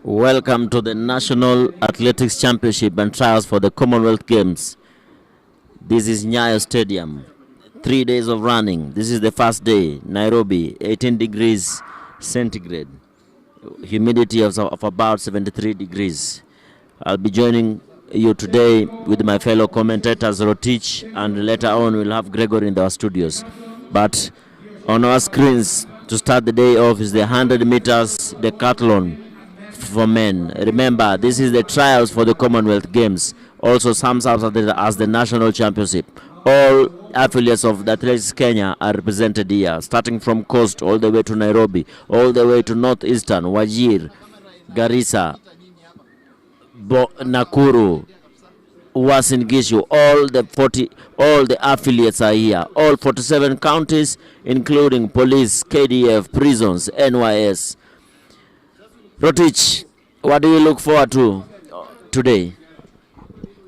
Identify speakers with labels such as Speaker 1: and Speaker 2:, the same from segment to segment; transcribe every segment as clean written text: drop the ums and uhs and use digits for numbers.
Speaker 1: Welcome to the National Athletics Championship and Trials for the Commonwealth Games. This is Nyayo Stadium. 3 days of running. This is the first day. Nairobi, 18 degrees centigrade. Humidity of about 73 degrees. I'll be joining you today with my fellow commentators Rotich, and later on we'll have Gregory in our studios. But on our screens to start the day off is the 100 meters decathlon for men. Remember, this is the trials for the Commonwealth Games, also sums up as the national championship. All affiliates of the Athletics Kenya are represented here, starting from Coast all the way to Nairobi, all the way to Northeastern, Wajir, Garissa, Nakuru, Uasin Gishu. All the affiliates are here. All 47 counties, including police, KDF, prisons, NYS. Rotich, what do you look forward to today?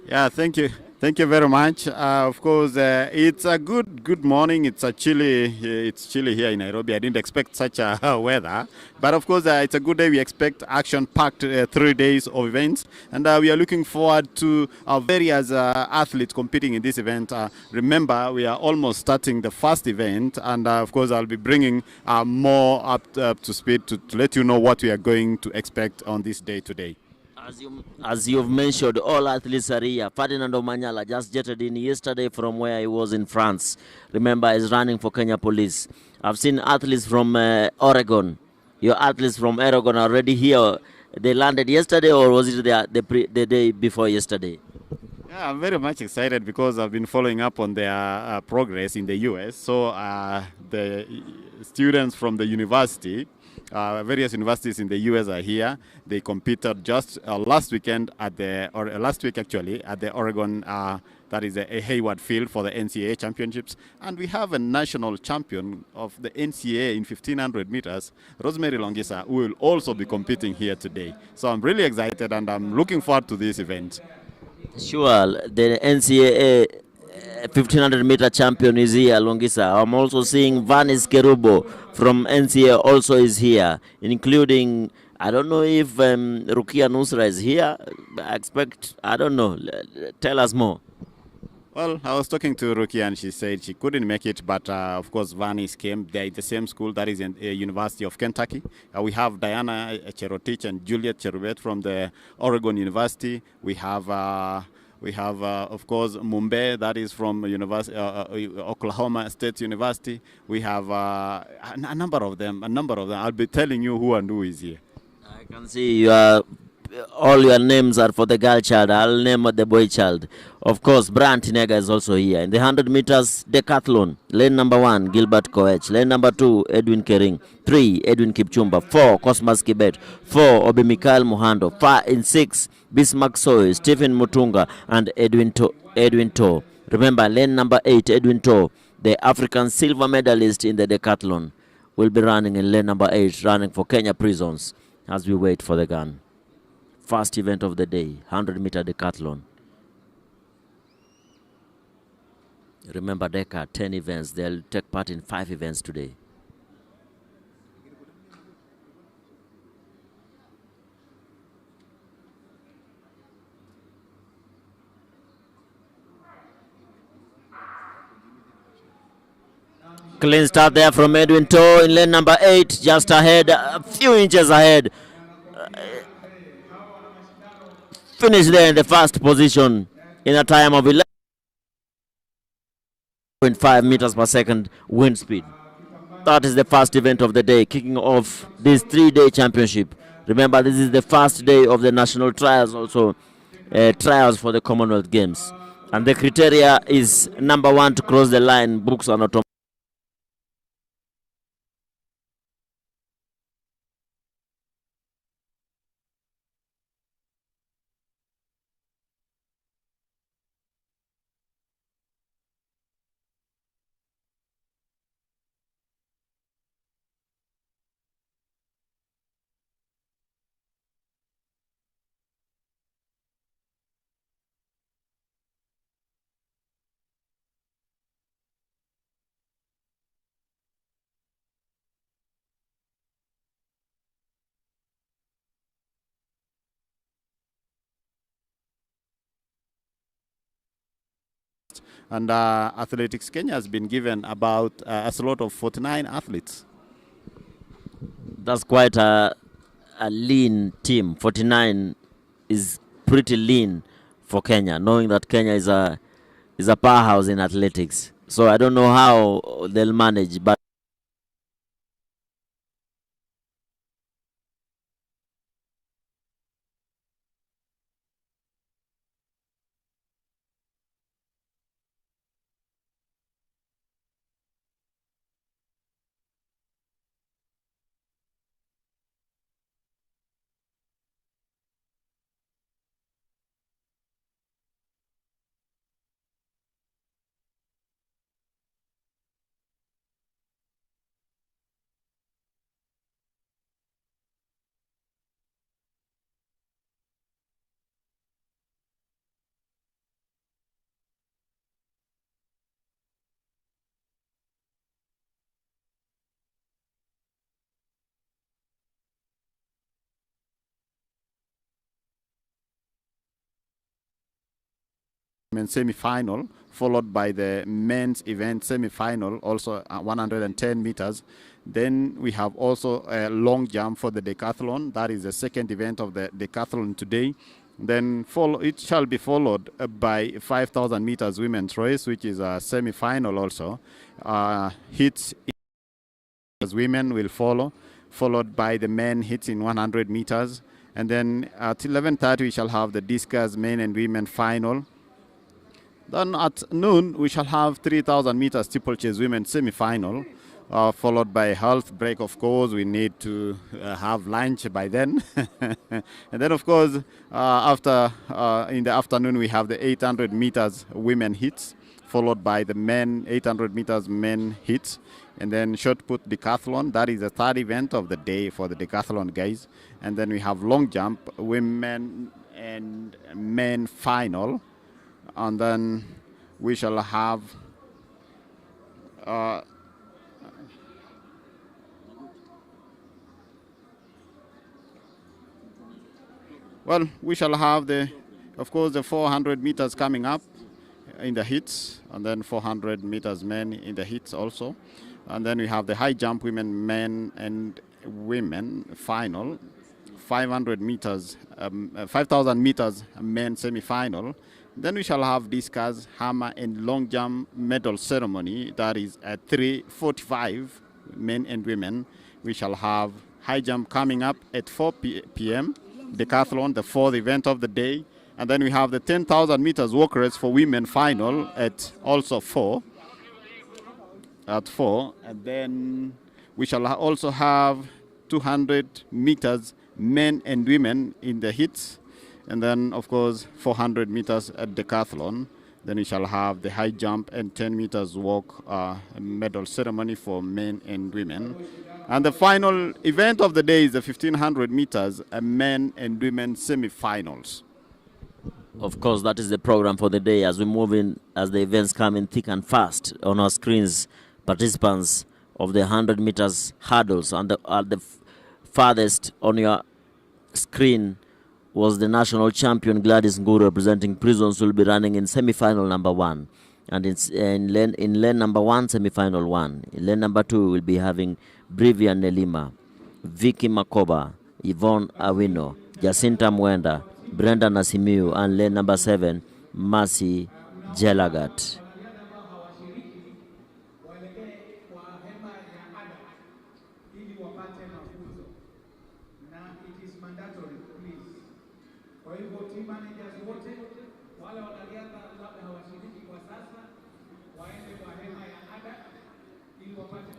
Speaker 2: Yeah, thank you. Thank you very much. Of course, it's a good morning. It's chilly here in Nairobi. I didn't expect such a weather, but of course, it's a good day. We expect action-packed 3 days of events, and we are looking forward to our various athletes competing in this event. Remember, we are almost starting the first event, and of course, I'll be bringing more up to speed to let you know what we are going to expect on this day today.
Speaker 1: As you've mentioned, all athletes are here. Ferdinand Omanyala just jetted in yesterday from where he was in France. Remember, he's running for Kenya Police. I've seen athletes from Oregon. Your athletes from Oregon are already here. They landed yesterday, or was it the day before yesterday?
Speaker 2: Yeah, I'm very much excited because I've been following up on their progress in the US. So the students from the university, various universities in the US are here. They competed just last week actually, at the Oregon, that is a Hayward Field for the NCAA championships. And we have a national champion of the NCAA in 1500 meters, Rosemary Longisa, who will also be competing here today. So I'm really excited and I'm looking forward to this event.
Speaker 1: Sure, the NCAA 1500-meter champion is here, Longisa. I'm also seeing Vanis Kerubo from NCAA also is here, including, I don't know if Rukia Nusra is here. I expect, I don't know. Tell us more.
Speaker 2: Well, I was talking to Rukia and she said she couldn't make it, but of course Vanis came. They're the same school, that is in the University of Kentucky. We have Diana Cherotich and Juliet Cherubet from the Oregon University. We have, of course, Mumbai, that is from Oklahoma State University. We have a number of them. I'll be telling you who and who is here.
Speaker 1: I can see all your names are for the girl child. I'll name the boy child. Of course, Brian Tinega is also here. In the 100 meters decathlon, lane number 1, Gilbert Koech. Lane number 2, Edwin Kering. 3, Edwin Kipchumba. 4, Cosmas Kibet. 4, Obi Mikael Muhando. 5 in 6, Bismarck Soy, Stephen Mutunga, and Edwin To. Remember, lane number 8, Edwin To, the African silver medalist in the decathlon, will be running in lane number 8, running for Kenya Prisons as we wait for the gun. First event of the day, 100-meter decathlon. Remember, Deca, 10 events. They'll take part in 5 events today. Clean start there from Edwin To in lane number 8, just ahead, a few inches ahead. Finished there in the first position in a time of 11.5 meters per second wind speed. That is the first event of the day, kicking off this 3-day championship. Remember, this is the first day of the national trials, also trials for the Commonwealth Games. And the criteria is number 1 to cross the line, books on automatic.
Speaker 2: And Athletics Kenya has been given about a slot of 49 athletes.
Speaker 1: That's quite a lean team. 49 is pretty lean for Kenya, knowing that Kenya is a powerhouse in athletics. So I don't know how they'll manage, but
Speaker 2: Semi-final, followed by the men's event semi-final, also 110 meters. Then we have also a long jump for the decathlon. That is the second event of the decathlon today. Then it shall be followed by 5,000 meters women's race, which is a semi-final also. Hits as women will follow, followed by the men hits in 100 meters. And then at 11:30 we shall have the discus men and women final. Then at noon, we shall have 3,000 meters steeplechase women semi-final, followed by a health break, of course. We need to have lunch by then. And then, of course, after in the afternoon, we have the 800 meters women hits, followed by the men 800 meters men hits. And then shot put decathlon. That is the third event of the day for the decathlon guys. And then we have long jump, women and men final. And then we shall have we shall have of course, the 400 meters coming up in the hits, and then 400 meters men in the hits also. And then we have the high jump women, men and women final, 500 meters, 5,000 meters men semi-final. Then we shall have discus, hammer, and long jump medal ceremony. That is at 3:45, men and women. We shall have high jump coming up at 4 p.m. Decathlon, the fourth event of the day. And then we have the 10,000 meters walk race for women final at also 4. At 4. And then we shall also have 200 meters men and women in the hits. And then, of course, 400 meters at decathlon. Then we shall have the high jump and 10 meters walk medal ceremony for men and women. And the final event of the day is the 1,500 meters men and women semi-finals.
Speaker 1: of course, that is the program for the day. As we move in, as the events come in thick and fast on our screens, participants of the 100 meters hurdles, and the farthest on your screen was the national champion Gladys Nguru, representing Prisons, will be running in semi-final number 1. And it's in lane number 1, semi-final 1. In lane number 2, we'll be having Brivia Nelima, Vicky Makoba, Yvonne Awino, Jacinta Mwenda, Brenda Nasimiu, and lane number 7, Mercy Jelagat.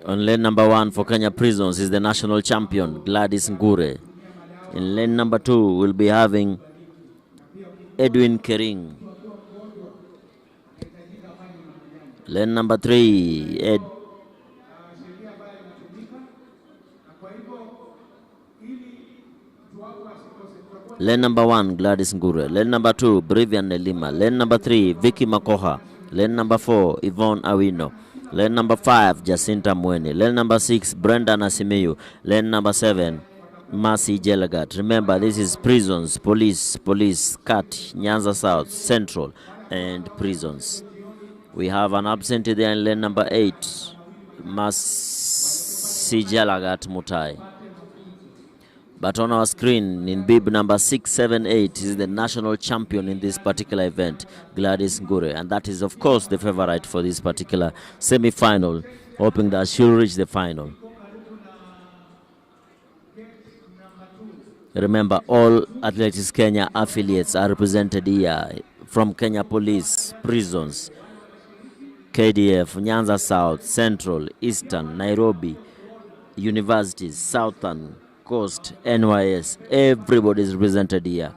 Speaker 1: On lane number 1 for Kenya Prisons is the national champion Gladys Ngure. In lane number 2 we'll be having Edwin Kering. Lane number 3 Lane number 1 Gladys Ngure. Lane number 2 Brivian Nelima. Lane number 3 Vicky Makoha. Lane number 4 Yvonne Awino. Lane number 5, Jacinta Mweni. Lane number 6, Brenda Nasimiyu. Lane number 7, Mercy Jelagat. Remember, this is Prisons, Police, CAT, Nyanza South, Central, and Prisons. We have an absentee there in lane number 8, Masijalagat Mutai. But on our screen, in bib number 678, is the national champion in this particular event, Gladys Ngure. And that is, of course, the favorite for this particular semi-final, hoping that she'll reach the final. Remember, all Athletics Kenya affiliates are represented here, from Kenya Police, prisons, KDF, Nyanza South, Central, Eastern, Nairobi, universities, Southern, Coast, NYS, everybody is represented here.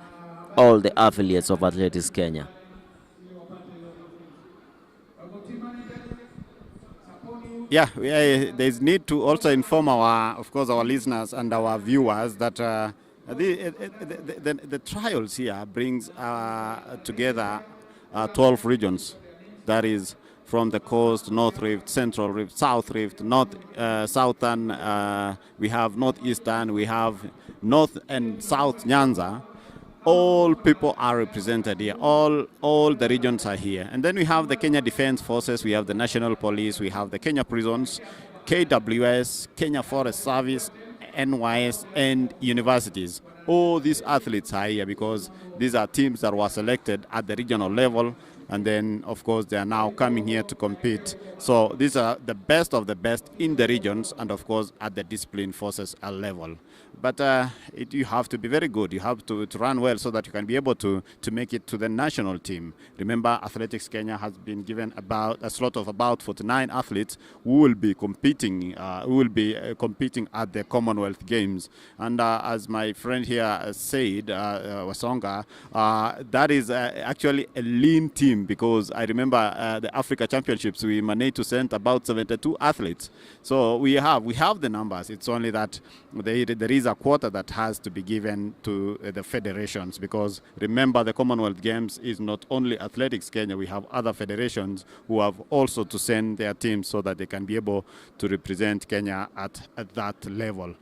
Speaker 1: All the affiliates of Athletics Kenya.
Speaker 2: Yeah, there's need to also inform our listeners and our viewers that the trials here brings together 12 regions. That is from the coast, North Rift, Central Rift, South Rift, Southern, we have Northeastern, we have North and South Nyanza. All people are represented here. All the regions are here. And then we have the Kenya Defense Forces, we have the National Police, we have the Kenya Prisons, KWS, Kenya Forest Service, NYS, and universities. All these athletes are here because these are teams that were selected at the regional level, and then, of course, they are now coming here to compete. So these are the best of the best in the regions and, of course, at the discipline forces level. But you have to be very good. You have to run well so that you can be able to make it to the national team. Remember, Athletics Kenya has been given about a slot of about 49 athletes who will be competing at the Commonwealth Games. And as my friend here said, Wasonga, that is actually a lean team, because I remember the Africa Championships, we managed to send about 72 athletes. So we have the numbers. It's only that there is a quota that has to be given to the federations, because remember, the Commonwealth Games is not only Athletics Kenya. We have other federations who have also to send their teams so that they can be able to represent Kenya at that level.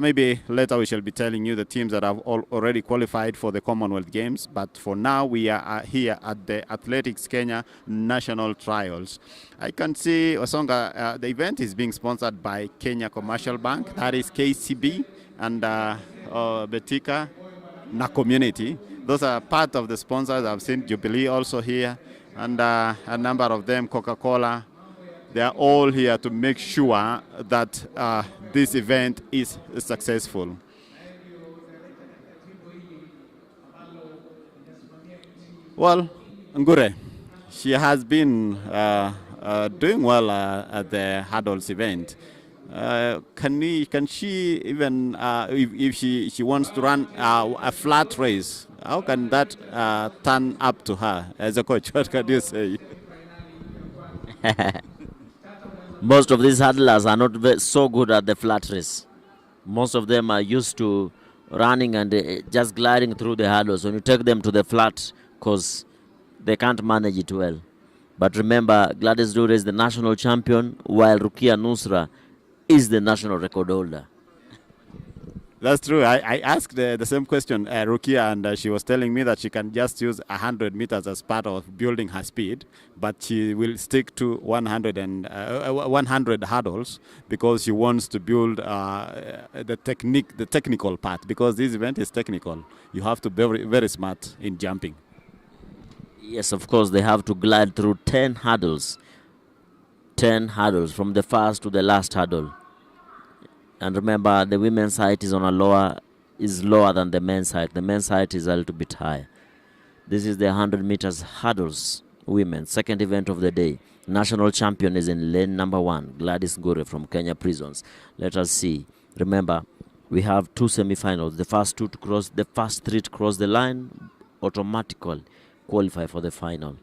Speaker 2: Maybe later we shall be telling you the teams that have already qualified for the Commonwealth Games, but for now we are here at the Athletics Kenya National Trials. I can see, Osonga, the event is being sponsored by Kenya Commercial Bank, that is KCB, and Betika, Na Community. Those are part of the sponsors. I've seen Jubilee also here, and a number of them, Coca-Cola. They are all here to make sure that this event is successful. Well, Ngure, she has been doing well at the hurdles event. Can she even, if she wants to run a flat race, how can that turn up to her as a coach? What can you say?
Speaker 1: Most of these hurdlers are not so good at the flat race. Most of them are used to running and just gliding through the hurdles. When you take them to the flat course, they can't manage it well. But remember, Gladys Ngure is the national champion, while Rukia Nusra is the national record holder.
Speaker 2: That's true. I asked the same question, Rukia, and she was telling me that she can just use 100 meters as part of building her speed, but she will stick to 100 hurdles because she wants to build the technical part, because this event is technical. You have to be very, very smart in jumping.
Speaker 1: Yes, of course, they have to glide through 10 hurdles. 10 hurdles from the first to the last hurdle. And remember, the women's height is lower than the men's height. The men's height is a little bit higher. This is the 100 meters hurdles women, second event of the day. National champion is in lane number 1, Gladys Ngure from Kenya Prisons. Let us see. Remember, we have 2 semi-finals. The first 3 to cross the line automatically qualify for the final.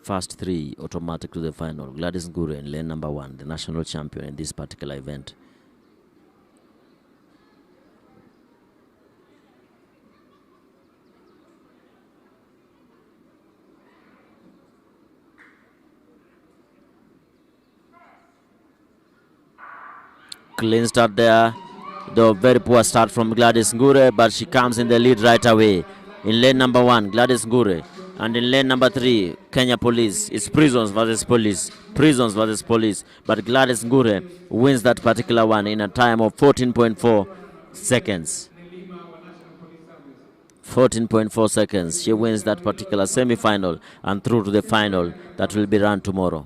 Speaker 1: First 3 automatic to the final. Gladys Ngure in lane number 1, the national champion in this particular event. Clean start there. The very poor start from Gladys Ngure, but she comes in the lead right away. In lane number 1, Gladys Ngure. And in lane number 3, Kenya Police. It's Prisons versus Police. Prisons versus Police. But Gladys Ngure wins that particular one in a time of 14.4 seconds. 14.4 seconds. She wins that particular semi-final and through to the final that will be run tomorrow.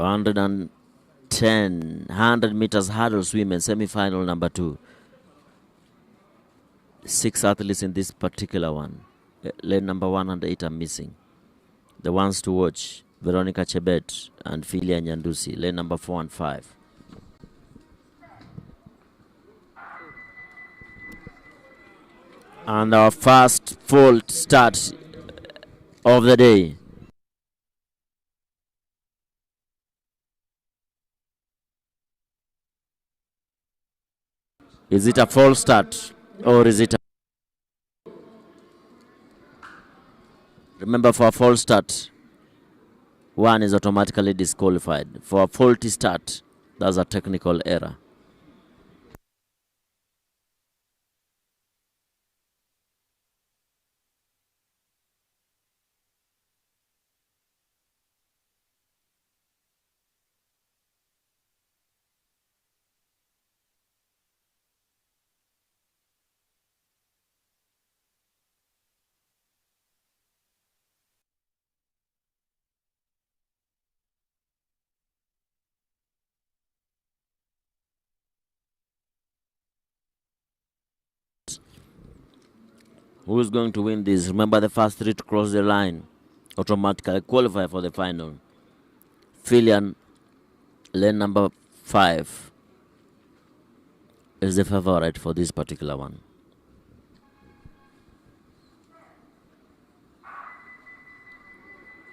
Speaker 1: Hundred and 100 meters hurdles women semi-final number 2. 6 athletes in this particular one. Lane number 1 and 8 are missing. The ones to watch: Veronica Chebet and Philia Nyandusi. Lane number 4 and 5. And our first full start of the day. Is it a false start or is it a... Remember, for a false start, one is automatically disqualified. For a faulty start, that's a technical error. Who is going to win this? Remember, the first 3 to cross the line automatically qualify for the final. Filian, lane number 5, is the favorite for this particular one.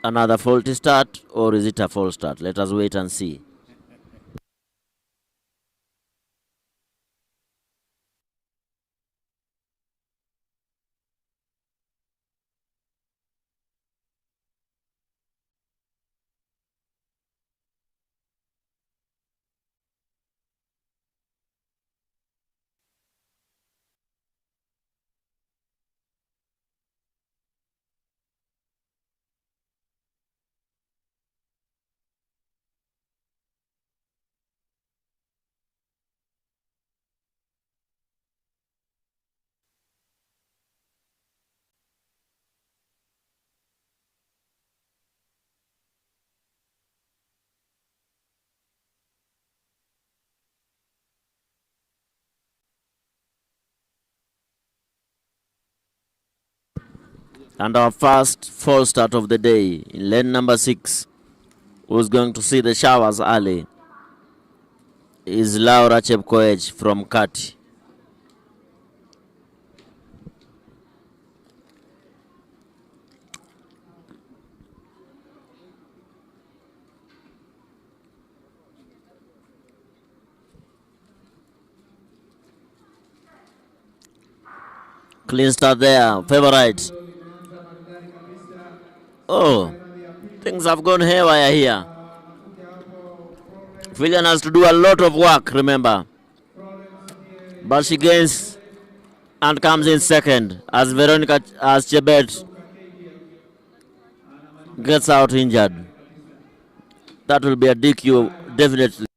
Speaker 1: Another faulty start, or is it a false start? Let us wait and see. And our first fall start of the day in lane number 6, who's going to see the showers early, is Laura Chepkoech from Kati. Clean start there, favorite. Oh, things have gone haywire here. Filian has to do a lot of work, remember. But she gains and comes in second as Veronica, as Chebet gets out injured. That will be a DQ, definitely.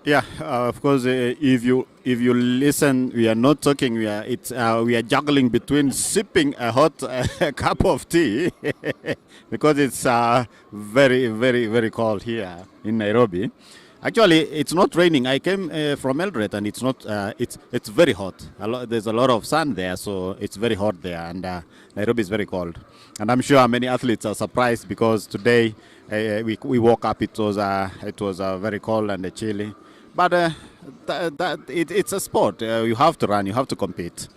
Speaker 2: Yeah, of course. If you listen, we are not talking. We are juggling between sipping a hot cup of tea because it's very very cold here in Nairobi. Actually, it's not raining. I came from Eldoret, and it's not. It's very hot. There's a lot of sun there, so it's very hot there, and Nairobi is very cold. And I'm sure many athletes are surprised because today we woke up. It was very cold and chilly. But it's a sport. You have to run. You have to compete.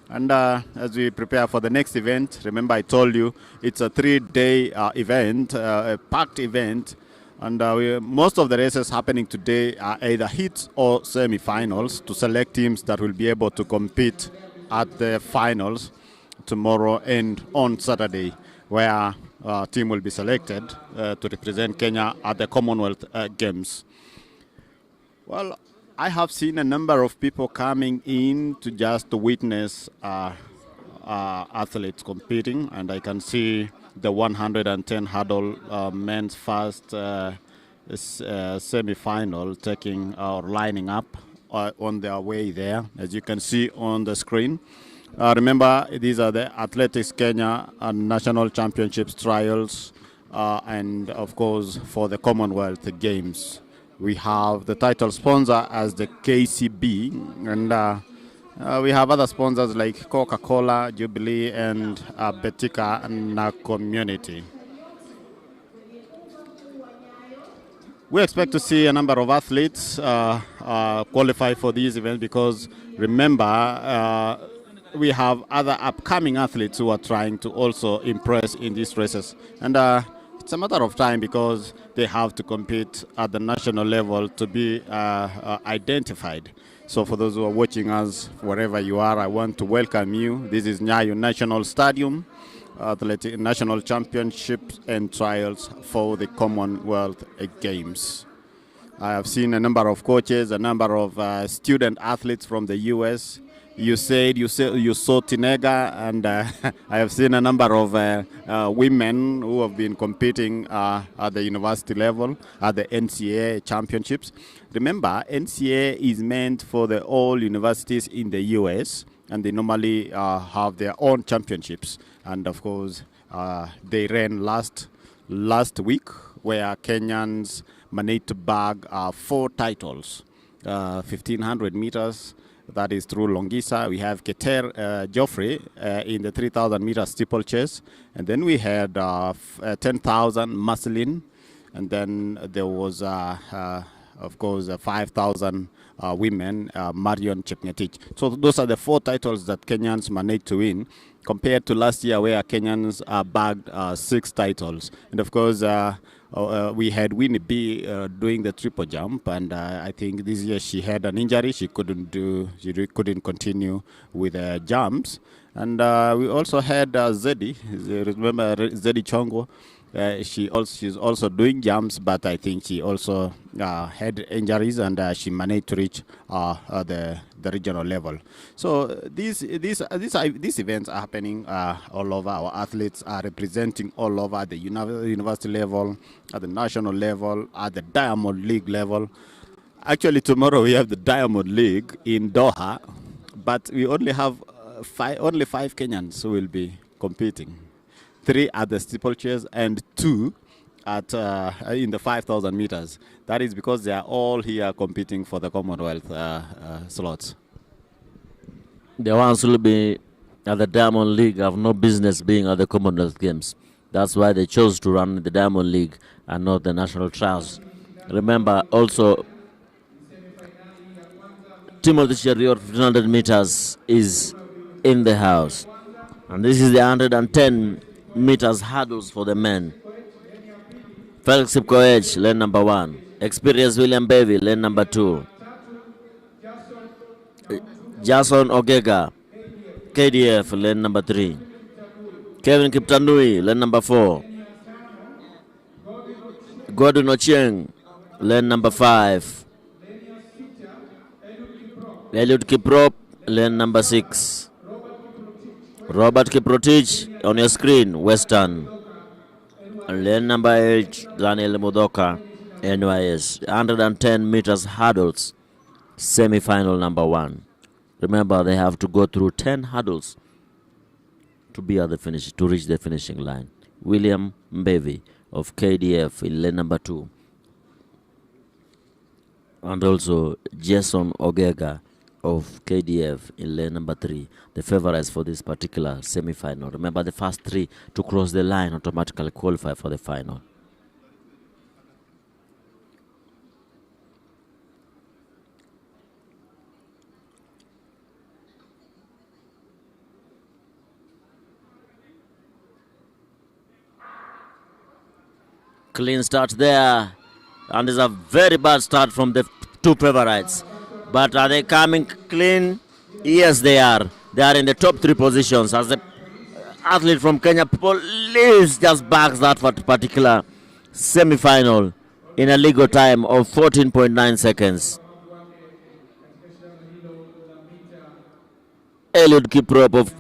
Speaker 2: And as we prepare for the next event, remember I told you it's a 3-day event, a packed event. And most of the races happening today are either heats or semi-finals to select teams that will be able to compete at the finals tomorrow and on Saturday, where a team will be selected to represent Kenya at the Commonwealth Games. Well, I have seen a number of people coming in to just witness athletes competing, and I can see the 110 hurdle men's first semi-final taking or lining up on their way there, as you can see on the screen. Remember, these are the Athletics Kenya National Championships trials, and of course for the Commonwealth Games. We have the title sponsor as the KCB, and we have other sponsors like Coca-Cola, Jubilee, and Betika and Community. We expect to see a number of athletes qualify for these events because, remember, we have other upcoming athletes who are trying to also impress in these races. And it's a matter of time because they have to compete at the national level to be identified. So for those who are watching us, wherever you are, I want to welcome you. This is Nyayo National Stadium, Athletic National Championships and Trials for the Commonwealth Games. I have seen a number of coaches, a number of student athletes from the U.S. You saw Tinega, and I have seen a number of women who have been competing at the university level at the NCAA championships. Remember, NCAA is meant for the all universities in the U.S., and they normally have their own championships. And of course, they ran last week, where Kenyans managed to bag 4 titles. 1500 meters, that is through Longisa. We have Keter Joffrey in the 3000 meter steeplechase. And then we had 10,000 Marceline. And then there was, of course, 5,000 women, Marion Chepngetich. So those are the 4 titles that Kenyans managed to win, compared to last year where Kenyans bagged 6 titles. And of course, we had Winnie B doing the triple jump, and I think this year she had an injury. She couldn't continue with jumps. And we also had Zedi. Remember Zedi Chongo? She's also doing jumps, but I think she also had injuries, and she managed to reach the regional level. So these events are happening all over. Our athletes are representing all over the university level, at the national level, at the Diamond League level. Actually, tomorrow we have the Diamond League in Doha, but we only have only 5 Kenyans who will be competing. 3 at the steeplechase and 2 at in the 5,000 meters. That is because they are all here competing for the Commonwealth slots.
Speaker 1: The ones who will be at the Diamond League have no business being at the Commonwealth Games. That's why they chose to run the Diamond League and not the national trials. Remember also, Timothy Cheruiyot 1500 meters is in the house. And this is the 110 meters hurdles for the men. Felix Kipkoech, lane number 1. Experienced William Bevy, lane number 2. Jason Ogega, KDF, lane number 3. Kevin Kiptanui, lane number 4. Gordon Ochieng, lane number 5. Eliud Kiprop, lane number 6. Robert Kiprotich on your screen, Western. Lane number 8, Daniel Mudoka, NYS. 110 meters hurdles, semi-final number 1. Remember, they have to go through 10 hurdles to be at the finish, to reach the finishing line. William Mbevi of KDF in lane number 2. And also Jason Ogega of KDF in lane number 3, the favorites for this particular semi-final. Remember, the first 3 to cross the line automatically qualify for the final. Clean start there, and it's a very bad start from the 2 favorites. But are they coming clean? Yes, they are. They are in the top 3 positions. As the athlete from Kenya Police just backs that particular semi-final in a legal time of 14.9 seconds. Eliud Kiprop of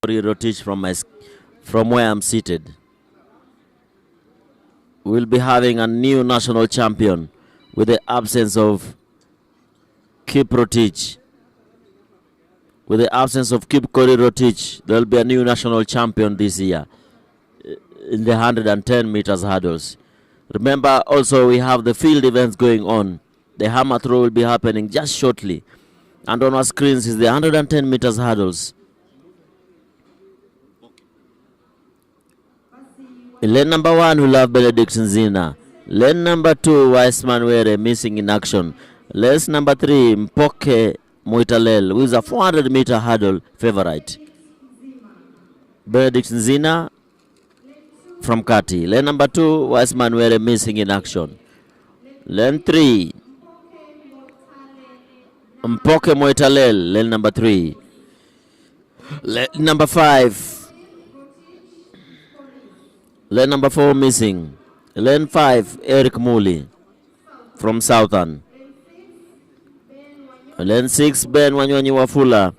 Speaker 1: Rotich from where I'm seated. We'll be having a new national champion with the absence of Kiprotich. With the absence of Kipkori Rotich, there will be a new national champion this year in the 110 meters hurdles. Remember, also we have the field events going on. The hammer throw will be happening just shortly. And on our screens is the 110 meters hurdles. In lane number 1, we'll have Benedict Nzina. Lane number 2, Wiseman Were missing in action. Lane number 3, Mpoke Moitalel, who is a 400-meter hurdle favorite. Benedict Nzina from Kati. Lane number 2, Wiseman Were missing in action. Lane 3, Mpoke Moitalel, lane number 3. Lane number 5, lane number 4 missing. Lane 5, Eric Muli from Southern. Lane 6, Ben Wanyonyi Wafula.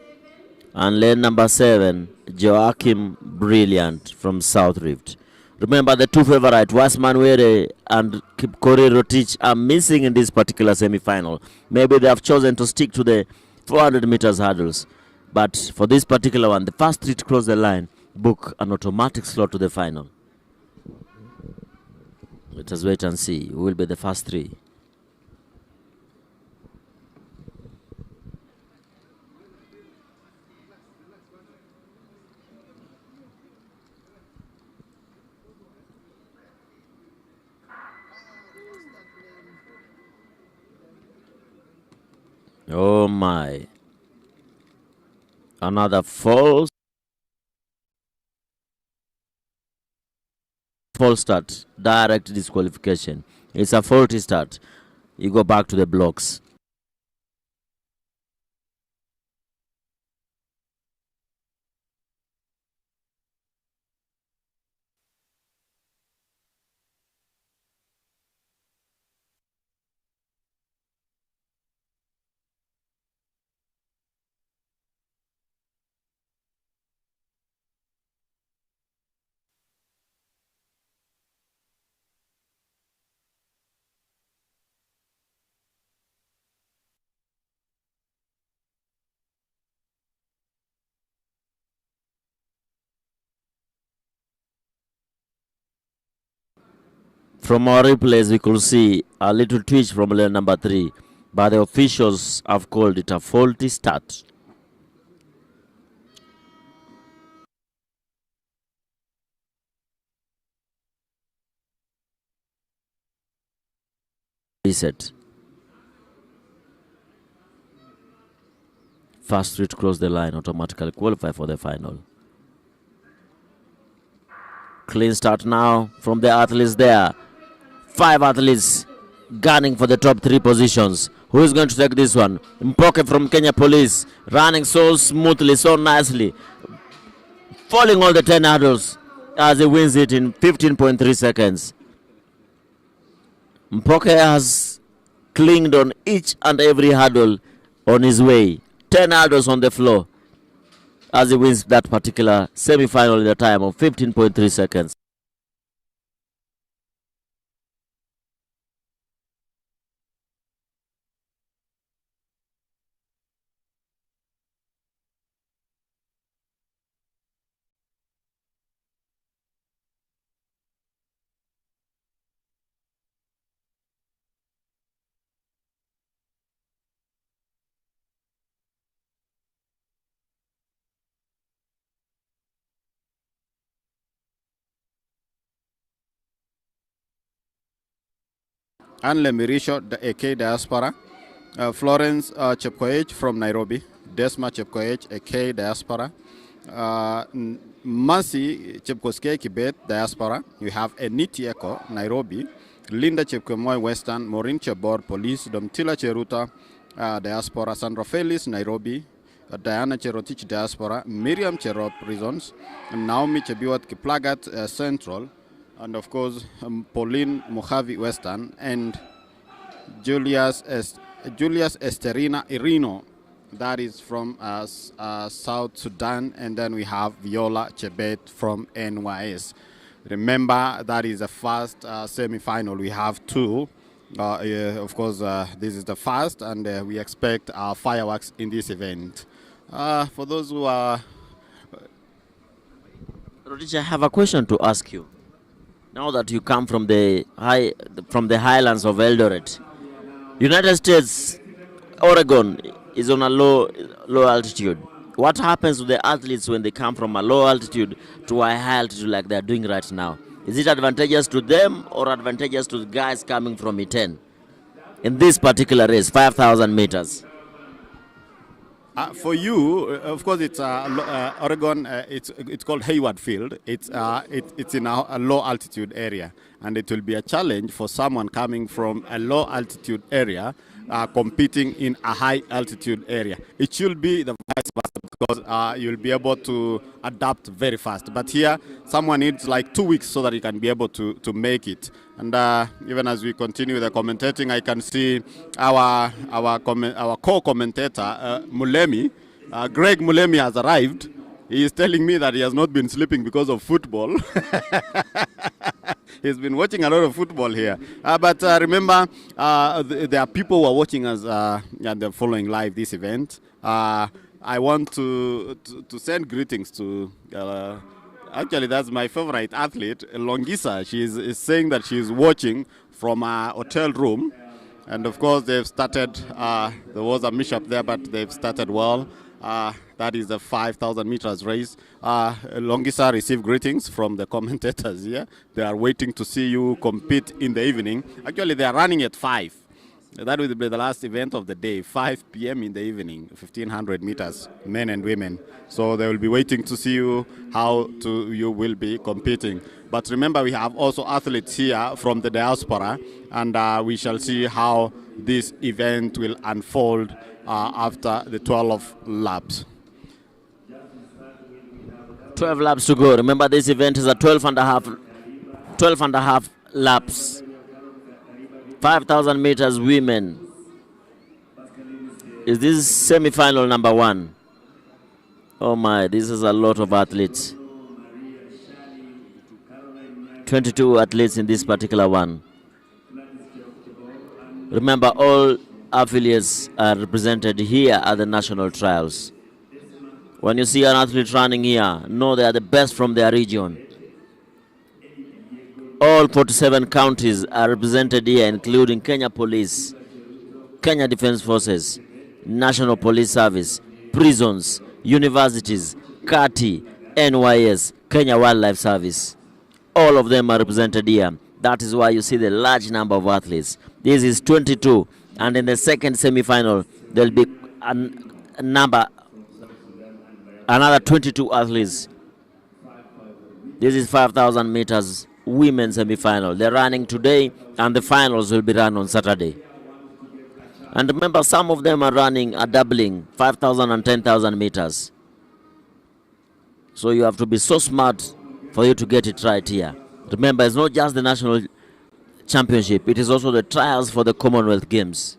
Speaker 1: And lane number 7, Joachim Brilliant from South Rift. Remember, the two favorite, Wasman Were and Kipkori Rotich, are missing in this particular semi-final. Maybe they have chosen to stick to the 400 meters hurdles. But for this particular one, the first three to cross the line book an automatic slot to the final. Let us wait and see who will be the first three. Oh my. Another false start. Direct disqualification. It's a faulty start. You go back to the blocks. From our replays, we could see a little twitch from lane number 3, but the officials have called it a faulty start. Reset. First three to cross the line automatically qualify for the final. Clean start now from the athletes there. 5 athletes gunning for the top 3 positions. Who is going to take this one? Mpoke from Kenya Police, running so smoothly, so nicely, falling all the 10 hurdles as he wins it in 15.3 seconds. Mpoke has clinged on each and every hurdle on his way. 10 hurdles on the floor as he wins that particular semi-final in a time of 15.3 seconds.
Speaker 2: Anle Mirisho, the AK Diaspora. Florence Chepkoech from Nairobi. Desma Chepkoech, AK Diaspora. Mercy Chepkoskei Kibet, Diaspora. You have Eniti Eko, Nairobi. Linda Chepkemoy, Western. Maureen Chebor, Police. Domtila Cheruta, Diaspora. Sandra Felis, Nairobi. Diana Cherotich, Diaspora. Miriam Cherop, Prisons. Naomi Chebiwat Kiplagat, Central. And of course, Pauline Mojave, Western. And Julius Esterina Irino, that is from South Sudan. And then we have Viola Chebet from NYS. Remember, that is the first semi-final. We have 2. Of course, this is the first, and we expect fireworks in this event. For those who are...
Speaker 1: Rodicha, I have a question to ask you. Now that you come from the highlands of Eldoret, United States, Oregon is on a low altitude. What happens to the athletes when they come from a low altitude to a high altitude like they're doing right now? Is it advantageous to them or advantageous to the guys coming from E10 in this particular race, 5,000 meters?
Speaker 2: For you, of course, it's Oregon. It's called Hayward Field. It's in a low altitude area, and it will be a challenge for someone coming from a low altitude area competing in a high altitude area. It should be the vice versa because you'll be able to adapt very fast. But here, someone needs like 2 weeks so that he can be able to make it. And even as we continue the commentating, I can see our co-commentator Mulemi, Greg Mulemi, has arrived. He is telling me that he has not been sleeping because of football. He's been watching a lot of football here. But remember, there are people who are watching us and they're following live this event. I want to send greetings to. Actually, that's my favorite athlete, Longisa. She is saying that she's watching from a hotel room. And of course, they've started, there was a mishap there, but they've started well. That is the 5,000 meters race. Longisa, receive greetings from the commentators here. They are waiting to see you compete in the evening. Actually, they are running at 5. That will be the last event of the day, 5 p.m. in the evening, 1,500 meters, men and women. So they will be waiting to see you, you will be competing. But remember, we have also athletes here from the diaspora, and we shall see how this event will unfold after the 12 laps.
Speaker 1: 12 laps to go. Remember, this event is a 12 and a half laps. 5,000 meters women. Is this semi-final number 1? Oh my, this is a lot of athletes. 22 athletes in this particular one. Remember, all affiliates are represented here at the national trials. When you see an athlete running here, know they are the best from their region. All 47 counties are represented here, including Kenya Police, Kenya Defense Forces, National Police Service, prisons, universities, KATI, NYS, Kenya Wildlife Service. All of them are represented here. That is why you see the large number of athletes. This is 22, and in the second semi-final, there will be another 22 athletes. This is 5,000 meters women's semi-final. They're running today, and the finals will be run on Saturday. And remember, some of them are running a doubling, 5,000 and 10,000 meters. So you have to be so smart for you to get it right here. Remember, it's not just the national championship, it is also the trials for the Commonwealth Games.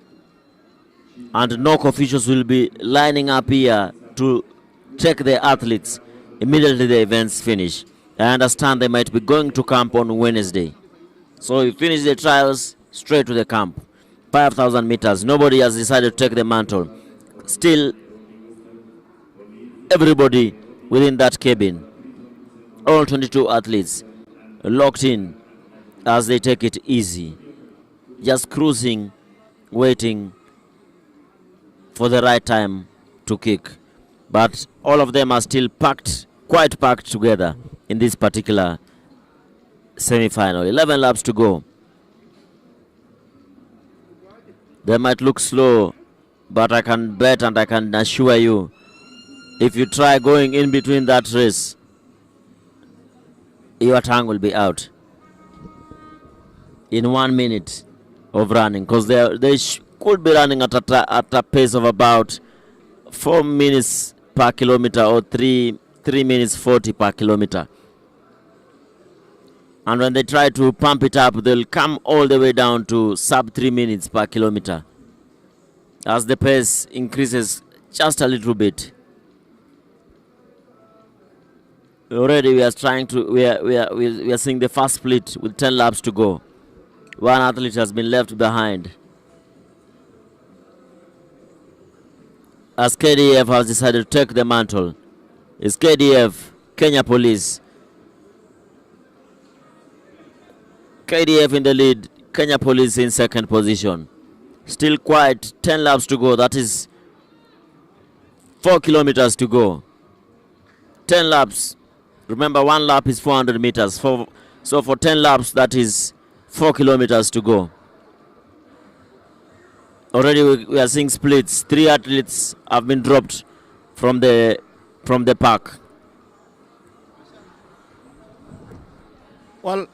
Speaker 1: And NOC officials will be lining up here to check the athletes immediately the events finish. I understand they might be going to camp on Wednesday. So you finish the trials, straight to the camp. 5,000 meters. Nobody has decided to take the mantle. Still, everybody within that cabin, all 22 athletes, locked in as they take it easy. Just cruising, waiting for the right time to kick. But all of them are still packed, quite packed together in this particular semi-final. 11 laps to go. They might look slow, but I can bet and I can assure you, if you try going in between that race, your tongue will be out in 1 minute of running, because they could be running at a pace of about 4 minutes per kilometer or 3 minutes 40 per kilometer. And when they try to pump it up, they'll come all the way down to sub 3 minutes per kilometer as the pace increases just a little bit. Already we are seeing the first split with 10 laps to go. One athlete has been left behind, as KDF has decided to take the mantle. It's KDF, Kenya Police. KDF in the lead, Kenya Police in second position. Still quite 10 laps to go. That is 4 kilometers to go. 10 laps. Remember, 1 lap is 400 meters. So for 10 laps, that is 4 kilometers to go. Already we are seeing splits. 3 athletes have been dropped from the park.
Speaker 2: Well,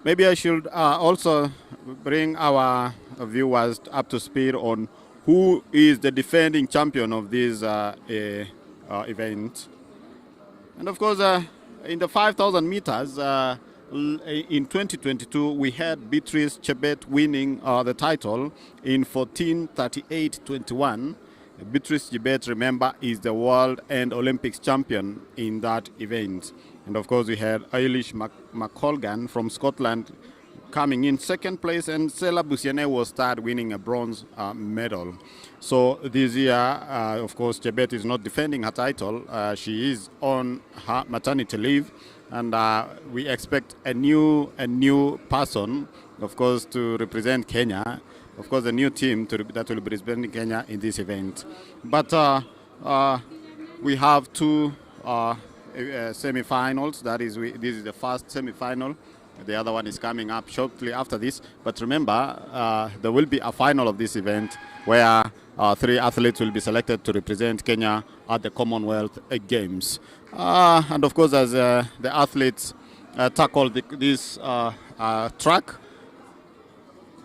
Speaker 2: maybe I should also bring our viewers up to speed on who is the defending champion of this event. And of course, in the 5,000 meters, in 2022, we had Beatrice Chebet winning the title in 14:38:21. Beatrice Chebet, remember, is the world and Olympics champion in that event. And of course, we had Eilish McColgan from Scotland coming in second place, and Sela Busiane was third, winning a bronze medal. So this year, of course, Chebet is not defending her title. She is on her maternity leave, and we expect a new person, of course, to represent Kenya. Of course, a new team that will be representing Kenya in this event. But we have two semi-finals. That is, this is the first semi-final. The other one is coming up shortly after this. But remember, there will be a final of this event where 3 athletes will be selected to represent Kenya at the Commonwealth Games. And of course, as the athletes tackle this track,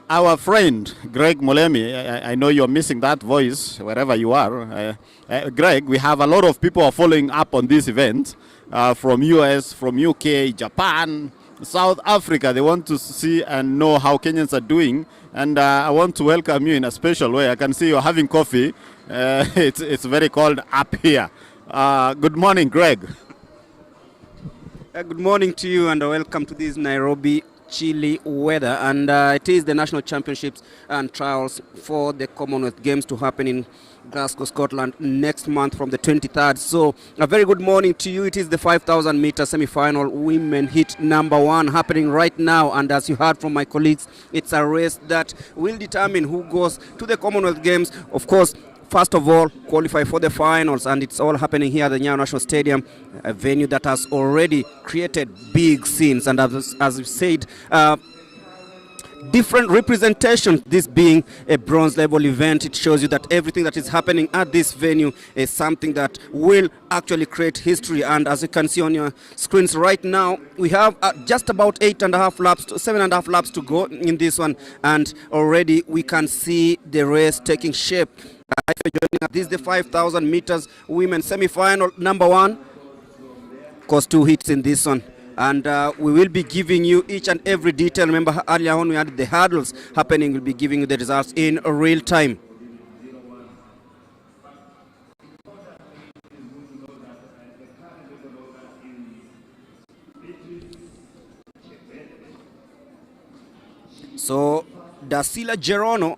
Speaker 2: our friend Greg Molemi, I know you're missing that voice wherever you are. Greg, we have a lot of people following up on this event from US, from UK, Japan, South Africa. They want to see and know how Kenyans are doing. And I want to welcome you in a special way. I can see you're having coffee. It's very cold up here. Good morning, Greg.
Speaker 3: Good morning to you, and welcome to this Nairobi chilly weather. And it is the national championships and trials for the Commonwealth Games to happen in Glasgow, Scotland next month from the 23rd. So a very good morning to you. It is the 5,000 meter semi-final women heat number 1 happening right now, and as you heard from my colleagues, it's a race that will determine who goes to the Commonwealth Games. Of course, first of all, qualify for the finals, and it's all happening here at the Nyayo National Stadium, a venue that has already created big scenes. And as we said, different representation, this being a bronze level event, it shows you that everything that is happening at this venue is something that will actually create history. And as you can see on your screens right now, we have just about 7.5 laps to go in this one, and already we can see the race taking shape. This is the 5,000 meters women semi-final number 1. Of course, 2 hits in this one. And we will be giving you each and every detail. Remember, earlier on we had the hurdles happening. We'll be giving you the results in real time. So, Dasila Gerono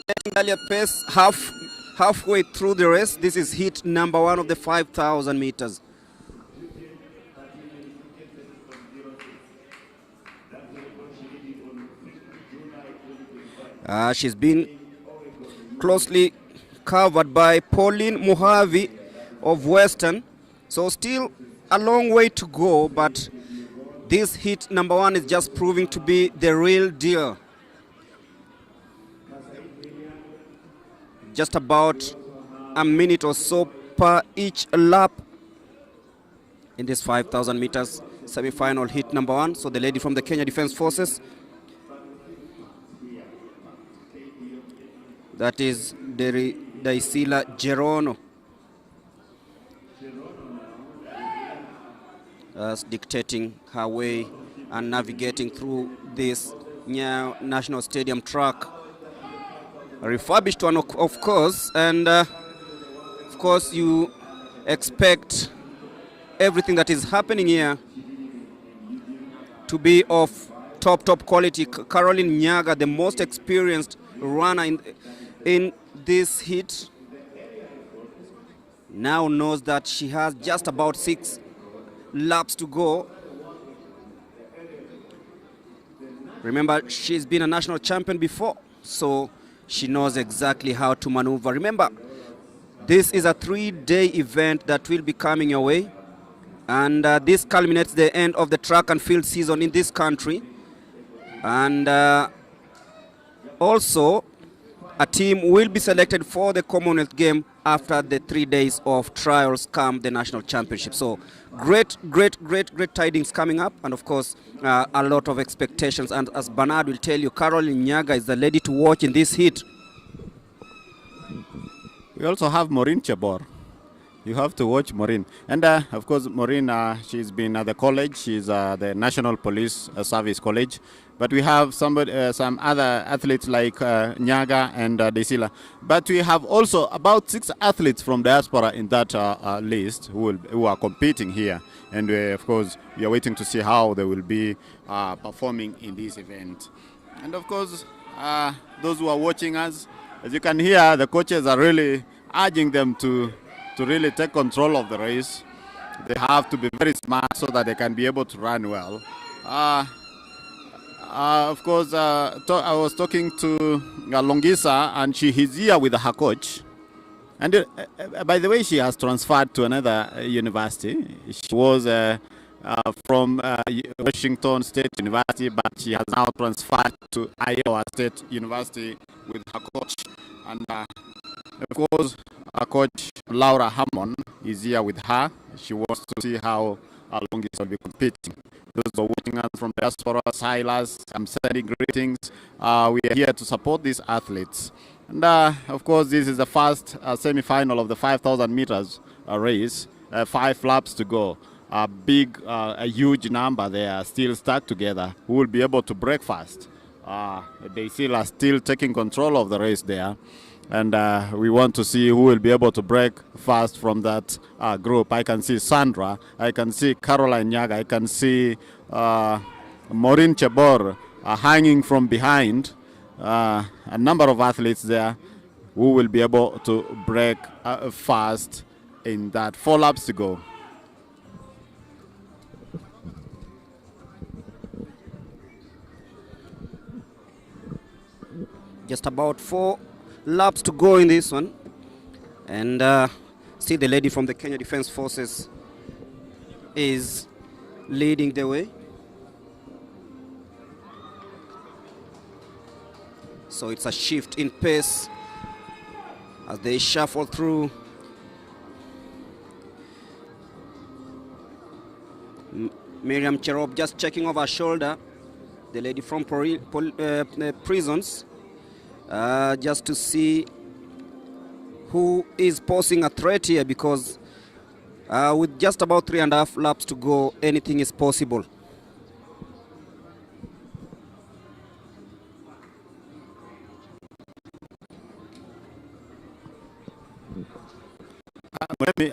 Speaker 3: getting earlier pace halfway through the race. This is heat number 1 of the 5,000 meters. She's been closely covered by Pauline Muhavi of Western. So still a long way to go, but this heat number 1 is just proving to be the real deal. Just about a minute or so per each lap in this 5,000 meters semi-final heat number 1. So the lady from the Kenya Defense Forces, that is Daisila Gerono, dictating her way and navigating through this Nyayo National Stadium track. A refurbished one, of course, and of course you expect everything that is happening here to be of top quality. Caroline Nyaga, the most experienced runner in this heat, now knows that she has just about 6 laps to go. Remember, she's been a national champion before, so she knows exactly how to maneuver. Remember, this is a 3-day event that will be coming your way, and this culminates the end of the track and field season in this country. And also a team will be selected for the Commonwealth game after the 3 days of trials come the national championship. So great tidings coming up, and of course a lot of expectations. And as Bernard will tell you, Caroline Nyaga is the lady to watch in this heat.
Speaker 2: We also have Maureen Chabor. You have to watch Maureen. And of course, Maureen, she's been at the college. She's the National Police Service College. But we have some other athletes like Nyaga and Desila. But we have also about 6 athletes from diaspora in that list who are competing here. And of course, we are waiting to see how they will be performing in this event. And of course, those who are watching us, as you can hear, the coaches are really urging them to really take control of the race. They have to be very smart so that they can be able to run well. Of course, I was talking to Longisa, and is here with her coach. And by the way, she has transferred to another university. She was from Washington State University, but she has now transferred to Iowa State University with her coach. And of course, our coach Laura Hammond is here with her. She wants to see how Longisa will be competing. Those who are watching us from diaspora, Silas, I'm sending greetings. We are here to support these athletes. And of course, this is the first semi-final of the 5,000 meters race. 5 laps to go. A huge number there, still stuck together, who will be able to break fast. They still are taking control of the race there. And we want to see who will be able to break fast from that group. I can see Sandra, I can see Caroline Nyaga, I can see Maureen Chabor hanging from behind. A number of athletes there who will be able to break fast in that. 4 laps to go.
Speaker 3: Just about 4 laps to go in this one. And see, the lady from the Kenya Defense Forces is leading the way. So it's a shift in pace as they shuffle through. Miriam Cherop just checking over her shoulder, the lady from prisons, just to see who is posing a threat here, because with just about 3.5 laps to go, anything is possible.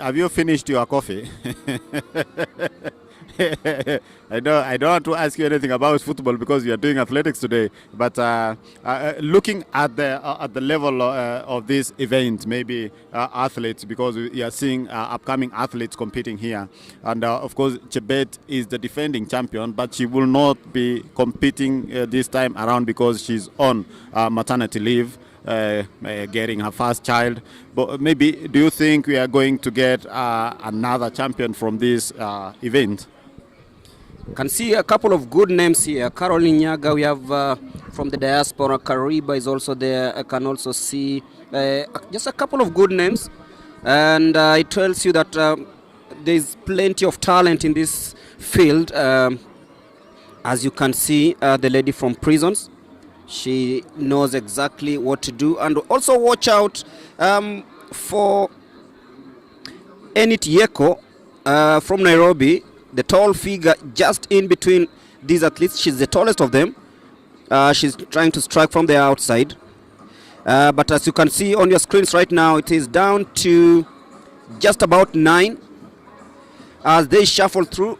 Speaker 2: Have you finished your coffee? I don't want to ask you anything about football because you are doing athletics today. But looking at the level of this event, maybe athletes, because we are seeing upcoming athletes competing here, and of course Chebet is the defending champion, but she will not be competing this time around because she's on maternity leave. Getting her first child. But maybe, do you think we are going to get another champion from this event?
Speaker 3: Can see a couple of good names here. Caroline Nyaga, we have from the diaspora. Kariba is also there. I can also see just a couple of good names, and it tells you that there's plenty of talent in this field. As you can see, the lady from prisons, she knows exactly what to do. And also watch out for Enit Yeko from Nairobi, the tall figure just in between these athletes. She's the tallest of them. She's trying to strike from the outside. But as you can see on your screens right now, it is down to just about 9 as they shuffle through.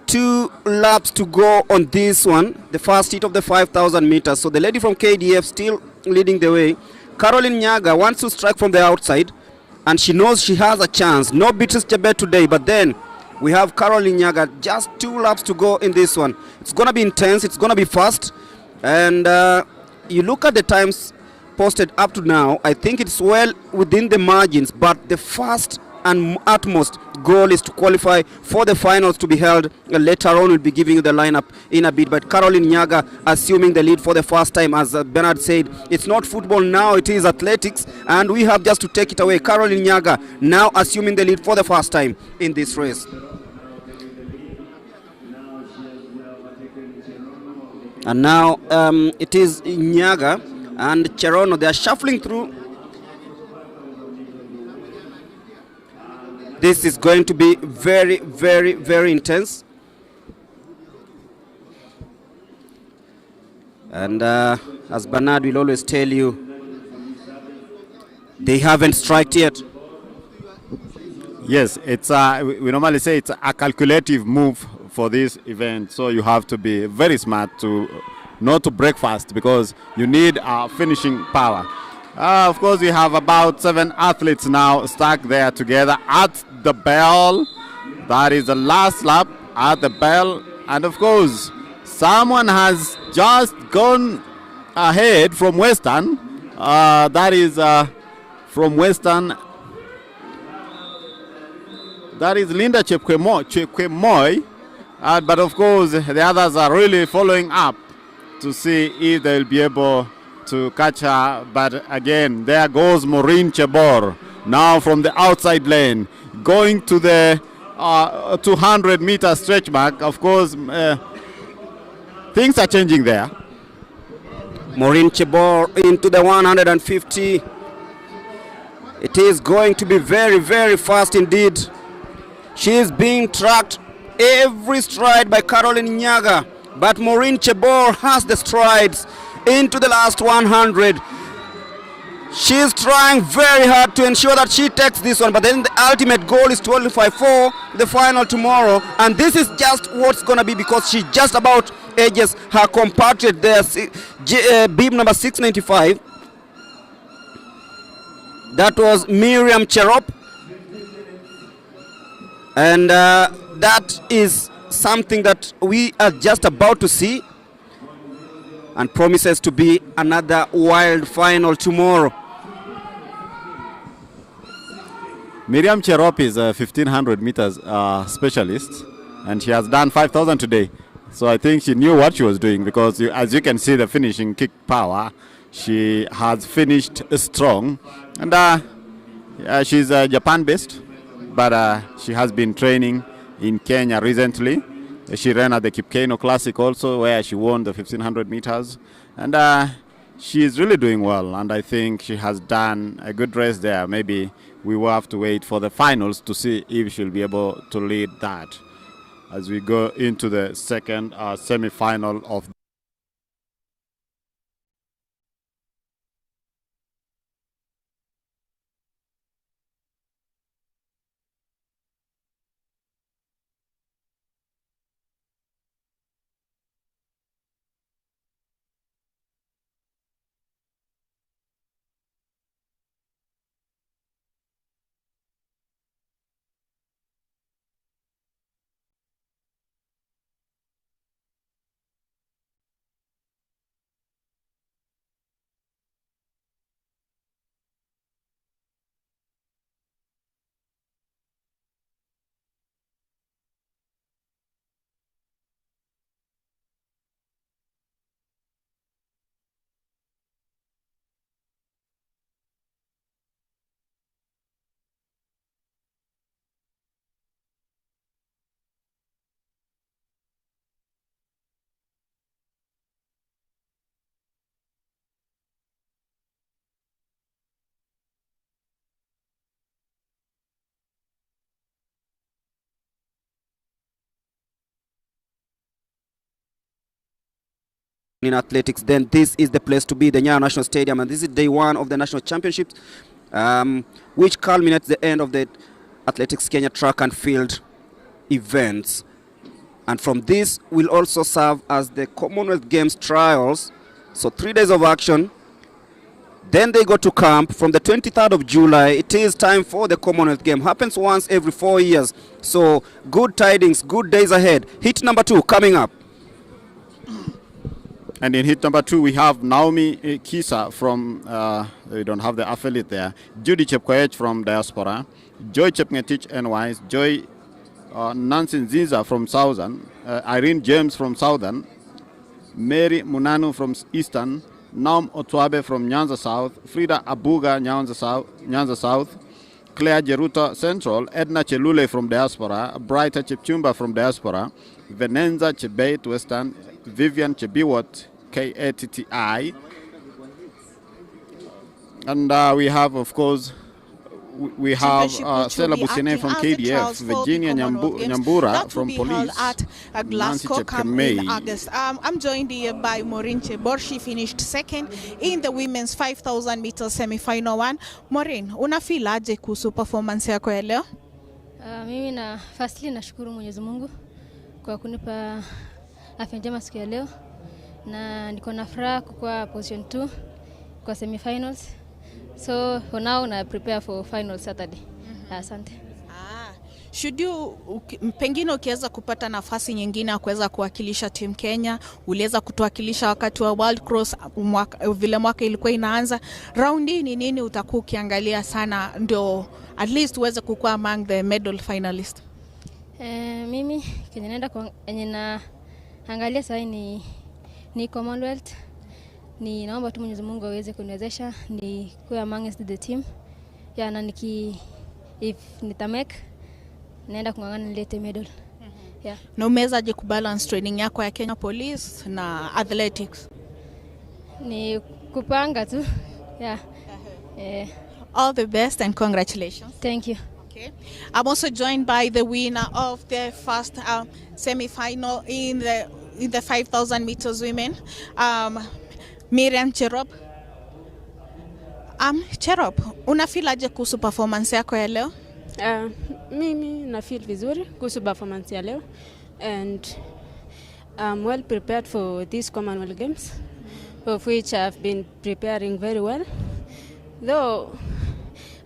Speaker 3: 2 laps to go on this one, the first heat of the 5,000 meters. So the lady from KDF still leading the way. Caroline Nyaga wants to strike from the outside, and she knows she has a chance. No Beatrice Chebet today, but then we have Caroline Nyaga. Just 2 laps to go in this one. It's going to be intense. It's going to be fast. And you look at the times posted up to now, I think it's well within the margins, but the first and utmost goal is to qualify for the finals to be held. Later on, we'll be giving you the lineup in a bit. But Caroline Nyaga assuming the lead for the first time. As Bernard said, it's not football now, it is athletics, and we have just to take it away. Caroline Nyaga now assuming the lead for the first time in this race. And now it is Nyaga and Cherono. They are shuffling through. This is going to be very, very, very intense. And as Bernard will always tell you, they haven't struck yet.
Speaker 2: Yes, it's we normally say it's a calculative move for this event. So you have to be very smart to not to break fast, because you need finishing power. Of course, we have about 7 athletes now stuck there together at the bell. That is the last lap at the bell. And of course, someone has just gone ahead from Western. That is from Western. That is Linda Chepkemoi. But of course, the others are really following up to see if they'll be able to catch her. But again, there goes Maureen Chebor now from the outside lane, going to the 200-meter stretch mark. Of course, things are changing there.
Speaker 3: Maureen Chebor into the 150. It is going to be very, very fast indeed. She is being tracked every stride by Caroline Nyaga, but Maureen Chebor has the strides into the last 100. She is trying very hard to ensure that she takes this one, but then the ultimate goal is to qualify for the final tomorrow, and this is just what's going to be, because she just about edges her compatriot there, bib number 695. That was Miriam Cherop, and that is something that we are just about to see, and promises to be another wild final tomorrow.
Speaker 2: Miriam Cherop is a 1500 meters specialist, and she has done 5000 today. So I think she knew what she was doing, because as you can see the finishing kick power, she has finished strong. And she's Japan based, but she has been training in Kenya recently. She ran at the Kipkeino Classic also, where she won the 1500 meters. And she is really doing well, and I think she has done a good race there. Maybe we will have to wait for the finals to see if she'll be able to lead that as we go into the second semi-final of
Speaker 3: in athletics, then this is the place to be, the Nyayo National Stadium, and this is day 1 of the national championships, which culminates the end of the Athletics Kenya track and field events. And from this will also serve as the Commonwealth Games trials. So 3 days of action. Then they go to camp from the 23rd of July. It is time for the Commonwealth Game. Happens once every 4 years. So good tidings, good days ahead. Hit number 2 coming up.
Speaker 2: And in hit number 2, we have Naomi Kisa from, we don't have the affiliate there, Judy Chepkoech from Diaspora, Joy Chepngetich NYs, Joy Nancy Nziza from Southern, Irene James from Southern, Mary Munanu from Eastern, Naum Otwabe from Nyanza South, Frida Abuga Nyanza South, Claire Jeruta Central, Edna Chelule from Diaspora, Brighter Chepchumba from Diaspora, Venenza Chebeit Western, Vivian Chebiwot KATTI, and we have, of course, we have Stella Busine from KDF, Virginia Nyambura from Police,
Speaker 4: at Glasgow in August. I'm joined here by Maureen Chebor. She finished second in the women's 5,000 meters semi-final one. Maureen, unafeel aje kuhusu performance yako ya leo?
Speaker 5: Mimi firstly nashukuru Mwenyezi Mungu kwa kunipa afya njema siku ya leo, na niko na furaha kwa position 2 kwa semi-finals. So for now I prepare for final Saturday. Asante.
Speaker 4: Should you pengine ukiweza kupata nafasi nyingine ya kuweza kuwakilisha team Kenya, uliweza kutuwakilisha wakati wa World Cross vile mwaka ilikuwa inaanza, round hii ni nini utakuwa ukiangalia sana ndio at least uweze kukua among the medal finalist?
Speaker 5: Mimi Kenya naenda naangalia sasa ni Commonwealth. Naomba tu Mwenyezi Mungu aweze kuniwezesha ni kuwa amongst the team. Na if nitamake naenda kung'ang'ana nilete medal.
Speaker 4: Na umewezaje kubalance training yako ya Kenya Police na athletics?
Speaker 5: Ni kupanga tu.
Speaker 4: All the best and congratulations.
Speaker 5: Thank you.
Speaker 4: Okay. I'm also joined by the winner of the first semi-final in the 5,000 meters women, Miriam Cherop. Cherop, unafeel aje kuhusu performance yako ya leo?
Speaker 6: Mimi na feel vizuri kuhusu performance ya leo, and I'm well prepared for these Commonwealth Games, of which I've been preparing very well. Though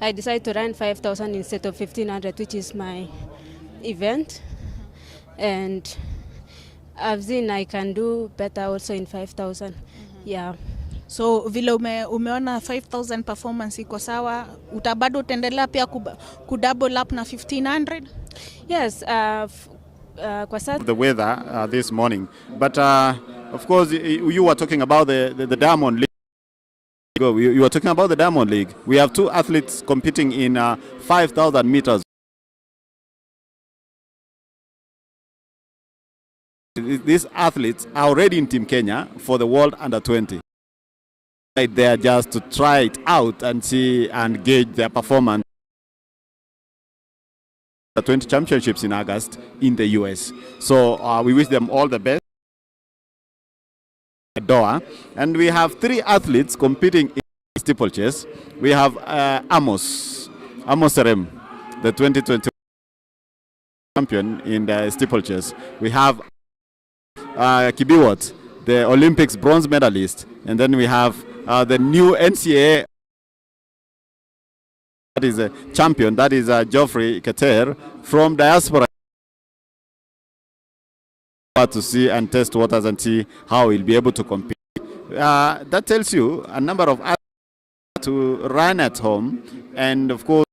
Speaker 6: I decided to run 5,000 instead of 1,500, which is my event, and I've seen I can do better also in 5,000.
Speaker 4: So vile umeona 5,000 performance iko sawa, utabado utaendelea pia double up na 1,500?
Speaker 6: Yes,
Speaker 2: the weather this morning, but of course you were talking about the Diamond League. You were talking about the Diamond League. We have 2 athletes competing in 5,000 meters. These athletes are already in Team Kenya for the World Under-20. Right there just to try it out and see and gauge their performance. The 20 championships in August in the US. So we wish them all the best. Doha. And we have 3 athletes competing in steeplechase. We have Amos Serem, the 2020 champion in the steeplechase. We have Kibiwot, the Olympics bronze medalist, and then we have the new NCAA, that is a champion, that is Geoffrey Keter from Diaspora, to see and test waters and see how he'll be able to compete. That tells you a number of athletes to run at home, and of course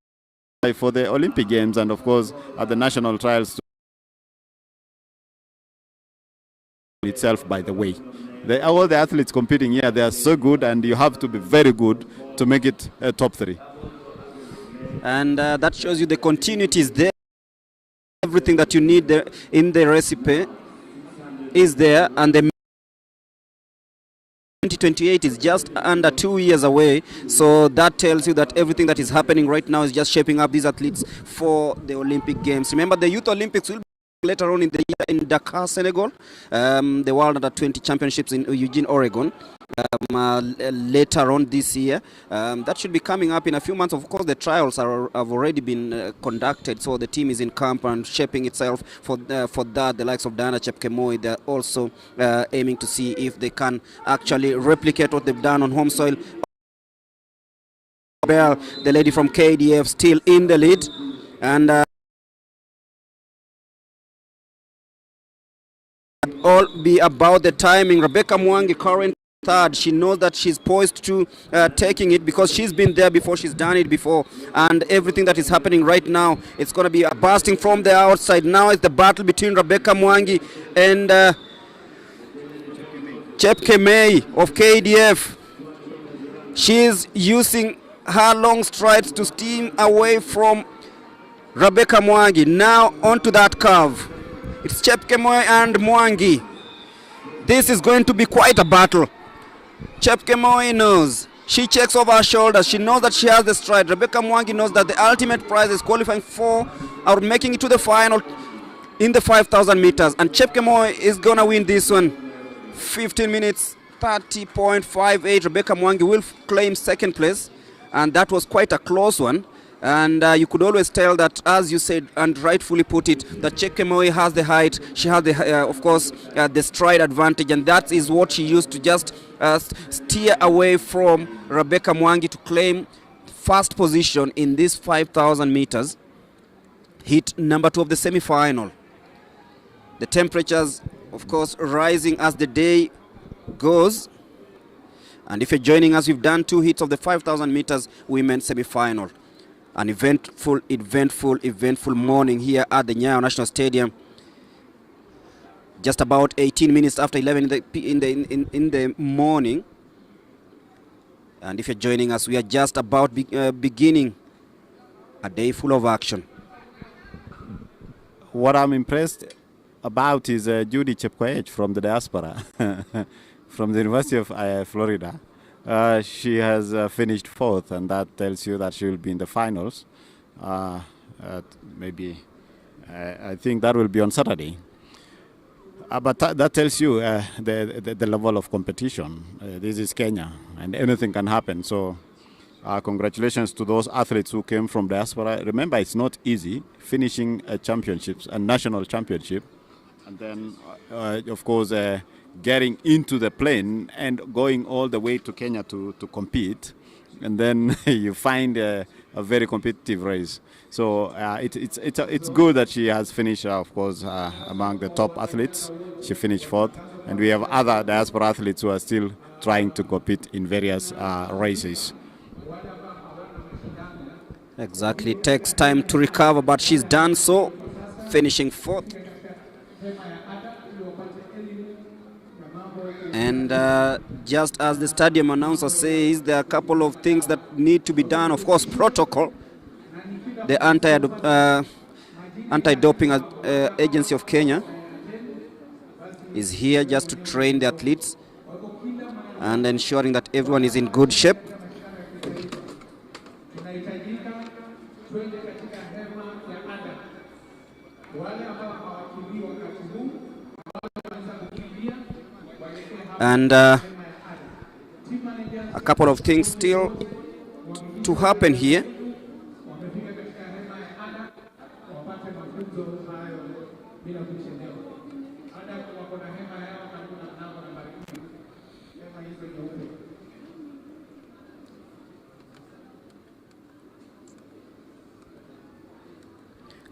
Speaker 2: for the Olympic Games, and of course at the national trials itself. By the way, all the athletes competing here, they are so good, and you have to be very good to make it top 3.
Speaker 3: And that shows you the continuity is there. Everything that you need in the recipe is there, and the 2028 is just under 2 years away. So that tells you that everything that is happening right now is just shaping up these athletes for the Olympic Games. Remember, the Youth Olympics will be later on in the year in Dakar, Senegal, the World Under-20 Championships in Eugene, Oregon, later on this year. That should be coming up in a few months. Of course, the trials have already been conducted, so the team is in camp and shaping itself for that. The likes of Diana Chepkemoi, they're also aiming to see if they can actually replicate what they've done on home soil. Bell, the lady from KDF, still in the lead, and all be about the timing. Rebecca Mwangi current third. She knows that she's poised to taking it because she's been there before, she's done it before, and everything that is happening right now, it's going to be bursting from the outside. Now it's the battle between Rebecca Mwangi and Chepkemei of KDF. She's using her long strides to steam away from Rebecca Mwangi. Now onto that curve. It's Chepkemei and Mwangi. This is going to be quite a battle. Chepkemei knows. She checks over her shoulders. She knows that she has the stride. Rebecca Mwangi knows that the ultimate prize is qualifying for or making it to the final in the 5,000 meters. And Chepkemei is going to win this one. 15 minutes, 30.58. Rebecca Mwangi will claim second place. And that was quite a close one. And you could always tell that, as you said and rightfully put it, that Chepkemei has the height. She has the, of course, the stride advantage, and that is what she used to just steer away from Rebecca Mwangi to claim first position in this 5,000 meters. Hit number 2 of the semi-final. The temperatures, of course, rising as the day goes. And if you're joining us, we've done 2 hits of the 5,000 meters women's semi-final. An eventful morning here at the Nyayo National Stadium. Just about 18 minutes after 11 in the morning. And if you're joining us, we are just about beginning a day full of action.
Speaker 2: What I'm impressed about is Judy Chepkoech from the diaspora, from the University of Florida. She has finished 4th, and that tells you that she will be in the finals. Maybe, I think that will be on Saturday. But that tells you the level of competition. This is Kenya, and anything can happen. So congratulations to those athletes who came from diaspora. Remember, it's not easy finishing a championships, a national championship, and then, of course, getting into the plane and going all the way to Kenya to compete, and then you find a very competitive race. So it's good that she has finished, of course, among the top athletes. She finished 4th, and we have other diaspora athletes who are still trying to compete in various races.
Speaker 3: Exactly, it takes time to recover, but she's done so, finishing 4th. And just as the stadium announcer says, there are a couple of things that need to be done. Of course, protocol. The anti-doping agency of Kenya is here just to train the athletes and ensuring that everyone is in good shape. And a couple of things still to happen here.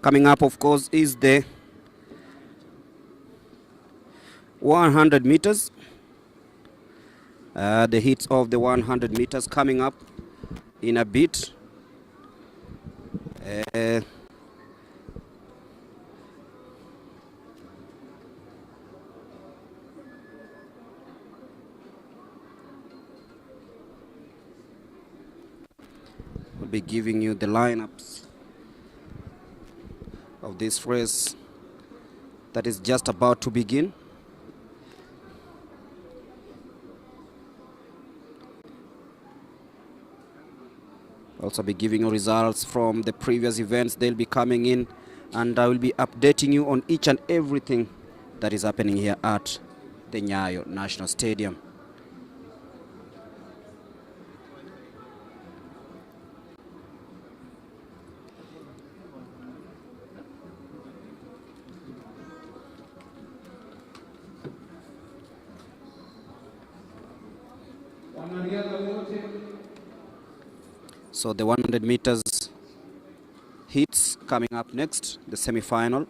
Speaker 3: Coming up, of course, is the 100 meters. The hits of the 100 meters coming up in a bit. We'll be giving you the lineups of this race that is just about to begin. Also be giving you results from the previous events. They'll be coming in, and I will be updating you on each and everything that is happening here at the Nyayo National Stadium. So the 100 meters hits coming up next, the semi-final.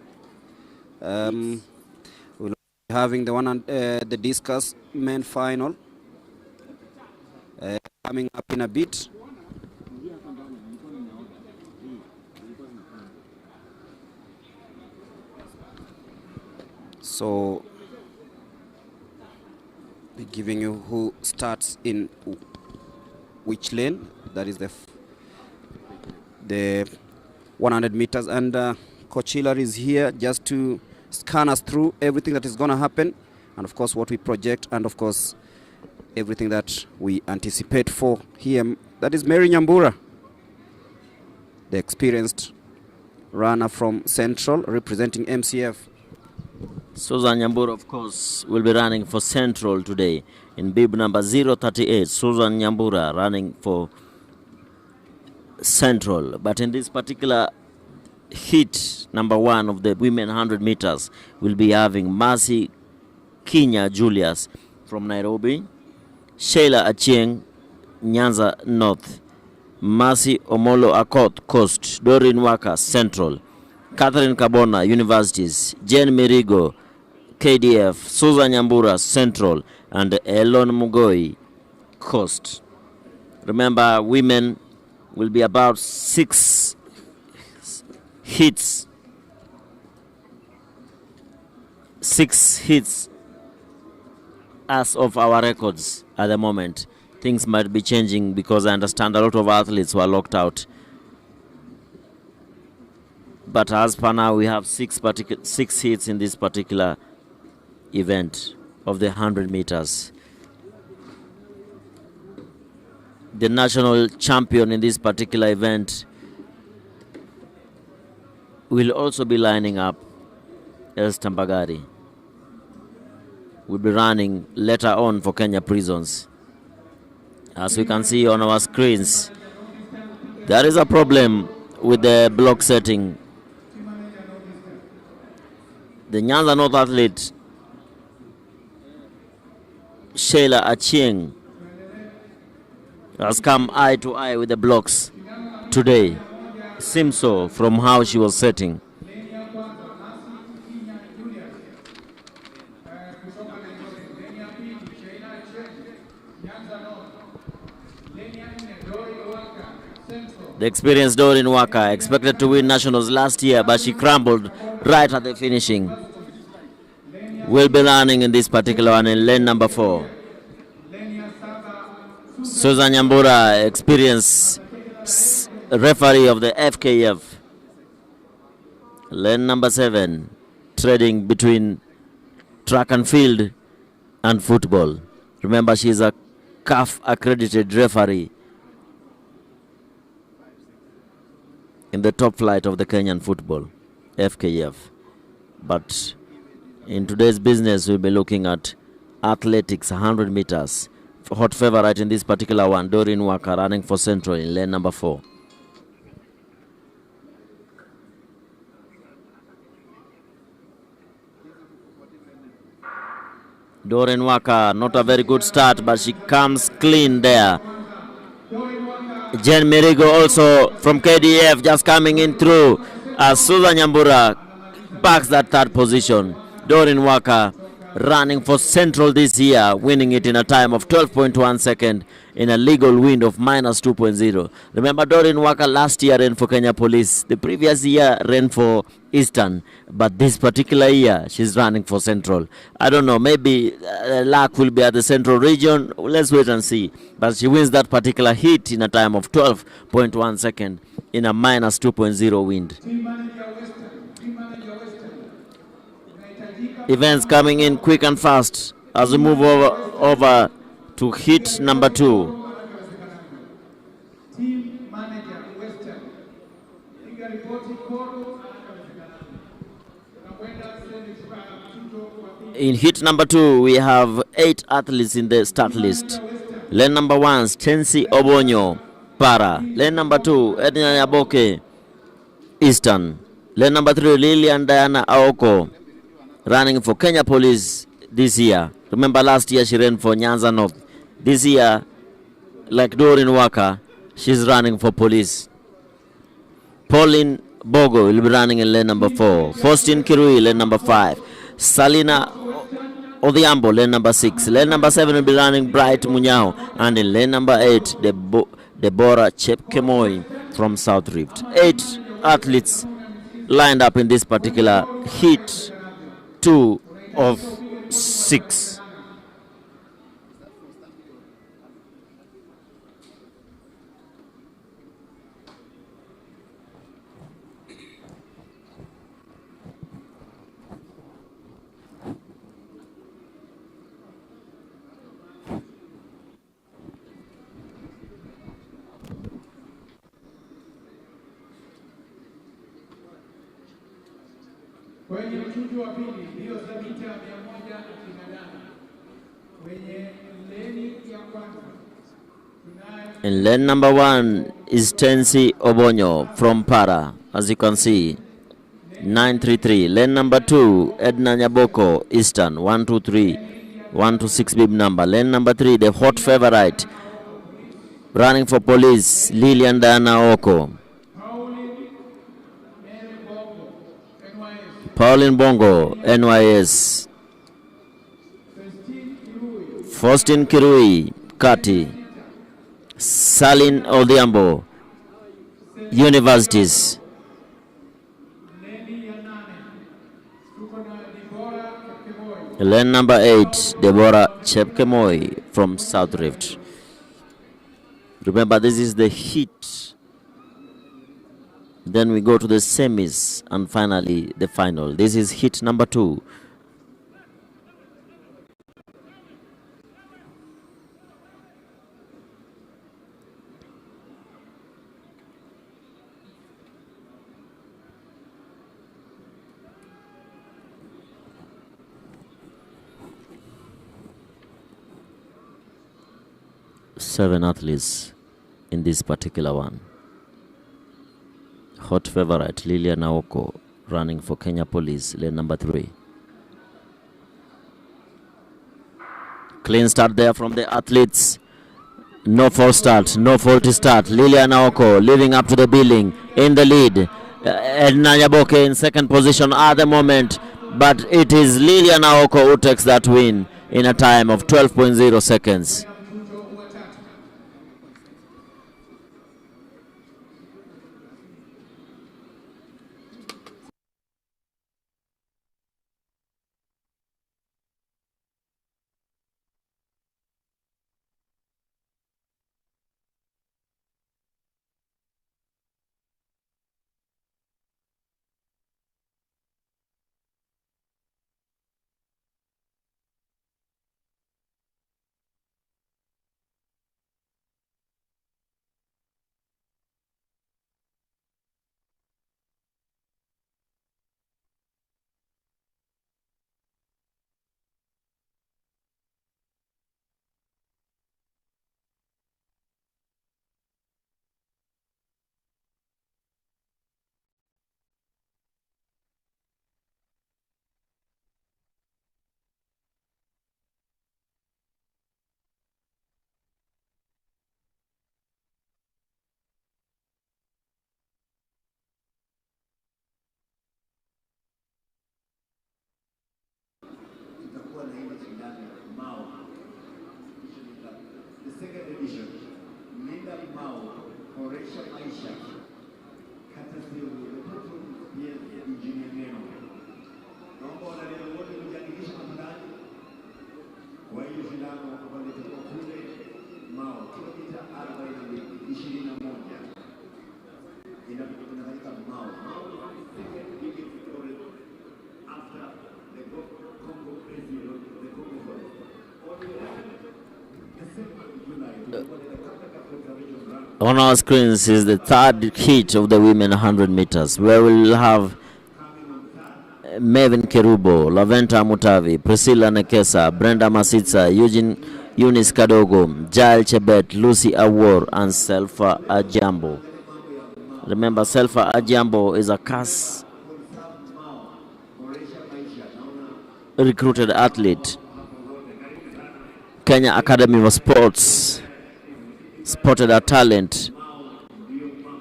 Speaker 3: We'll be having the discus men final coming up in a bit. So they're giving you who starts in which lane. That is the 100 meters, and Coach Hillary is here just to scan us through everything that is going to happen, and of course what we project, and of course everything that we anticipate for here. That is Mary Nyambura, the experienced runner from Central representing MCF.
Speaker 1: Susan Nyambura, of course, will be running for Central today in bib number 038. Susan Nyambura running for Central. But in this particular heat, number 1 of the women 100 meters, will be having Mercy Kinya Julius from Nairobi, Sheila Achieng, Nyanza North, Mercy Omolo Akot, Coast, Doreen Waka, Central, Catherine Kabona, Universities, Jane Mirigo, KDF, Susan Nyambura, Central, and Elon Mugoi, Coast. Remember, women will be about 6 hits. 6 hits as of our records at the moment. Things might be changing because I understand a lot of athletes were locked out. But as per now, we have 6 hits in this particular event of the 100 meters. The national champion in this particular event will also be lining up. Esther Mbagari will be running later on for Kenya Prisons. As we can see on our screens, there is a problem with the block setting. The Nyanza North athlete Sheila Achieng has come eye to eye with the blocks today. Seems so from how she was setting. The experienced Doreen Waka expected to win nationals last year, but she crumbled right at the finishing. Will be running in this particular one in lane number 4. Susan Nyambura, experienced referee of the FKF. Lane number 7, trading between track and field and football. Remember, she is a CAF accredited referee in the top flight of the Kenyan football, FKF. But in today's business, we'll be looking at athletics, 100 meters. Hot favorite in this particular one, Doreen Waka, running for Central in lane number 4. Doreen Waka, not a very good start, but she comes clean there. Jen Mirigo also from KDF just coming in through as Susan Nyambura backs that 3rd position. Doreen Waka running for Central this year, winning it in a time of 12.1 second in a legal wind of minus 2.0. Remember, Doreen Waka last year ran for Kenya Police. The previous year ran for Eastern. But this particular year, she's running for Central. I don't know, maybe luck will be at the Central region. Let's wait and see. But she wins that particular heat in a time of 12.1 second in a minus 2.0 wind. Events coming in quick and fast as we move over to heat number 2. In heat number 2, we have 8 athletes in the start list. Lane number 1, Stency Obonyo, Para. Lane number 2, Edna Yaboke, Eastern. Lane number 3, Lilian Diana Aoko, running for Kenya Police this year. Remember last year she ran for Nyanza North. This year, like Doreen Waka, she's running for police. Pauline Bogo will be running in lane number 4. Faustin Kirui, lane number 5. Salina Odhiambo, lane number 6. Lane number 7 will be running Bright Munyao. And in lane number 8, Deborah Chepkemoi from South Rift. 8 athletes lined up in this particular heat 2 of 6.
Speaker 7: Kwenye mchujo wa pili, mbio za mita 100 kinadada. Kwenye leni ya kwanza
Speaker 1: In lane number 1 is Tensi Obonyo from Para, as you can see, 933. Lane number 2, Edna Nyaboko, Eastern, 123, 126 bib number. Lane number 3, the hot favorite, running for police, Lilian Diana Oko. Pauline Bongo, NYS. Faustin Kirui, Kati. Salin Odhiambo, Universities. Lane number 8, Deborah Chepkemoi from South Rift. Remember, this is the heat. Then we go to the semis and finally the final. This is heat number 2. Seven athletes in this particular one. Hot favorite Lilia Naoko running for Kenya Police, lane number 3. Clean start there from the athletes. No false start, no faulty start. Lilia Naoko living up to the billing in the lead. Edna Nyaboke in second position at the moment, but it is Lilia Naoko who takes that win in a time of 12.0 seconds. On our screens is the third heat of the women 100 meters, where we'll have Mevin Kerubo, Laventa Mutavi, Priscilla Nekesa, Brenda Masitsa, Eunice Kadogo, Jael Chebet, Lucy Awor, and Selfa Ajambo. Remember, Selfa Ajambo is a CAS recruited athlete. Kenya Academy of Sports spotted a talent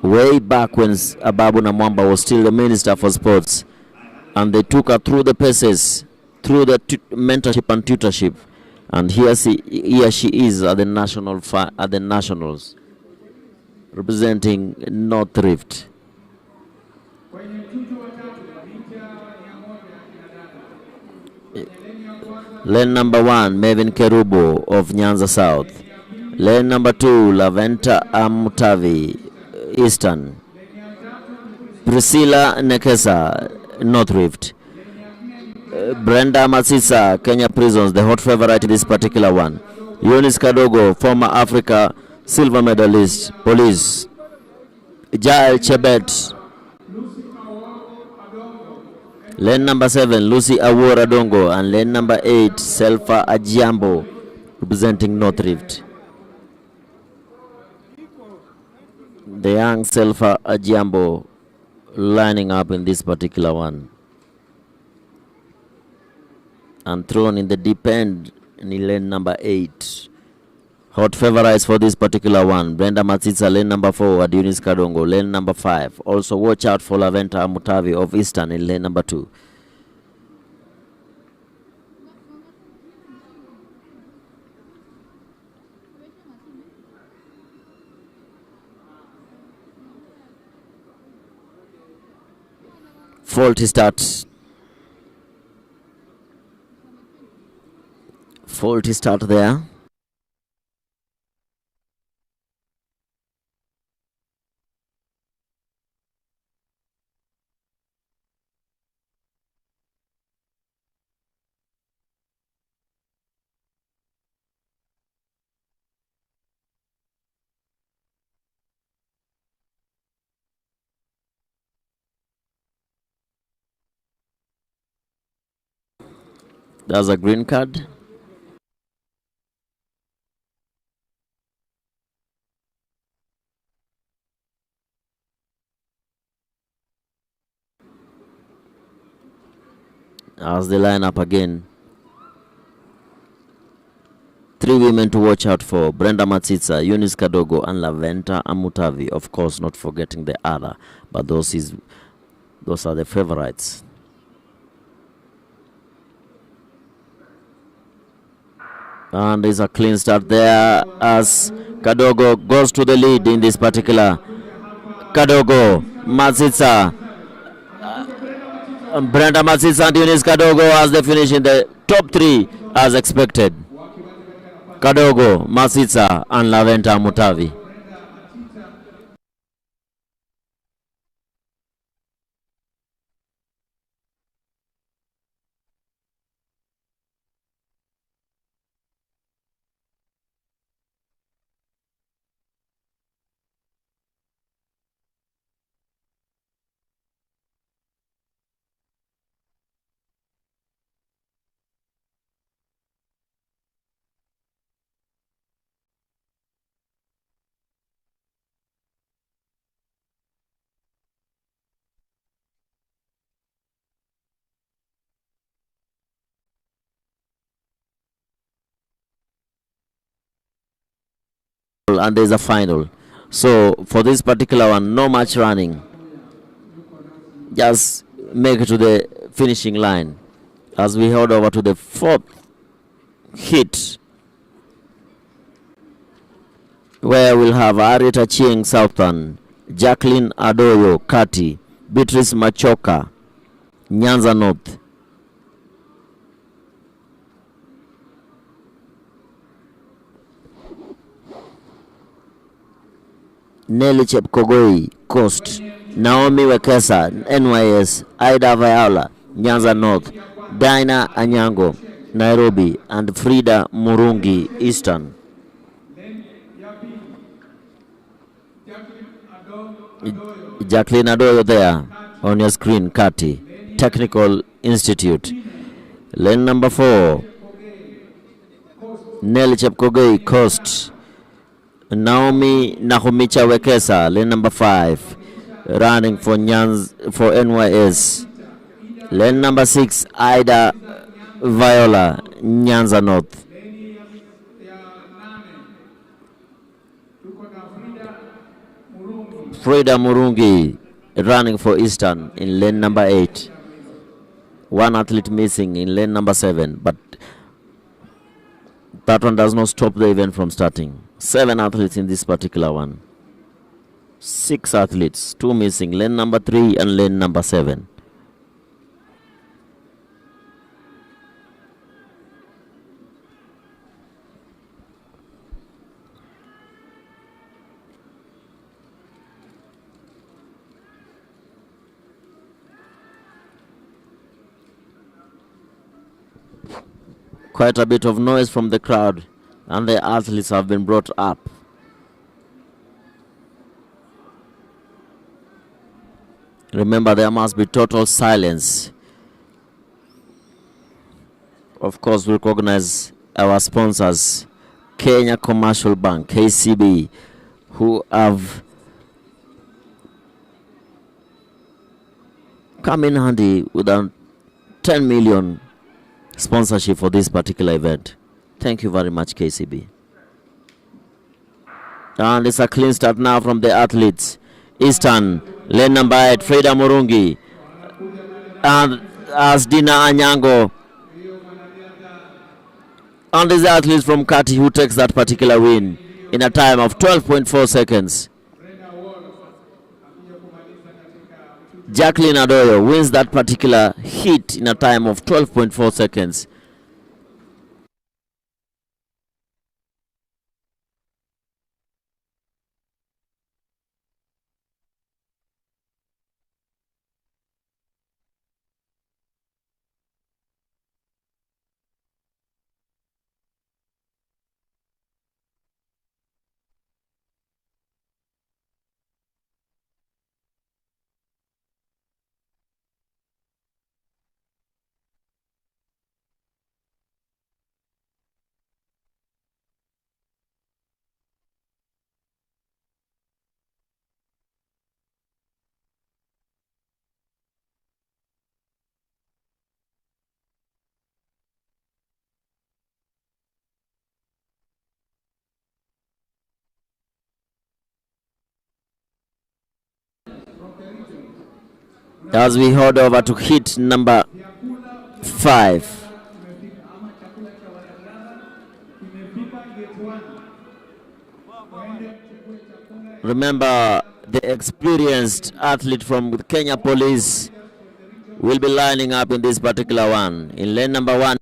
Speaker 1: way back when Ababu Namwamba was still the Minister for Sports, and they took her through the paces through the mentorship and tutorship, and he or she is at the nationals representing North Rift.
Speaker 7: Kwenye mchujo wa tatu mita 100 kinadada.
Speaker 1: Lane number 1, Mevin Kerubo of Nyanza South. Lane number 2, Laventa Amutavi, Eastern. Priscilla Nekesa, North Rift. Brenda Masisa, Kenya Prisons, the hot favorite in this particular one. Eunice Kadogo, former Africa silver medalist, Police. Jael Chebet. Lane number 7, Lucy Awora Dongo, and lane number 8, Selfa Ajiambo, representing North Rift. The young Selfa Ajiambo lining up in this particular one. And thrown in the deep end in lane number 8. Hot favorites for this particular one. Brenda Matsitsa, lane number 4, Adunis Kadongo, lane number 5. Also watch out for Laventa Amutavi of Eastern in lane number 2. Faulty start. Faulty start there. That's a green card. As they line up again. 3 women to watch out for: Brenda Matsitsa, Eunice Kadogo, and Laventa Amutavi. Of course, not forgetting the other, but those are the favorites. And there's a clean start there as Kadogo goes to the lead in this particular. Kadogo, Matsitsa, Brenda Matsitsa and Eunice Kadogo as they finish in the top 3 as expected. Kadogo, Matsitsa and Laventa Amutavi. And there's a final. So for this particular one, no much running. Just make it to the finishing line as we head over to the 4th hit, where we'll have Arieta Chieng Southern, Jacqueline Adoyo Kati, Beatrice Machoka Nyanza North, Nelly Chepkogoi Coast, Naomi Wekesa NYS, Ida Viola Nyanza North, Dinah Anyango Nairobi, and Frida Murungi Eastern. Jacqueline Adoyo there on your screen, Kati, Technical Institute. Lane number 4, Nelly Chepkogoi Coast, Naomi Nahumicha Wekesa, lane number 5, running for NYS. Lane number 6, Ida Viola, Nyanza North. Frida Murungi running for Eastern in lane number 8. One athlete missing in lane number 7, but that one does not stop the event from starting. 7 athletes in this particular one. 6 athletes, 2 missing, lane number 3 and lane number 7. Quite a bit of noise from the crowd, and the athletes have been brought up. Remember, there must be total silence. Of course, we recognize our sponsors, Kenya Commercial Bank, KCB, who have come in handy with a 10 million sponsorship for this particular event. Thank you very much, KCB. And it's a clean start now from the athletes. Eastern, lane number 8, Freda Murungi, and Asdina Anyango. And these athletes from Kati who takes that particular win in a time of 12.4 seconds. Jacqueline Adoyo wins that particular heat in a time of 12.4 seconds. As we head over to hit number 5. Remember, the experienced athlete from Kenya Police will be lining up in this particular one. In lane number 1,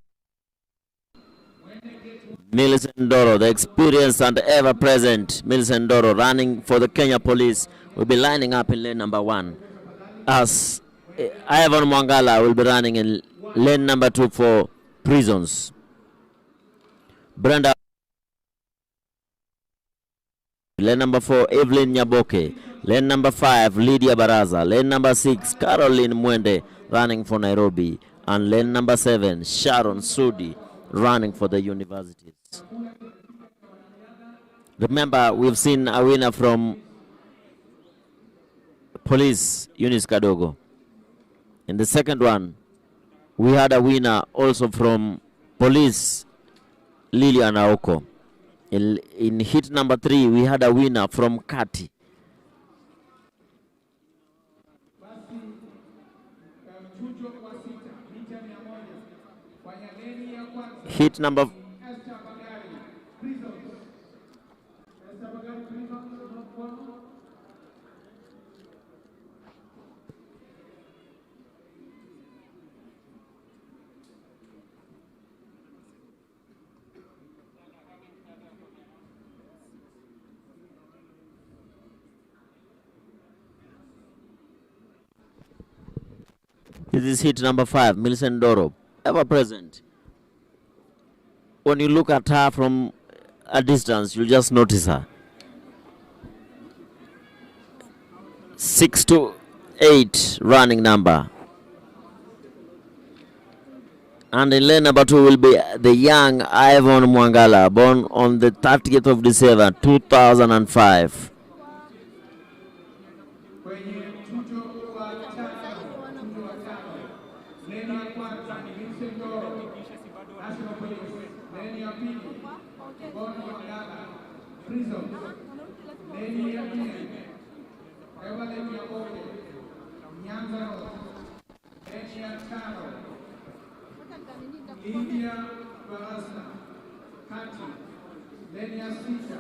Speaker 1: Millicent Doro, the experienced and ever-present Millicent Doro, running for the Kenya Police, will be lining up in lane number 1. As Ivan Mwangala will be running in lane number 2 for Prisons. Brenda, lane number 4, Evelyn Nyaboke. Lane number 5, Lydia Baraza. Lane number 6, Caroline Mwende, running for Nairobi. And lane number 7, Sharon Sudi, running for the universities. Remember, we've seen a winner from Police, Eunice Kadogo. In the second one, we had a winner also from Police, Lilian Aoko. In hit number 3, we had a winner from Kati. Hit number This is hit number 5, Millicent Doro, ever present. When you look at her from a distance, you'll just notice her. 6 to 8 running number. And in lane number 2 will be the young Ivan Mwangala, born on the 30th of December, 2005.
Speaker 7: Lydia Barasta, Kati, Lenia Sita,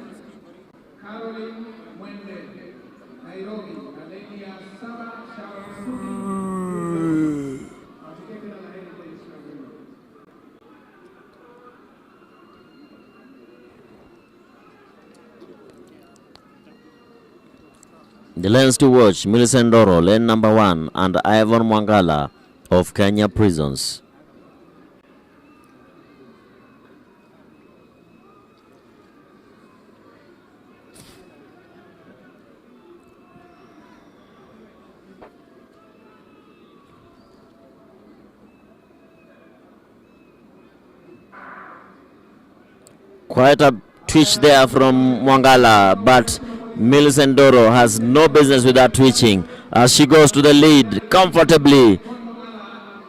Speaker 7: Caroline Mwende, Nairobi, na Lenia Saba Shawasuni.
Speaker 1: The lanes to watch: Millicent Doro, lane number 1, and Ivan Mwangala of Kenya Prisons. Quite a twitch there from Mwangala, but Millicent Doro has no business with that twitching as she goes to the lead comfortably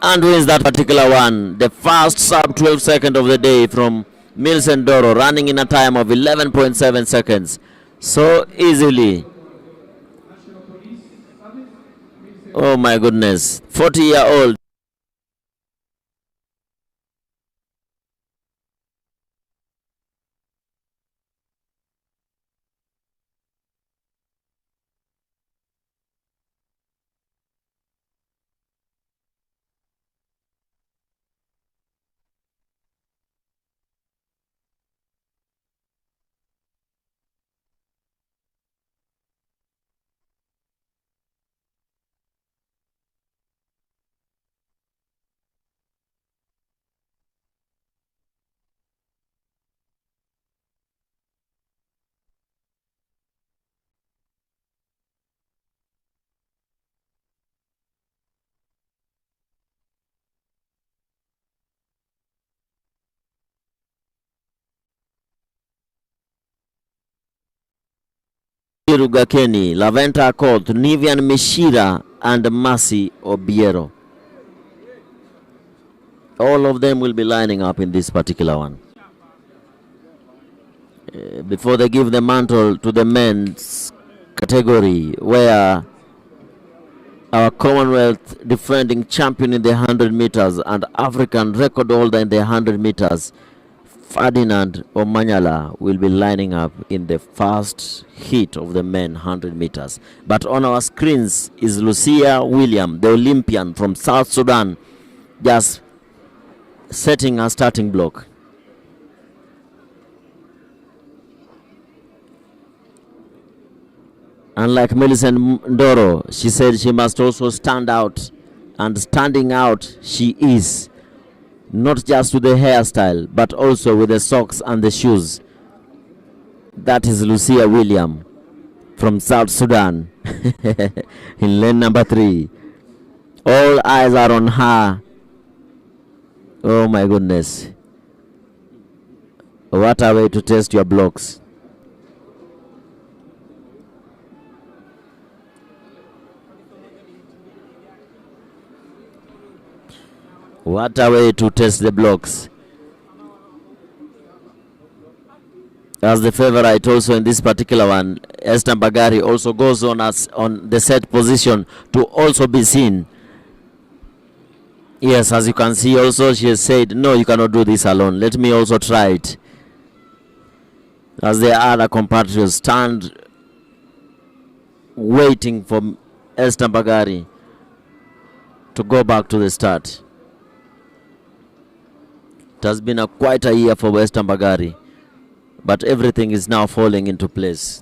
Speaker 1: and wins that particular one. The first sub 12 second of the day from Millicent Doro, running in a time of 11.7 seconds. So easily. Oh my goodness. 40-year-old. Rugakeni, Laventa Colt, Nivian Mishira, and Mercy Obiero. All of them will be lining up in this particular one. Before they give the mantle to the men's category, where our Commonwealth defending champion in the 100 meters and African record holder in the 100 meters, Ferdinand Omanyala, will be lining up in the first heat of the men 100 meters. But on our screens is Lucia William, the Olympian from South Sudan, just setting a starting block. Unlike Millicent Doro, she said she must also stand out, and standing out she is. Not just with the hairstyle, but also with the socks and the shoes. That is Lucia William from South Sudan in lane number 3. All eyes are on her. Oh my goodness. What a way to test your blocks. What a way to test the blocks. As the favorite also in this particular one, Esther Bagari also goes on as on the set position to also be seen. Yes, as you can see also, she has said, no, you cannot do this alone. Let me also try it. As the other compatriots stand waiting for Esther Bagari to go back to the start. It has been quite a year for Western Bagari, but everything is now falling into place.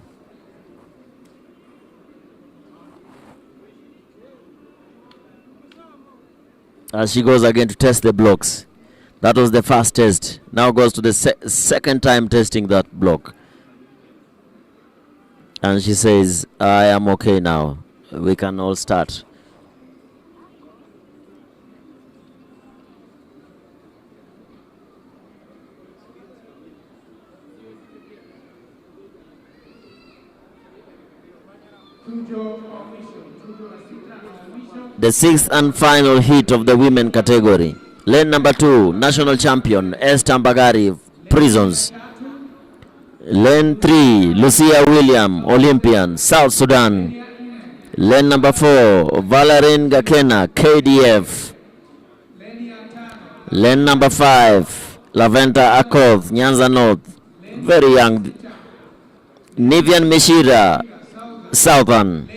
Speaker 1: As she goes again to test the blocks. That was the first test. Now goes to the second time testing that block. And she says, I am okay now. We can all start. The sixth and final heat of the women category. Lane number 2, national champion Esther Bagari, Prisons. Lane 3, Lucia William, Olympian, South Sudan. Lane number 4, Valerian Gakena, KDF. Lane number 5, Laventa Akov, Nyanza North, very young. Nivian Mishira, Southern.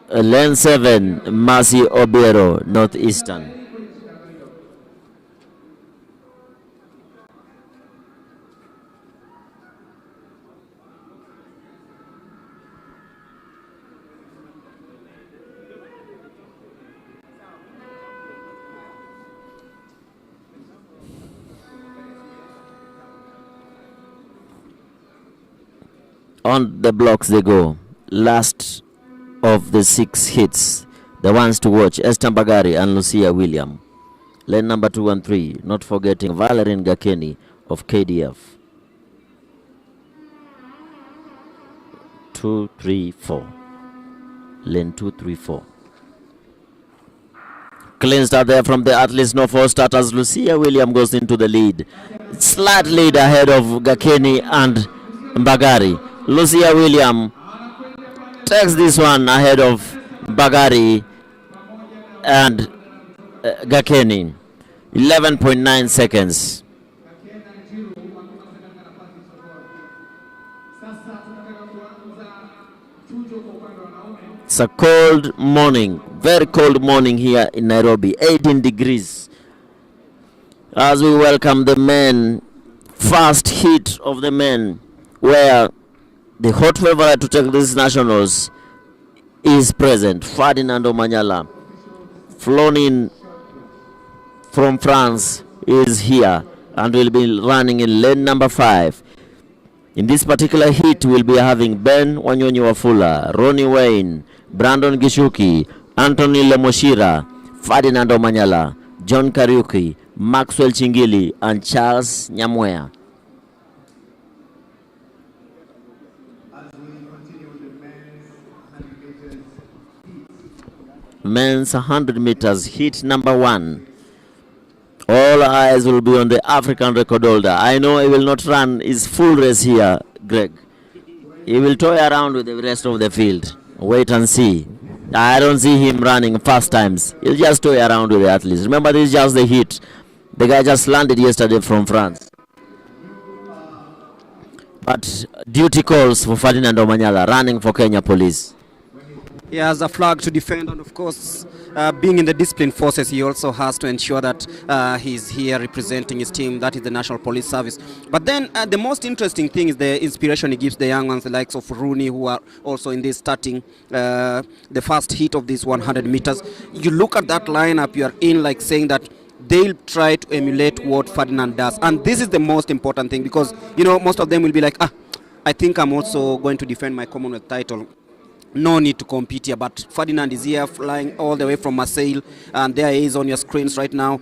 Speaker 1: Lane 7, Mercy Obiero, Northeastern. On the blocks they go. Last of the 6 hits. The ones to watch, Esther Bagari and Lucia William. Lane number 2 and 3. Not forgetting Valerian Gakeni of KDF. 2, 3, 4. Lane 2, 3, 4. Clean start there from the athletes. No 4 starters. Lucia William goes into the lead. Slight lead ahead of Gakeni and Bagari. Lucia William takes this one ahead of Bagari and Gakeni. 11.9 seconds. It's a cold morning, very cold morning here in Nairobi, 18 degrees. As we welcome the men, first hit of the men, where the hot favorite to take these nationals is present. Ferdinand Omanyala, flown in from France, is here and will be running in lane number 5. In this particular heat, we'll be having Ben Wanyonyi Wafula, Ronnie Wayne, Brandon Gishuki, Anthony Lemoshira, Ferdinand Omanyala, John Kariuki, Maxwell Chingili, and Charles Nyamwea. Men's 100 meters heat number 1. All eyes will be on the African record holder. I know he will not run his full race here, Greg. He will toy around with the rest of the field. Wait and see. I don't see him running fast times. He'll just toy around with the athletes. Remember, this is just the heat. The guy just landed yesterday from France. But duty calls for Ferdinand Omanyala, running for Kenya Police.
Speaker 3: He has a flag to defend, and of course, being in the discipline forces, he also has to ensure that he's here representing his team, that is the National Police Service. But then the most interesting thing is the inspiration he gives the young ones, the likes of Rooney, who are also in this starting the first heat of these 100 meters. You look at that lineup, you are in like saying that they'll try to emulate what Ferdinand does. And this is the most important thing, because, you know, most of them will be like, I think I'm also going to defend my Commonwealth title. No need to compete here, but Ferdinand is here flying all the way from Marseille, and there he is on your screens right now,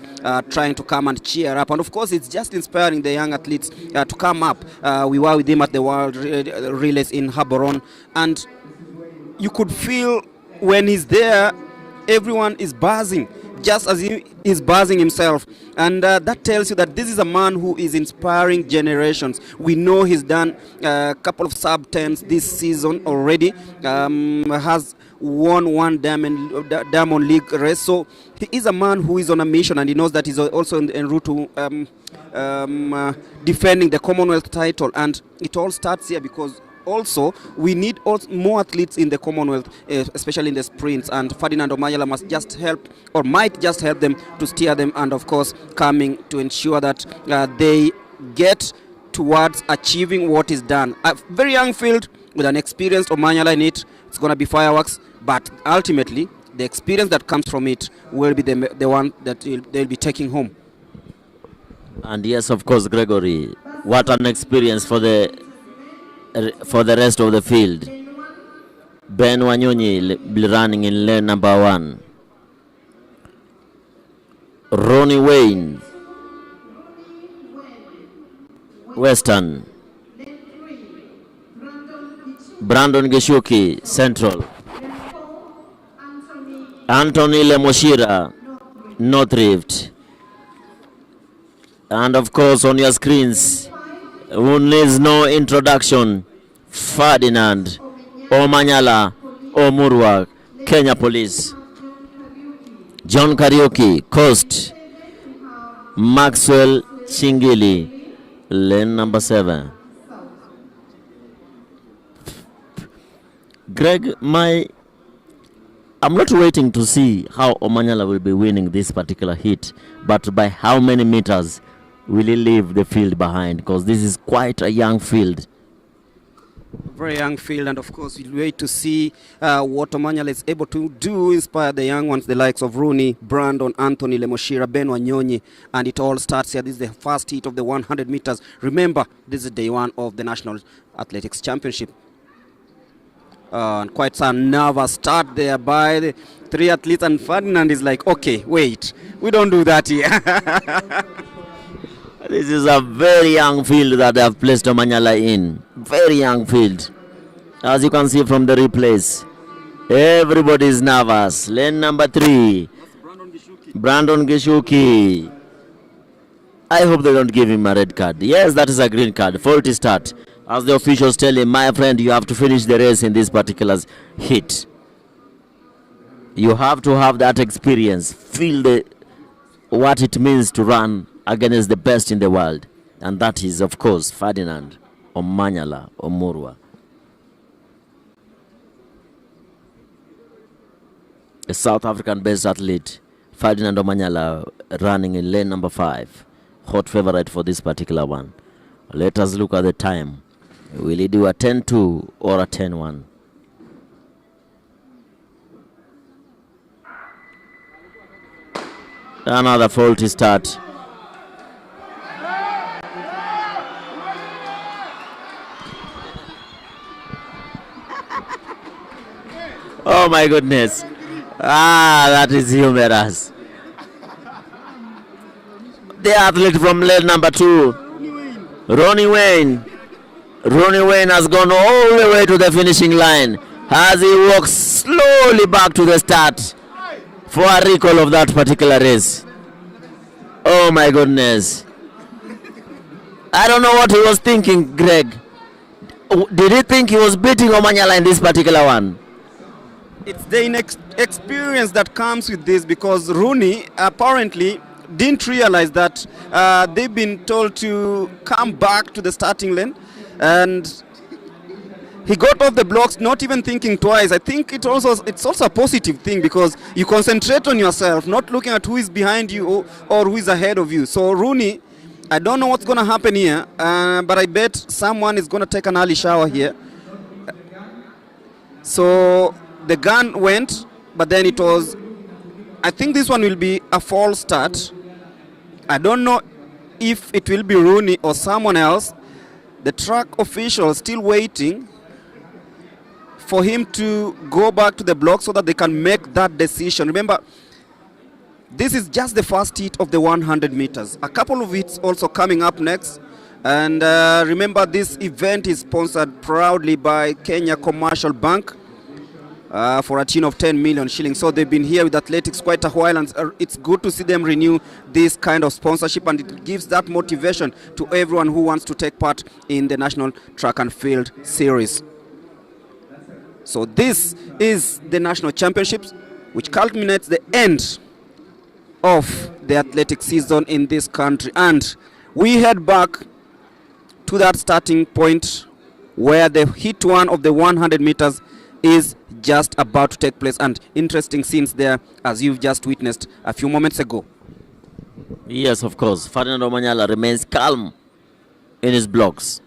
Speaker 3: trying to come and cheer up. And of course, it's just inspiring the young athletes to come up. We were with him at the World Relays in Gaborone, and you could feel when he's there, everyone is buzzing, just as he is buzzing himself. And that tells you that this is a man who is inspiring generations. We know he's done a couple of sub-10s this season already, has won one Diamond League race. So he is a man who is on a mission, and he knows that he's also en route to defending the Commonwealth title. And it all starts here, because also we need more athletes in the Commonwealth, especially in the sprints, and Ferdinand Omanyala must just help, or might just help them to steer them, and of course coming to ensure that they get towards achieving what is done. A very young field with an experienced Omanyala in it. It's going to be fireworks, but ultimately the experience that comes from it will be the one that they'll be taking home.
Speaker 1: And yes, of course, Gregory, what an experience for the rest of the field. Ben Wanyonyi running in lane number 1. Ronnie Wayne, Western. Brandon Gishuki, Central. Anthony Lemoshira, North Rift. And of course, on your screens, who needs no introduction, Ferdinand Omanyala Omurwa, Kenya Police. John Kariuki, Coast. Maxwell Chingili, lane number 7. Greg, I'm not waiting to see how Omanyala will be winning this particular heat, but by how many meters will he leave the field behind? Because this is quite a young field.
Speaker 3: Very young field, and of course we'll wait to see what Omanyala is able to do, inspire the young ones, the likes of Rooney, Brandon, Anthony, Lemoshira, Ben Wanyonyi, and it all starts here. This is the first heat of the 100 meters. Remember, this is day 1 of the National Athletics Championship. And quite a nervous start there by the 3 athletes, and Ferdinand is like, okay, wait, we don't do that here.
Speaker 1: This is a very young field that they have placed Omanyala in. Very young field. As you can see from the replays, everybody is nervous. Lane number 3, Brandon Gishuki. I hope they don't give him a red card. Yes, that is a green card. Faulty start. As the officials tell him, my friend, you have to finish the race in this particular hit. You have to have that experience. Feel what it means to run against the best in the world. And that is, of course, Ferdinand Omanyala Omurwa. A South African-based athlete, Ferdinand Omanyala, running in lane number 5. Hot favorite for this particular one. Let us look at the time. Will he do a 10-2 or a 10-1? Another faulty start. Oh my goodness. That is humorous. The athlete from lane number 2, Ronnie Wayne. Ronnie Wayne has gone all the way to the finishing line as he walks slowly back to the start for a recall of that particular race. Oh my goodness. I don't know what he was thinking, Greg. Did he think he was beating Omanyala in this particular one?
Speaker 3: It's the inexperience that comes with this, because Rooney apparently didn't realize that they've been told to come back to the starting lane, and he got off the blocks not even thinking twice. I think it's also a positive thing, because you concentrate on yourself, not looking at who is behind you or who is ahead of you. So Rooney, I don't know what's going to happen here, but I bet someone is going to take an early shower here. So the gun went, but then it was, I think this one will be a false start. I don't know if it will be Rooney or someone else. The track official is still waiting for him to go back to the block so that they can make that decision. Remember, this is just the first heat of the 100 meters. A couple of hits also coming up next. And remember, this event is sponsored proudly by Kenya Commercial Bank for a tune of 10 million shillings. So they've been here with athletics quite a while, and it's good to see them renew this kind of sponsorship, and it gives that motivation to everyone who wants to take part in the National Track and Field Series. So this is the National Championships, which culminates the end of the athletic season in this country. And we head back to that starting point where the hit 1 of the 100 meters is just about to take place, and interesting scenes there as you've just witnessed a few moments ago.
Speaker 1: Yes, of course. Ferdinand Omanyala remains calm in his blocks.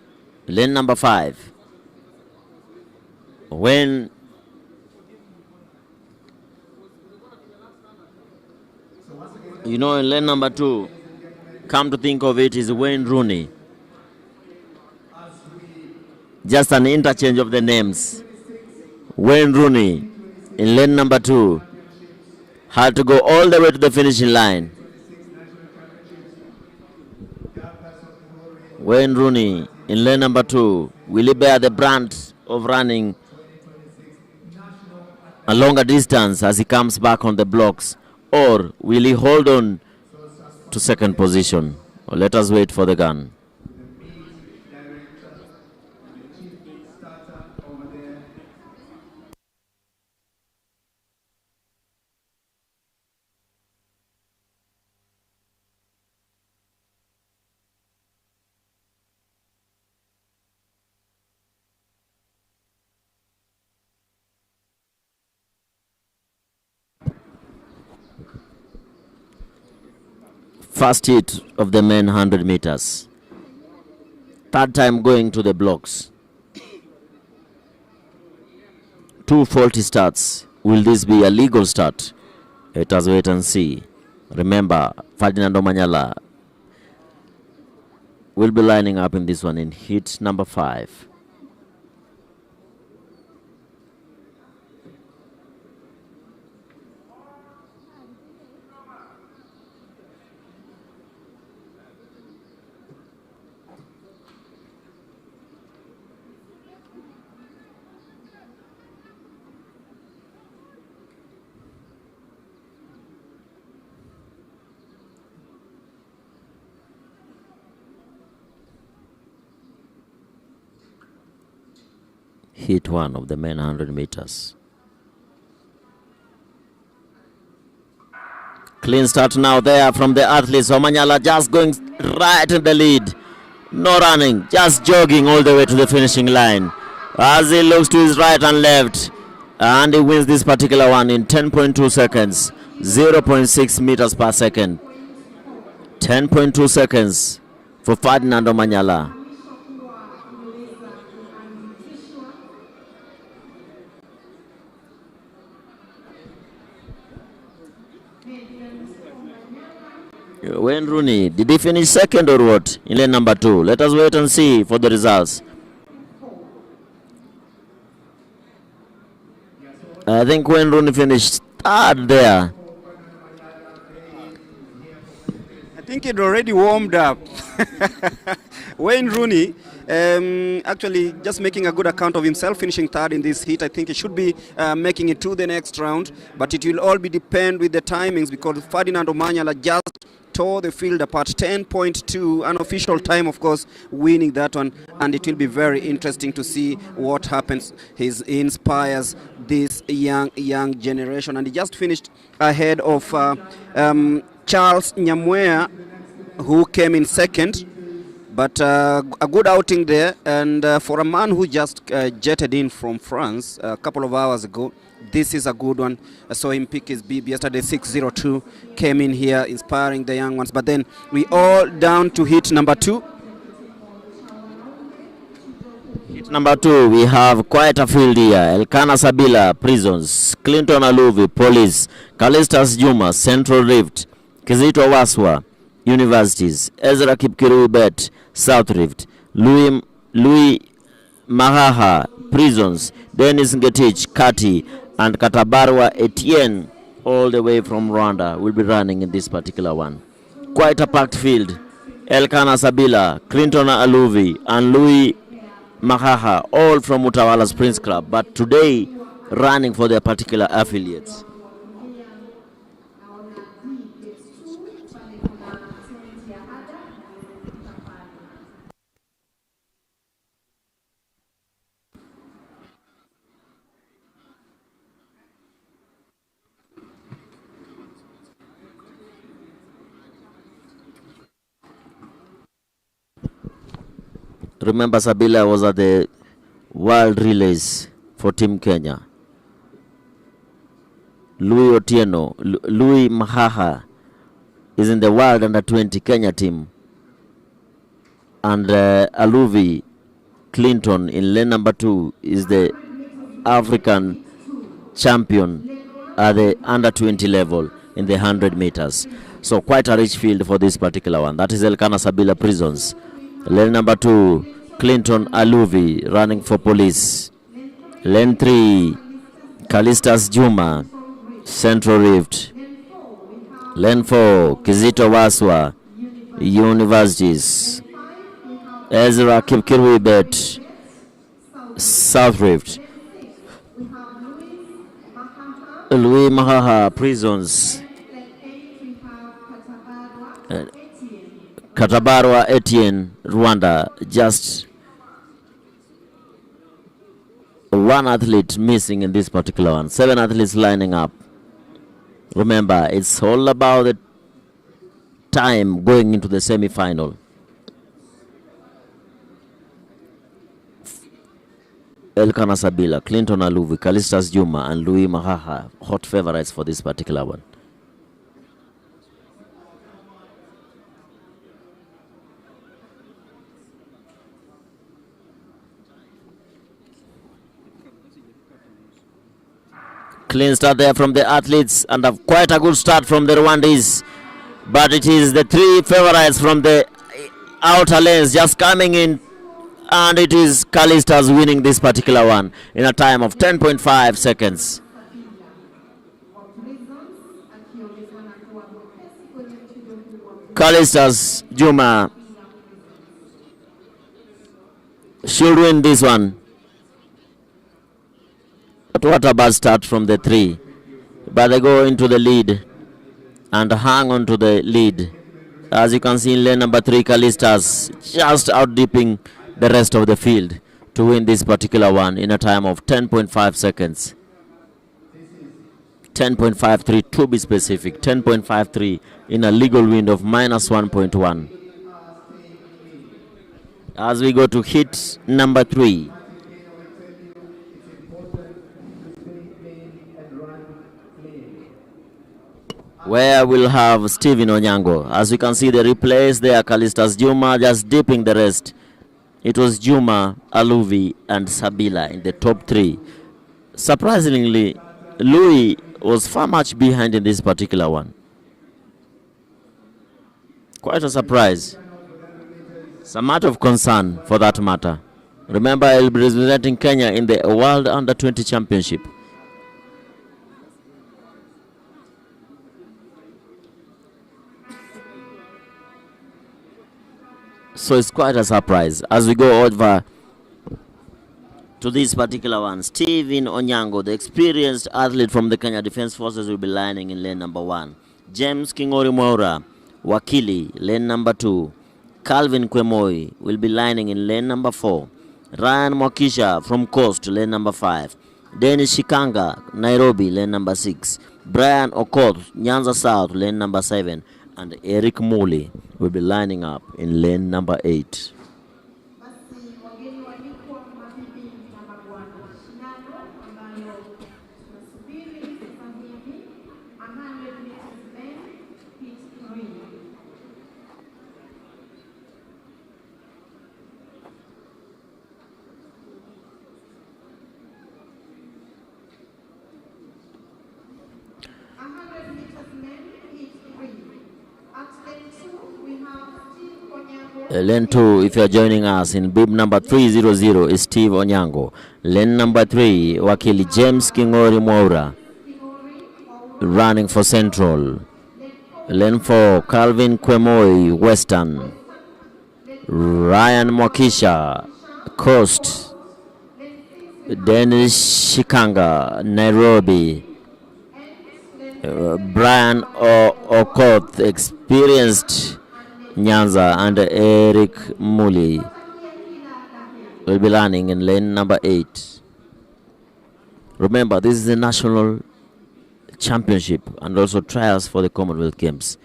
Speaker 1: Lane number 5. When in lane number 2, come to think of it, is Wayne Rooney. Just an interchange of the names. Wayne Rooney in lane number 2 had to go all the way to the finishing line. Wayne Rooney in lane number 2, will he bear the brunt of running a longer distance as he comes back on the blocks, or will he hold on to second position? Well, let us wait for the gun. First hit of the men 100 meters. Third time going to the blocks. 2 faulty starts. Will this be a legal start? Let us wait and see. Remember, Ferdinand Omanyala will be lining up in this one in hit number 5. Hit 1 of the men 100 meters. Clean start now there from the athletes. Omanyala just going right in the lead. No running, just jogging all the way to the finishing line. As he looks to his right and left. And he wins this particular one in 10.2 seconds. 0.6 meters per second. 10.2 seconds for Ferdinand Omanyala. Wayne Rooney, did he finish second or what in lane number 2? Let us wait and see for the results. I think Wayne Rooney finished third there.
Speaker 3: I think he'd already warmed up. Wayne Rooney actually just making a good account of himself, finishing third in this heat. I think he should be making it to the next round, but it will all be depend with the timings, because Ferdinand Omanyala just tore the field apart. 10.2, unofficial time, of course, winning that one, and it will be very interesting to see what happens. He inspires this young generation, and he just finished ahead of Charles Nyamwea, who came in second. But a good outing there, and for a man who just jetted in from France a couple of hours ago, this is a good one. I saw him pick his bib yesterday, 6:02, came in here inspiring the young ones. But then we all down to hit number 2.
Speaker 1: Hit number 2, we have quite a field here. Elkana Sabila, Prisons. Clinton Aluvi, Police. Kalistas Juma, Central Rift. Kizito Waswa, Universities. Ezra Kipkirui, South Rift. Louis Mahaha, Prisons. Dennis Ngetich, Kati, and Katabarwa Etienne, all the way from Rwanda, will be running in this particular one. Quite a packed field. Elkana Sabila, Clinton Aluvi, and Louis Mahaha, all from Utawala Springs Club, but today running for their particular affiliates. Remember, Sabila was at the World Relays for Team Kenya. Louis Otieno, Louis Mahaha is in the World Under-20 Kenya team. And Aluvi Clinton in lane number 2 is the African champion at the Under-20 level in the 100 meters. So quite a rich field for this particular one. That is Elkana Sabila Prisons. Lane number 2, Clinton Aluvi running for Police. Lane 3, Kalistas Juma, Central Rift. Lane 4, Kizito Waswa, Universities. Ezra Kipkirui, South Rift. Louis Mahaha, Prisons. Katabarwa Etienne, Rwanda. Just one athlete missing in this particular one. 7 athletes lining up. Remember, it's all about the time going into the semi-final. Elkana Sabila, Clinton Aluvi, Kalistas Juma, and Louis Mahaha, hot favorites for this particular one. Clean start there from the athletes and quite a good start from the Rwandese. But it is the three favorites from the outer lanes just coming in, and it is Callistas winning this particular one in a time of 10.5 seconds. Callistas Juma should win this one. But what a bad start from the three. But they go into the lead and hang on to the lead. As you can see in lane number 3, Callistas just out-dipping the rest of the field to win this particular one in a time of 10.5 seconds. 10.53 to be specific. 10.53 in a legal wind of minus 1.1. As we go to hit number 3. Where we'll have Stephen Onyango. As you can see the replays there, Callistas Juma just dipping the rest. It was Juma, Aluvi and Sabila in the top 3. Surprisingly, Louis was far much behind in this particular one. Quite a surprise. Some matter of concern for that matter. Remember, he'll be representing Kenya in the World Under-20 Championship. So it's quite a surprise. As we go over to this particular one, Stephen Onyango, the experienced athlete from the Kenya Defence Forces, will be lining in lane number 1. James Kingori Mwaura, Wakili, lane number 2. Calvin Kwemoi will be lining in lane number 4. Ryan Mwakisha from Coast, lane number 5. Dennis Shikanga, Nairobi, lane number 6. Brian Okoth, Nyanza South, lane number 7. And Eric Muli will be lining up in lane number 8. Lane 2, if you are joining us in bib number 300, is Steve Onyango. Lane number 3, Wakili James Kingori Mwaura, running for Central. Lane 4, Calvin Kwemoi, Western. Ryan Mwakisha, Coast. Dennis Shikanga, Nairobi. Brian Okoth, experienced Nyanza, and Eric Muli will be landing in lane number 8. Remember, this is the national championship and also trials for the Commonwealth Games.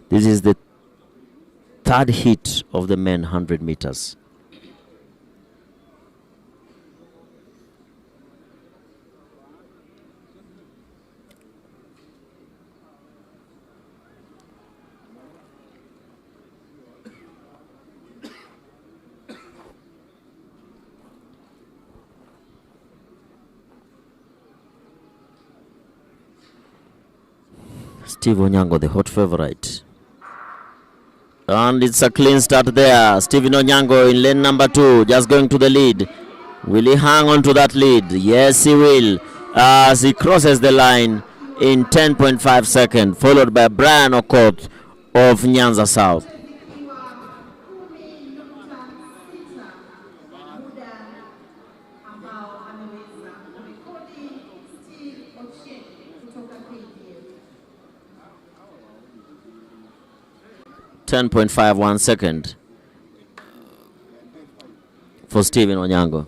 Speaker 1: This is the third heat of the men 100 meters. Steve Onyango, the hot favorite. And it's a clean start there. Stephen Onyango in lane number 2, just going to the lead. Will he hang on to that lead? Yes, he will. As he crosses the line in 10.5 seconds, followed by Brian Okoth of Nyanza South. .51 second for Stephen Onyango.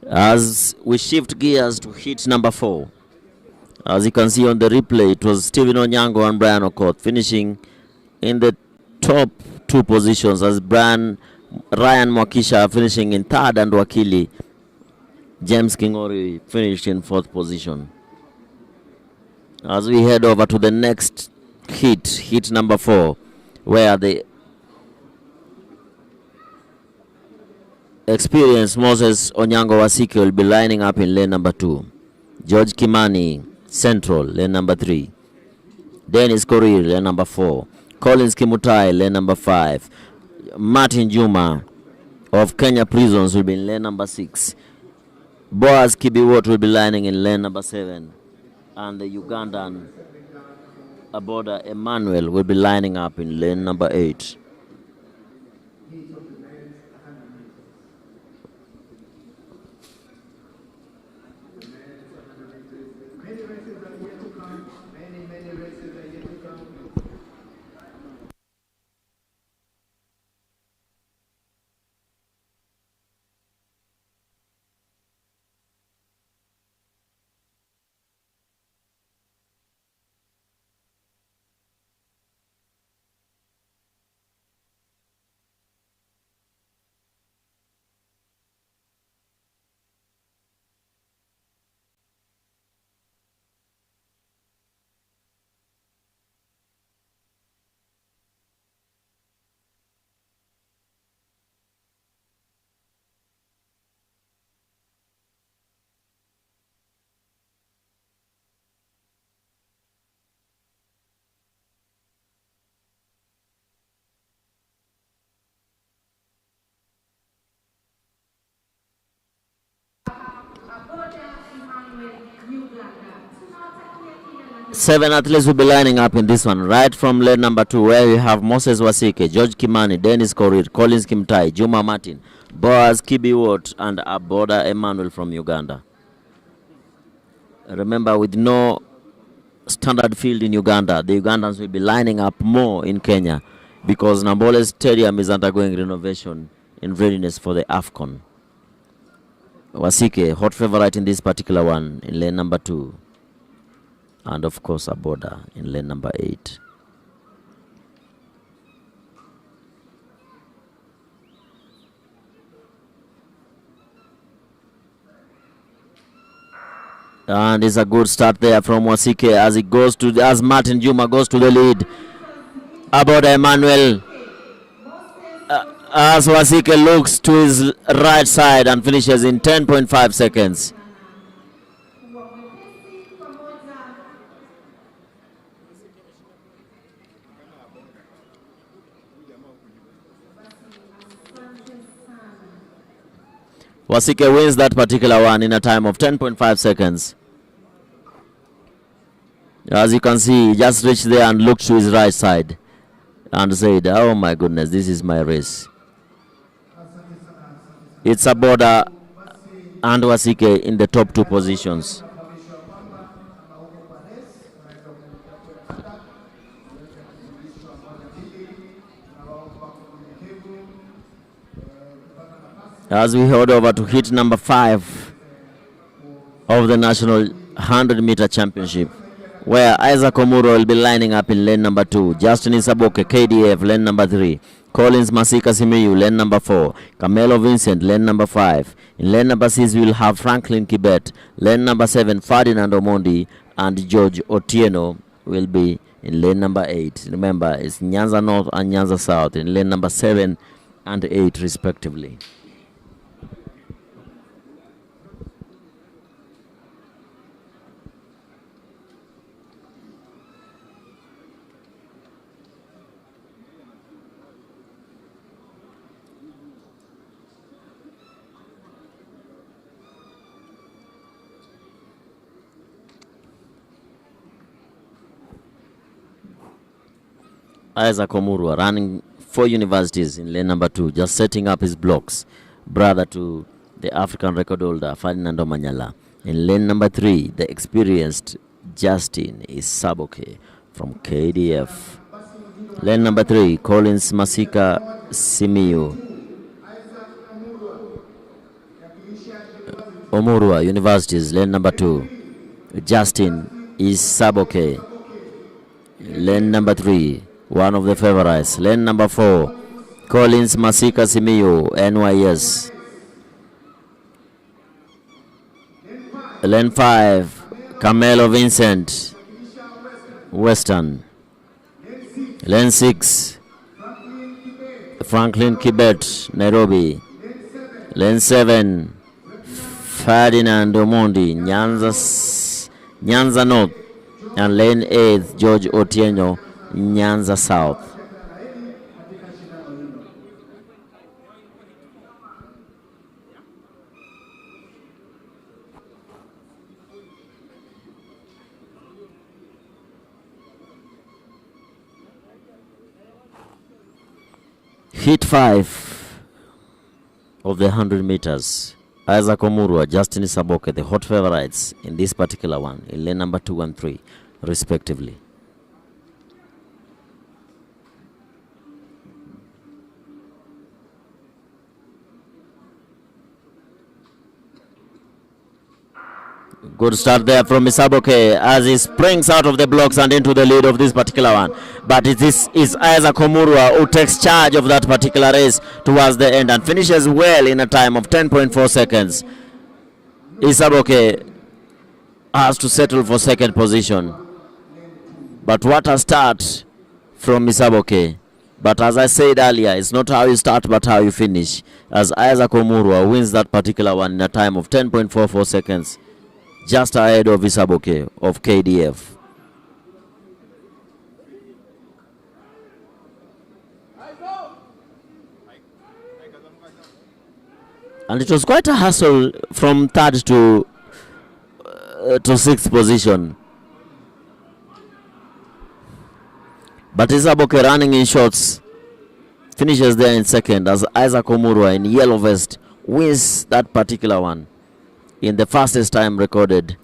Speaker 1: As we shift gears to hit number 4, as you can see on the replay, it was Stephen Onyango and Brian Okoth finishing in the top 2 positions, as Ryan Mwakisha finishing in 3rd and Wakili James Kingori finished in 4th position. As we head over to the next hit number 4, where the experienced Moses Onyango Wasike will be lining up in lane number 2. George Kimani, Central, lane number 3. Dennis Korir, lane number 4. Collins Kimutai, lane number 5. Martin Juma of Kenya Prisons will be in lane number 6. Boaz Kibiwot will be lining in lane number 7. And the Ugandan Aboda Emmanuel will be lining up in lane number 8. Seven athletes will be lining up in this one, right from lane number 2, where we have Moses Wasike, George Kimani, Dennis Korir, Collins Kimtai, Juma Martin, Boaz Kibiwot, and Aboda Emmanuel from Uganda. Remember, with no standard field in Uganda, the Ugandans will be lining up more in Kenya because Nambole Stadium is undergoing renovation in readiness for the AFCON. Wasike, hot favorite in this particular one, in lane number 2. And of course Aboda in lane number 8. And it's a good start there from Wasike as Martin Juma goes to the lead. Aboda Emmanuel as Wasike looks to his right side and finishes in 10.5 seconds. Wasike wins that particular one in a time of 10.5 seconds. As you can see, he just reached there and looked to his right side and said, oh my goodness, this is my race. It's Aboda and Wasike in the top 2 positions. As we head over to heat number 5 of the National 100-meter Championship, where Isaac Omuro will be lining up in lane number 2, Justin Isaboke, KDF, lane number 3, Collins Masika Simiyu, lane number 4, Camelo Vincent, lane number 5. In lane number 6, we will have Franklin Kibet, lane number 7, Ferdinand Omondi, and George Otieno will be in lane number 8. Remember, it's Nyanza North and Nyanza South in lane number 7 and 8 respectively. Isaac Omurwa running 4 universities in lane number 2, just setting up his blocks, brother to the African record holder Ferdinand Omanyala. In lane number 3, the experienced Justin Isaboke from KDF. Lane number 3, Collins Masika Simiyu. Omurwa Universities, lane number 2, Justin Isaboke. Lane number 3, one of the favorites. Lane number 4, Collins Masika Simiyu, NYS. Lane 5, Camelo Vincent, Western. Lane 6, Franklin Kibet, Nairobi. Lane 7, Ferdinand Omondi, Nyanza North, and lane 8th, George Otieno, Nyanza South. Heat 5 of the 100 meters. Isaac Omurwa, Justin Saboke, the hot favorites in this particular one, in lane number 2 and 3, respectively. Good start there from Isaboke as he springs out of the blocks and into the lead of this particular one. But it is Isaac Omurwa who takes charge of that particular race towards the end and finishes well in a time of 10.4 seconds. Isaboke has to settle for second position. But what a start from Isaboke. But as I said earlier, it's not how you start but how you finish. As Isaac Omurwa wins that particular one in a time of 10.44 seconds. Just ahead of Isaboke of KDF. And it was quite a hustle from third to sixth position. But Isaboke running in shorts finishes there in second as Isaac Omurwa in yellow vest wins that particular one in the fastest time recorded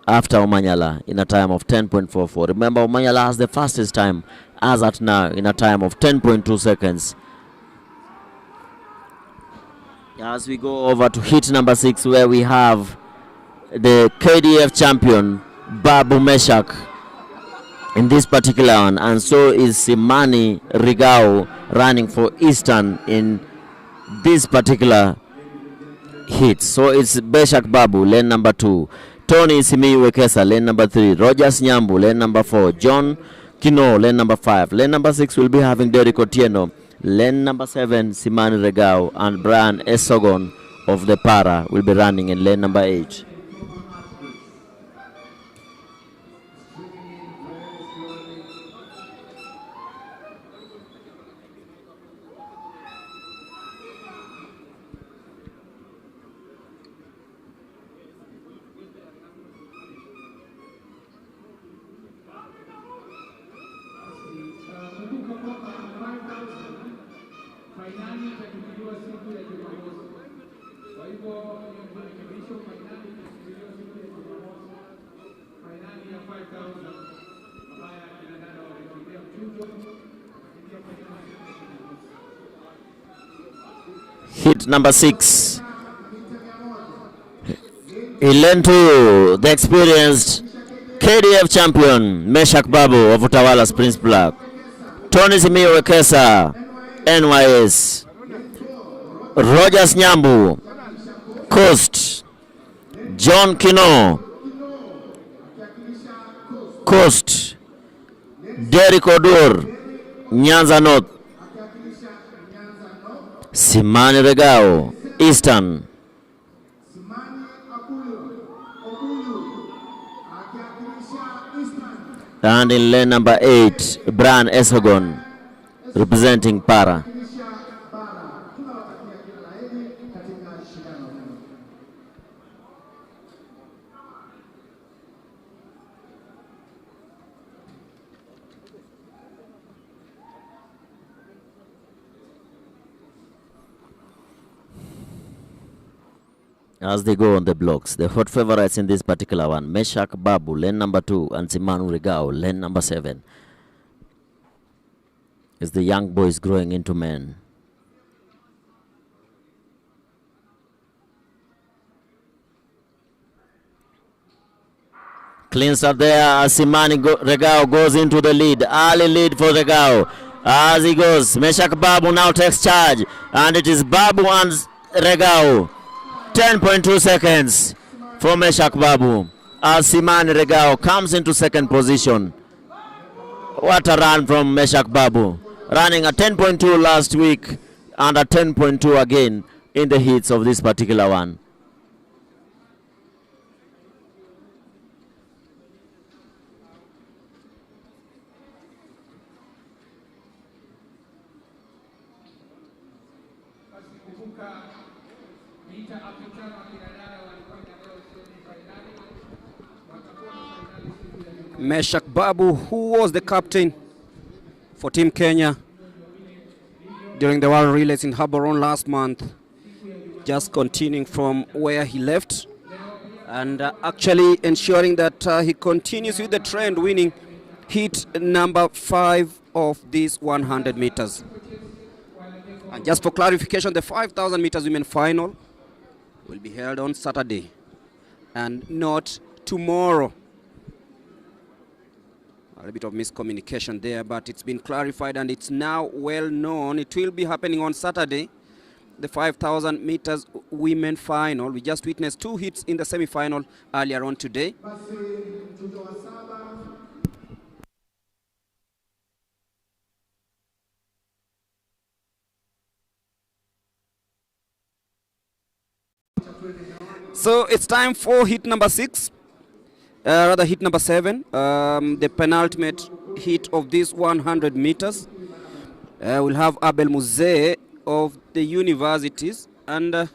Speaker 1: after Omanyala in a time of 10.44. Remember, Omanyala has the fastest time as at now in a time of 10.2 seconds. As we go over to heat number 6, where we have the KDF champion Babu Meshak in this particular one, and so is Simani Rigao running for Eastern in this particular hit. So it's Beshak Babu, lane number 2. Tony Simi Wekesa, lane number 3. Rogers Nyambu, lane number 4. John Kino, lane number 5. Lane number 6 will be having Derek Otieno. Lane number 7, Simani Regao, and Brian Esogon of the Para will be running in lane number 8. Hit number 6. In lane 2, the experienced KDF champion Meshak Babu of Utawala Springs Black. Tony Simio Wekesa, NYS. Rogers Nyambu, Coast. John Kino, Coast. Derek Odur, Nyanza North. Simani Regao, Eastern. And in lane number 8, Brian Esogon, representing Para. As they go on the blocks, the hot favorites in this particular one, Meshak Babu, lane number 2, and Simanu Rigao, lane number 7. As the young boys growing into men. Clean start there as Simani Regao goes into the lead. Early lead for Regao. As he goes, Meshak Babu now takes charge, and it is Babu and Regao. 10.2 seconds for Meshak Babu as Simani Regao comes into second position. What a run from Meshak Babu, running at 10.2 last week and at 10.2 again in the heats of this particular one.
Speaker 7: mita 5000 akina dada walikwenda leo semi-finali, watakuwa na finali siku ya Jumatatu.
Speaker 3: Meshak Babu, who was the captain for Team Kenya during the World Relays in Gaborone last month, just continuing from where he left and actually ensuring that he continues with the trend, winning heat number 5 of these 100 meters. And just for clarification, the 5,000 meters women final will be held on Saturday and not tomorrow. A little bit of miscommunication there, but it's been clarified and it's now well known. It will be happening on Saturday, the 5,000 meters women final. We just witnessed 2 hits in the semi-final earlier on today. So it's time for hit number 6. Rather hit number 7, the penultimate hit of this 100 meters. We'll have Abel Muzee of the universities and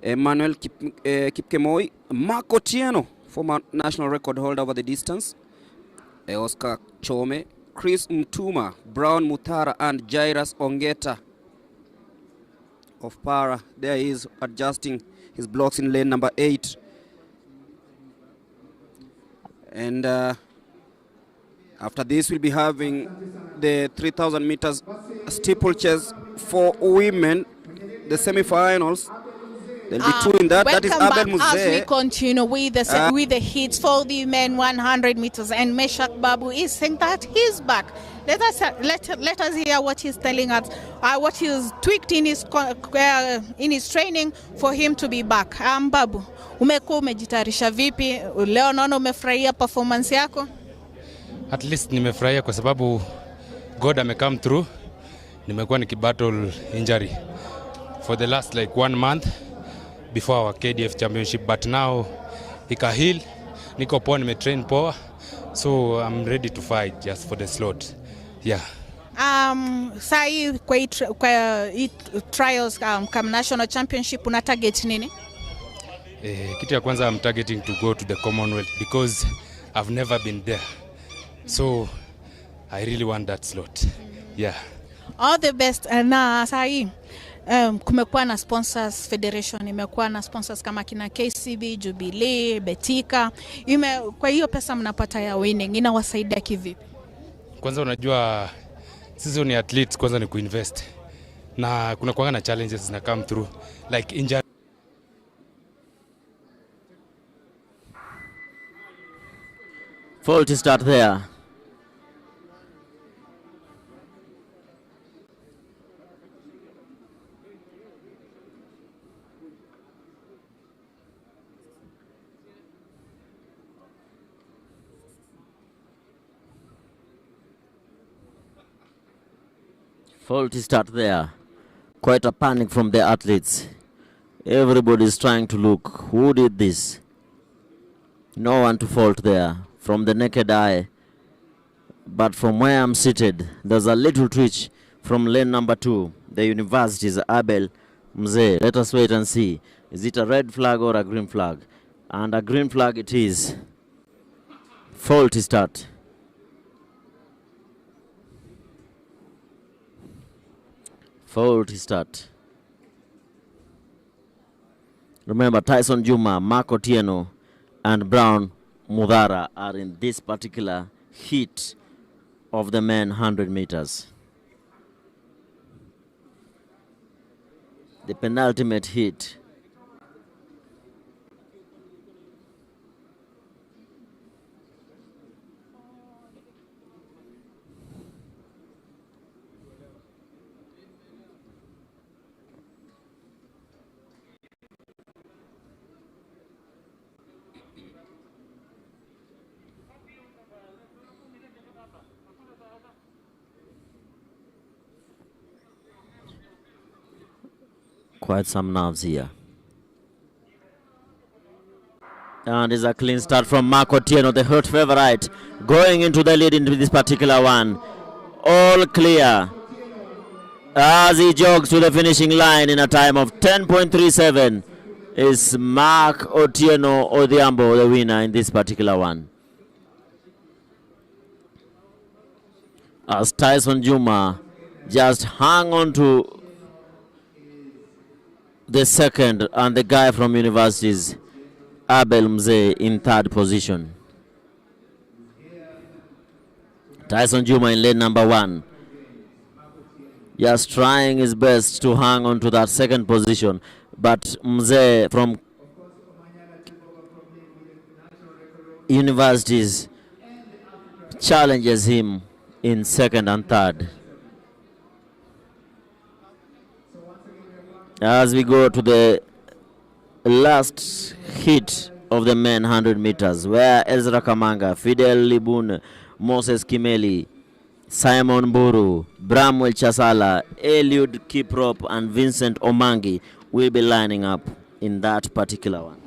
Speaker 3: Emmanuel Kipkemoi, Marco Tieno, former national record holder over the distance, Oscar Chome, Chris Mtuma, Brown Mutara and Jairus Ongeta of Para. There he is adjusting his blocks in lane number 8. And after this, we'll be having the 3,000 meters steeplechase for women, the semi-finals. There'll be 2 in that. That is Abel
Speaker 4: As we
Speaker 3: Muzee.
Speaker 4: continue with the hits for the men 100 meters, and Meshak Babu is saying that he's back. Let us hear what he's telling us, what he's tweaked in his training for him to be back. Babu, umekuwa umejitayarisha vipi leo? Naona umefurahia performance yako.
Speaker 8: At least nimefurahia kwa sababu God ame come through. Nimekuwa nikibattle injury for the last like 1 month before our KDF championship, but now ika heal, niko poa, nimetrain poa, so I'm ready to fight just for the slot. Yeah.
Speaker 4: Sai kwa trials kama national championship una target nini?
Speaker 8: Kitu ya kwanza, I'm targeting to go to the Commonwealth because I've never been there. So I really want that slot. Yeah. All
Speaker 4: the best. Na sai kumekuwa na sponsors, federation imekuwa na sponsors kama kina KCB, Jubilee, Betika. Kwa hiyo pesa mnapata ya winning inawasaidia kivipi?
Speaker 8: Kwanza unajua sisi ni athletes, kwanza ni kuinvest. Na kuna kuanga na challenges na come through like injury.
Speaker 1: Faulty start there. Faulty start there. Quite a panic from the athletes. Everybody is trying to look. Who did this? No one to fault there from the naked eye. But from where I'm seated, there's a little twitch from lane number 2. The university's Abel Mzee. Let us wait and see. Is it a red flag or a green flag? And a green flag it is. Faulty start. Faulty start. Remember, Tyson Juma, Marco Tieno, and Brown Mudara are in this particular heat of the men 100 meters. The penultimate heat. Quite some nerves here. And it's a clean start from Marco Tieno, the hot favorite, going into the lead into this particular one. All clear. As he jogs to the finishing line in a time of 10.37, is Mark Otieno Odhiambo the winner in this particular one. As Tyson Juma just hung on to the second, and the guy from universities, Abel Mzee, in third position. Tyson Juma in lane number 1, just trying his best to hang on to that second position, but Mzee from universities challenges him in second and third. As we go to the last hit of the men 100 meters, where Ezra Kamanga, Fidel Libun, Moses Kimeli, Simon Buru, Bramwell Chasala, Eliud Kiprop, and Vincent Omangi will be lining up in that particular one.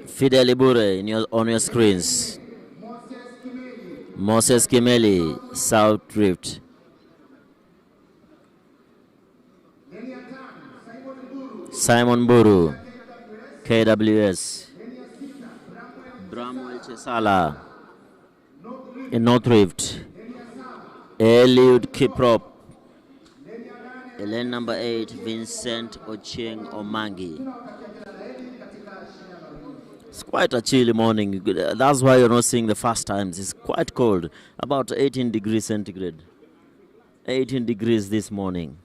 Speaker 1: Fidel Ibure on your screens. Moses Kimeli, South Rift. Simon Buru, KWS. Bramwell Chesala, in North Rift. Eliud Kiprop. Lane number 8, Vincent Ochieng Omangi. It's quite a chilly morning. That's why you're not seeing the fast times. It's quite cold, about 18 degrees centigrade. 18 degrees this morning.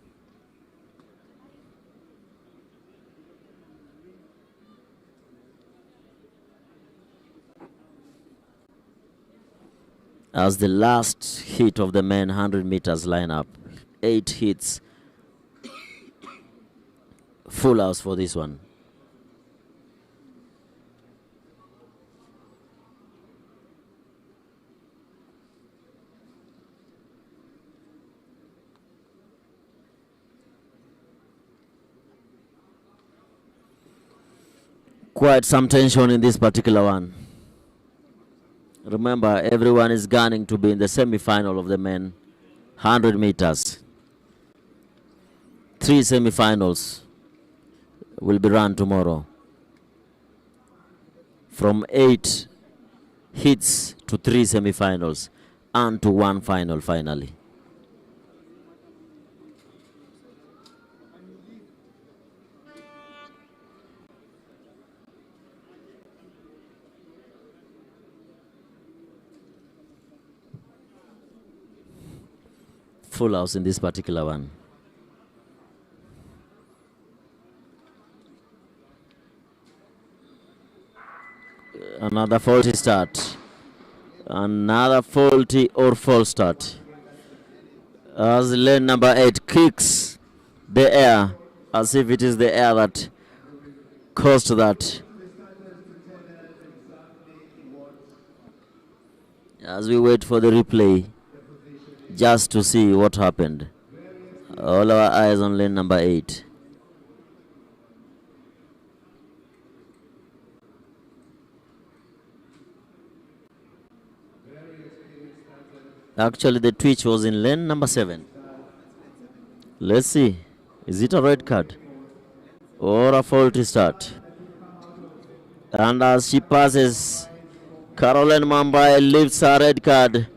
Speaker 1: As the last hit of the men 100 meters lineup, 8 hits. Full house for this one. Quite some tension in this particular one. Remember, everyone is gunning to be in the semi-final of the men 100 meters. 3 semi-finals will be run tomorrow. From 8 hits to 3 semi-finals and to 1 final finally. Full house in this particular one. Another faulty start. Another faulty or false start. As lane number 8 kicks the air as if it is the air that caused that. As we wait for the replay, just to see what happened. All our eyes on lane number 8. Actually, the twitch was in lane number 7. Let's see. Is it a red card or a faulty start? And as she passes, Caroline Mambai lifts her red card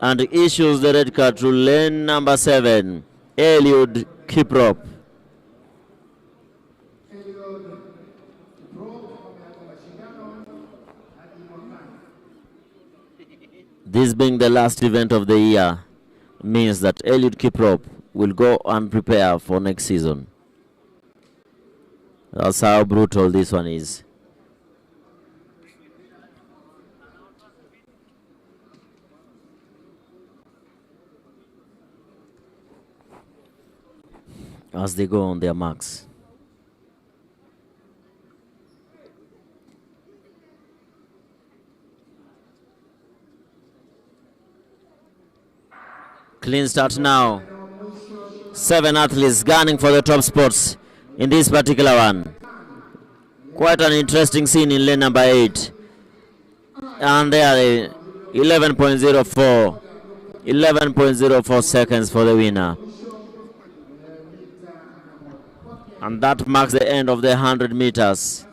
Speaker 1: and issues the red card to lane number 7, Eliud Kiprop. This being the last event of the year means that Eliud Kiprop will go and prepare for next season. That's how brutal this one is. As they go on their marks. Clean start now. 7 athletes gunning for the top spots in this particular one. Quite an interesting scene in lane number 8. And there 11.04. 11.04 seconds for the winner. And that marks the end of the 100 meters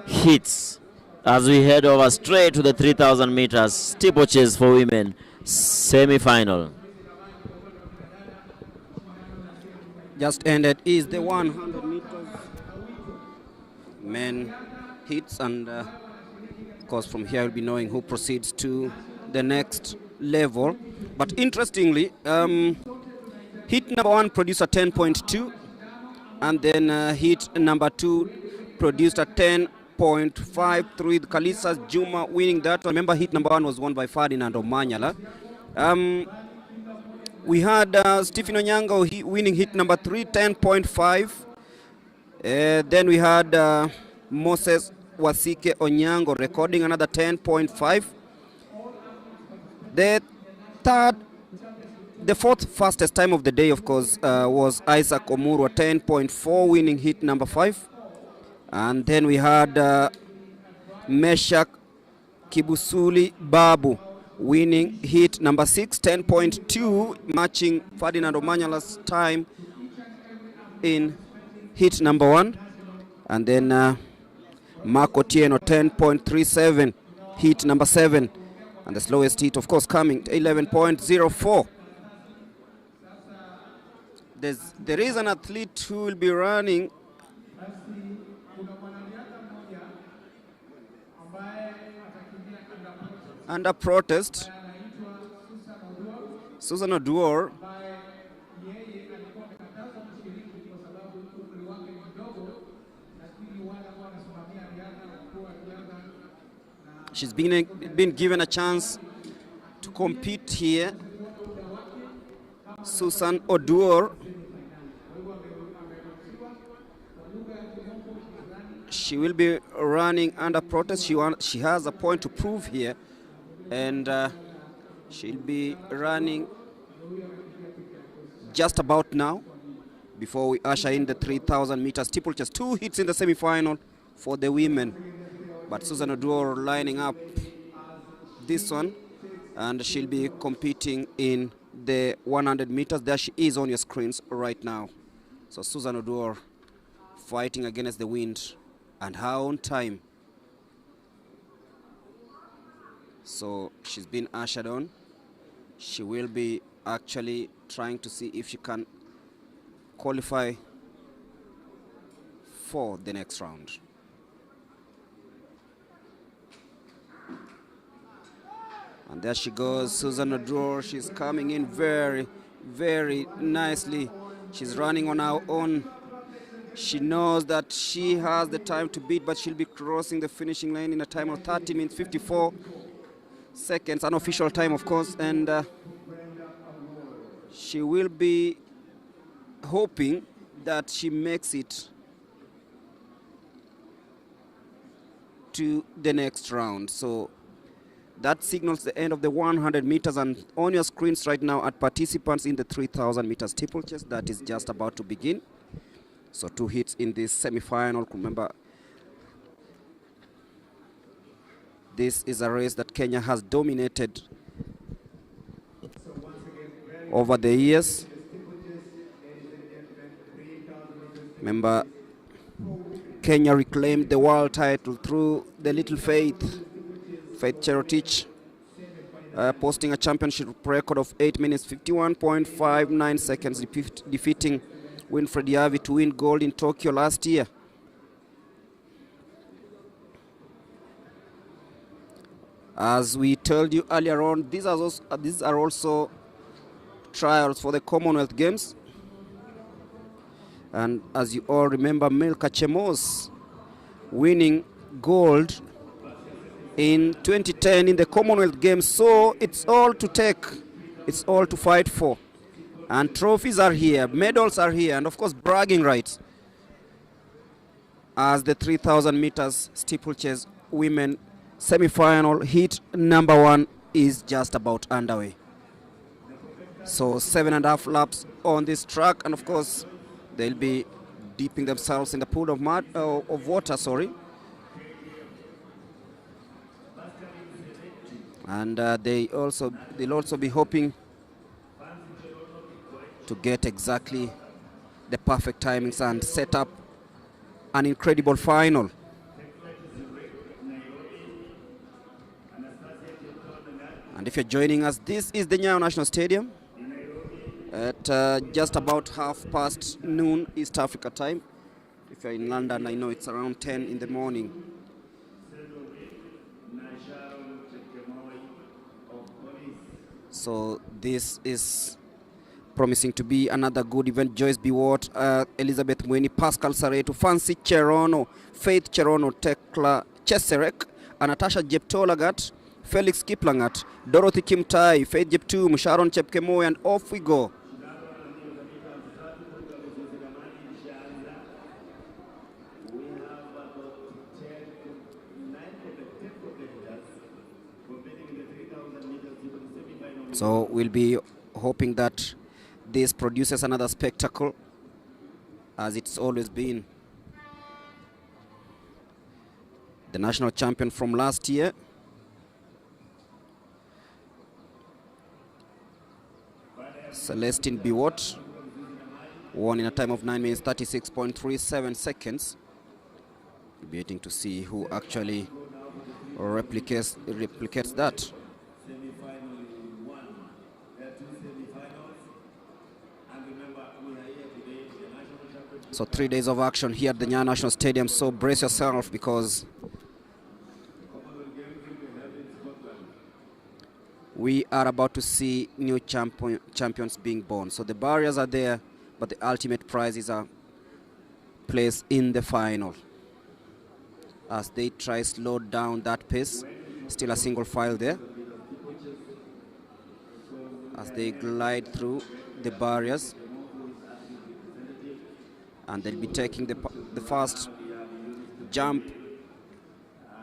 Speaker 1: hits as we head over straight to the 3,000 meters steeplechase for women semi-final.
Speaker 3: Just ended is the 100 meters men hits, and of course from here we'll be knowing who proceeds to the next level. But interestingly, hit number 1 produced a 10.2, and then hit number 2 produced a 10.53 with Kalisa Juma winning that. Remember, hit number 1 was won by Ferdinand Omanyala. We had Stephen Onyango winning hit number 3, 10.5. Then we had Moses Wasike Onyango recording another 10.5. The fourth fastest time of the day, of course, was Isaac Omurwa, 10.4, winning hit number 5. And then we had Meshak Kibusuli Babu winning hit number 6, 10.2, matching Ferdinand Omanyala's time in hit number 1. And then Marco Tieno, 10.37, hit number 7. And the slowest hit, of course, coming to 11.04. There is an athlete who will be running under protest. Susan Oduor. She's been given a chance to compete here. Susan Oduor. She will be running under protest. She has a point to prove here, and she'll be running just about now before we usher in the 3,000 meters steeplechase. 2 hits in the semi-final for the women, but Susan Oduor lining up this one, and she'll be competing in the 100 meters. There she is on your screens right now. So Susan Oduor fighting against the wind and her own time. So she's been ushered on. She will be actually trying to see if she can qualify for the next round. And there she goes, Susan Oduor. She's coming in very, very nicely. She's running on her own. She knows that she has the time to beat, but she'll be crossing the finishing line in a time of 30 minutes, 54 seconds, unofficial time, of course. And she will be hoping that she makes it to the next round. So that signals the end of the 100 meters, and on your screens right now at participants in the 3,000 meters steeplechase that is just about to begin. So 2 hits in this semi-final. Remember, this is a race that Kenya has dominated over the years. Remember, Kenya reclaimed the world title through the little Faith Cherotich, posting a championship record of 8 minutes 51.59 seconds, defeating Winfred Yavi to win gold in Tokyo last year. As we told you earlier on, these are also trials for the Commonwealth Games. And as you all remember, Milka Chemos winning gold in 2010 in the Commonwealth Games. So it's all to take, it's all to fight for. And trophies are here, medals are here, and of course bragging rights. As the 3,000 meters steeplechase women semi-final heat number 1 is just about underway. So 7.5 laps on this track, and of course they'll be dipping themselves in the pool of water, and they'll also be hoping to get exactly the perfect timings and set up an incredible final. And if you're joining us, this is the Nyayo National Stadium at just about noon East Africa time. If you're in London, I know it's around 10 in the morning. So this is promising to be another good event. Joyce Biwott, Elizabeth Mweni, Pascal Saretu, Fancy Cherono, Faith Cherono, Tekla Cheserek, Anatasha Jeptolagat, Felix Kiplangat, Dorothy Kimtai, Faith Jeptum, Sharon Chepkemoi, and off we go. So we'll be hoping that this produces another spectacle, as it's always been. The national champion from last year, Celestine Biwott, won in a time of 9 minutes 36.37 seconds. We'll be waiting to see who actually replicates that. So 3 days of action here at the Nyayo National Stadium, so brace yourself, because we are about to see new champions being born. So the barriers are there, but the ultimate prize is a place in the final. As they try slow down that pace, still a single file there. As they glide through the barriers. And they'll be taking the first jump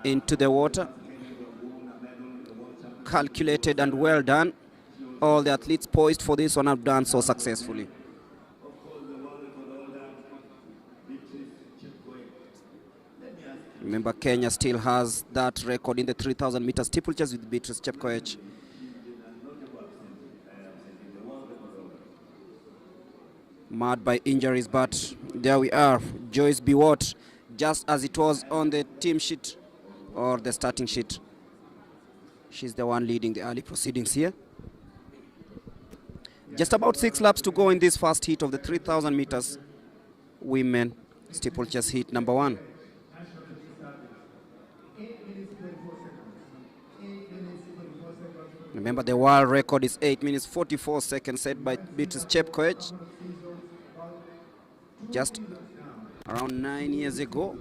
Speaker 3: into the water. Calculated and well done. All the athletes poised for this one have done so successfully. Remember, Kenya still has that record in the 3,000 meters steeplechase with Beatrice Chepkoech. Marred by injuries, but there we are. Joyce Biwott, just as it was on the team sheet or the starting sheet. She's the one leading the early proceedings here. Just about 6 laps to go in this first heat of the 3,000 meters women steeplechase heat number 1. Remember, the world record is 8 minutes 44 seconds set by Beatrice Chepkoech just around 9 years ago.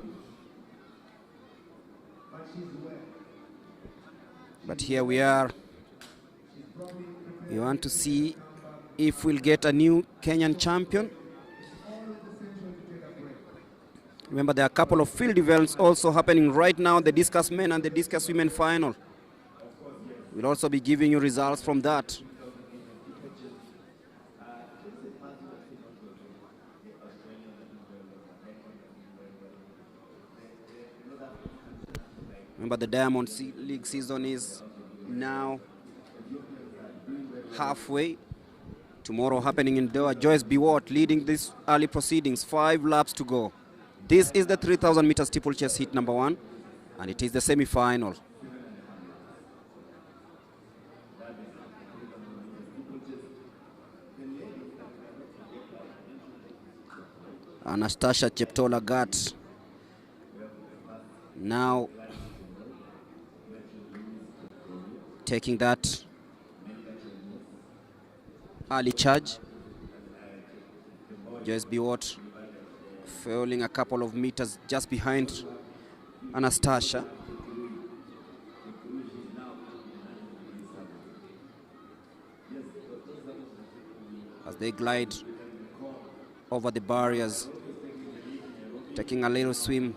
Speaker 3: But here we are. We want to see if we'll get a new Kenyan champion. Remember, there are a couple of field events also happening right now, the discus men and the discus women final. We'll also be giving you results from that. Remember, the Diamond League season is now halfway. Tomorrow happening in Doha. Joyce Biwott leading this early proceedings. 5 laps to go. This is the 3,000 meter steeplechase heat number 1, and it is the semi-final. Anastasia Cheptolagat now taking that early charge. Joyce Biwott falling a couple of meters just behind Anastasia. As they glide over the barriers, taking a little swim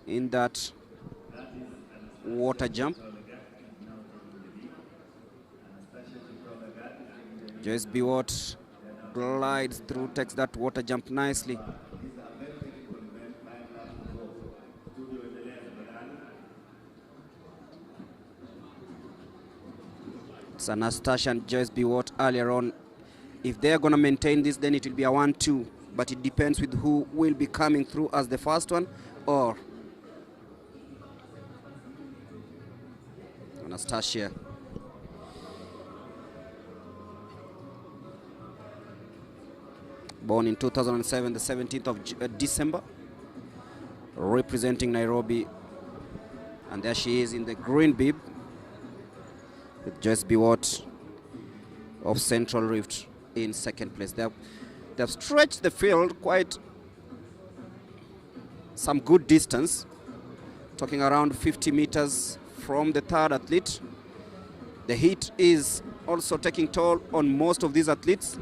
Speaker 3: in that water jump. Joyce Biwott glides through, takes that water jump nicely. It's Anastasia and Joyce Biwott earlier on. If they're going to maintain this, then it will be a 1-2. But it depends with who will be coming through as the first one, or Anastasia. Born in 2007, the 17th of December, representing Nairobi. And there she is in the green bib with Joyce Biwott of Central Rift in second place. They've stretched the field quite some good distance, talking around 50 meters from the third athlete. The heat is also taking toll on most of these athletes,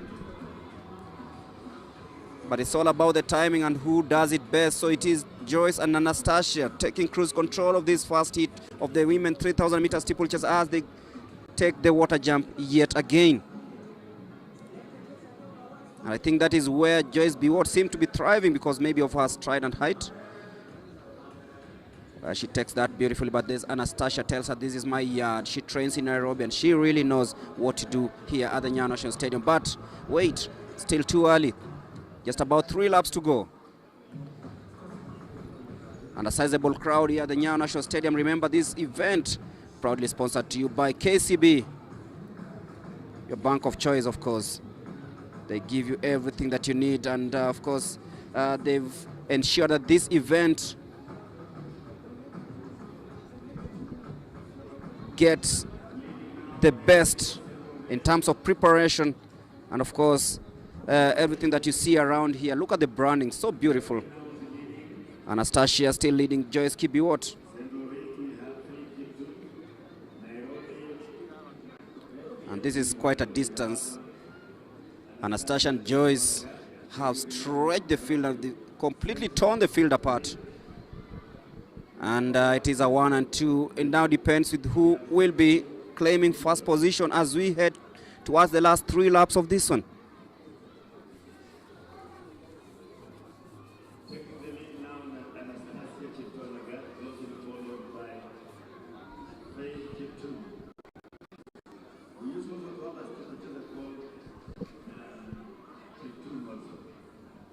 Speaker 3: but it's all about the timing and who does it best. So it is Joyce and Anastasia taking cruise control of this first heat of the women 3,000 meter steeplechase as they take the water jump yet again. And I think that is where Joyce Biwott seemed to be thriving, because maybe of her stride and height. She takes that beautifully, but there's Anastasia tells her, this is my yard. She trains in Nairobi and she really knows what to do here at the Nyayo National Stadium. But wait, still too early. Just about 3 laps to go. And a sizable crowd here at the Nyayo National Stadium. Remember, this event proudly sponsored to you by KCB, your bank of choice, of course. They give you everything that you need, and of course, they've ensured that this event gets the best in terms of preparation, and of course, everything that you see around here. Look at the branding, so beautiful. Anastasia still leading Joyce Biwott. And this is quite a distance. Anastasia and Joyce have stretched the field and completely torn the field apart. And it is a 1 and 2. It now depends with who will be claiming first position as we head towards the last 3 laps of this one.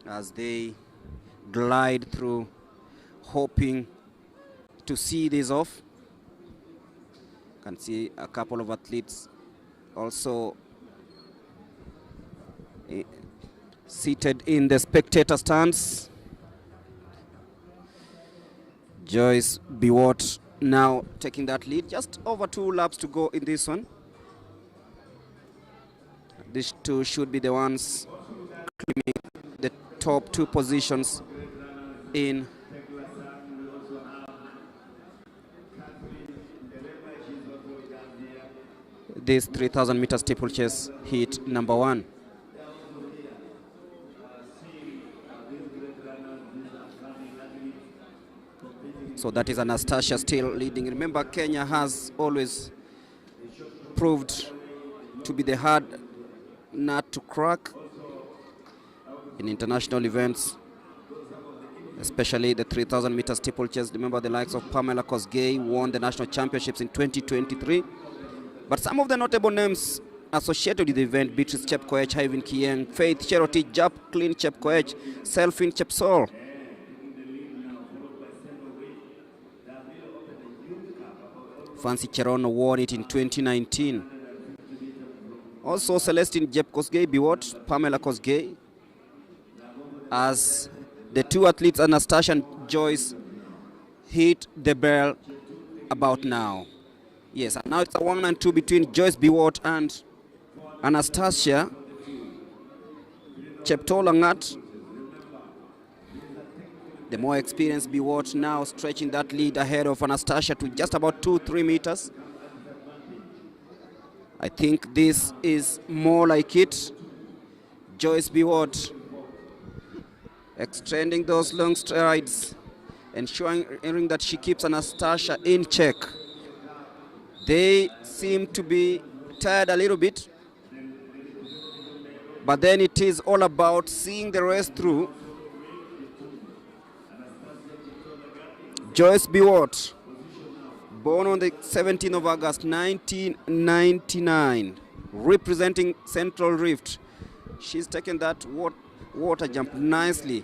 Speaker 3: As they glide through, hoping to see this off. You can see a couple of athletes also seated in the spectator stands. Joyce Biwott now taking that lead. Just over 2 laps to go in this one. These two should be the ones claiming the top 2 positions in this 3,000 meter steeplechase heat number 1. So that is Anastasia still leading. Remember, Kenya has always proved to be the hard nut to crack in international events, especially the 3,000 meter steeplechase. Remember, the likes of Pamela Kosgei won the national championships in 2023. But some of the notable names associated with the event: Beatrice Chepkoech, Hyvin Kieng, Faith Cherotich, Jacqueline Chepkoech, Selfin Chepsol. Fancy Cherono won it in 2019. Also Celestine Jep Kosgei Biwott, Pamela Kosgei, as the 2 athletes, Anastasia and Joyce, hit the bell about now. Yes, and now it's a 1-2 between Joyce Biwott and Anastasia Cheptolangat. The more experienced Biwott now stretching that lead ahead of Anastasia to just about 2-3 meters. I think this is more like it. Joyce Biwott extending those long strides, ensuring that she keeps Anastasia in check. They seem to be tired a little bit, but then it is all about seeing the race through. Joyce Biwott, born on the 17th of August 1999, representing Central Rift. She's taken that water jump nicely.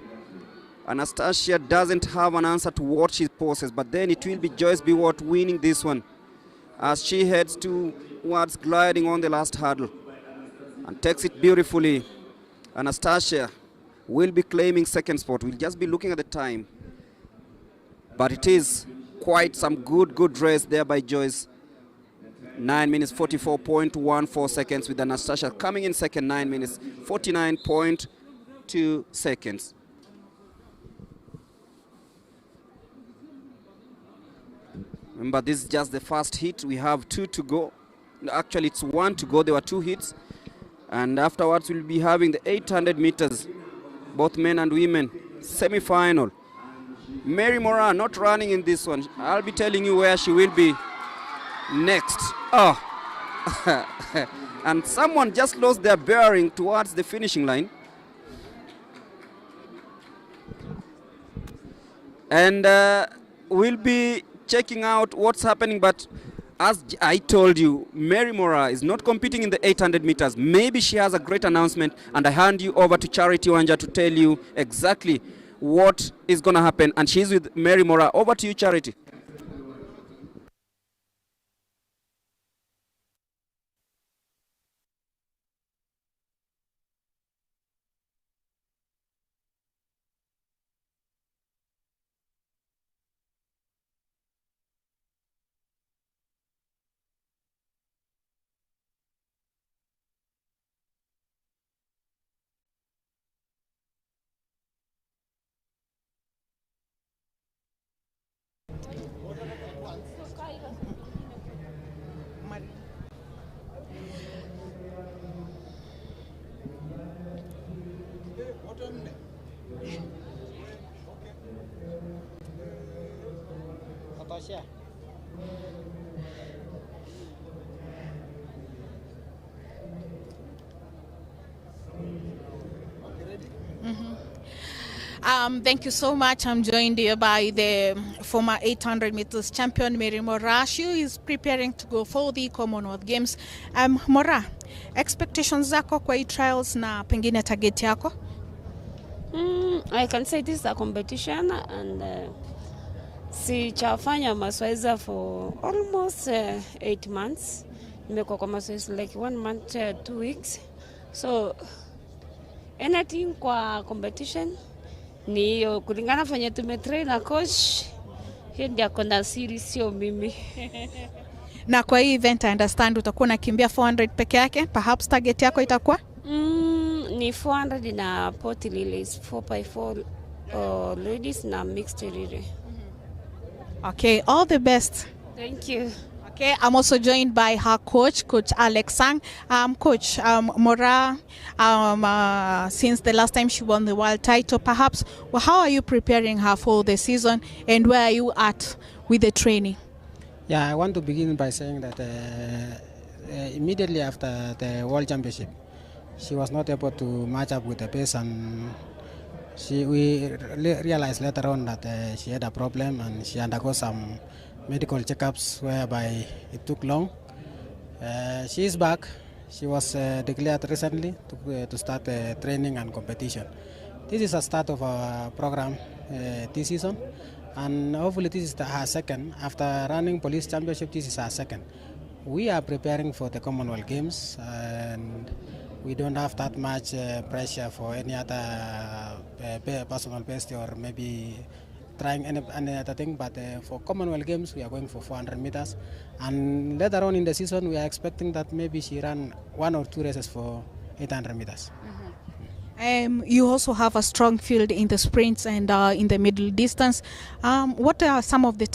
Speaker 3: Anastasia doesn't have an answer to what she poses, but then it will be Joyce Biwott winning this one as she heads towards gliding on the last hurdle and takes it beautifully. Anastasia will be claiming second spot. We'll just be looking at the time, but it is quite some good race there by Joyce. 9 minutes 44.14 seconds, with Anastasia coming in second, 9 minutes 49.2 seconds. Remember, this is just the first hit. We have 2 to go. Actually, it's 1 to go. There were 2 hits. And afterwards, we'll be having the 800 meters, both men and women, semi-final. Mary Moran not running in this one. I'll be telling you where she will be next. Oh, and someone just lost their bearing towards the finishing line. And we'll be checking out what's happening, but as I told you, Mary Mora is not competing in the 800 meters. Maybe she has a great announcement, and I hand you over to Charity Wanja to tell you exactly what is going to happen. And she's with Mary Mora. Over to you, Charity.
Speaker 4: Thank you so much. I'm joined here by the former 800 meters champion, Mary Mora. She is preparing to go for the Commonwealth Games. Mora, expectations zako kwa hii trials na pengine target yako?
Speaker 6: I can say this is a competition, and sichafanya mazoezi for almost 8 months. Nimekuwa kwa mazoezi like 1 month, 2 weeks. So anything kwa competition ni hiyo kulingana fanya tumetrain na coach. Hiyo ndio kuna siri, sio mimi.
Speaker 4: Na kwa hii event I understand utakuwa unakimbia 400 peke yake. Perhaps target yako itakuwa?
Speaker 6: Ni 400 na pot relays, 4x4 ladies na mixed relay.
Speaker 4: Okay, all the best.
Speaker 6: Thank you.
Speaker 4: Okay, I'm also joined by her coach, Coach Alex Sang. Coach, Mora, since the last time she won the world title, perhaps, how are you preparing her for the season, and where are you at with the training?
Speaker 9: Yeah, I want to begin by saying that immediately after the World Championship, she was not able to match up with the pace, and we realized later on that she had a problem, and she undergo some medical checkups whereby it took long. She is back. She was declared recently to start training and competition. This is a start of our program this season, and hopefully this is her second. After running police championship, this is her second. We are preparing for the Commonwealth Games, and we don't have that much pressure for any other personal best or maybe trying any other thing. But for Commonwealth Games, we are going for 400 meters. And later on in the season, we are expecting that maybe she run 1 or 2 races for 800 meters.
Speaker 4: You also have a strong field in the sprints and in the middle distance. What are some of the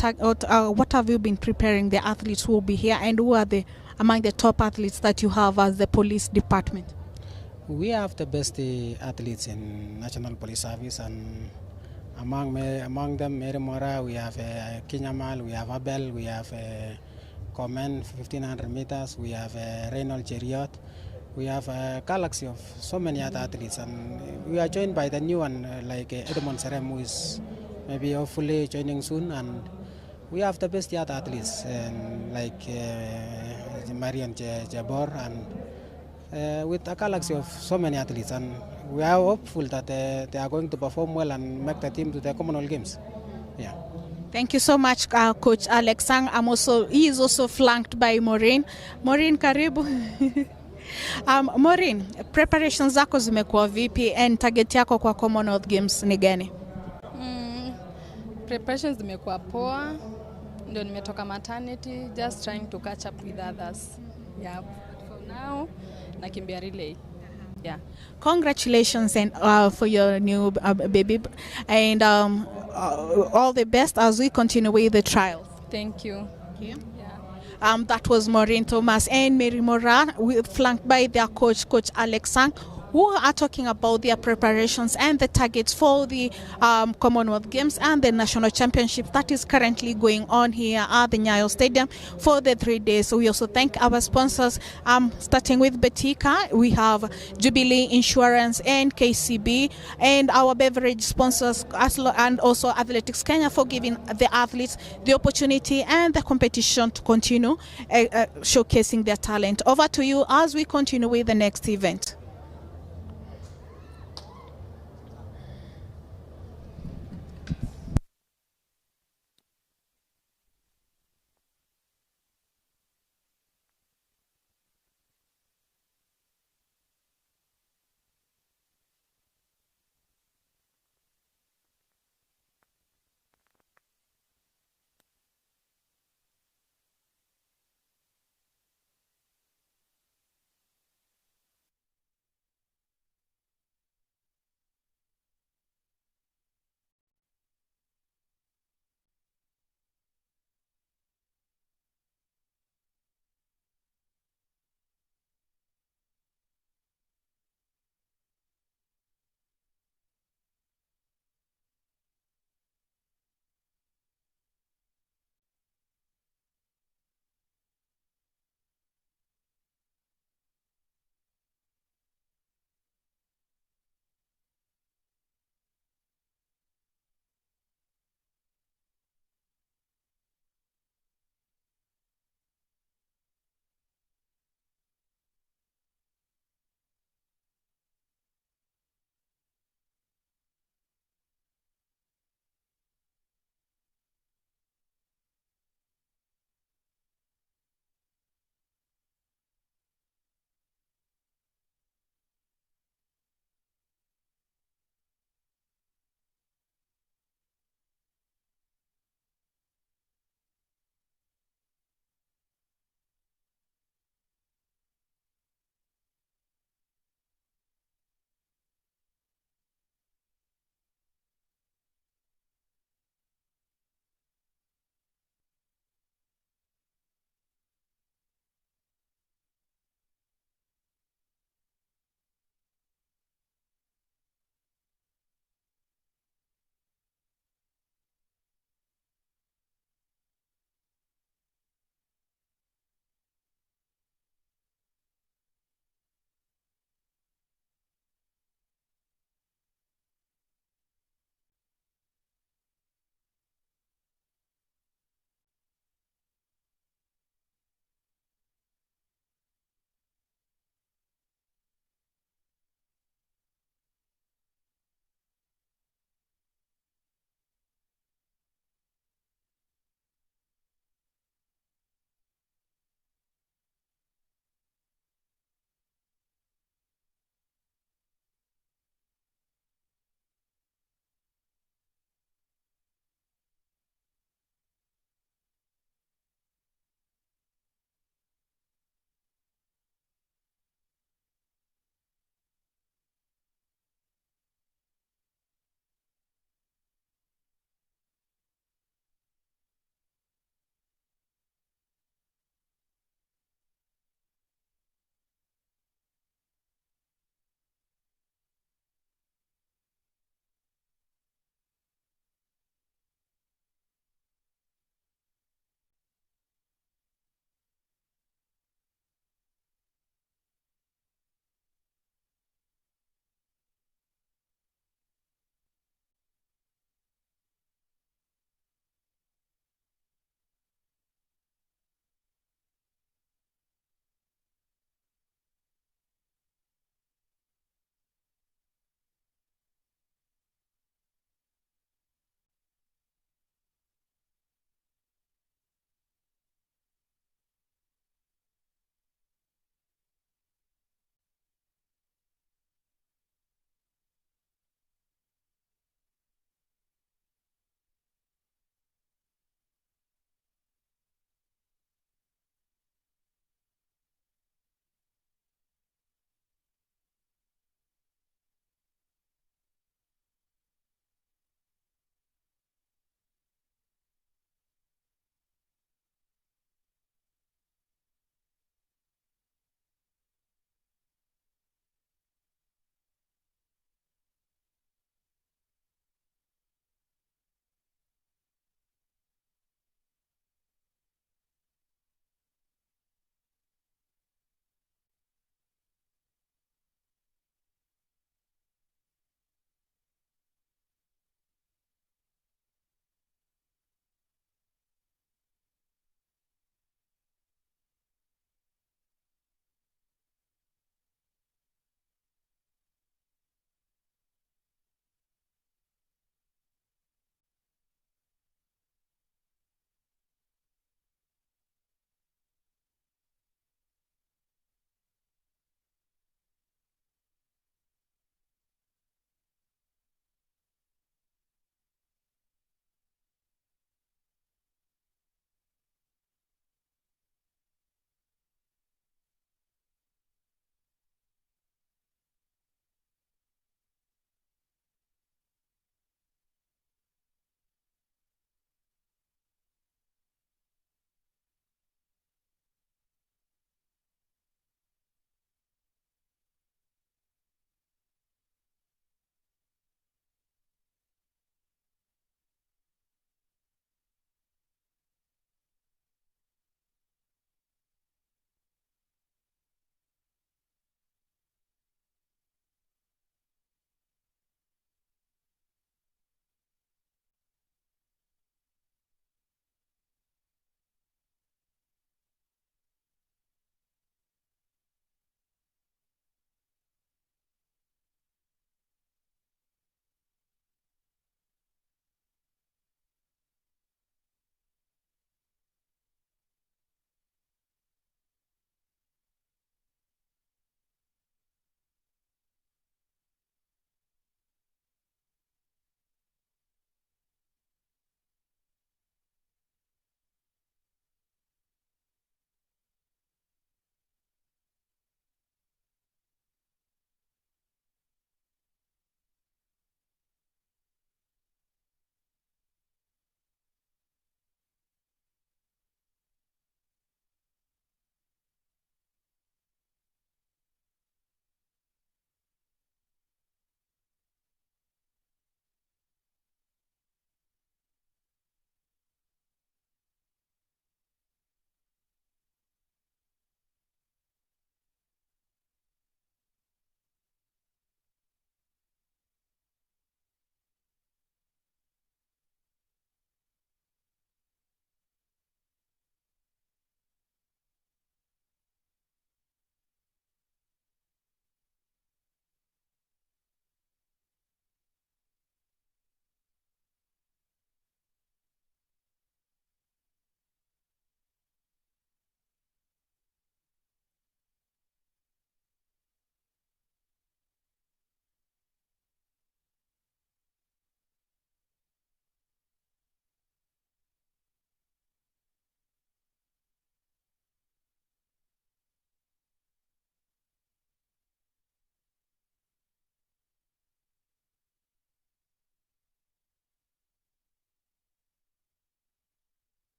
Speaker 4: what have you been preparing the athletes who will be here, and who are the among the top athletes that you have as the police department?
Speaker 9: We have the best athletes in National Police Service, and among them, Mary Mora, we have Kinyamal, we have Abel, we have Komen 1500 meters, we have Reynold Cheriot, we have a galaxy of so many other athletes, and we are joined by the new one like Edmond Serem, who is maybe hopefully joining soon, and we have the best other athletes like Marian Jabor, and with a galaxy of so many athletes, and we are hopeful that they are going to perform well and make the team to the Commonwealth Games. Yeah.
Speaker 4: Thank you so much, Coach Alex Sang. He is also flanked by Maureen. Maureen, karibu. Maureen, preparations zako zimekuwa vipi and target yako kwa Commonwealth Games ni gani?
Speaker 10: Preparations zimekuwa poa. Ndio nimetoka maternity, just trying to catch up with others. Yeah, for now nakimbia relay. Yeah.
Speaker 4: Congratulations and for your new baby, and all the best as we continue with the trials.
Speaker 10: Thank you.
Speaker 4: Yeah. That was Maureen Thomas and Mary Moran, flanked by their coach, Coach Alex Sang, who are talking about their preparations and the targets for the Commonwealth Games and the National Championship that is currently going on here at the Nyayo Stadium for the 3 days. So we also thank our sponsors, starting with Betika. We have Jubilee Insurance and KCB, and our beverage sponsors, and also Athletics Kenya, for giving the athletes the opportunity and the competition to continue showcasing their talent. Over to you as we continue with the next event.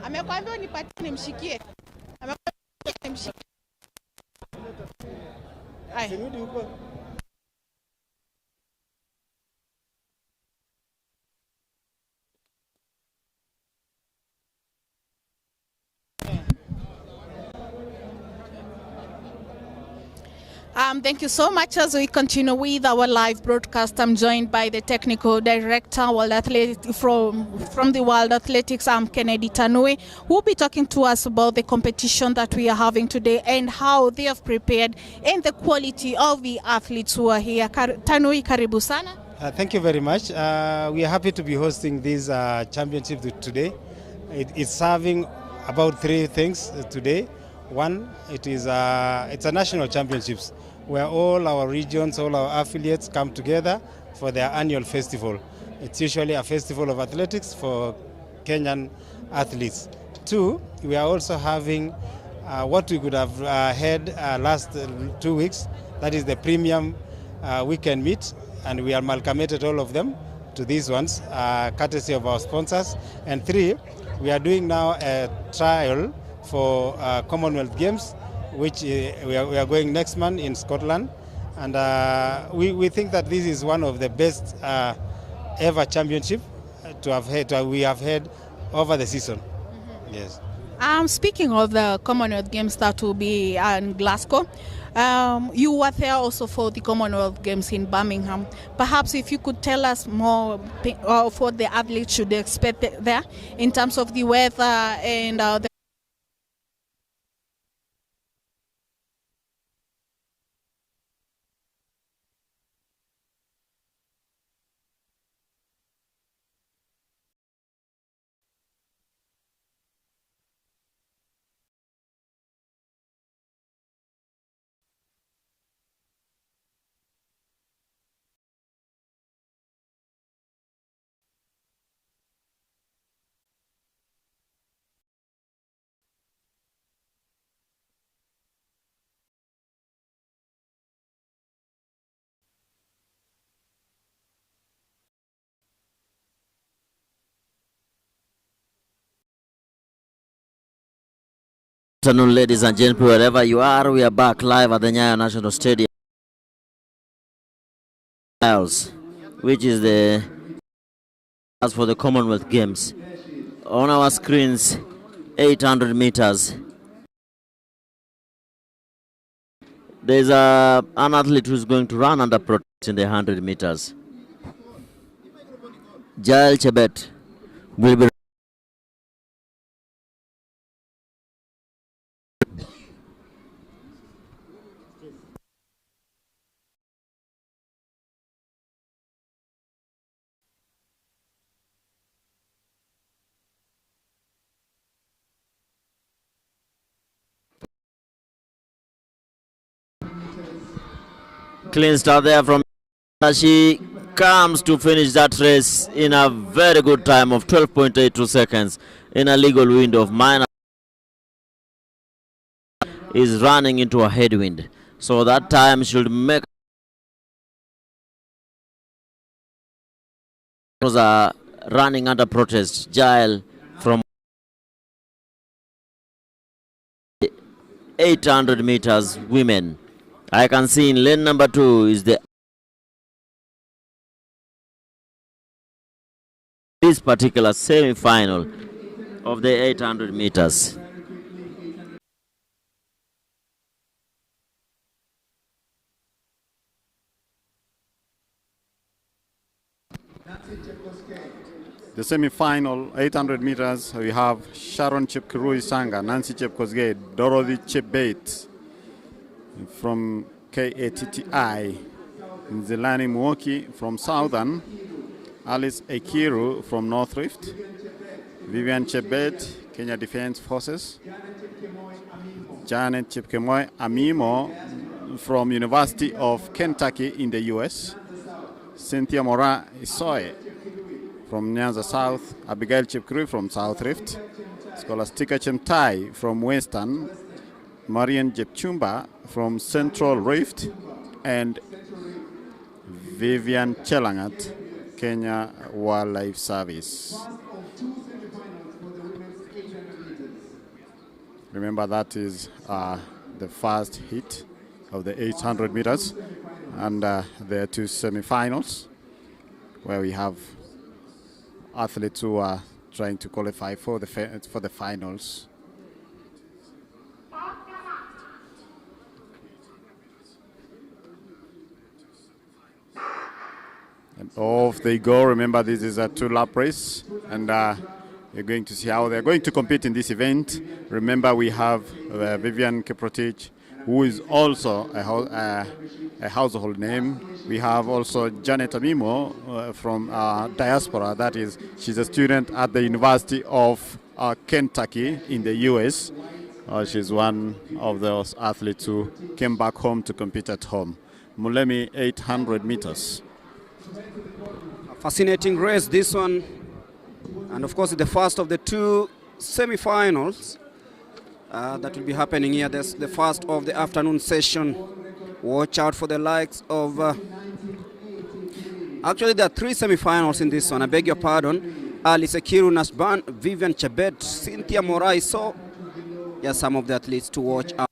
Speaker 4: Amekwambia unipatie nimshikie. Amekwambia nimshikie. Sirudi huko. Thank you so much. As we continue with our live broadcast, I'm joined by the technical director World Athletics from the World Athletics, Kennedy Tanui, who will be talking to us about the competition that we are having today and how they have prepared and the quality of the athletes who are here. Tanui, karibu sana.
Speaker 11: Thank you very much. We are happy to be hosting this championship today. It's serving about three things today. One, it's a national championships where all our regions, all our affiliates come together for their annual festival. It's usually a festival of athletics for Kenyan athletes. Two, we are also having what we could have had last 2 weeks, that is the premium weekend meet, and we amalgamated all of them to these ones, courtesy of our sponsors. And three, we are doing now a trial for Commonwealth Games, which we are going next month in Scotland. And we think that this is one of the best ever championship we have had over the season. Mm-hmm. Yes.
Speaker 4: Speaking of the Commonwealth Games that will be in Glasgow, you were there also for the Commonwealth Games in Birmingham. Perhaps if you could tell us more of what the athletes should expect there in terms of the weather and the
Speaker 1: Good afternoon, ladies and gentlemen, wherever you are. We are back live at the Nyayo National Stadium, which is the for the Commonwealth Games. On our screens, 800 meters. There's an athlete who's going to run under protest in the 100 meters. Jael Chebet will be clean start there from she comes to finish that race in a very good time of 12.82 seconds in a legal window of minus is running into a headwind, so that time should make was running under protest. Jael from 800 meters women. I can see in lane number 2 is this particular semi-final of the 800 meters.
Speaker 2: The semi-final 800 meters, we have Sharon Chepkirui Sanga, Nancy Chepkosgei, Dorothy Chebet from KATTI, Nzelani Muoki from Southern, Alice Ekiru from North Rift, Vivian Chebet, Kenya Defense Forces, Janet Chepkemoi Amimo from University of Kentucky in the US, Cynthia Mora Isoe from Nyanza South, Abigail Chepkirui from South Rift, Scholastica Chemtai from Western, Marian Jepchumba from Central Rift, and Vivian Chelangat Kenya Wildlife Service. Remember, that is the first hit of the 800 meters, and there are two semi-finals where we have athletes who are trying to qualify for the finals. And off they go. Remember, this is a 2-lap race, and you're going to see how they're going to compete in this event. Remember, we have Vivian Kiprotich, who is also a household name. We have also Janet Amimo from diaspora. That is, she's a student at the University of Kentucky in the U.S. She's one of those athletes who came back home to compete at home. Mulemi 800 meters.
Speaker 3: A fascinating race, this one. And of course, the first of the two semi-finals that will be happening here. That's the first of the afternoon session. Watch out for the likes of... actually, there are three semi-finals in this one. I beg your pardon. Ali Sekiru Nasban, Vivian Chebet, Cynthia Morai. So, yeah, some of the athletes to watch out.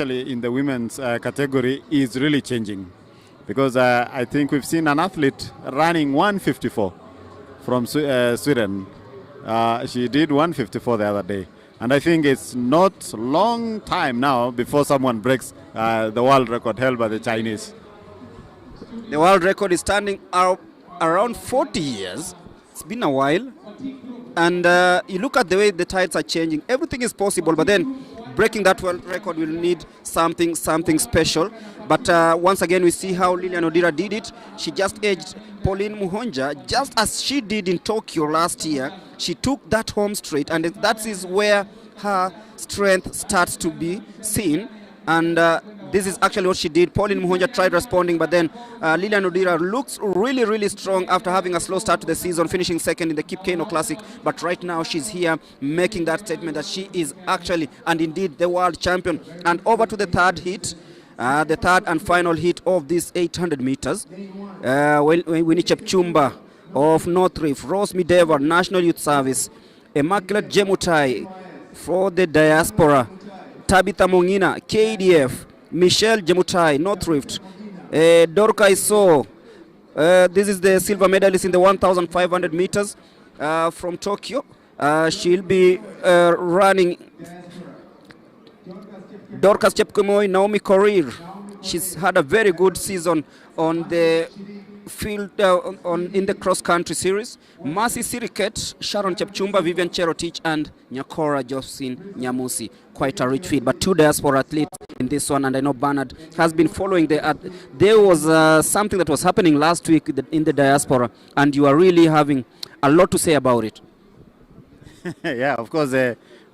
Speaker 2: especially in the women's category, is really changing. Because I think we've seen an athlete running 154 from Sweden. She did 154 the other day. And I think it's not long time now before someone breaks the world record held by the Chinese.
Speaker 3: The world record is standing around 40 years. It's been a while. And you look at the way the tides are changing. Everything is possible, but then breaking that world record will need something special. But once again, we see how Lilian Odira did it. She just edged Pauline Muhonja, just as she did in Tokyo last year. She took that home straight, and that is where her strength starts to be seen. And this is actually what she did. Pauline Muhonja tried responding, but then Lilian Odira looks really strong after having a slow start to the season, finishing second in the Kip Keino Classic. But right now she's here making that statement that she is actually and indeed the world champion. And over to the third heat, the third and final heat of this 800 meters. Winnie Chepchumba of North Rift, Rose Mideva, National Youth Service, Immaculate Jemutai for the diaspora, Tabitha Mongina, KDF, Michelle Jemutai, North Rift, Dorka Iso. This is the silver medalist in the 1,500 meters from Tokyo. She'll be running. Dorcas Chepkemoi, Naomi Korir. She's had a very good season on the field in the cross-country series. Mercy Siriket, Sharon Chepchumba, Vivian Cherotich, and Nyakora Josephine Nyamusi. Quite a rich field, but two diaspora athletes in this one, and I know Bernard has been following there was something that was happening last week in the diaspora, and you are really having a lot to say about it.
Speaker 2: Yeah, of course.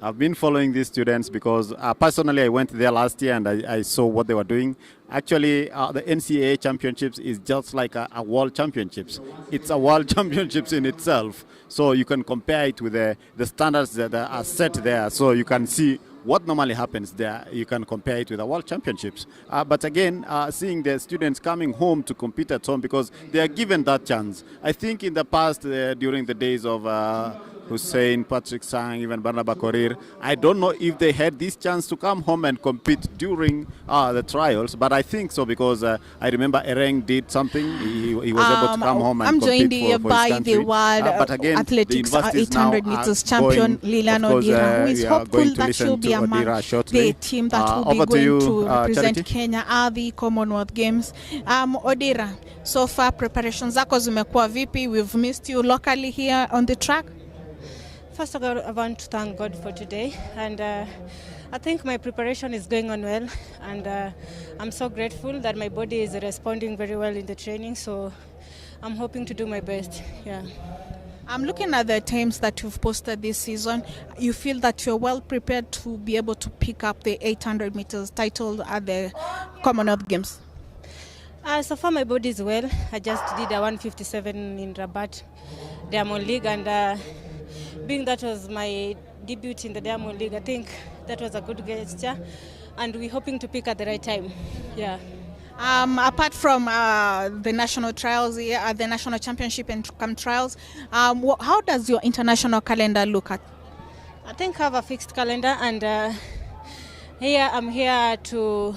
Speaker 2: I've been following these students because personally I went there last year and I saw what they were doing. Actually, the NCAA championships is just like a world championships. It's a world championships in itself. So you can compare it with the standards that are set there. So you can see what normally happens there. You can compare it with the world championships. But again, seeing the students coming home to compete at home because they are given that chance. I think in the past, during the days of Hussein, Patrick Sang, even Barnaba Korir, I don't know if they had this chance to come home and compete during the trials, but I think so because I remember Ereng did something. He was able to come home and
Speaker 4: I'm
Speaker 2: compete
Speaker 4: joined
Speaker 2: for
Speaker 4: by
Speaker 2: his country.
Speaker 4: the world
Speaker 2: But again,
Speaker 4: athletics
Speaker 2: the universities now
Speaker 4: 800 meters champion Lilian Odira, who is hopeful that she'll be among the team that will be going to represent Kenya at the Commonwealth Games. Odira, so far preparations zako zimekuwa vipi? We've missed you locally here on the track.
Speaker 6: First of all, I want to thank God for today, and I think my preparation is going on well, and I'm so grateful that my body is responding very well in the training, so I'm hoping to do my best. Yeah.
Speaker 4: I'm looking at the times that you've posted this season. You feel that you're well prepared to be able to pick up the 800 meters title at the Commonwealth Games?
Speaker 6: So far my body is well. I just did a 157 in Rabat Diamond League, and being that was my debut in the Diamond League, I think that was a good gesture, and we're hoping to pick at the right time. Yeah.
Speaker 4: Apart from the national trials, the national championship and trials, how does your international calendar look at?
Speaker 6: I think I have a fixed calendar, and I'm here to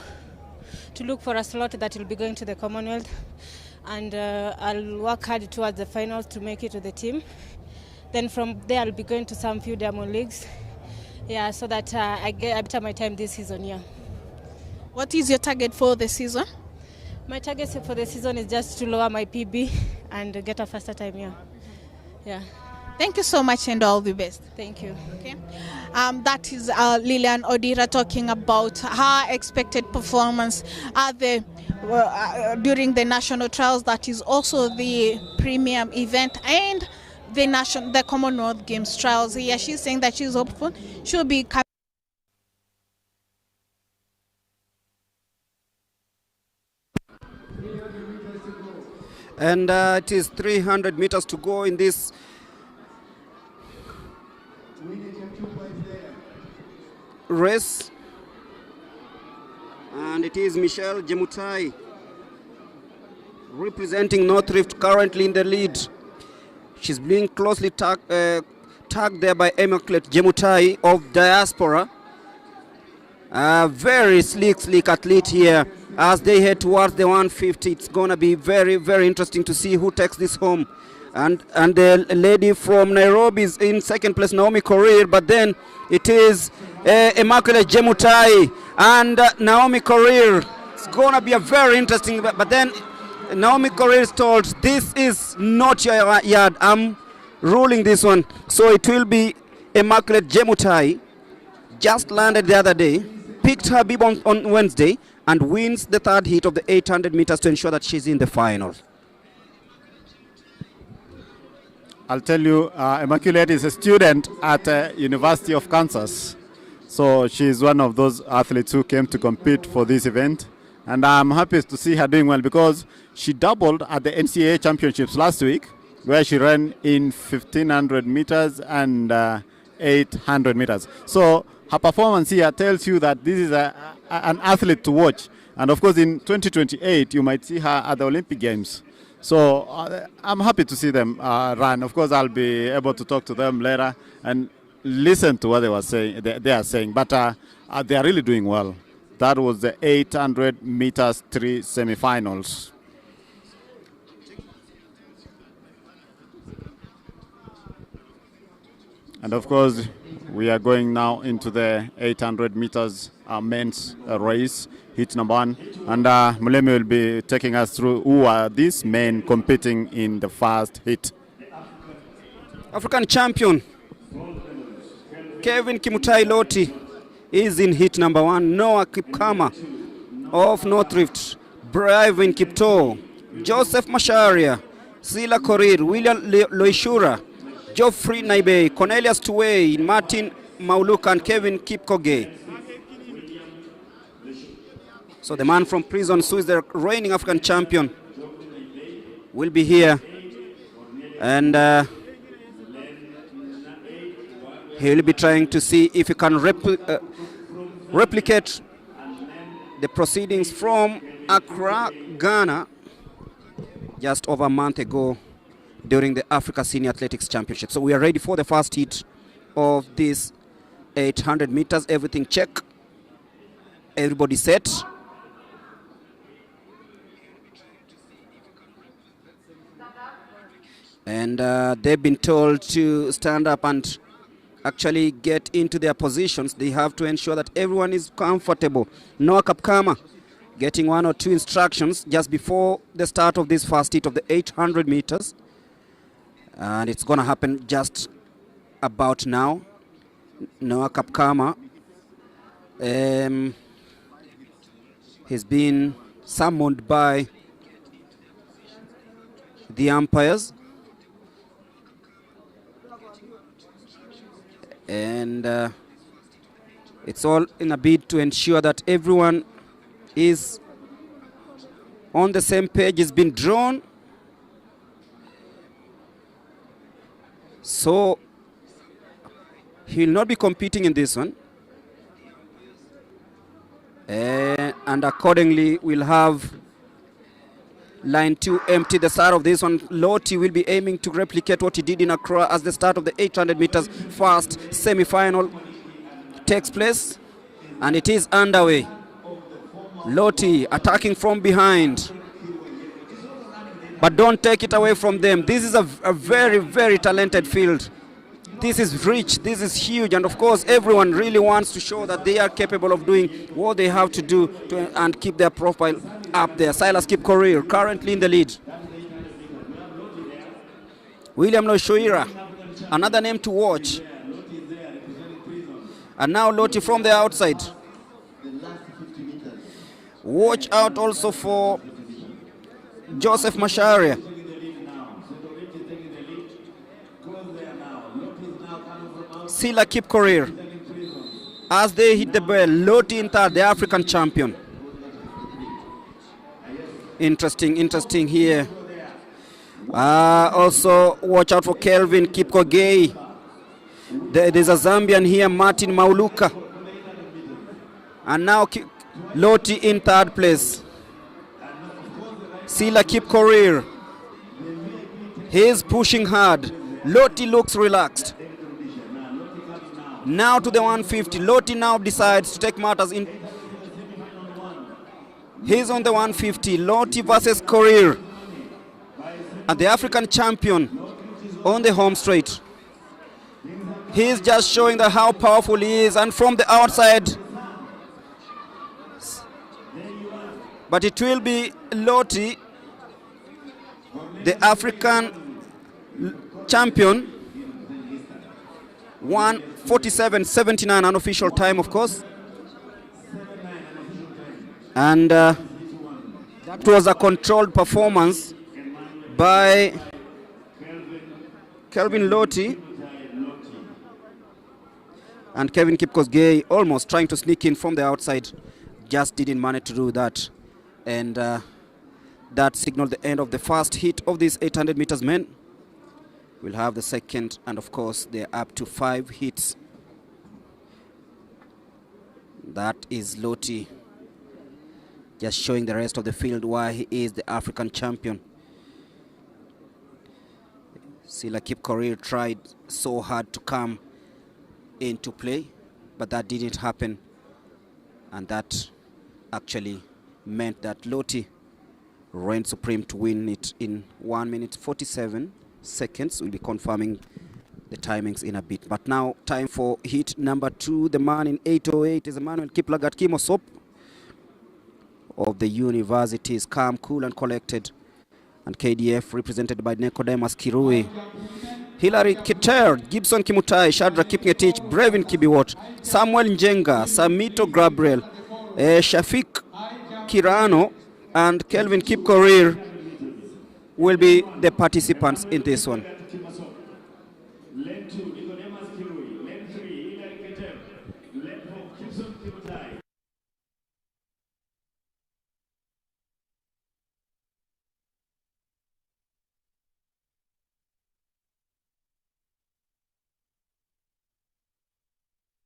Speaker 6: look for a slot that will be going to the Commonwealth, and I'll work hard towards the finals to make it to the team. Then from there, I'll be going to some few Diamond Leagues, so that I get after my time this season. Yeah.
Speaker 4: What is your target for the season?
Speaker 6: My target for the season is just to lower my PB and get a faster time. Yeah.
Speaker 4: Thank you so much, and all the best.
Speaker 6: Thank you.
Speaker 4: Okay. That is Lilian Odira talking about her expected performance at the during the national trials. That is also the premium event and the Commonwealth Games trials. Yeah, she's saying that she's hopeful she'll be coming.
Speaker 3: And it is 300 meters to go in this race, and it is Michelle Jemutai representing North Rift currently in the lead. She's being closely tagged there by Immaculate Jemutai of Diaspora. Very sleek athlete here as they head towards the 150. It's going to be very, very interesting to see who takes this home. And the lady from Nairobi is in second place, Naomi Korir, but then it is Immaculate Jemutai and Naomi Korir. It's going to be a very interesting, but then Naomi Korir is told, this is not your yard, I'm ruling this one. So it will be Immaculate Jemutai, just landed the other day, picked her bib on Wednesday, and wins the third heat of the 800 meters to ensure that she's in the final.
Speaker 2: I'll tell you, Immaculate is a student at University of Kansas. So she's one of those athletes who came to compete for this event. And I'm happy to see her doing well because she doubled at the NCAA championships last week, where she ran in 1500 meters and 800 meters. So her performance here tells you that this is an athlete to watch. And of course, in 2028, you might see her at the Olympic Games. So I'm happy to see them run. Of course, I'll be able to talk to them later and listen to what they were saying. They are saying, but they are really doing well. That was the 800 meters 3 semifinals. And of course, we are going now into the 800 meters men's race, heat number 1. And Mulemi will be taking us through who are these men competing in the first heat.
Speaker 3: African champion Kevin Kimutai Loti is in heat number 1. Noah Kipkama of North Rift, Bravin Kipto, Joseph Masharia, Sila Korir, William Loishura, Geoffrey Naibe, Cornelius Tuwei, Martin Mauluka, and Kevin Kipkoge. So the man from prison, who is the reigning African champion, will be here. And he will be trying to see if he can replicate the proceedings from Accra, Ghana, just over a month ago during the Africa Senior Athletics Championship. So we are ready for the first heat of this 800 meters. Everything check. Everybody set. And they've been told to stand up and actually get into their positions. They have to ensure that everyone is comfortable. Noah Kapkama getting 1 or 2 instructions just before the start of this first heat of the 800 meters. And it's going to happen just about now. Noah Kapkama has been summoned by the umpires. And it's all in a bid to ensure that everyone is on the same page. It's been drawn. So he will not be competing in this one. And accordingly, we'll have line 2 empty. The start of this one, Loti will be aiming to replicate what he did in Accra as the start of the 800 meters first semi-final takes place. And it is underway. Loti attacking from behind. But don't take it away from them. This is a very, very talented field. This is rich, this is huge, and of course everyone really wants to show that they are capable of doing what they have to do and keep their profile up there. Silas Kipkorir currently in the lead. William Loishoira, another name to watch. And now Loti from the outside. Watch out also for Joseph Masharia. Sila Kipkorir. As they hit the bell, Loti in third, the African champion. Interesting here. Also, watch out for Kelvin Kipkogei. There's a Zambian here, Martin Mauluka. And now Loti in third place. Sila Kipkorir. He's pushing hard. Loti looks relaxed. Now to the 150. Loti now decides to take matters in. He's on the 150. Loti versus Korir. And the African champion on the home straight. He's just showing that how powerful he is, and from the outside. But it will be Loti, the African champion. 1:47.79 unofficial time, of course. And that was a controlled performance by Kelvin Loti. And Kevin Kipkosgei almost trying to sneak in from the outside, just didn't manage to do that. And that signaled the end of the first heat of these 800 meters men. We'll have the second, and of course they're up to 5 hits. That is Loti, just showing the rest of the field why he is the African champion. Sila Kipkorir tried so hard to come into play, but that didn't happen, and that actually meant that Loti reigned supreme to win it in 1 minute 47 seconds. We'll be confirming the timings in a bit. But now time for heat number 2. The man in 8:08 is Emmanuel Kiplagat Kimosop of the universities, calm, cool and collected. And KDF represented by Nicodemus Kirui, Hilary Keter, Gibson Kimutai, Shadra Kipngetich, Brevin Kibiwot, Samuel Njenga, Samito Gabriel, Shafik Kirano and Kelvin Kipkorir will be the participants in this one.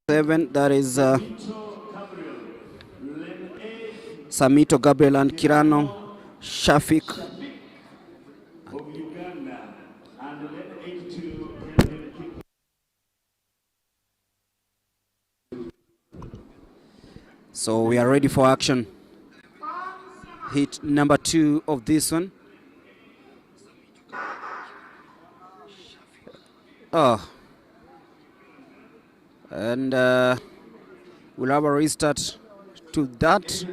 Speaker 3: Seven, that is Samito Gabriel and Kirano Shafik. So we are ready for action. Hit number 2 of this one. And we'll have a restart to that.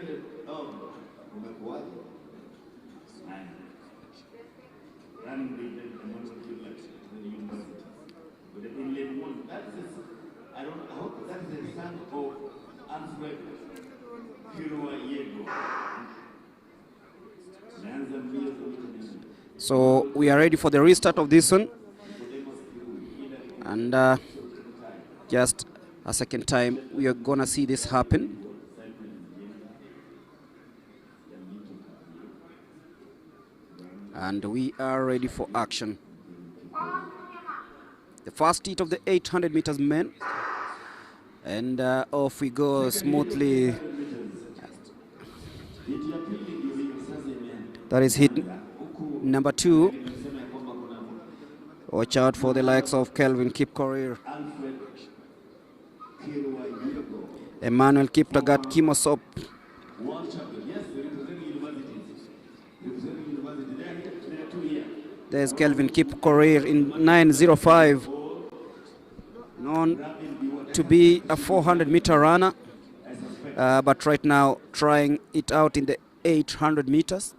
Speaker 3: So we are ready for the restart of this one, and just a second time we are gonna see this happen. And we are ready for action. The first heat of the 800 meters men, and off we go smoothly. That is hit number 2. Watch out for the likes of Kelvin Kipkorir, Emmanuel Kiplagat Kimosop. There's Kelvin Kipkorir in 9:05, known to be a 400-meter runner, but right now trying it out in the 800 meters.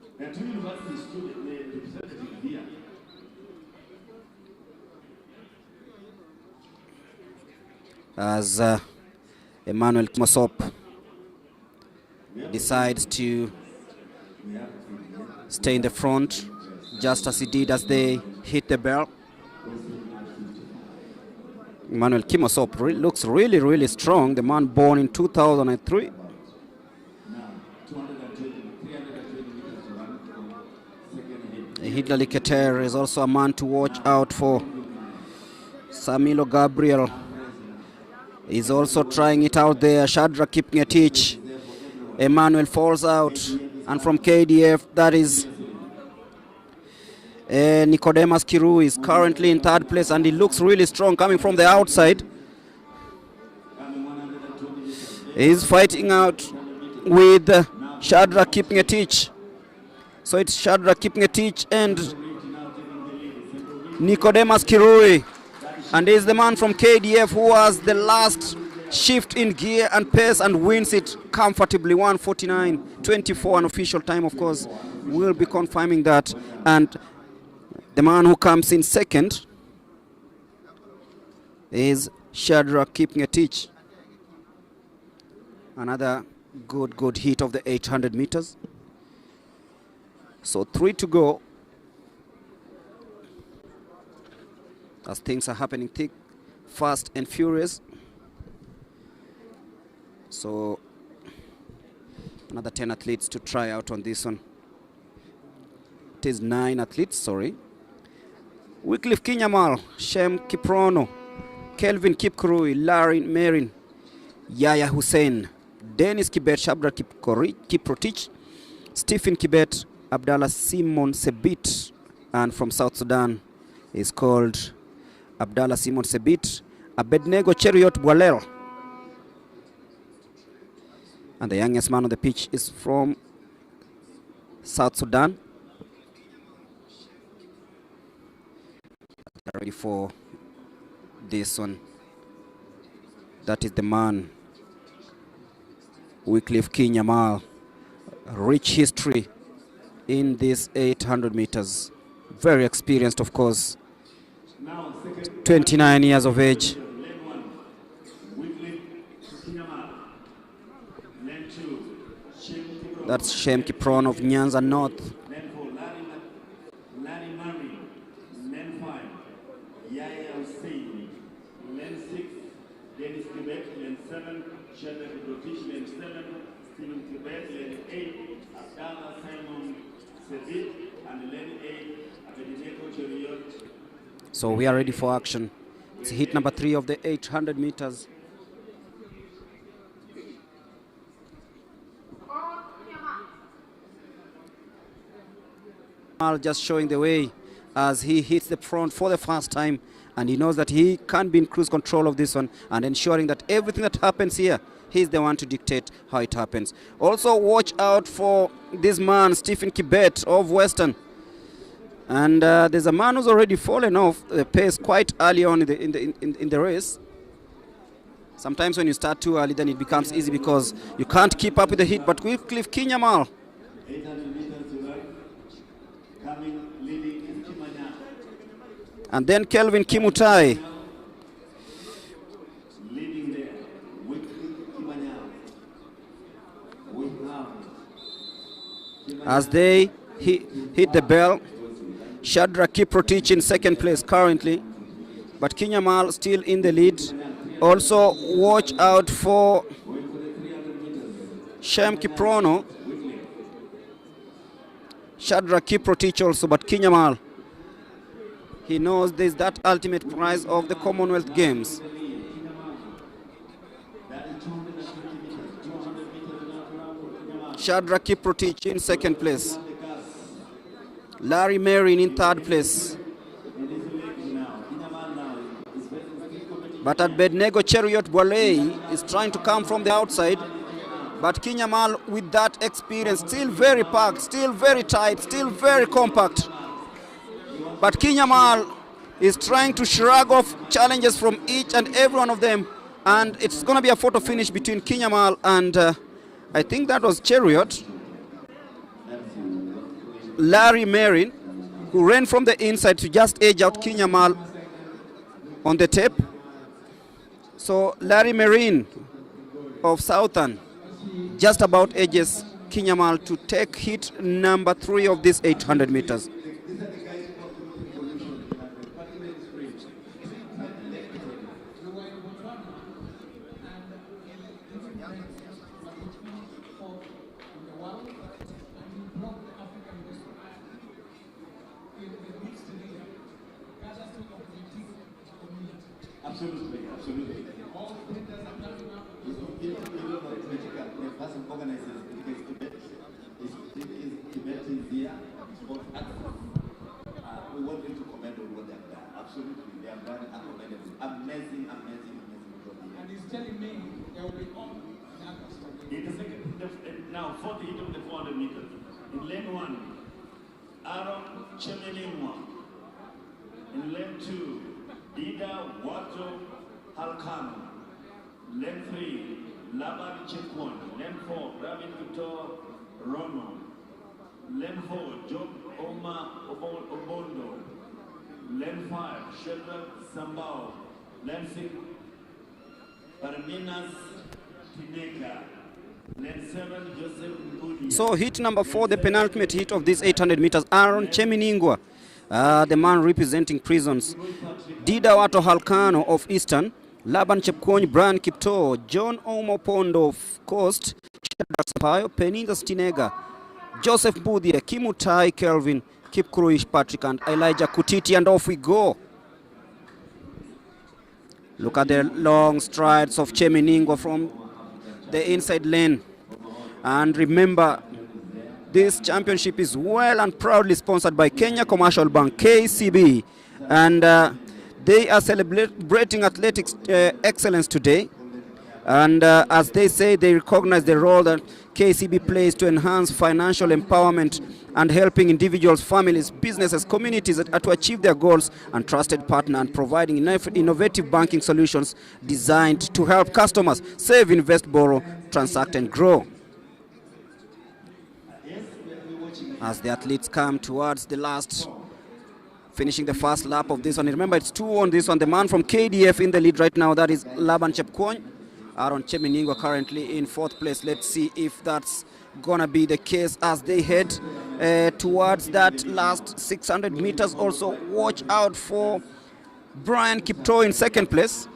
Speaker 3: As Emmanuel Kimosop decides to stay in the front, just as he did as they hit the bell. Emmanuel Kimosop looks really strong, the man born in 2003. Hidlali Keter is also a man to watch out for. Samilo Gabriel is also trying it out there. Shadra Kipngetich. Emmanuel falls out. And from KDF, that is Nicodemus Kiru is currently in 3rd place, and he looks really strong coming from the outside. is fighting out with Shadrach Kipngetich. So it's Shadrach Kipngetich and Nicodemus Kirui. And he's the man from KDF who has the last shift in gear and pace and wins it comfortably. 1:49.24, an official time, of course. We'll be confirming that. And the man who comes in second is Shadrach Kipngetich. Another good hit of the 800 meters. So 3 to go. As things are happening thick, fast and furious. So another 10 athletes to try out on this one. It is 9 athletes, sorry. Wycliffe Kinyamal, Shem Kiprono, Kelvin Kipkurui, Larry Merin, Yaya Hussein, Dennis Kibet, Shabra Kiprotich, Stephen Kibet, Abdallah Simon Sebit, and from South Sudan is called Abdallah Simon Sebit, Abednego Cheriot Bwalel. And the youngest man on the pitch is from South Sudan. They're ready for this one. That is the man, Wycliffe Kinyamal. Rich history in this 800 meters. Very experienced, of course. 29 years of age. That's Shem Kipron of Nyanza North. So we are ready for action. It's hit number 3 of the 800 meters. Just showing the way as he hits the front for the first time, and he knows that he can't be in cruise control of this one, and ensuring that everything that happens here, he's the one to dictate how it happens. Also watch out for this man, Stephen Kibet of Western. And there's a man who's already fallen off the pace quite early on in the race. Sometimes when you start too early, then it becomes easy because you can't keep up with the heat. But Wycliffe Kinyamal, and then Kelvin Kimutai, as they hit the bell. Shadrach Kiprotich in second place currently, but Kinyamal still in the lead. Also watch out for Shem Kiprono, Shadrach Kiprotich also, but Kinyamal, he knows there's that ultimate prize of the Commonwealth Games. Shadrach Kiprotich in second place. Larry Marin in third place. But Abednego Cheriot Bwalei is trying to come from the outside. But Kinyamal, with that experience, still very packed, still very tight, still very compact. But Kinyamal is trying to shrug off challenges from each and every one of them. And it's going to be a photo finish between Kinyamal and I think that was Cheriot. Larry Marin, who ran from the inside to just edge out Kinyamal on the tape. So Larry Marin of Southern just about edges Kinyamal to take hit number 3 of this 800 meters.
Speaker 12: Absolutely. The person organizes because Tibet is here, sport access. We want them to comment on what they have done. Absolutely, they have done amazing job.
Speaker 7: And he's telling me there will be
Speaker 12: Now, for the heat of the 400 meters. In lane 1, Aaron Chemelingwa. In lane 2, Dida Wato Halkano. Lane 3, Laban Chepkwon. Lane 4, Rabin Victor Rono. Lane 4, Job Oma Obondo. Lane 5, Sheldon Sambao. Lane 6, Parminas Tineka. Lane 7, Joseph Mbudi.
Speaker 3: So hit number 4, the penultimate hit of this 800 meters, Aaron Cheminingwa, the man representing Prisons. Dida Wato Halkano of Eastern, Laban Chepkwony, Brian Kipto, John Omopondo of Coast, Sampaio, Peninda Stinega, Joseph Mbudie, Kimutai Kelvin, Kipkruish Patrick, and Elijah Kutiti, and off we go. Look at the long strides of Cheminingwa from the inside lane. And remember, this championship is well and proudly sponsored by Kenya Commercial Bank, KCB, and they are celebrating athletics excellence today. And as they say, they recognize the role that KCB plays to enhance financial empowerment and helping individuals, families, businesses, communities to achieve their goals, and trusted partner and providing innovative banking solutions designed to help customers save, invest, borrow, transact, and grow. As the athletes come towards the last, finishing the first lap of this one. Remember, it's 2 on this one. The man from KDF in the lead right now, that is Laban Chepkwony. Aaron Cheminingwa currently in 4th place. Let's see if that's gonna be the case as they head towards that last 600 meters. Also, watch out for Brian Kipto in 2nd place.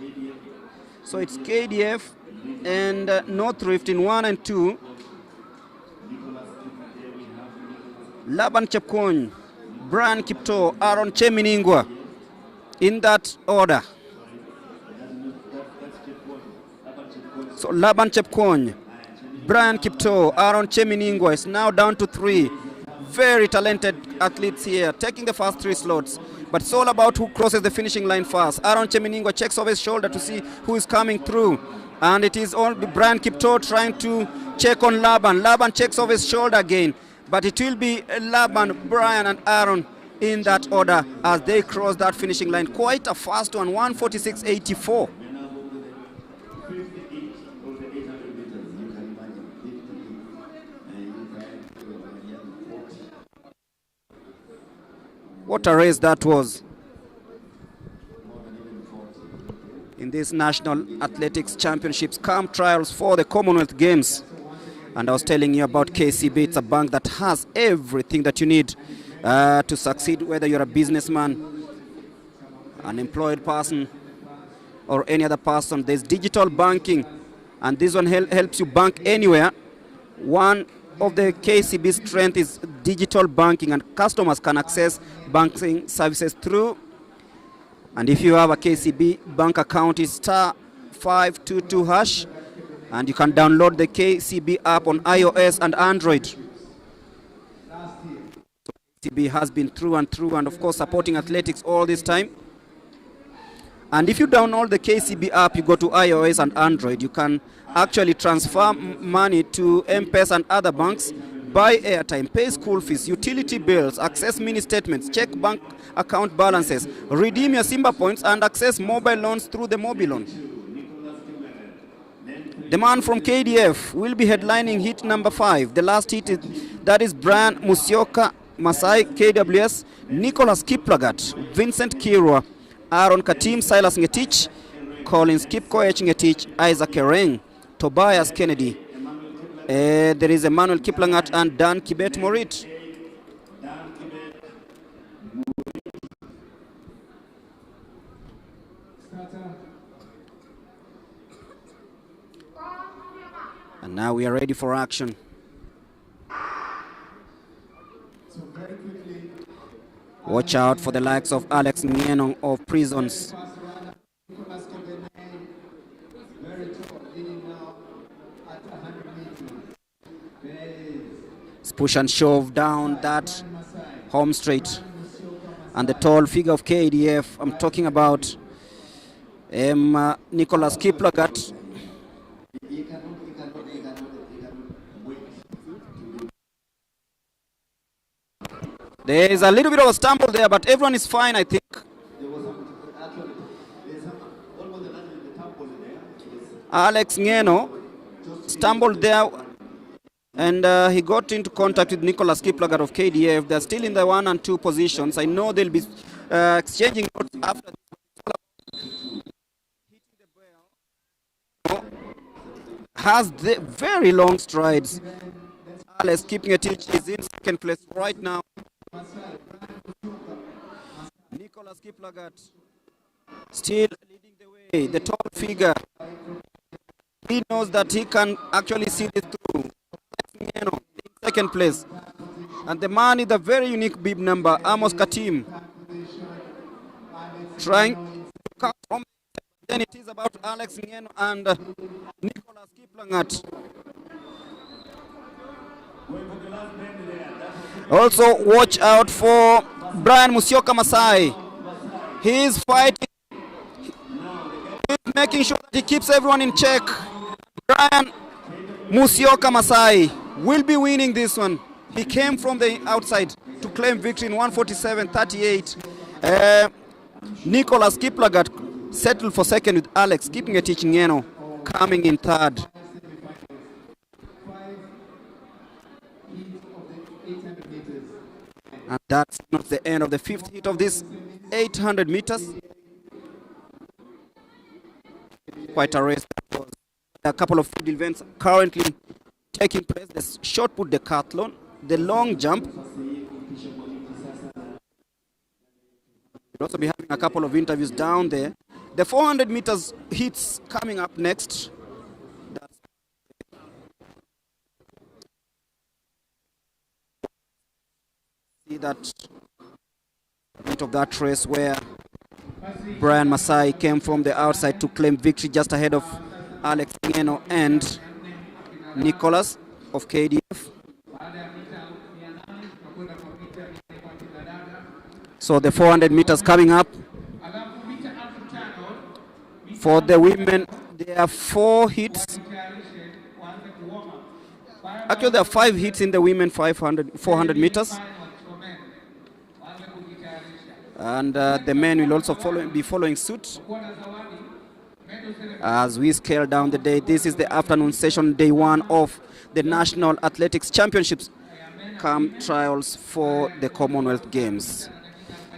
Speaker 3: So it's KDF and North Rift in 1 and 2. Laban Chepkwony, Brian Kipto, Aaron Cheminingwa, in that order. So Laban Chepkwony, Brian Kipto, Aaron Cheminingwa is now down to 3. Very talented athletes here, taking the first 3 slots. But it's all about who crosses the finishing line first. Aaron Cheminingwa checks over his shoulder to see who is coming through. And it is all Brian Kipto trying to check on Laban. Laban checks over his shoulder again. But it will be Laban, Brian, and Aaron in that order as they cross that finishing line. Quite a fast one, 1:46.84. What a race that was in these National Athletics Championships camp trials for the Commonwealth Games. And I was telling you about KCB. It's a bank that has everything that you need to succeed, whether you're a businessman, an employed person, or any other person. There's digital banking, and this one helps you bank anywhere. One of the KCB strength is digital banking, and customers can access banking services through. And if you have a KCB bank account, it's *522#. And you can download the KCB app on iOS and Android. So KCB has been through and through, and of course supporting athletics all this time. And if you download the KCB app, you go to iOS and Android, you can actually transfer money to M-Pesa and other banks, buy airtime, pay school fees, utility bills, access mini statements, check bank account balances, redeem your Simba points, and access mobile loans through the Mobilon. The man from KDF will be headlining hit number 5. The last hit, that is Brian Musyoka Masai, KWS, Nicholas Kiplagat, Vincent Kirwa, Aaron Katim, Silas Ngetich, Collins Kipkoech Ngetich, Isaac Ereng, Tobias Kennedy. There is Emmanuel Kiplangat and Dan Kibet Morit. And now we are ready for action. Watch out for the likes of Alex Ngenong of Prisons. It's push and shove down that home straight. And the tall figure of KDF, I'm talking about Nicholas Kiplagat. There is a little bit of a stumble there, but everyone is fine, I think. Alex Ngeno stumbled there, and he got into contact with Nicholas Kiplagat of KDF. They're still in the 1 and 2 positions. I know they'll be exchanging notes after. Has the very long strides. Alex keeping a teach is in second place right now. Nicholas Kiplagat still leading the way. The tall figure. He knows that he can actually see this through. In second place. And the man with a very unique bib number, Amos Katim, trying to come from. Then it is about Alex Ngeno and Nicholas Kiplagat. Also, watch out for Brian Musioka Masai. He is fighting. He's making sure that he keeps everyone in check. Brian Musioka Masai will be winning this one. He came from the outside to claim victory in 147.38. Nicholas Kiplagat settled for second with Alex, keeping a teaching Ngeno, coming in third. And that's not the end of the fifth heat of this 800 meters. Quite a race. A couple of field events currently taking place. The shot put decathlon, the long jump. We'll also be having a couple of interviews down there. The 400 meters heats coming up next. See that bit of that race where Brian Masai came from the outside to claim victory just ahead of Alex Ngeno and Nicholas of KDF. So the 400 meters coming up. For the women, there are 4 hits. Actually, there are 5 hits in the women 400 meters. And the men will also be following suit. As we scale down the day, this is the afternoon session, day 1 of the National Athletics Championships trials for the Commonwealth Games.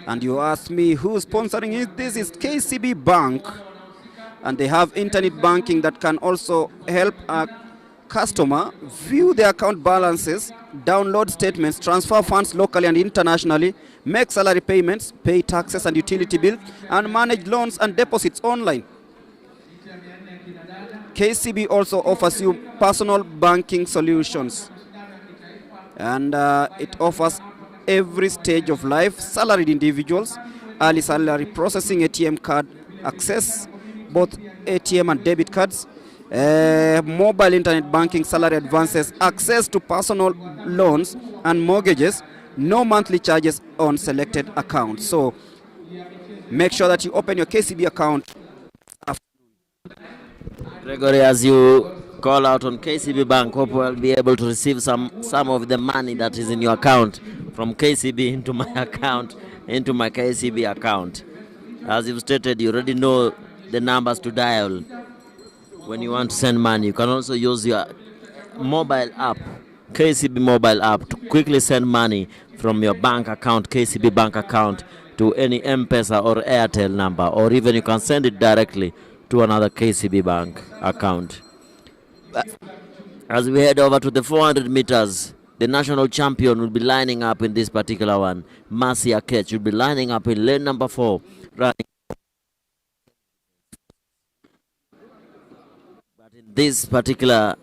Speaker 3: And you ask me who's sponsoring it? This is KCB Bank. And they have internet banking that can also help a customer view their account balances, download statements, transfer funds locally and internationally, make salary payments, pay taxes and utility bills, and manage loans and deposits online. KCB also offers you personal banking solutions. And it offers every stage of life, salaried individuals, early salary processing, ATM card access, both ATM and debit cards, mobile internet banking, salary advances, access to personal loans and mortgages, no monthly charges on selected accounts. So make sure that you open your KCB account.
Speaker 1: Gregory, as you call out on KCB Bank, hope we'll be able to receive some of the money that is in your account from KCB into my account, into my KCB account. As you've stated, you already know the numbers to dial when you want to send money. You can also use your mobile app, KCB mobile app, to quickly send money from your bank account, KCB bank account, to any M-Pesa or Airtel number, or even you can send it directly to another KCB bank account. As we head over to the 400 meters, the national champion will be lining up in this particular one. Mercy Akech will be lining up in lane number 4, running. But in this particular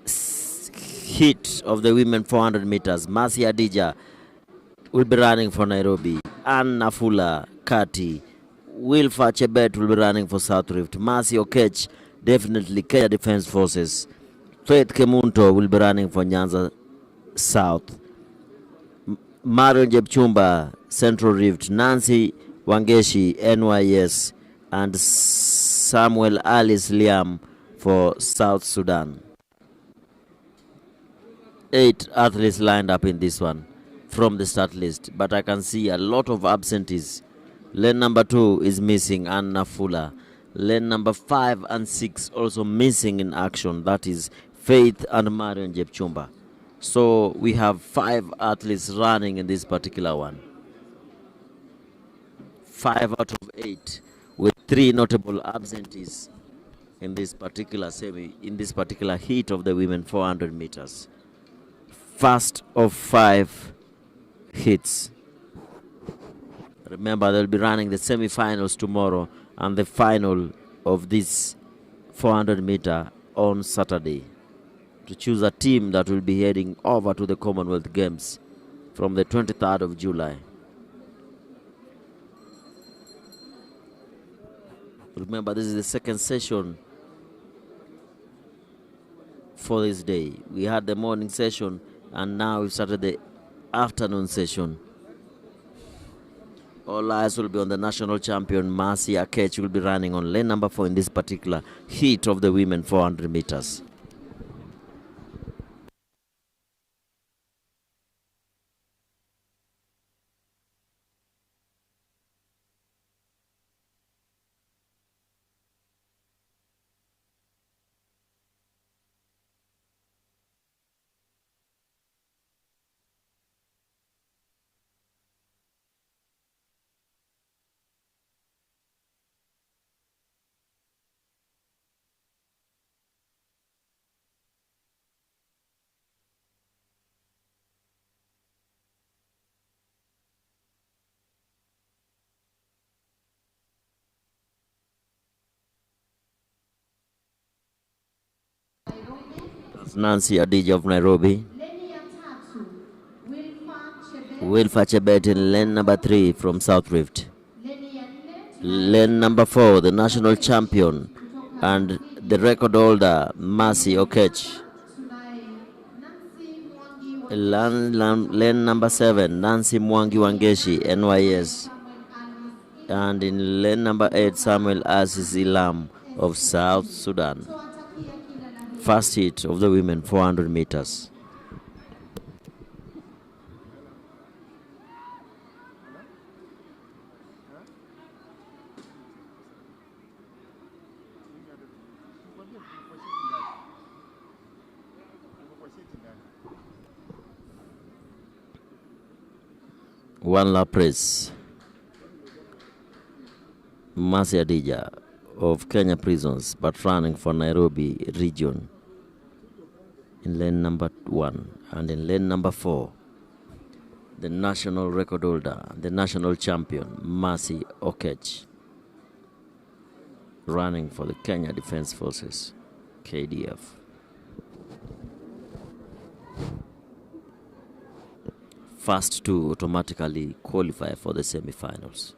Speaker 1: heat of the women 400 meters, Mercy Adija will be running for Nairobi. Ann Nafula Kati, Wilfa Chebet will be running for South Rift. Mercy Okech, definitely Kenya Defense Forces. Faith Kemunto will be running for Nyanza South. Marion Jepchumba, Central Rift. Nancy Wangeshi, NYS. And Samuel Alice Liam for South Sudan. 8 athletes lined up in this one. from the start list, but I can see a lot of absentees. Lane number 2 is missing, Anna Fuller. Lane number 5 and 6 also missing in action. That is Faith and Marion Jepchumba. So we have 5 athletes running in this particular one. 5 out of 8, with 3 notable absentees in this particular heat of the women 400 meters. First of 5 hits. Remember, they'll be running the semi-finals tomorrow and the final of this 400 meter on Saturday to choose a team that will be heading over to the Commonwealth Games from the 23rd of July. Remember, this is the second session for this day. We had the morning session and now we've started the afternoon session. All eyes will be on the national champion, Mercy Akech, will be running on lane number 4 in this particular heat of the women 400 meters. Nancy Adija of Nairobi. Wilfa Chebet in lane number 3 from South Rift. Lane number 4, the national champion and the record holder, Mercy Okech. Lane number 7, Nancy Mwangi Wangeshi, NYS. And in lane number 8, Samuel Aziz Ilam of South Sudan. First heat of the women 400 meters. One lap race. Mercy Adija of Kenya Prisons, but running for Nairobi region in lane number 1, and in lane number 4, the national record holder, the national champion, Mercy Okech, running for the Kenya Defense Forces, KDF. First 2 automatically qualify for the semi-finals.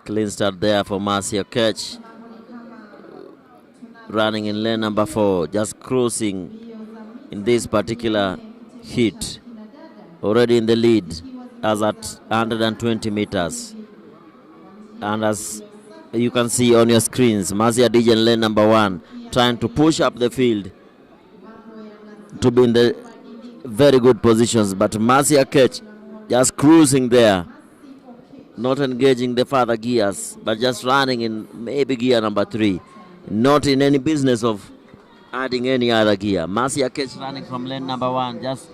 Speaker 1: Clean start there for Mercy Okech, running in lane number 4, just cruising in this particular heat, already in the lead as at 120 meters. And as you can see on your screens, Mercy Adija in lane number 1, trying to push up the field to be in the very good positions, but Mercy Okech just cruising there, not engaging the further gears, but just running in maybe gear number 3, not in any business of adding any other gear. Mercy Akech running from lane number 1, just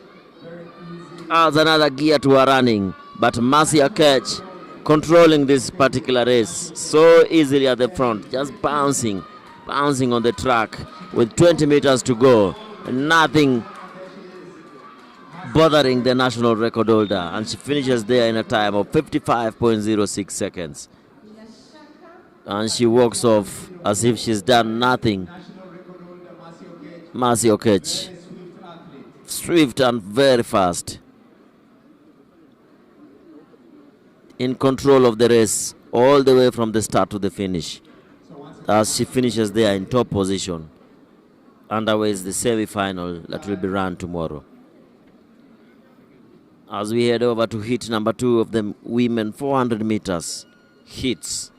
Speaker 1: adds another gear to her running, but Mercy Akech controlling this particular race so easily at the front, just bouncing on the track with 20 meters to go, nothing bothering the national record holder, and she finishes there in a time of 55.06 seconds. And she walks off as if she's done nothing. Mercy Okech, swift and very fast, in control of the race all the way from the start to the finish, as she finishes there in top position. Underway is the semi-final that will be run tomorrow. As we head over to heat number 2 of the women 400 meters, hits.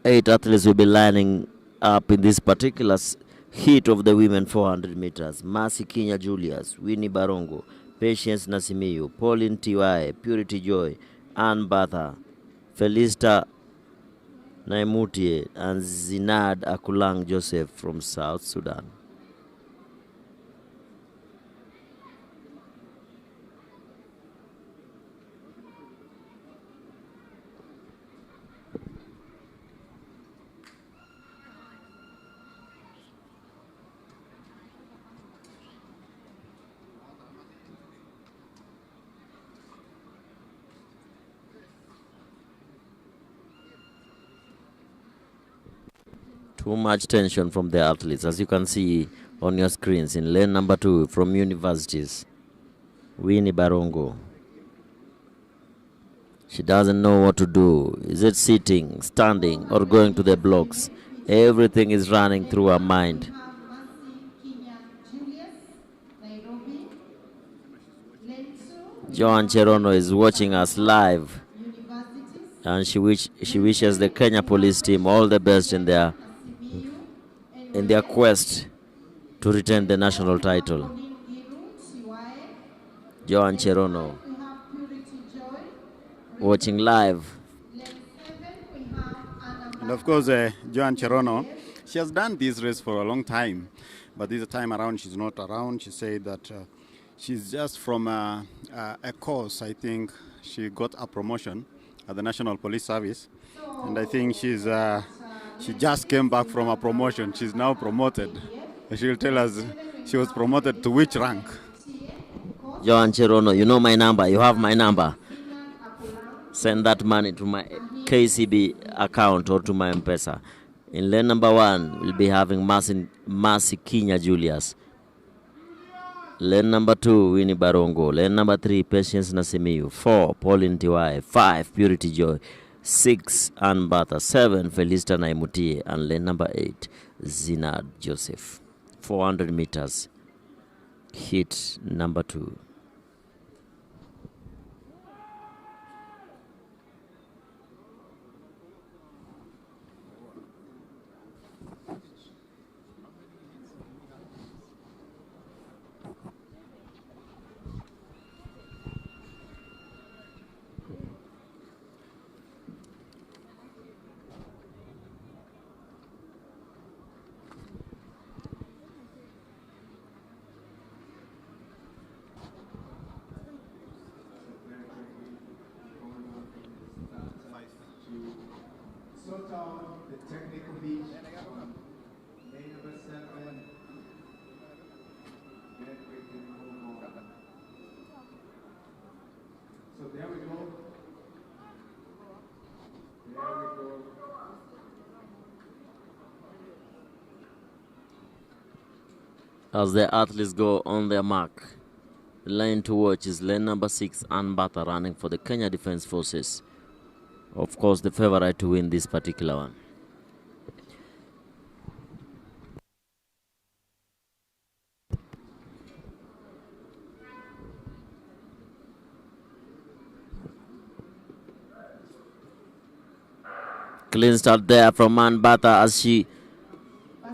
Speaker 1: Eight athletes will be lining up in this particular heat of the women 400 meters. Mercy Kinya Julius, Winnie Barongo, Patience Nasimiyu, Pauline Tiwae, Purity Joy, Ann Batha, Felista Naimutie, and Zinad Akulang Joseph from South Sudan. Too much tension from the athletes, as you can see on your screens. In lane number 2 from universities, Winnie Barongo. She doesn't know what to do. Is it sitting, standing, or going to the blocks? Everything is running through her mind. Joan Cherono is watching us live, and she wishes the Kenya police team all the best in their quest to retain the national title. Joan Cherono watching live.
Speaker 2: And of course, Joan Cherono, she has done this race for a long time, but this time around she's not around. She said that she's just from a course. I think she got a promotion at the National Police Service, and I think she just came back from a promotion. She's now promoted. She'll tell us she was promoted to which rank.
Speaker 1: Joan Cherono, you know my number. You have my number. Send that money to my KCB account or to my M-Pesa. In lane number 1, we'll be having Mercy Kinya Julius. Lane number 2, Winnie Barongo. Lane number 3, Patience Nasimiyu. 4, Pauline Tiwae. 5, Purity Joy. 6, Ann Batha. 7, Felista Naimutie. And lane number 8, Zinad Joseph. 400 meters. Hit number 2.
Speaker 7: Sort out the technical beach on lane number 7. Then we can move on. So there we go. There we go.
Speaker 1: As the athletes go on their mark, the lane to watch is lane number 6, Ann Batha, running for the Kenya Defence Forces. Of course, the favorite to win this particular one. Clean start there from Ann Batha as she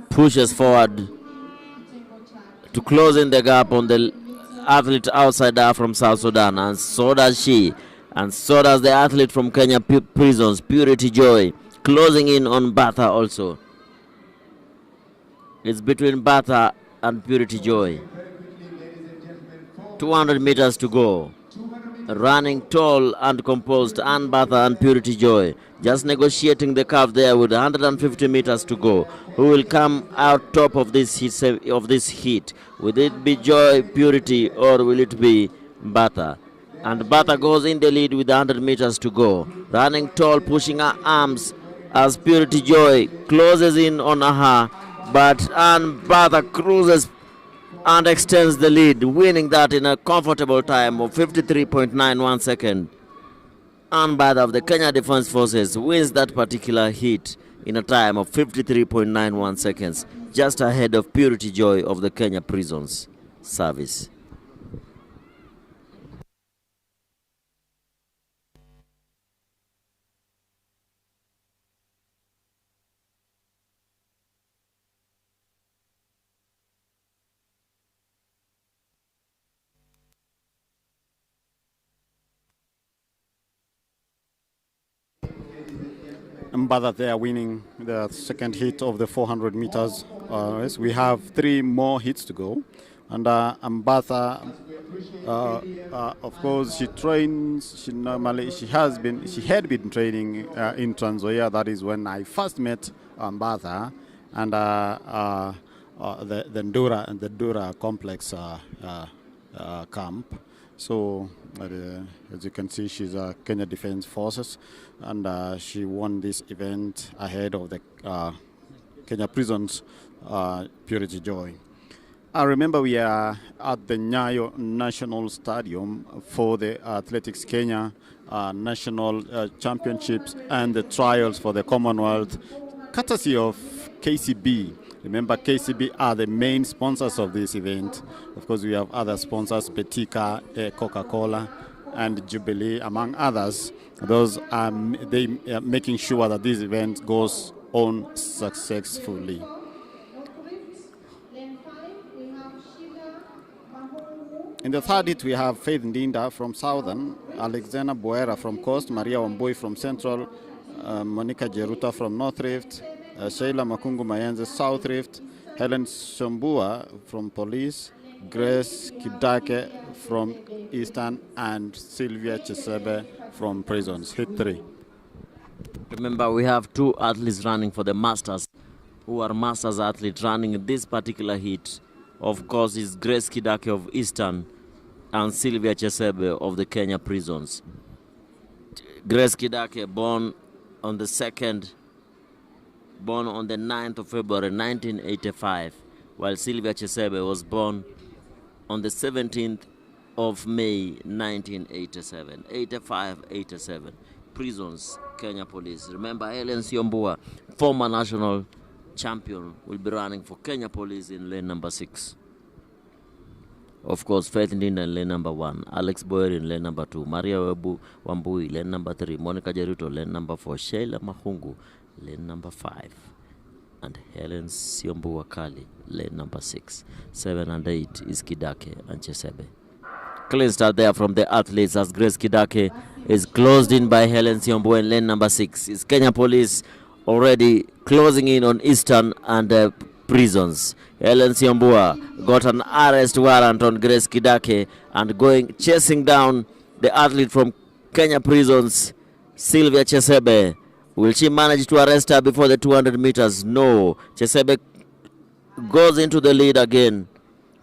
Speaker 1: pushes forward to close in the gap on the athlete outside there from South Sudan, and so does she. And so does the athlete from Kenya Prisons, Purity Joy, closing in on Batha also. It's between Batha and Purity Joy. 200 meters to go. Running tall and composed, Ann Batha and Purity Joy. Just negotiating the curve there with 150 meters to go. Who will come out top of this heat? Will it be Joy, Purity, or will it be Batha? And Bata goes in the lead with 100 meters to go. Running tall, pushing her arms as Purity Joy closes in on her. But Ann Bata cruises and extends the lead, winning that in a comfortable time of 53.91 seconds. Ann Bata of the Kenya Defence Forces wins that particular heat in a time of 53.91 seconds, just ahead of Purity Joy of the Kenya Prisons Service.
Speaker 2: Mbada there winning the second heat of the 400 meters race. We have 3 more heats to go. And Mbada, of course, she trains. She had been training in Trans Nzoia. That is when I first met Mbada, and the Ndura complex camp. So as you can see, she's a Kenya Defence Forces, and she won this event ahead of the Kenya Prisons Purity Joy. I remember we are at the Nyayo National Stadium for the Athletics Kenya National Championships and the trials for the Commonwealth, courtesy of KCB. Remember, KCB are the main sponsors of this event. Of course, we have other sponsors, Betika, Coca-Cola, and Jubilee, among others. Those are making sure that this event goes on successfully. In the third hit, we have Faith Ndinda from Southern, Alexander Boera from Coast, Maria Wambui from Central, Monica Jeruta from North Rift, Sheila Makungu Mayenze South Rift, Helen Shombua from Police, Grace Kidake from Eastern, and Sylvia Chisebe from Prisons. Hit 3.
Speaker 1: Remember, we have 2 athletes running for the Masters, who are Masters athletes running in this particular heat. Of course, is Grace Kidake of Eastern and Sylvia Chesebe of the Kenya Prisons. Grace Kidake born on the 9th of February 1985, while Sylvia Chesebe was born on the 17th of May 1987. 85-87. Prisons, Kenya Police. Remember, Helen Siombua, former national champion, will be running for Kenya Police in lane number 6. Of course, Faith Ndinda in lane number 1, Alex Boyer in lane number 2, Maria Wambui lane number 3, Monica Jeruto lane number 4, Sheila Mahungu lane number 5, and Helen Siombua Kali lane number 6. 7 and 8 is Kidake and Chesebe. Clean start there from the athletes as Grace Kidake is closed in by Helen Siombua in lane number 6. Is Kenya Police already closing in on Eastern and Prisons. Helen Siombua got an arrest warrant on Grace Kidake and chasing down the athlete from Kenya Prisons, Sylvia Chesebe. Will she manage to arrest her before the 200 meters? No. Chesebe goes into the lead again,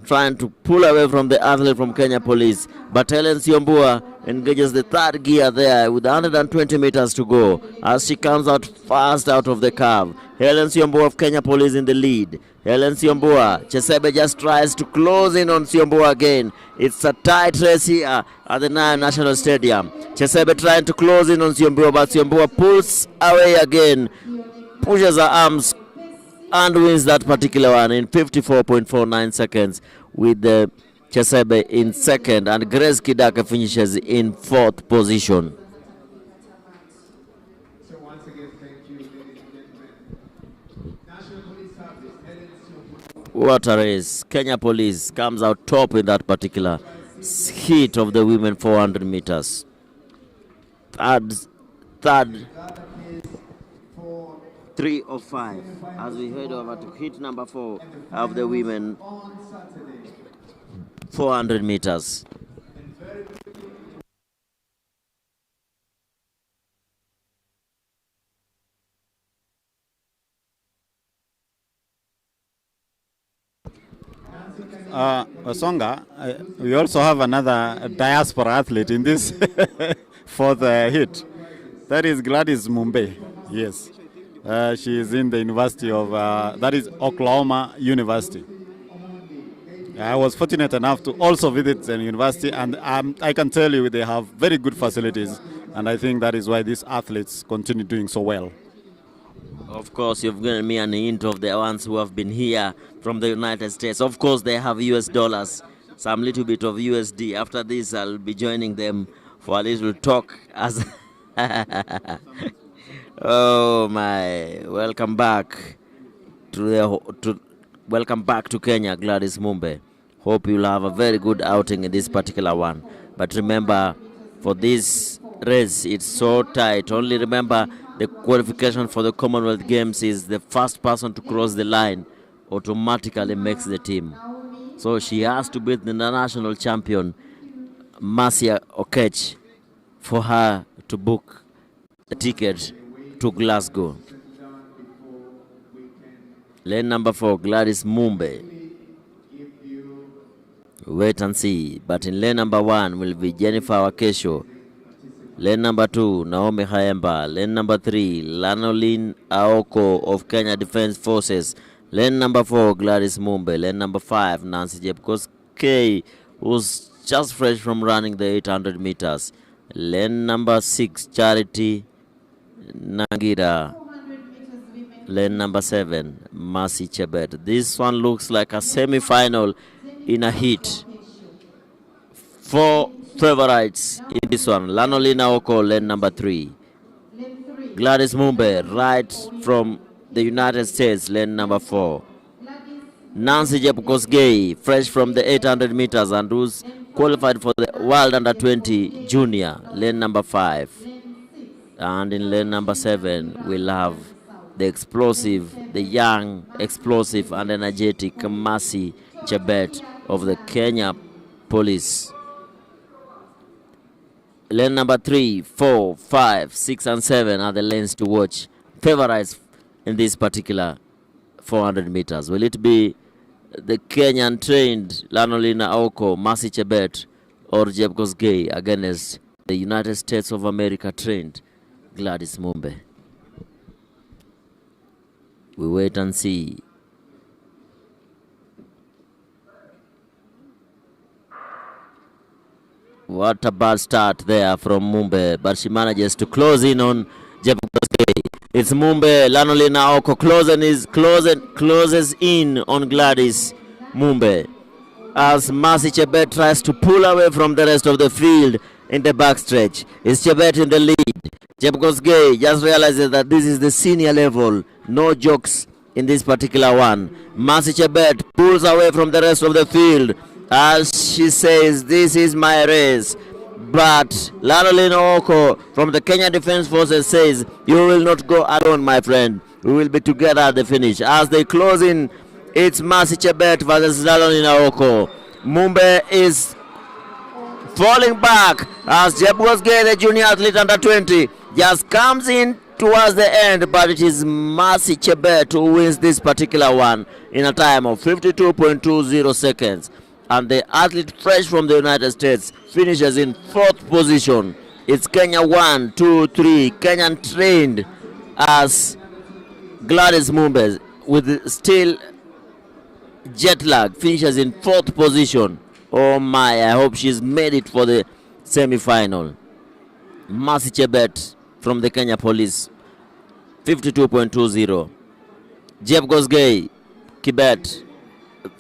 Speaker 1: trying to pull away from the athlete from Kenya Police. But Helen Siombua engages the third gear there with 120 meters to go as she comes out fast out of the curve. Helen Siombua of Kenya Police in the lead. Helen Siombua, Chesebe just tries to close in on Siombua again. It's a tight race here at the Nyayo National Stadium. Chesebe trying to close in on Siombua, but Siombua pulls away again, pushes her arms and wins that particular one in 54.49 seconds with the Chesebe in second, and Grace Kidake finishes in 4th position.
Speaker 7: So once again, thank you, ladies and gentlemen. National Police Service, Helen Siombua.
Speaker 1: What a race. Kenya Police comes out top in that particular heat of the women 400 meters. Third 3 of 5 as we head over to heat number 4 of the women 400 meters.
Speaker 2: Osonga, we also have another diaspora athlete in this fourth hit. That is Gladys Mumbe. Yes. She is in the University of, that is Oklahoma University. I was fortunate enough to also visit the university, and I can tell you they have very good facilities, and I think that is why these athletes continue doing so well.
Speaker 1: Of course, you've given me an hint of the ones who have been here from the United States. Of course, they have US dollars, some little bit of USD. After this, I'll be joining them for a little talk. As oh my! Welcome back welcome back to Kenya, Gladys Mumbe. Hope you'll have a very good outing in this particular one. But remember, for this race, it's so tight. Only remember, the qualification for the Commonwealth Games is the first person to cross the line automatically makes the team. So she has to beat the national champion, Marcia Okech, for her to book the ticket to Glasgow. Lane number 4, Gladys Mumbe. Wait and see. But in lane number 1 will be Jennifer Wakesho. Lane number 2, Naomi Haemba. Lane number 3, Lanolin Aoko of Kenya Defense Forces. Lane number 4, Gladys Mumbe. Lane number 5, Nancy Jepkos K, who's just fresh from running the 800 meters. Lane number 6, Charity Nangira. Lane number 7, Mercy Chebet. This one looks like a semi-final in a heat. 4 favorites in this one. Lanolina Oko, lane number 3. Gladys Mumbe, right from the United States, lane number 4. Nancy Jepkosgei, fresh from the 800 meters and who's qualified for the World Under 20 Junior, lane number 5. And in lane number 7, we'll have the explosive, the young, explosive and energetic Mercy Chebet of the Kenya Police. Lane number 3, 4, 5, 6 and 7 are the lanes to watch. Favorites in this particular 400 meters. Will it be the Kenyan trained Lanolina Aoko, Mercy Chebet or Jepkosgei against the United States of America trained Gladys Mumbe? We wait and see. What a bad start there from Mumbe, but she manages to close in on Jepkosgei. It's Mumbe, Lanolina Oko closes in on Gladys Mumbe as Mercy Chebet tries to pull away from the rest of the field in the backstretch. It's Chebet in the lead. Jepkosgei just realizes that this is the senior level. No jokes in this particular one. Mercy Chebet pulls away from the rest of the field as she says, this is my race. But Lanolina Oko from the Kenya Defense Forces says, you will not go alone, my friend. We will be together at the finish. As they close in, it's Mercy Chebet versus Lanolina Oko. Mumbe is falling back as Jepkosgei, the junior athlete under 20, just comes in towards the end, but it is Mercy Chebet who wins this particular one in a time of 52.20 seconds. And the athlete fresh from the United States finishes in 4th position. It's Kenya 1, 2, 3. Kenyan trained as Gladys Mumbe with still jet lag finishes in 4th position. Oh my, I hope she's made it for the semi-final. Mercy Chebet from the Kenya Police, 52.20. Jepkosgei Kibet,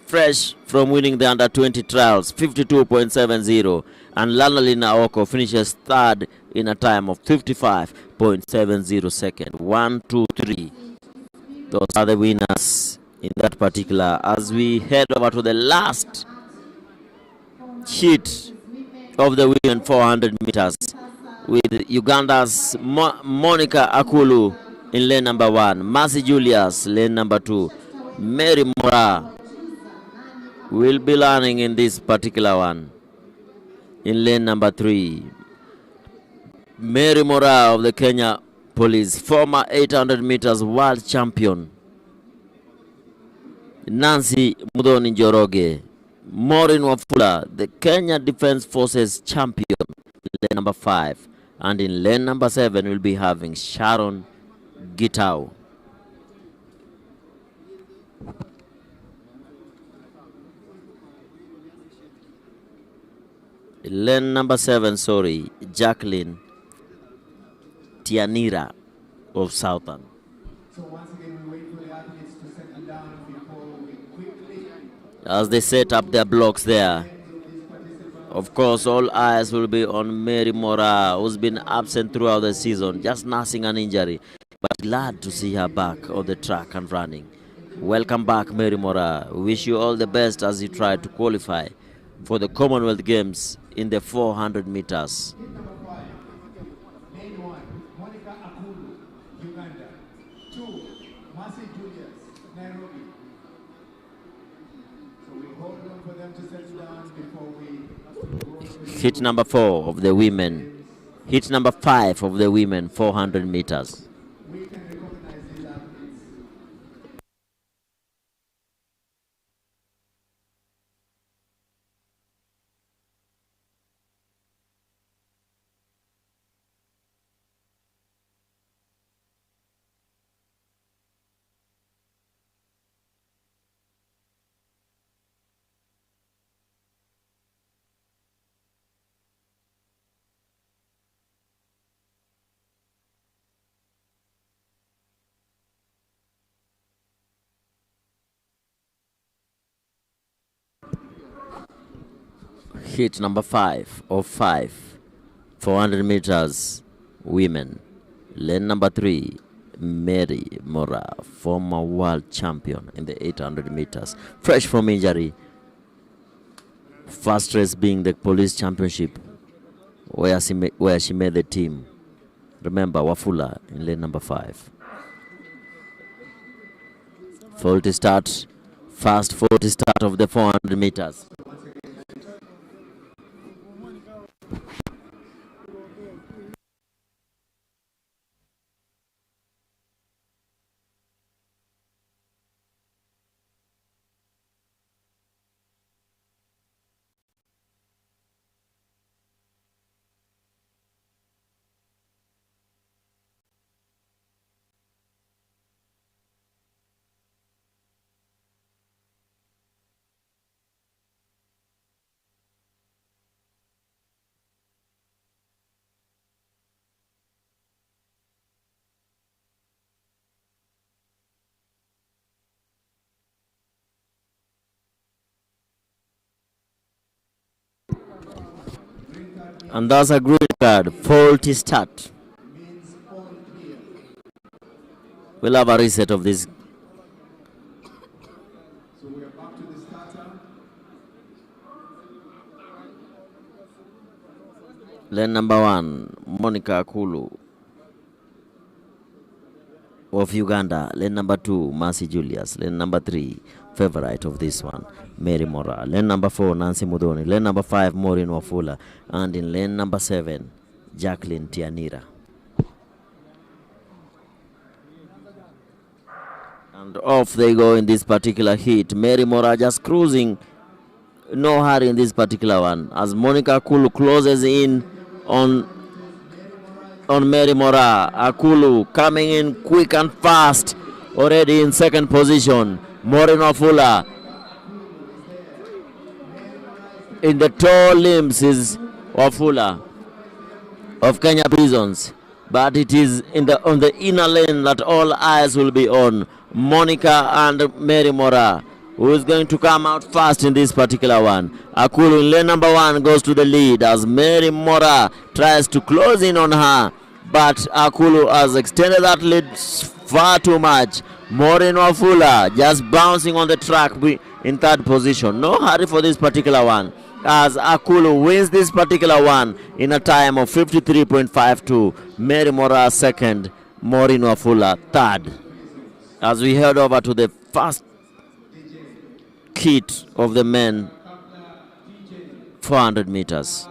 Speaker 1: fresh from winning the under 20 trials, 52.70. And Lanolina Oko finishes 3rd in a time of 55.70 seconds. 1, 2, 3. Those are the winners in that particular. As we head over to the last heat of the women 400 meters with Uganda's Monica Akulu in lane number 1, Mercy Julius lane number 2, Mary Mora will be learning in this particular one in lane number 3. Mary Mora of the Kenya Police, former 800 meters world champion, Nancy Mudhoni Njoroge, Maureen Wafula, the Kenya Defence Forces champion, lane number 5. And in lane number 7, we'll be having Sharon Gitau. Lane number 7, Jacqueline Tianira of Southern.
Speaker 7: So once again, we wait for the athletes to settle down before we quickly.
Speaker 1: As they set up their blocks there, of course, all eyes will be on Mary Mora, who's been absent throughout the season, just nursing an injury. But glad to see her back on the track and running. Welcome back, Mary Mora. We wish you all the best as you try to qualify for the Commonwealth Games in the 400 meters.
Speaker 7: Lane 1, Monica Akulu, Uganda. 2, Mercy Julius, Nairobi. So we hold on for them to settle down before we...
Speaker 1: Hit number 4 of the women. Hit number 5 of the women, 400 meters.
Speaker 7: We can recognize these athletes.
Speaker 1: Hit number 5 of 5, 400 meters, women. Lane number 3, Mary Mora, former world champion in the 800 meters, fresh from injury. First race being the police championship, where she made the team. Remember, Wafula in lane number 5. Faulty start, fast 40 start of the 400 meters. And that's a green card, faulty start. We'll have a reset of this.
Speaker 7: So we are back to the starter.
Speaker 1: Lane number 1, Monica Akulu of Uganda. Lane number 2, Mercy Julius. Lane number 3, favorite of this one, Mary Mora. Lane number 4, Nancy Mudhoni. Lane number 5, Maureen Wafula. And in lane number 7, Jacqueline Tianira. And off they go in this particular heat. Mary Mora just cruising. No hurry in this particular one. As Monica Akulu closes in on Mary Mora. Akulu coming in quick and fast. Already in second position. Maureen Wafula. In the tall limbs is Wafula of Kenya Prisons. But it is on the inner lane that all eyes will be on. Monica and Mary Mora, who is going to come out fast in this particular one. Akulu in lane number 1 goes to the lead as Mary Mora tries to close in on her. But Akulu has extended that lead far too much. Maureen Wafula just bouncing on the track in third position. No hurry for this particular one, as Akulu wins this particular one in a time of 53.52. Mary Mora second, Maureen Wafula third. As we head over to the first kit of the men 400 meters.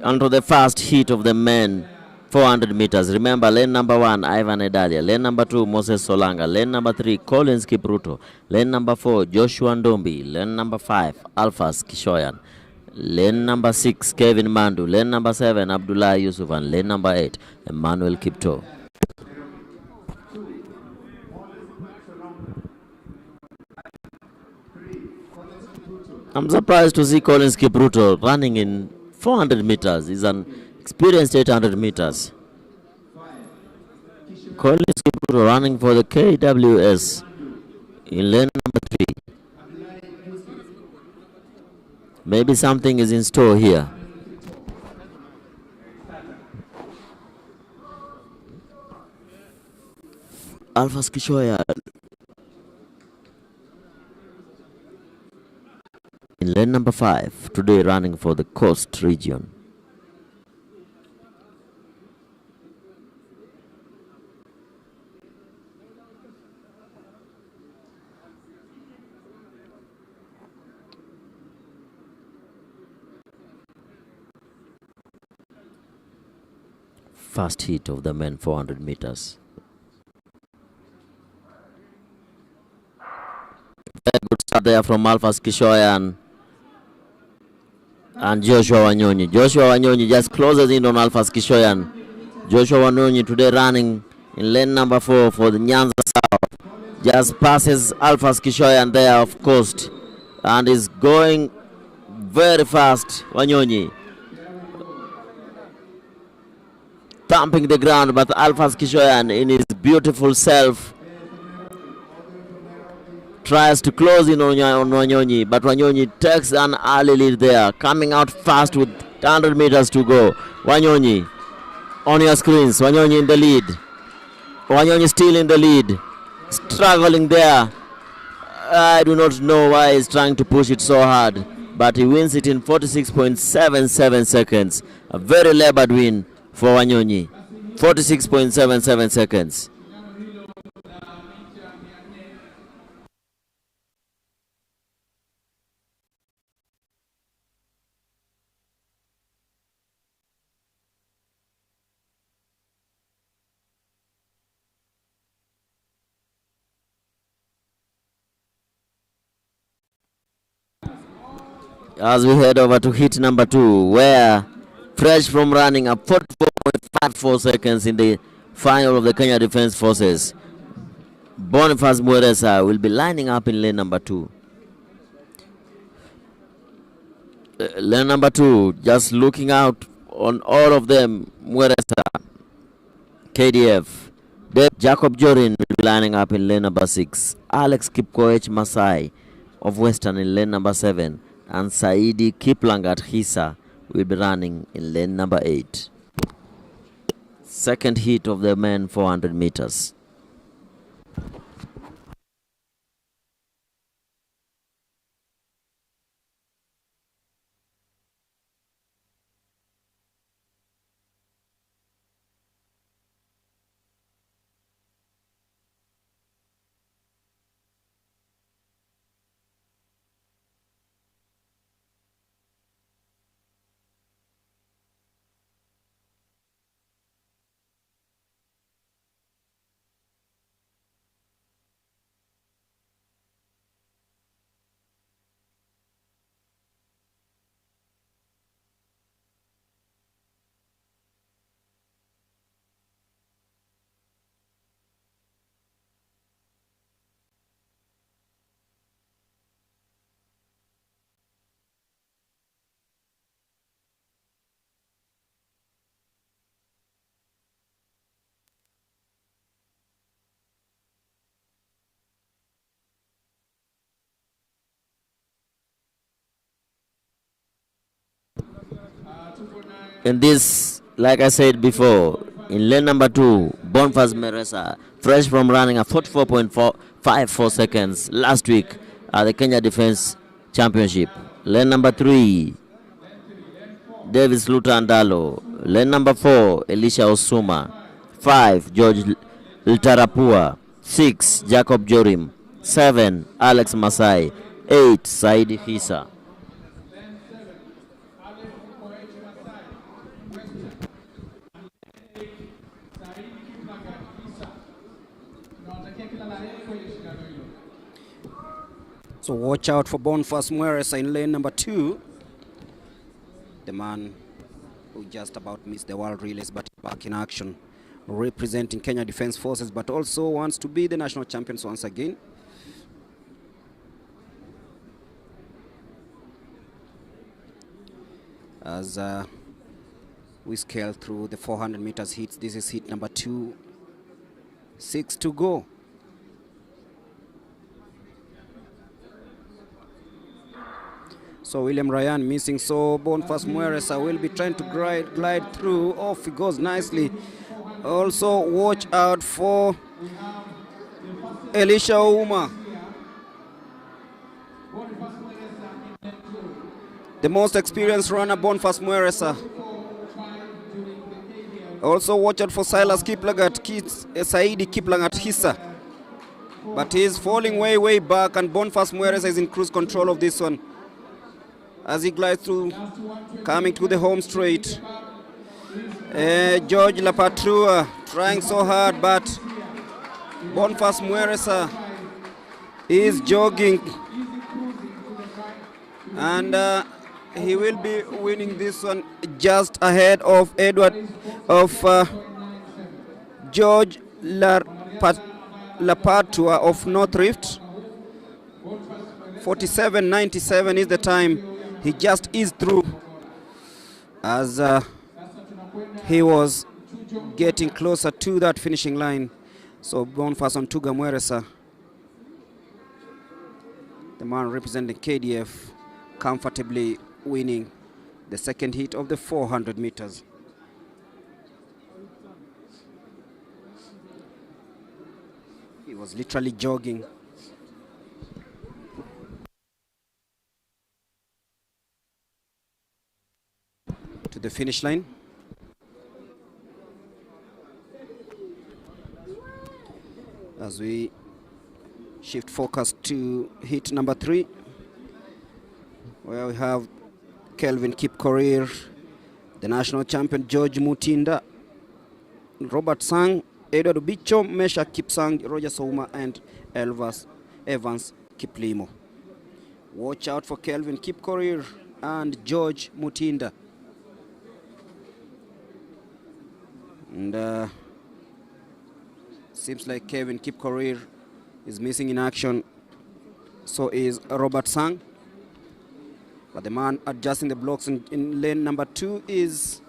Speaker 1: onto the first heat of the men 400 meters. Remember, lane number 1, Ivan Edalia. Lane number 2, Moses Solanga. Lane number 3, Collins Kipruto. Lane number 4, Joshua Ndombi. Lane number 5, Alphas Kishoyan. Lane number 6, Kevin Mandu. Lane number 7, Abdullah Yusuf. And lane number 8, Emmanuel Kipto. I'm surprised to see Collins Kipruto running in 400 meters. He's an experienced 800 meters. Collins Kipruto running for the KWS in lane number 3. Maybe something is in store here. Alphas Kishoya in lane number 5, today running for the coast region. First heat of the men 400 meters. Very good start there from Alphas Kishoyan and Joshua Wanyonyi. Joshua Wanyonyi just closes in on Alphas Kishoyan. Joshua Wanyonyi today running in lane number 4 for the Nyanza South. Just passes Alphas Kishoyan there of coast and is going very fast. Wanyonyi thumping the ground, but Alphas Kishoyan in his beautiful self tries to close in on Wanyonyi, but Wanyonyi takes an early lead there, coming out fast with 100 meters to go. Wanyonyi on your screens. Wanyonyi in the lead. Wanyonyi still in the lead, struggling there. I do not know why he's trying to push it so hard, but he wins it in 46.77 seconds. A very labored win for Wanyonyi. 46.77 seconds. As we head over to heat number 2, where fresh from running a 44.54 seconds in the final of the Kenya Defence Forces, Boniface Mweresa will be lining up in lane number 2. Lane number 2, just looking out on all of them. Mweresa, KDF, Jacob Jorin will be lining up in lane number 6. Alex Kipkoech Masai of Western in lane number 7. And Saidi Kiplangat Hisa will be running in lane number 8. Second heat of the men 400 meters. In this, like I said before, in lane number 2, Boniface Mweresa, fresh from running a 44.54 seconds last week at the Kenya Defence Championship. Lane number 3, Davis Lutandalo. Lane number 4, Elisha Osuma. 5, George Ltarapua. 6, Jacob Jorim. 7, Alex Masai. 8, Saidi Hisa.
Speaker 3: So watch out for Boniface Mueres in lane number 2. The man who just about missed the world relays, but back in action, representing Kenya Defence Forces, but also wants to be the national champions once again. As we scale through the 400 meters heats, this is heat number 2. 6 to go. So William Ryan missing, so Boniface Mueres will be trying to glide through. Off he goes nicely. Also watch out for Elisha Ouma. The most experienced runner, Boniface Mueres. Also watch out for Silas Kiplagat, Saidi Kiplagat Hissa. But he's falling way back, and Boniface Mueres is in cruise control of this one as he glides through, coming to the home straight. George Lapatrua trying so hard, but Boniface Mueres is jogging, and he will be winning this one just ahead of George Lapatua of North Rift. 47.97 is the time. He just eased through as he was getting closer to that finishing line. So Boniface Ontuga Mueres, the man representing KDF, comfortably winning the second heat of the 400 meters. He was literally jogging. To the finish line. As we shift focus to heat number 3, where we have Kelvin Kipkorir, the national champion George Mutinda, Robert Sang, Edward Bicho, Mesha Kipsang, Roger Souma, and Evans Kiplimo. Watch out for Kelvin Kipkorir and George Mutinda. And seems like Kevin Kipkorir is missing in action. So is Robert Sang. But the man adjusting the blocks in lane number 2 is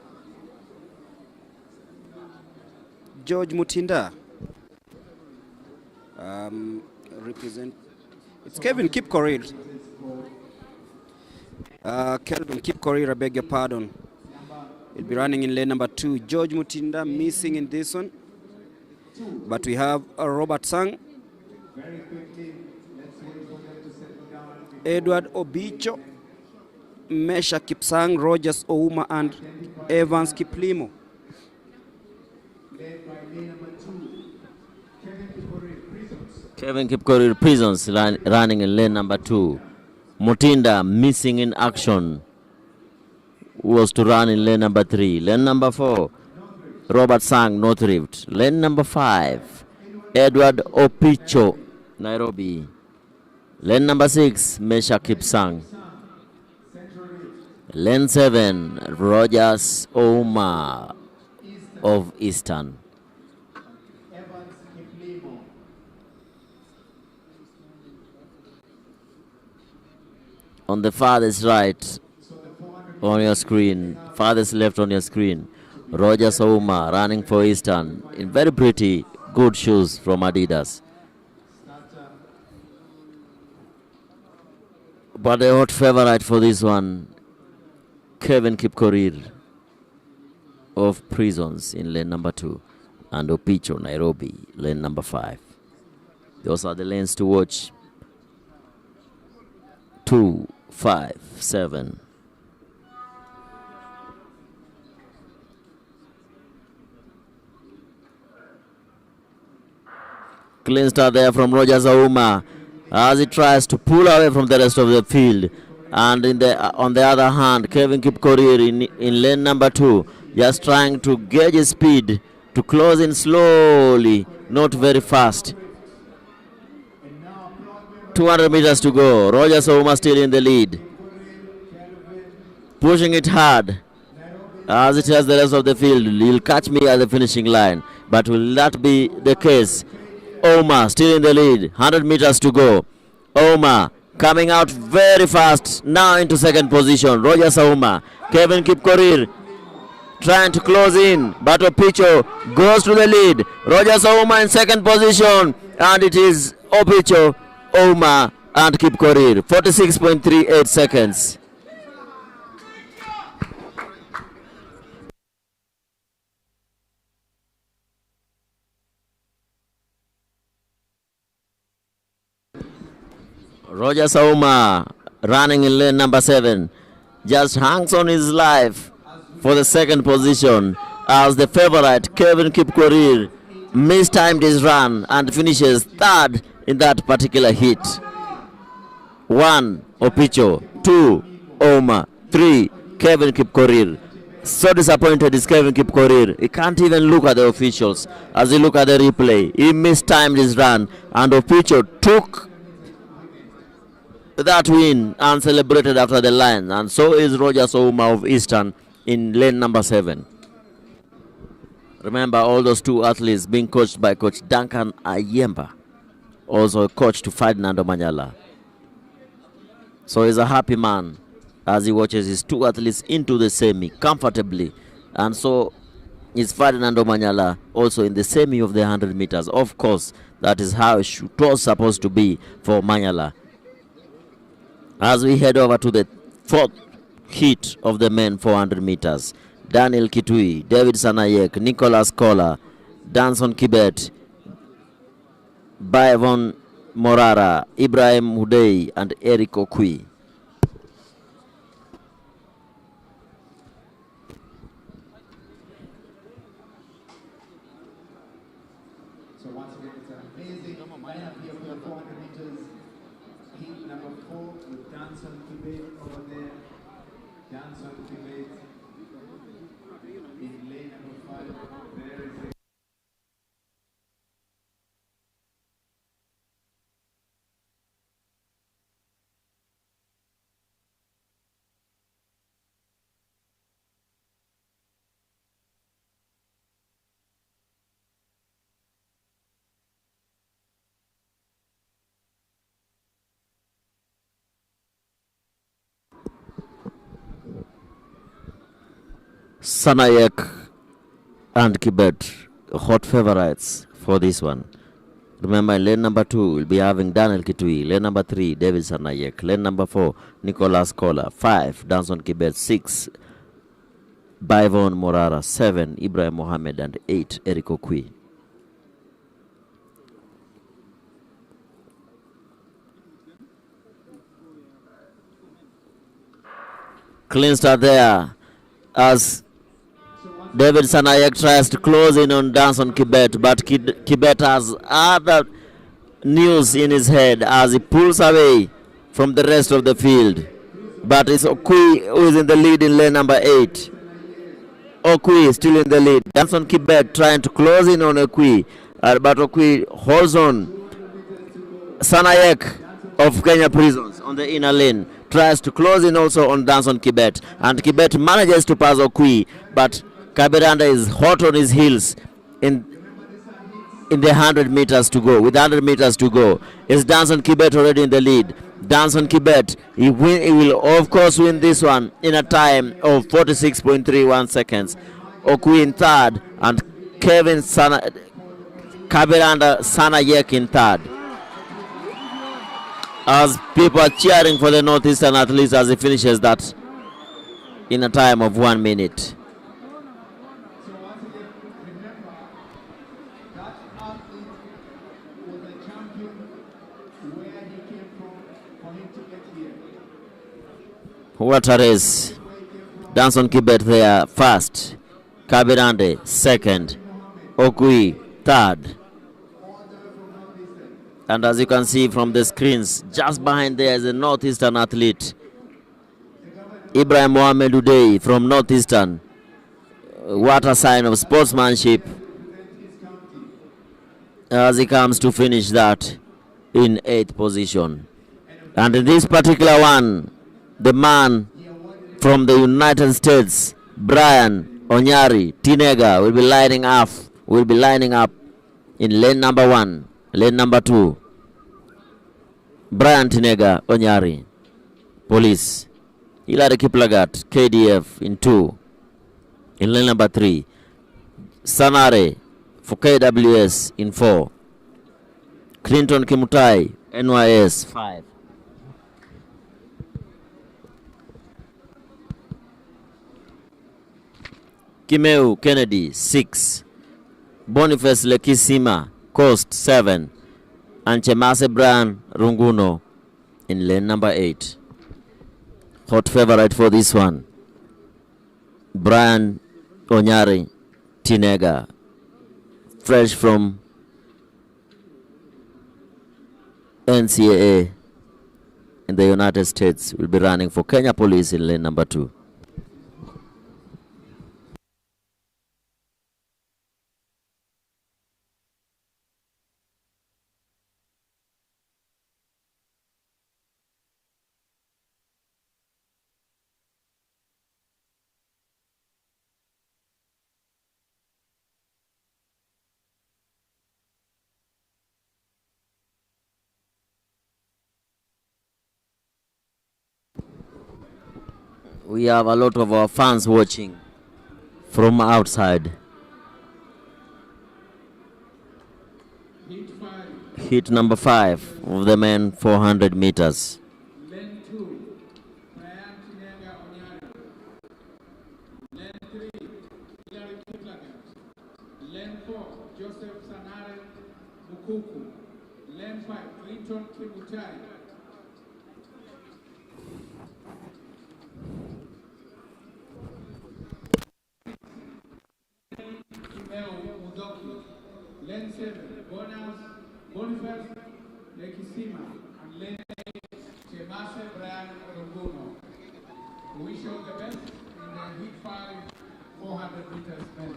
Speaker 3: George Mutinda. It's Kevin Kipkorir. Kelvin Kipkorir, I beg your pardon. He'll be running in lane number 2. George Mutinda missing in this one. But we have Robert Sang, Edward Obicho, Mesha Kipsang, Rogers Ouma, and Evans Kiplimo.
Speaker 1: Kevin Kipkorir Prisons running in lane number 2. Mutinda missing in action, was to run in lane number 3. Lane number 4, Robert Sang, North Rift. Lane number 5, Edward Opicho, Nairobi. Lane number 6, Mesha Kipsang. Lane 7, Rogers Ouma of Eastern. On the farthest right on your screen, farthest left on your screen, Rogers Ouma running for Eastern in very pretty, good shoes from Adidas. But the hot favorite for this one, Kevin Kipkorir of Prisons in lane number 2, and Opicho, Nairobi, lane number 5. Those are the lanes to watch. 2, 5, 7. Clean start there from Rogers Ouma as he tries to pull away from the rest of the field. And on the other hand, Kevin Kipkorir in lane number 2 just trying to gauge his speed, to close in slowly, not very fast. 200 meters to go. Roger Souma still in the lead. Pushing it hard, as it has the rest of the field. He'll catch me at the finishing line, but will that be the case? Oma still in the lead. 100 meters to go. Oma coming out very fast, now into second position. Roger Sauma, Kevin Kipkorir trying to close in, but Opicho goes to the lead. Roger Sauma in second position, and it is Opicho, Oma and Kipkorir. 46.38 seconds. Roger Sauma running in lane number 7 just hangs on his life for the second position as the favorite Kevin Kipkorir mistimed his run and finishes third in that particular heat. 1 Opicho, 2 Oma, 3 Kevin Kipkorir. So disappointed is Kevin Kipkorir. He can't even look at the officials as he look at the replay. He mistimed his run and Opicho took that win and celebrated after the line, and so is Roger Souma of Eastern in lane number 7. Remember, all those two athletes being coached by Coach Duncan Ayemba, also a coach to Ferdinando Manyala. So he's a happy man as he watches his two athletes into the semi comfortably, and so is Ferdinando Manyala also in the semi of the 100 meters. Of course, that is how it was supposed to be for Manyala. As we head over to the fourth heat of the men 400 meters, Daniel Kitui, David Sanayek, Nicholas Kola, Danson Kibet, Baevon Morara, Ibrahim Hudei, and Eric Okui.
Speaker 7: So once again, it's an amazing lineup here for the 400 meters. Heat number 4 with Danson Kibet over there. Danson Kibet in lane number 5. There is a
Speaker 1: Sanayek and Kibet, hot favorites for this one. Remember, in lane number 2, we'll be having Daniel Kitui. Lane number 3, David Sanayek. Lane number 4, Nicholas Kola. 5, Danson Kibet. 6, Baivon Morara. 7, Ibrahim Mohammed. And 8, Eric Okui. Clean start there as David Sanayek tries to close in on Danson Kibet, but Kibet has other news in his head as he pulls away from the rest of the field. But it's Okui who is in the lead in lane number 8. Okui is still in the lead. Danson Kibet trying to close in on Okui, but Okui holds on. Sanayek of Kenya Prisons on the inner lane tries to close in also on Danson Kibet, and Kibet manages to pass Okui, but Kabiranda is hot on his heels in the 100 meters to go. With 100 meters to go, is Danson Kibet already in the lead? Danson Kibet, he will of course win this one in a time of 46.31 seconds. Okui in third, and Kabiranda Sanayek in third. As people are cheering for the Northeastern athletes as he finishes that in a time of 1 minute. What a race. Danson Kibet there first, Kabirande second, Okui third. And as you can see from the screens, just behind there is a Northeastern athlete, Ibrahim Mohamed Udei from Northeastern, What a sign of sportsmanship as he comes to finish that in 8th position. And in this particular one, the man from the United States, Brian Onyari Tinega, will be lining up in lane number 1, lane number 2. Brian Tinega Onyari, Police. Hilary Kiplagat, KDF in 2. In lane number 3, Sanare for KWS in 4. Clinton Kimutai, NYS 5. Kimeu Kennedy 6. Boniface Lekisima Coast 7. And Chemase Brian Runguno in lane number 8. Hot favorite for this one, Brian Onyari Tinega, fresh from NCAA in the United States, will be running for Kenya Police in lane number 2. We have a lot of our fans watching from outside. Heat number 5 of the men 400 meters.
Speaker 7: Lane 2, Brian Tinega Onyari. Lane 3, Hilary Kiplagat. Lane 4, Joseph Sanare Mukuku. Lane 5, Clinton Kimutai. Lane 7, Boniface Lekisima, and lane 8, Chemase Brian Runguno. We wish you the best in the heat 5, 400 meters men.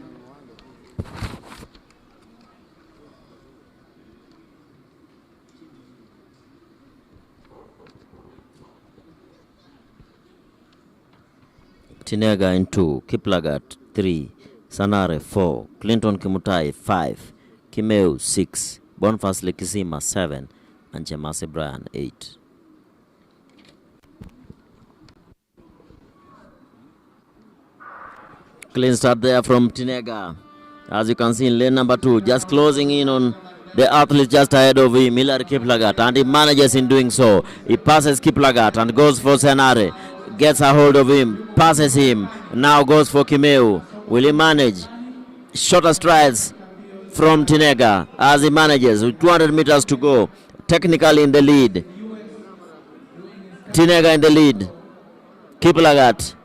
Speaker 1: Tinega in 2, Kiplagat 3, Sanare 4, Clinton Kimutai 5, Kimeu 6, Boniface Lekisima 7, and Chemase Brian 8. Clean start there from Tinega. As you can see in lane number 2, just closing in on the athlete just ahead of him, Hilary Kiplagat, and he manages in doing so. He passes Kiplagat and goes for Sanare. Gets a hold of him, passes him, now goes for Kimeu. Will he manage? Shorter strides from Tinega as he manages with 200 meters to go. Technically in the lead. Tinega in the lead. Kiplagat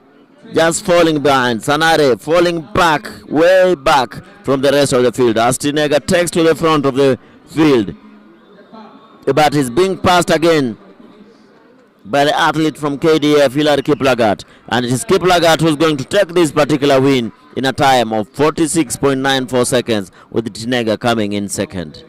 Speaker 1: just falling behind. Sanare falling back, way back from the rest of the field as Tinega takes to the front of the field. But is being passed again by the athlete from KDF, Hilary Kiplagat. And it is Kiplagat who's going to take this particular win in a time of 46.94 seconds, with Tinega coming in second.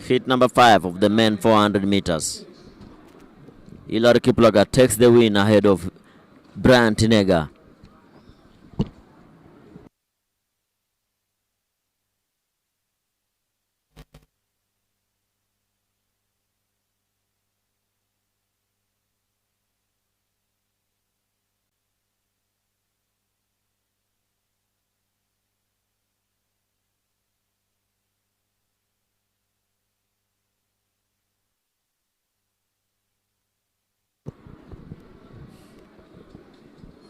Speaker 1: Heat number 5 of the men 400 meters. Hilary Kiplagat takes the win ahead of Brian Tinega.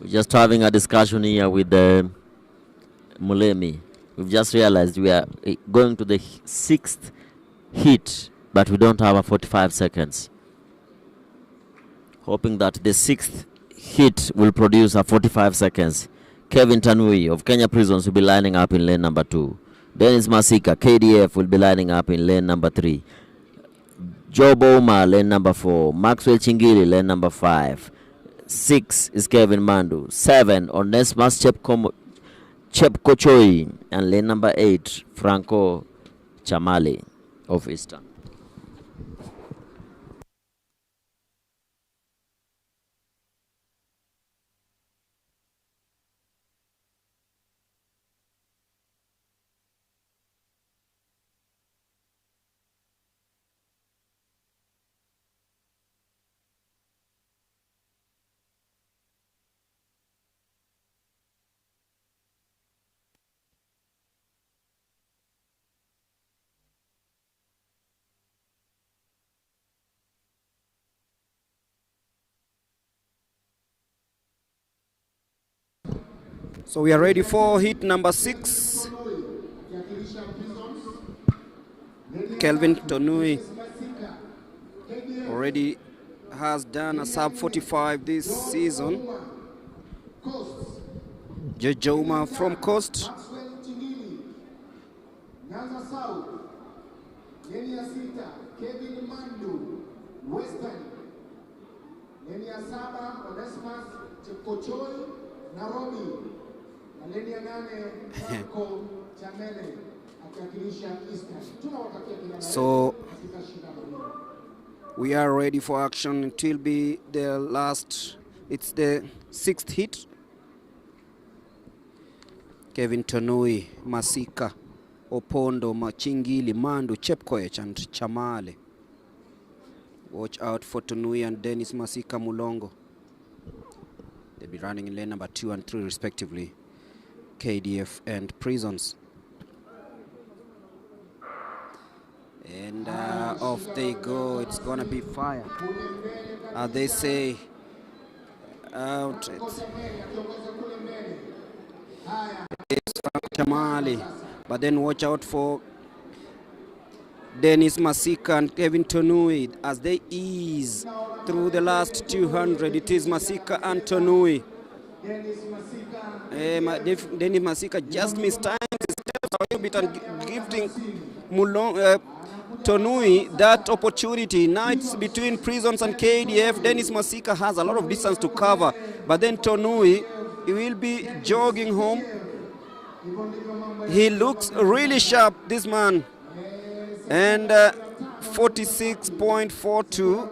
Speaker 1: We're just having a discussion here with Mulemi. We've just realized we are going to the 6th heat, but we don't have a 45 seconds. Hoping that the 6th heat will produce a 45 seconds. Kevin Tanui of Kenya Prisons will be lining up in lane number 2. Dennis Masika, KDF, will be lining up in lane number 3. Joe Boma, lane number 4. Maxwell Chingili, lane number 5. 6 is Kevin Mandu. 7, Onesmus Chepkochoi. And lane number 8, Franco Chamale of Eastern.
Speaker 3: So we are ready for hit number 6. Kelvin Tonui already has done a sub 45 this season. Jejoma from Coast.
Speaker 7: Kevin Mandu, Western. Leni ya 7, Onesmus Chepkochoi, Nairobi. Na leni ya 8, Franco Chamele, akiwakilisha Eastern. Tunawatakia kila la heri.
Speaker 3: So we are ready for action. It will be the last, it's the 6th hit. Kevin Tonui, Masika, Opondo, Machingili, Mandu, Chepkoech and Chamale. Watch out for Tonui and Dennis Masika Mulongo. They'll be running in lane number 2 and 3 respectively. KDF and Prisons. And off they go. It's gonna be fire. They say out. It's Frank Chamale. But then watch out for Dennis Masika and Kevin Tonui as they ease through the last 200. It is Masika and Tonui. Dennis Masika just missed time. He steps a little bit and gifting Tonui that opportunity. Now it's between Prisons and KDF. Dennis Masika has a lot of distance to cover, but then Tonui, he will be jogging home. He looks really sharp, this man. And 46.42.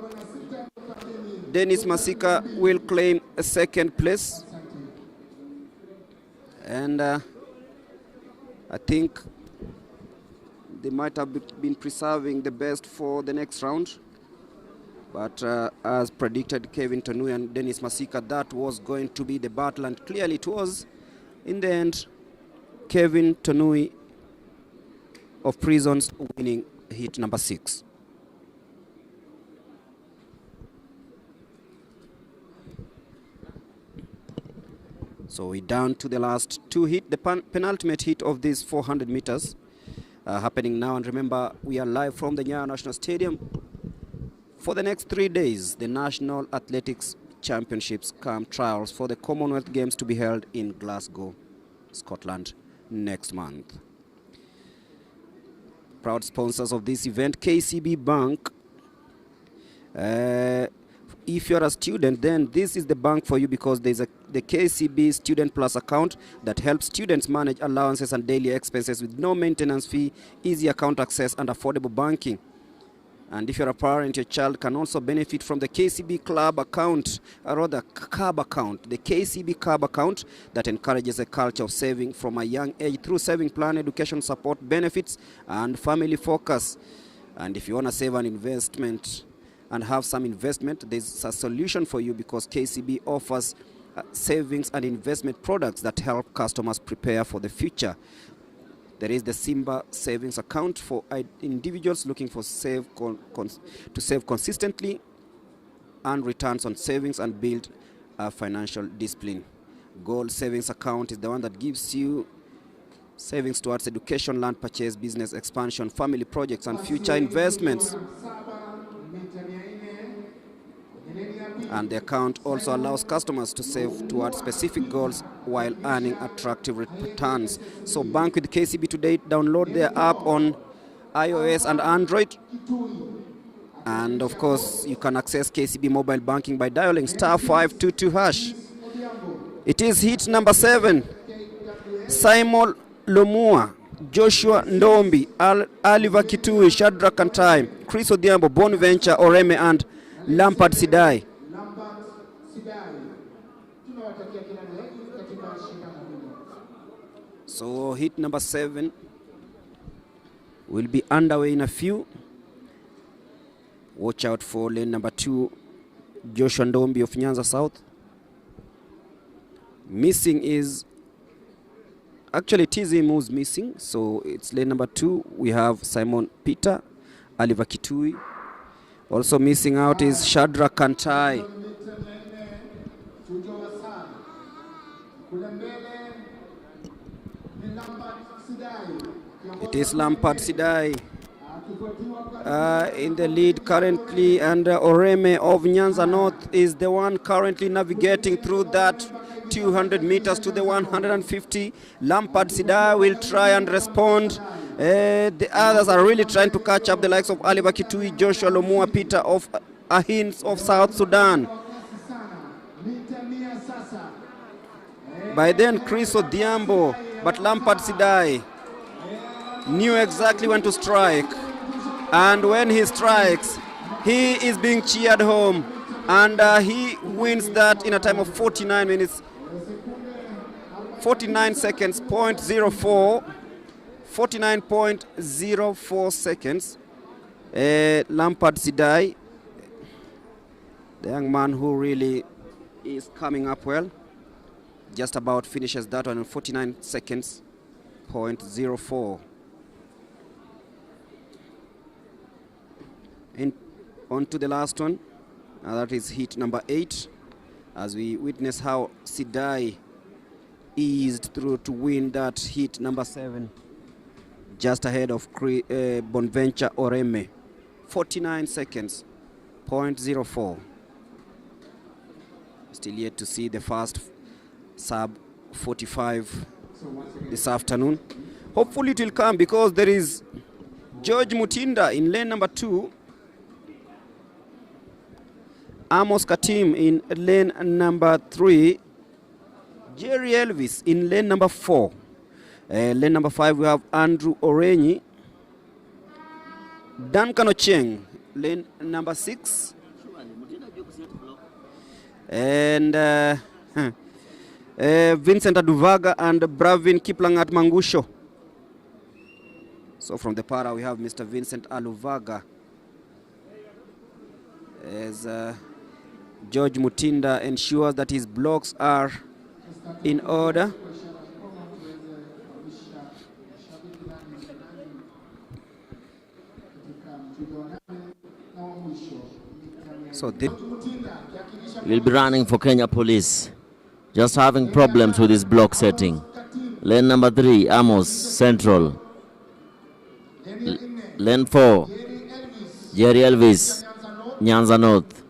Speaker 3: Dennis Masika will claim a 2nd place. And I think they might have been preserving the best for the next round. But as predicted, Kevin Tonui and Dennis Masika, that was going to be the battle. And clearly it was. In the end, Kevin Tonui of Prisons winning hit number 6. So we're down to the last 2 hit, the penultimate hit of these 400 meters happening now. And remember, we are live from the Nyayo National Stadium. For the next 3 days, the National Athletics Championships camp trials for the Commonwealth Games to be held in Glasgow, Scotland next month. Proud sponsors of this event, KCB Bank. If you're a student, then this is the bank for you, because there's the KCB Student Plus account that helps students manage allowances and daily expenses with no maintenance fee, easy account access, and affordable banking. And if you're a parent, your child can also benefit from the KCB Club account, or rather CAB account, the KCB CAB account that encourages a culture of saving from a young age through saving plan, education support, benefits, and family focus. And if you want to save an investment and have some investment, there's a solution for you, because KCB offers savings and investment products that help customers prepare for the future. There is the Simba savings account for individuals looking for to save consistently, earn returns on savings, and build a financial discipline. Gold savings account is the one that gives you savings towards education, land purchase, business expansion, family projects, and future investments. And the account also allows customers to save towards specific goals while earning attractive returns. So bank with KCB today. Download their app on iOS and Android. And of course, you can access KCB mobile banking by dialing *522#. It is heat number 7. Simon Lomua, Joshua Ndombi, Oliver Kitui, Shadrack Kantai, Chris Odhiambo, Bonaventure Oreme, and Lampard Sidai. So hit number 7 will be underway in a few. Watch out for lane number 2, Joshua Ndombi of Nyanza South. Missing is actually TZ moves missing, so it's lane number 2. We have Simon Peter, Oliver Kitui. Also missing out is Shadrack Kantai. It is Lampard Sidai in the lead currently, and Oreme of Nyanza North is the one currently navigating through that 200 meters to the 150. Lampard Sidai will try and respond. The others are really trying to catch up, the likes of Oliver Kitui, Joshua Lomua, Peter of Ahins of South Sudan. By then, Chris Odhiambo, but Lampard Sidai knew exactly when to strike. And when he strikes, he is being cheered home. And he wins that in a time of 49 minutes, 49 seconds, 0.04. 49.04 seconds. Lampard Sidai, the young man who really is coming up well, just about finishes that one in 49 seconds, 0.04. And on to the last one, that is heat number 8, as we witness how Sidai eased through to win that heat number 7, just ahead of Bonaventure Oreme. 49 seconds, 0.04. Still yet to see the first sub 45 this afternoon. Hopefully it will come, because there is George Mutinda in lane number 2, Amos Katim in lane number 3, Jerry Elvis in lane number 4. Lane number 5 we have Andrew Orenyi, Duncan Ocheng, lane number 6, and Vincent Aduvaga and Bravin Kiplangat Mangusho. So from the para we have Mr. Vincent Aluvaga, as George Mutinda ensures that his blocks are in order. So
Speaker 1: will be running for Kenya Police, just having problems with his block setting. Lane number 3, Amos Central. Lane 4, Jerry Elvis, Nyanza North.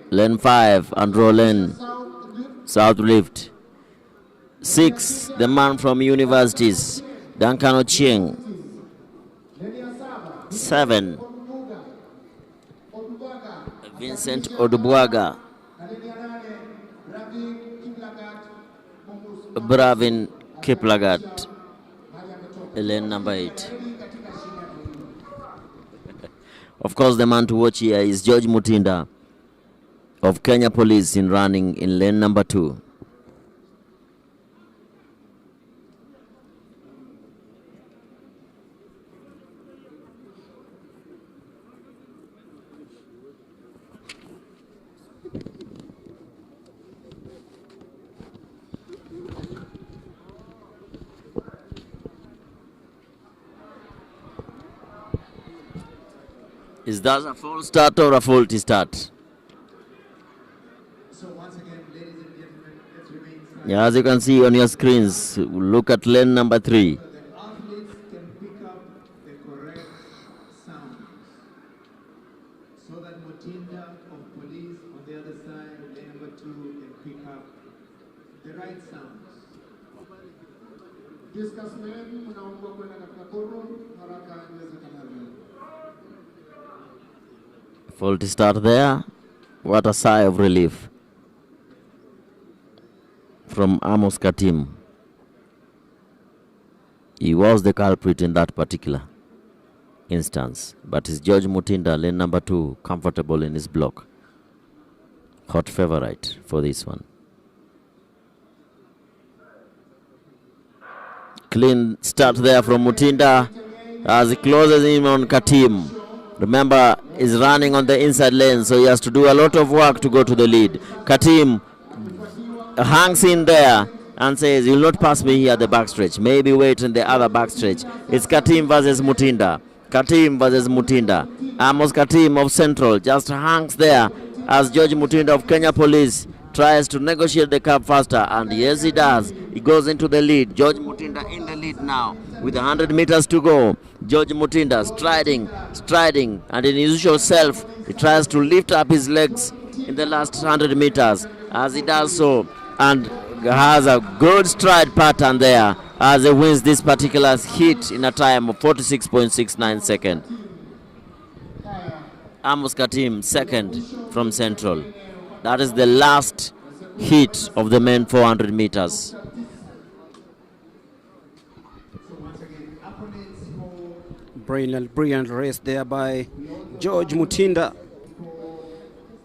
Speaker 1: Lane 5, Andrew Lane, South Rift. 6, the man from universities, Duncan Ochieng. 7, Vincent Odubuaga, Bravin Kiplagat, lane number 8. Of course, the man to watch here is George Mutinda of Kenya Police in running in lane number 2. Is that a false start or a faulty start?
Speaker 7: So once again, ladies and gentlemen, let's remain silent.
Speaker 1: Yeah, as you can see on your screens, look at lane number 3.
Speaker 7: So that athletes can pick up the correct sounds. So that Mutinda of police on the other side, lane number 2, can pick up the right sounds. Discuss lane, mnaomba kwenda katika forum haraka iwezekanavyo.
Speaker 1: Faulty start there. What a sigh of relief from Amos Katim. He was the culprit in that particular instance. But is George Mutinda, lane number 2, comfortable in his block? Hot favorite for this one. Clean start there from Mutinda as he closes in on Katim. Remember, he's running on the inside lane, so he has to do a lot of work to go to the lead. Katim hangs in there and says, "You'll not pass me here at the backstretch. Maybe wait in the other backstretch." It's Katim versus Mutinda. Katim versus Mutinda. Amos Katim of Central just hangs there as George Mutinda of Kenya Police tries to negotiate the curve faster, and yes, he does. He goes into the lead. George Mutinda in the lead now with 100 meters to go. George Mutinda striding, and in his usual self, he tries to lift up his legs in the last 100 meters as he does so, and has a good stride pattern there as he wins this particular heat in a time of 46.69 seconds. Amos Katim second from Central. That is the last heat of the men 400 meters.
Speaker 3: Brilliant race there by George Mutinda,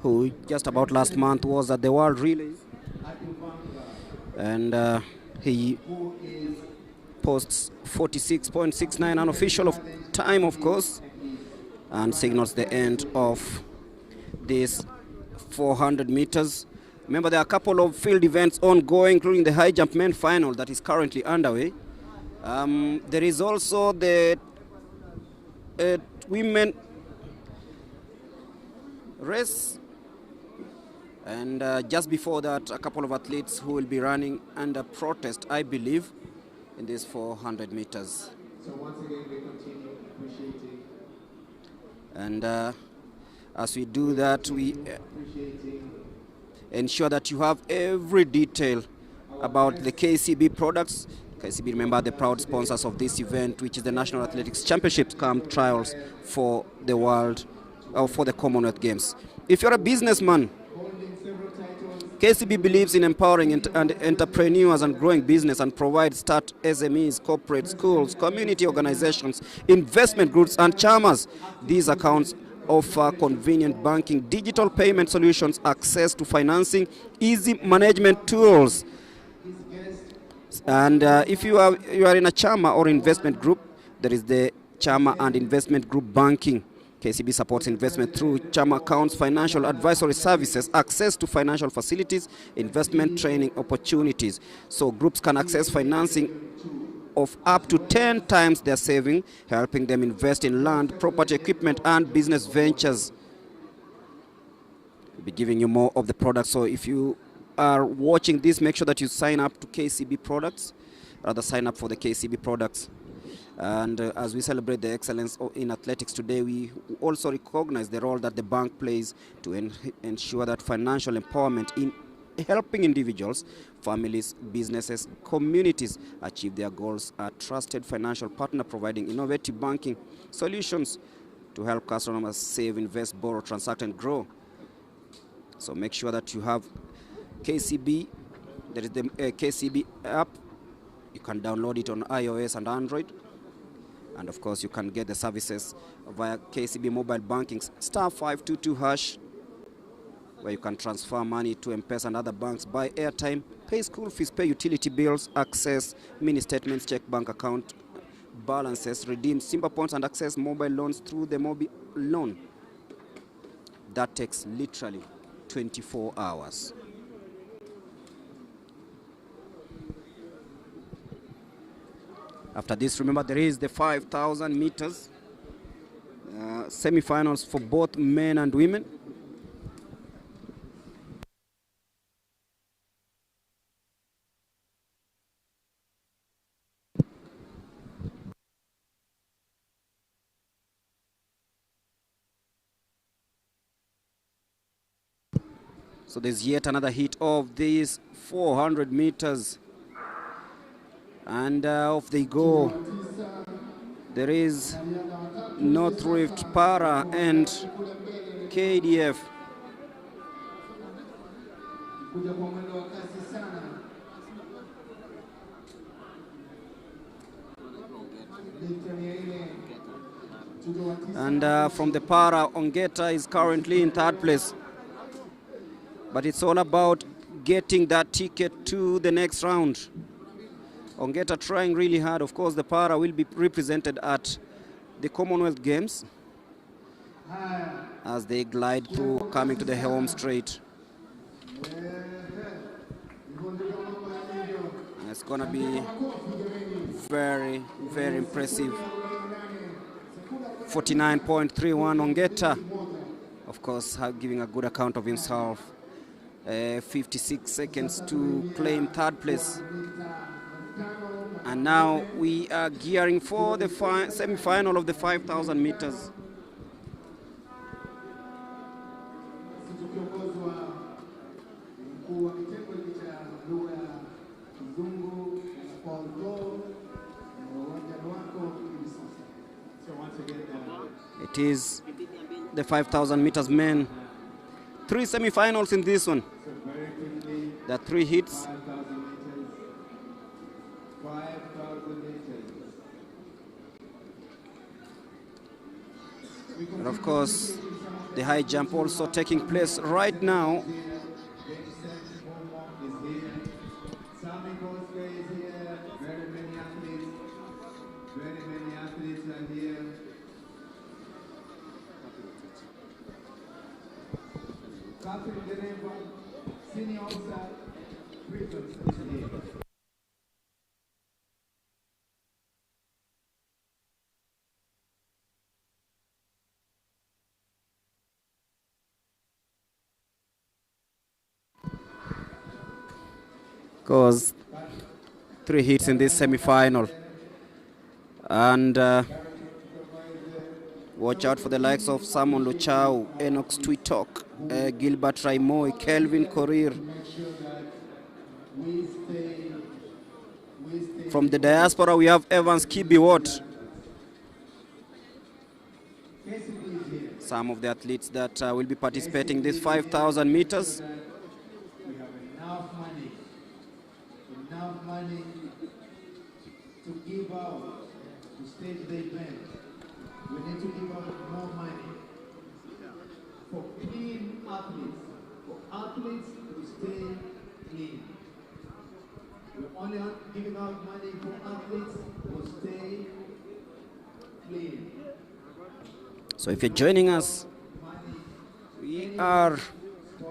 Speaker 3: who just about last month was at the World Relays. And he posts 46.69 unofficial of time, of course, and signals the end of this 400 meters. Remember, there are a couple of field events ongoing, including the high jump men final that is currently underway. There is also the women race, and just before that, a couple of athletes who will be running under protest, I believe, in this 400 meters.
Speaker 7: So once again, we continue appreciating.
Speaker 3: And as we do that, we ensure that you have every detail about the KCB products. KCB, remember, the proud sponsors of this event, which is the National Athletics Championships Camp Trials for the World, or for the Commonwealth Games. If you're a businessman, KCB believes in empowering entrepreneurs and growing business, and provides start SMEs, corporate schools, community organizations, investment groups, and chamas. These accounts offer convenient banking, digital payment solutions, access to financing, easy management tools. And if you are in a chama or investment group, there is the chama and investment group banking. KCB supports investment through chama accounts, financial advisory services, access to financial facilities, investment training opportunities. So groups can access financing of up to 10 times their saving, helping them invest in land, property, equipment, and business ventures. We'll be giving you more of the products. So if you are watching this, make sure that you sign up to KCB products, rather sign up for the KCB products. And as we celebrate the excellence in athletics today, we also recognize the role that the bank plays to ensure that financial empowerment in helping individuals, families, businesses, communities achieve their goals. A trusted financial partner providing innovative banking solutions to help customers save, invest, borrow, transact, and grow. So make sure that you have KCB. There is the KCB app. You can download it on iOS and Android. And of course, you can get the services via KCB mobile banking, *522#, where you can transfer money to M-Pesa and other banks, buy airtime, pay school fees, pay utility bills, access mini statements, check bank account balances, redeem Simba points, and access mobile loans through the mobile loan. That takes literally 24 hours. After this, remember, there is the 5,000 meters semi-finals for both men and women. So there's yet another heat of these 400 meters. And off they go. There is North Rift Para and KDF.
Speaker 7: Kuja kwa mwendo wa kasi sana.
Speaker 3: And from the para, Ongeta is currently in third place. But it's all about getting that ticket to the next round. Ongeta trying really hard. Of course, the para will be represented at the Commonwealth Games as they glide through, coming to the home straight. It's going to be very, very impressive. 49.31 Ongeta, of course, giving a good account of himself. 56 seconds to claim third place. And now we are gearing for the semi-final of the 5,000 meters. It is the 5,000 meters men. 3 semi-finals in this one. There are 3 hits. And of course, the high jump also taking place right now. Because 3 hits in this semi-final. And watch out for the likes of Simon Luchau, Enox Twitok, Gilbert Raimoy, Kelvin Korir. From the diaspora, we have Evans Kibiwot. Some of the athletes that will be participating in this 5,000 meters.
Speaker 7: Enough money to give out to stage the event. We need to give out more money for clean athletes, for athletes to stay clean. We're only giving out money for athletes to stay clean.
Speaker 3: So if you're joining us, we are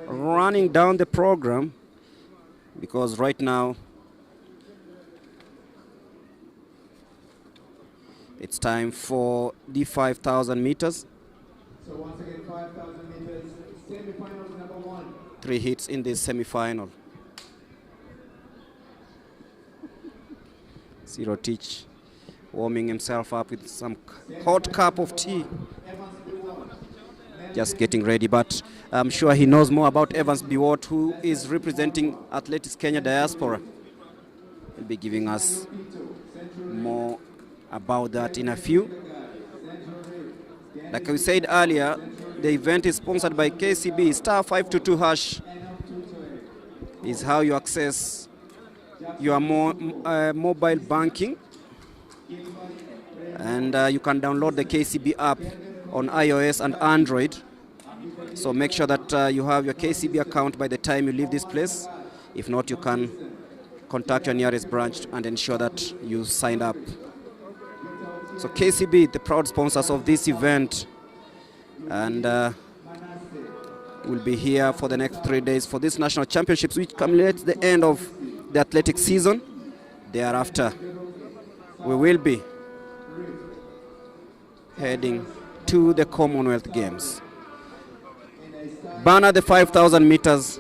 Speaker 3: running down the program because right now it's time for the 5,000 meters.
Speaker 7: So once again, 5,000 meters, semi-finals number 1.
Speaker 3: 3 hits in this semi-final. Zero Teach warming himself up with some hot cup of tea. Just getting ready, but I'm sure he knows more about Evans Biwott, who is representing Athletics Kenya Diaspora. He'll be giving us more about that in a few. Like we said earlier, the event is sponsored by KCB. Star 522 hash is how you access your mobile banking, and you can download the KCB app on iOS and Android. So make sure that you have your KCB account by the time you leave this place. If not, you can contact your nearest branch and ensure that you signed up. So KCB, the proud sponsors of this event, and will be here for the next 3 days for this national championships, which culminates the end of the athletic season. Thereafter, we will be heading to the Commonwealth Games. Banner, the 5,000 meters,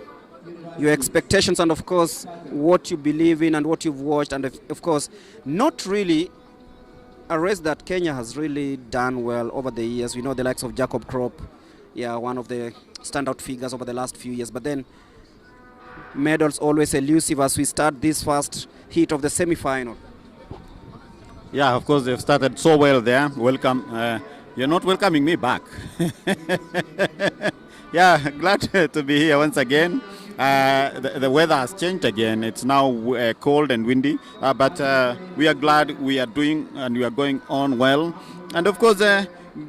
Speaker 3: your expectations, and of course what you believe in and what you've watched, and of course not really a race that Kenya has really done well over the years. We know the likes of Jacob Krop, one of the standout figures over the last few years, but then medals always elusive as we start this first heat of the semi-final.
Speaker 2: Yeah, of course, they've started so well there. Welcome. You're not welcoming me back. Yeah, glad to be here once again. The weather has changed again. It's now cold and windy, but we are glad we are doing and we are going on well. And of course,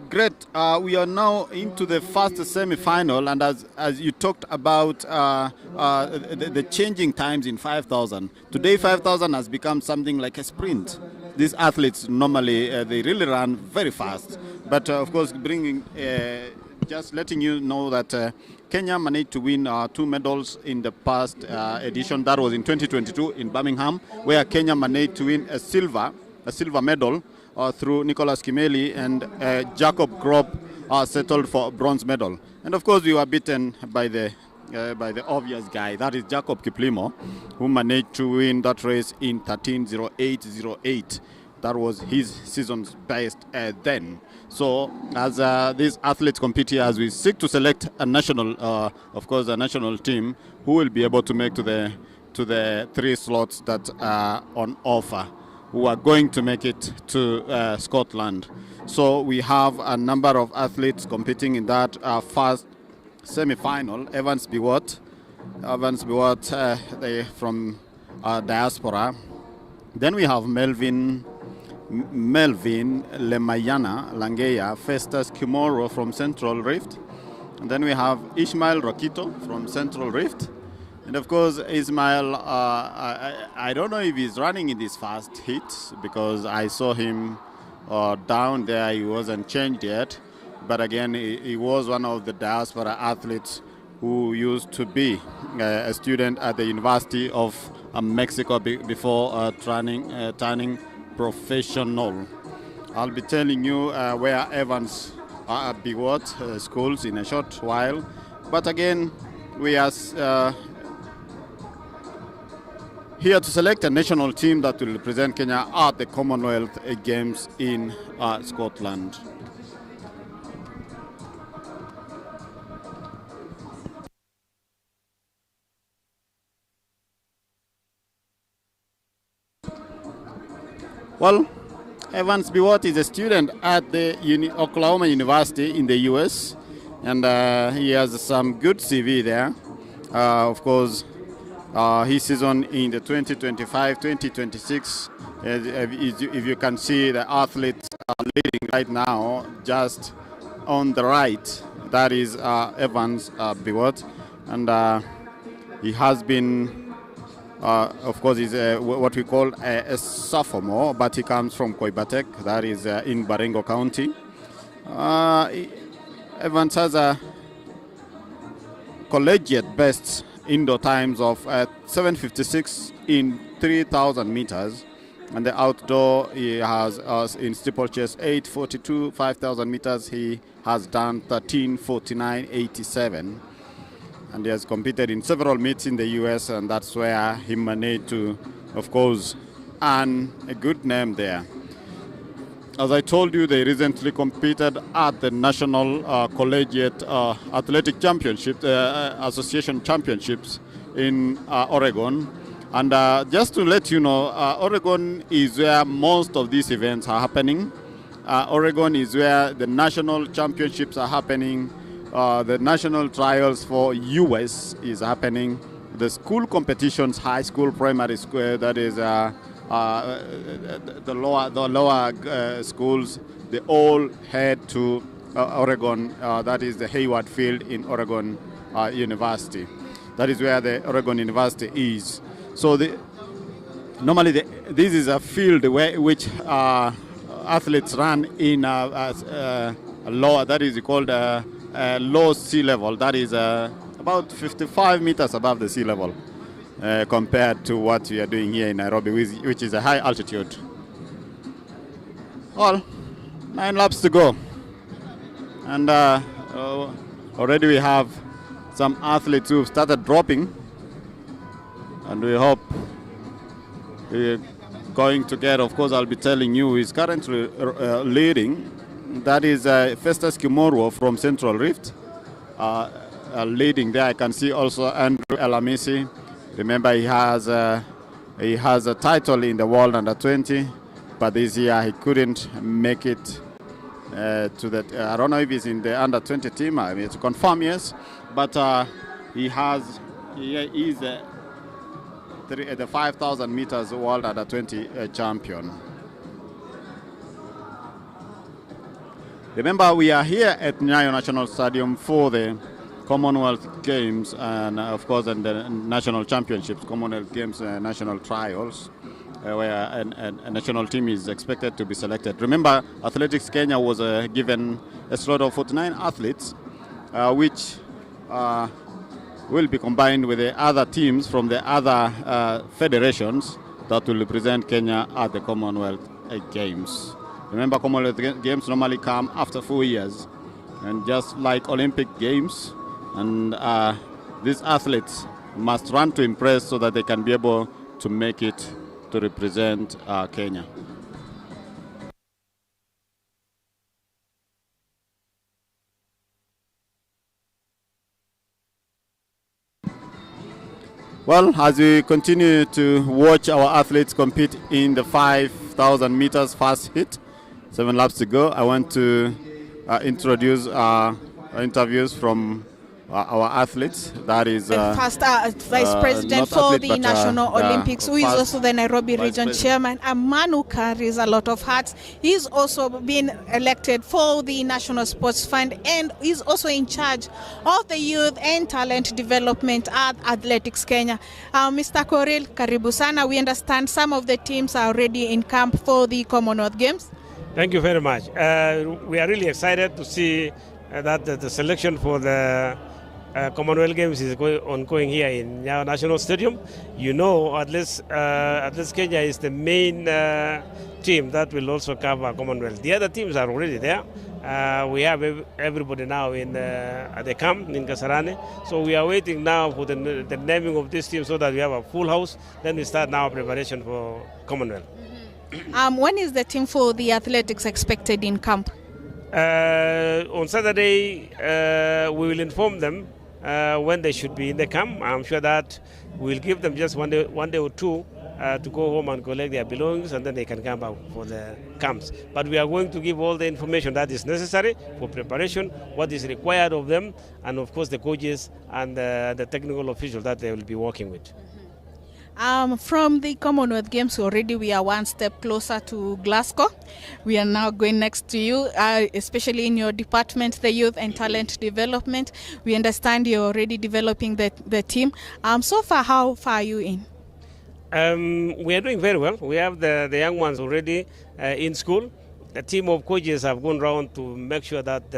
Speaker 2: great. We are now into the first semi-final, and as you talked about the changing times in 5,000. Today, 5,000 has become something like a sprint. These athletes normally they really run very fast, but of course, bringing just letting you know that Kenya managed to win 2 medals in the past edition. That was in 2022 in Birmingham, where Kenya managed to win a silver medal through Nicholas Kimeli, and Jacob Grob settled for a bronze medal. And of course, we were beaten by the obvious guy, that is Jacob Kiplimo, who managed to win that race in 13:08:08. That was his season's best then. So as these athletes compete here, as we seek to select a national, of course, a national team who will be able to make to the 3 slots that are on offer, who are going to make it to Scotland. So we have a number of athletes competing in that first semi-final. Evans Biwott, they from diaspora. Then we have Melvin Lemayana Langeya, Festus Kimoro from Central Rift. And then we have Ishmael Rokito from Central Rift. And of course, Ismail, I don't know if he's running in this fast heat, because I saw him down there. He wasn't changed yet. But again, he was one of the diaspora athletes who used to be a student at the University of Mexico before turning professional. I'll be telling you where Evans Biwott schools in a short while. But again, we are here to select a national team that will represent Kenya at the Commonwealth Games in Scotland. Well, Evans Biwott is a student at the Oklahoma University in the US, and he has some good CV there. Of course, his season in the 2025-2026, if you can see, the athletes are leading right now just on the right. That is Evans Biwott, and he has been of course, he's what we call a sophomore, but he comes from Koibatek, that is in Baringo County. Evans has a collegiate best indoor times of 7:56 in 3,000 meters, and the outdoor he has in steeplechase 8:42, 5,000 meters he has done 13:49:87. And he has competed in several meets in the US, and that's where he managed to, of course, earn a good name there. As I told you, they recently competed at the National Collegiate Athletic Championship, Association Championships in Oregon. And just to let you know, Oregon is where most of these events are happening. Oregon is where the national championships are happening. The national trials for US is happening. The school competitions, high school, primary school, that is the lower schools, they all head to Oregon. That is the Hayward Field in Oregon University. That is where the Oregon University is. So normally this is a field which athletes run in a lower, that is called low sea level. That is about 55 meters above the sea level compared to what we are doing here in Nairobi, which is a high altitude. Well, 9 laps to go. And already we have some athletes who started dropping. And we hope we're going to get, of course, I'll be telling you, who is currently leading. That is Festus Kimoro from Central Rift, leading there. I can see also Andrew Elamisi. Remember, he has a title in the World Under 20, but this year he couldn't make it to the. I don't know if he's in the under 20 team. I mean, to confirm, yes, but he is the 5,000 meters world under 20 champion. Remember, we are here at Nyayo National Stadium for the Commonwealth Games and, of course, and the national championships, Commonwealth Games national trials, where a national team is expected to be selected. Remember, Athletics Kenya was given a slot of 49 athletes, which will be combined with the other teams from the other federations that will represent Kenya at the Commonwealth Games. Remember, Commonwealth Games normally come after 4 years, and just like Olympic Games, and these athletes must run to impress so that they can be able to make it to represent Kenya. Well, as we continue to watch our athletes compete in the 5,000 meters fast hit, 7 laps to go, I want to introduce interviews from our athletes. That is
Speaker 4: first Vice President for
Speaker 2: athlete,
Speaker 4: the National Olympics, who is also the Nairobi Region Chairman, a man who carries a lot of hats. He's also been elected for the National Sports Fund, and he's also in charge of the youth and talent development at Athletics Kenya. Mr. Koril, karibu sana. We understand some of the teams are already in camp for the Commonwealth Games.
Speaker 13: Thank you very much. We are really excited to see that the selection for the Commonwealth Games is ongoing here in Nyayo National Stadium. You know, at least Kenya is the main team that will also cover Commonwealth. The other teams are already there. We have everybody now at the camp in Kasarani. So we are waiting now for the naming of this team so that we have a full house. Then we start now preparation for Commonwealth.
Speaker 4: When is the team for the athletics expected in camp?
Speaker 13: On Saturday, we will inform them when they should be in the camp. I'm sure that we'll give them just one day or two to go home and collect their belongings, and then they can come back for the camps. But we are going to give all the information that is necessary for preparation, what is required of them, and of course the coaches and the technical officials that they will be working with.
Speaker 4: From the Commonwealth Games, already we are one step closer to Glasgow. We are now going next to you, especially in your department, the Youth and Talent Development. We understand you're already developing the team. So far, how far are you in?
Speaker 13: We are doing very well. We have the young ones already in school. The team of coaches have gone around to make sure that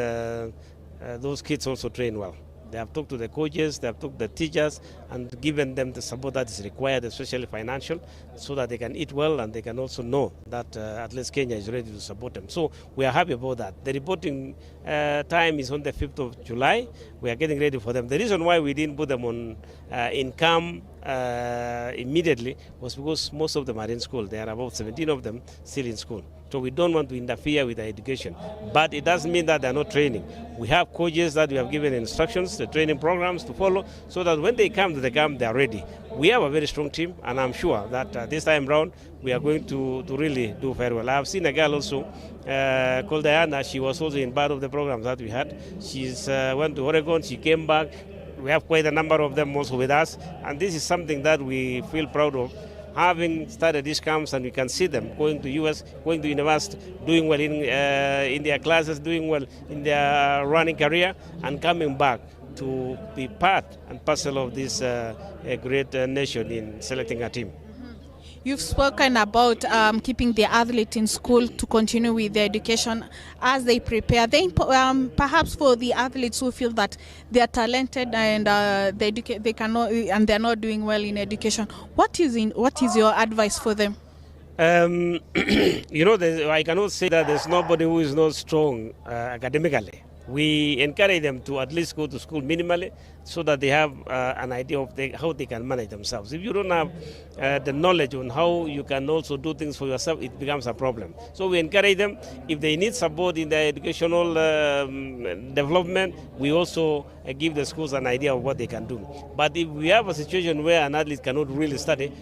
Speaker 13: those kids also train well. They have talked to the coaches, they have talked to the teachers, and given them the support that is required, especially financial, so that they can eat well and they can also know that at least Kenya is ready to support them. So we are happy about that. The reporting time is on the 5th of July. We are getting ready for them. The reason why we didn't put them on in camp immediately was because most of them are in school. There are about 17 of them still in school. So we don't want to interfere with their education. But it doesn't mean that they're not training. We have coaches that we have given instructions, the training programs to follow, so that when they come to the camp, they're ready. We have a very strong team, and I'm sure that this time round, we are going to really do very well. I've seen a girl also called Diana. She was also in part of the programs that we had. She's went to Oregon, she came back. We have quite a number of them also with us, and this is something that we feel proud of. Having started these camps, and we can see them going to US, going to university, doing well in their classes, doing well in their running career, and coming back to be part and parcel of this great nation in selecting a team.
Speaker 4: You've spoken about keeping the athlete in school to continue with their education as they prepare. Then perhaps for the athletes who feel that they are talented and they cannot and they are not doing well in education, what is your advice for them?
Speaker 13: You know, I cannot say that there's nobody who is not strong academically. We encourage them to at least go to school minimally so that they have an idea of how they can manage themselves. If you don't have the knowledge on how you can also do things for yourself, it becomes a problem. So we encourage them. If they need support in their educational development, we also give the schools an idea of what they can do. But if we have a situation where an athlete cannot really study,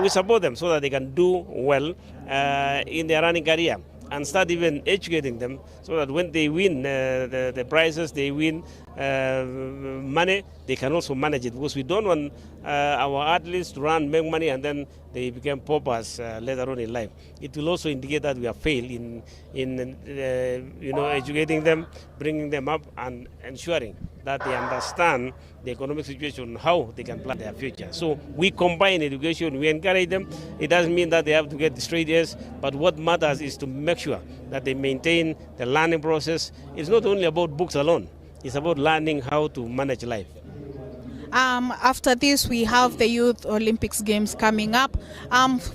Speaker 13: we support them so that they can do well in their running career. and start even educating them so that when they win the prizes, they win money, they can also manage it, because we don't want our athletes to run, make money, and then they become paupers later on in life. It will also indicate that we have failed in educating them, bringing them up, and ensuring that they understand the economic situation, how they can plan their future. So we combine education, we encourage them. It doesn't mean that they have to get the straight A's, but what matters is to make sure that they maintain the learning process. It's not only about books alone, it's about learning how to manage life.
Speaker 4: After this, we have the Youth Olympics Games coming up.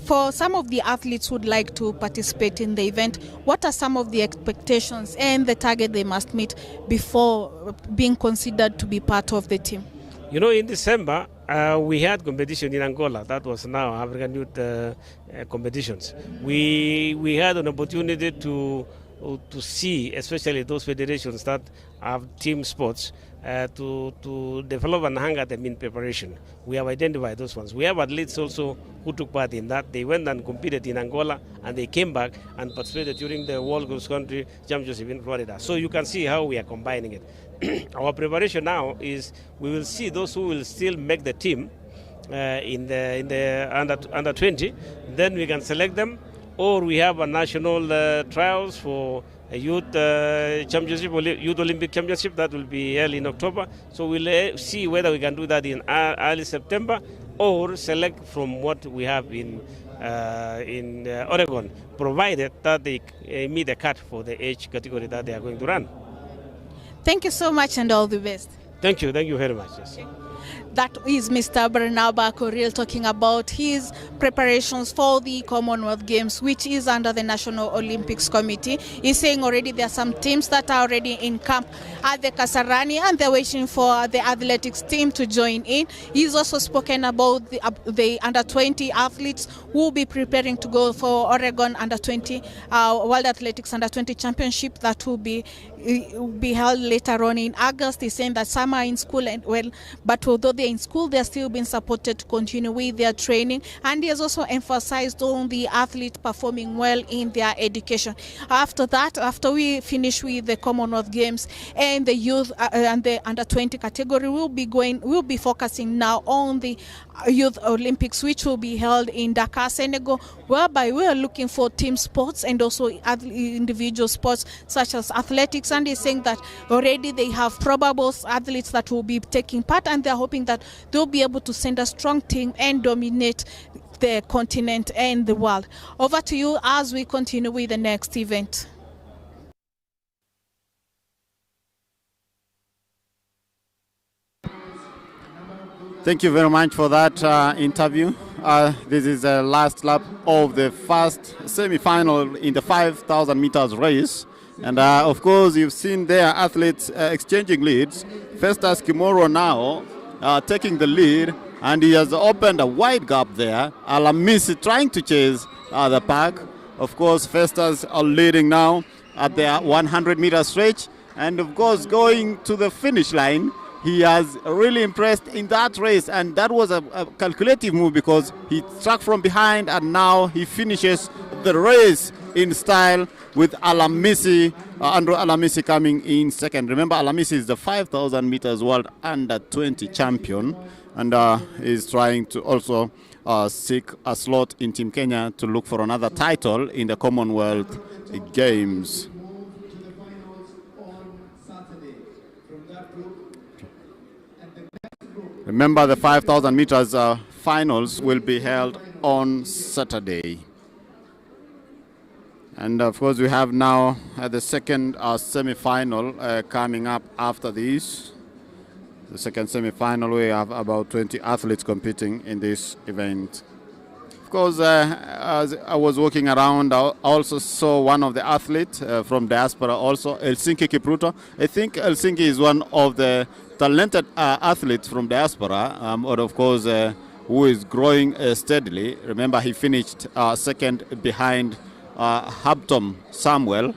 Speaker 4: For some of the athletes who would like to participate in the event, what are some of the expectations and the target they must meet before being considered to be part of the team?
Speaker 13: You know, in December, we had competition in Angola. That was now African Youth competitions. We had an opportunity to see, especially those federations that have team sports, to develop and hang at them in preparation. We have identified those ones. We have athletes also who took part in that. They went and competed in Angola, and they came back and participated during the World Cross Country Championship in Florida. So you can see how we are combining it. Our preparation now is we will see those who will still make the team in the under 20. Then we can select them, or we have a national trials for a youth championship, youth Olympic championship that will be held in October. So we'll see whether we can do that in early September, or select from what we have in Oregon, provided that they meet the cut for the age category that they are going to run.
Speaker 4: Thank you so much, and all the best.
Speaker 13: Thank you very much. Yes.
Speaker 4: That is Mr. Barnaba Koril talking about his preparations for the Commonwealth Games, which is under the National Olympics Committee. He's saying already there are some teams that are already in camp at the Kasarani, and they're waiting for the athletics team to join in. He's also spoken about the under-20 athletes who will be preparing to go for Oregon under-20 World Athletics under-20 Championship that will be held later on in August. He's saying that some are in school, but although they're in school, they're still being supported to continue with their training. And he has also emphasized on the athletes performing well in their education. After that, after we finish with the Commonwealth Games and the youth and the under-20 category, we'll be focusing now on the Youth Olympics, which will be held in Dakar, Senegal, whereby we are looking for team sports and also individual sports such as athletics. And he's saying that already they have probable athletes that will be taking part, and they're hoping that they'll be able to send a strong team and dominate the continent and the world. Over to you as we continue with the next event.
Speaker 2: Thank you very much for that interview. This is the last lap of the first semi-final in the 5,000 meters race. And of course, you've seen their athletes exchanging leads. Festus Kimoro now taking the lead, and he has opened a wide gap there. Alamisi trying to chase the pack. Of course, Festus are leading now at their 100-meter stretch. And of course, going to the finish line, he has really impressed in that race, and that was a calculative move because he struck from behind, and now he finishes the race in style with Alamisi, Andrew Alamisi coming in second. Remember, Alamisi is the 5,000 meters world under 20 champion, and is trying to also seek a slot in Team Kenya to look for another title in the Commonwealth Games. Remember, the 5,000 meters finals will be held on Saturday. And of course, we have now the second semi-final coming up after this. The second semi-final, we have about 20 athletes competing in this event. Of course, as I was walking around, I also saw one of the athletes from diaspora also, Helsinki Kipruto. I think Helsinki is one of the talented athletes from diaspora, but of course, who is growing steadily. Remember, he finished second behind Hampton Samuel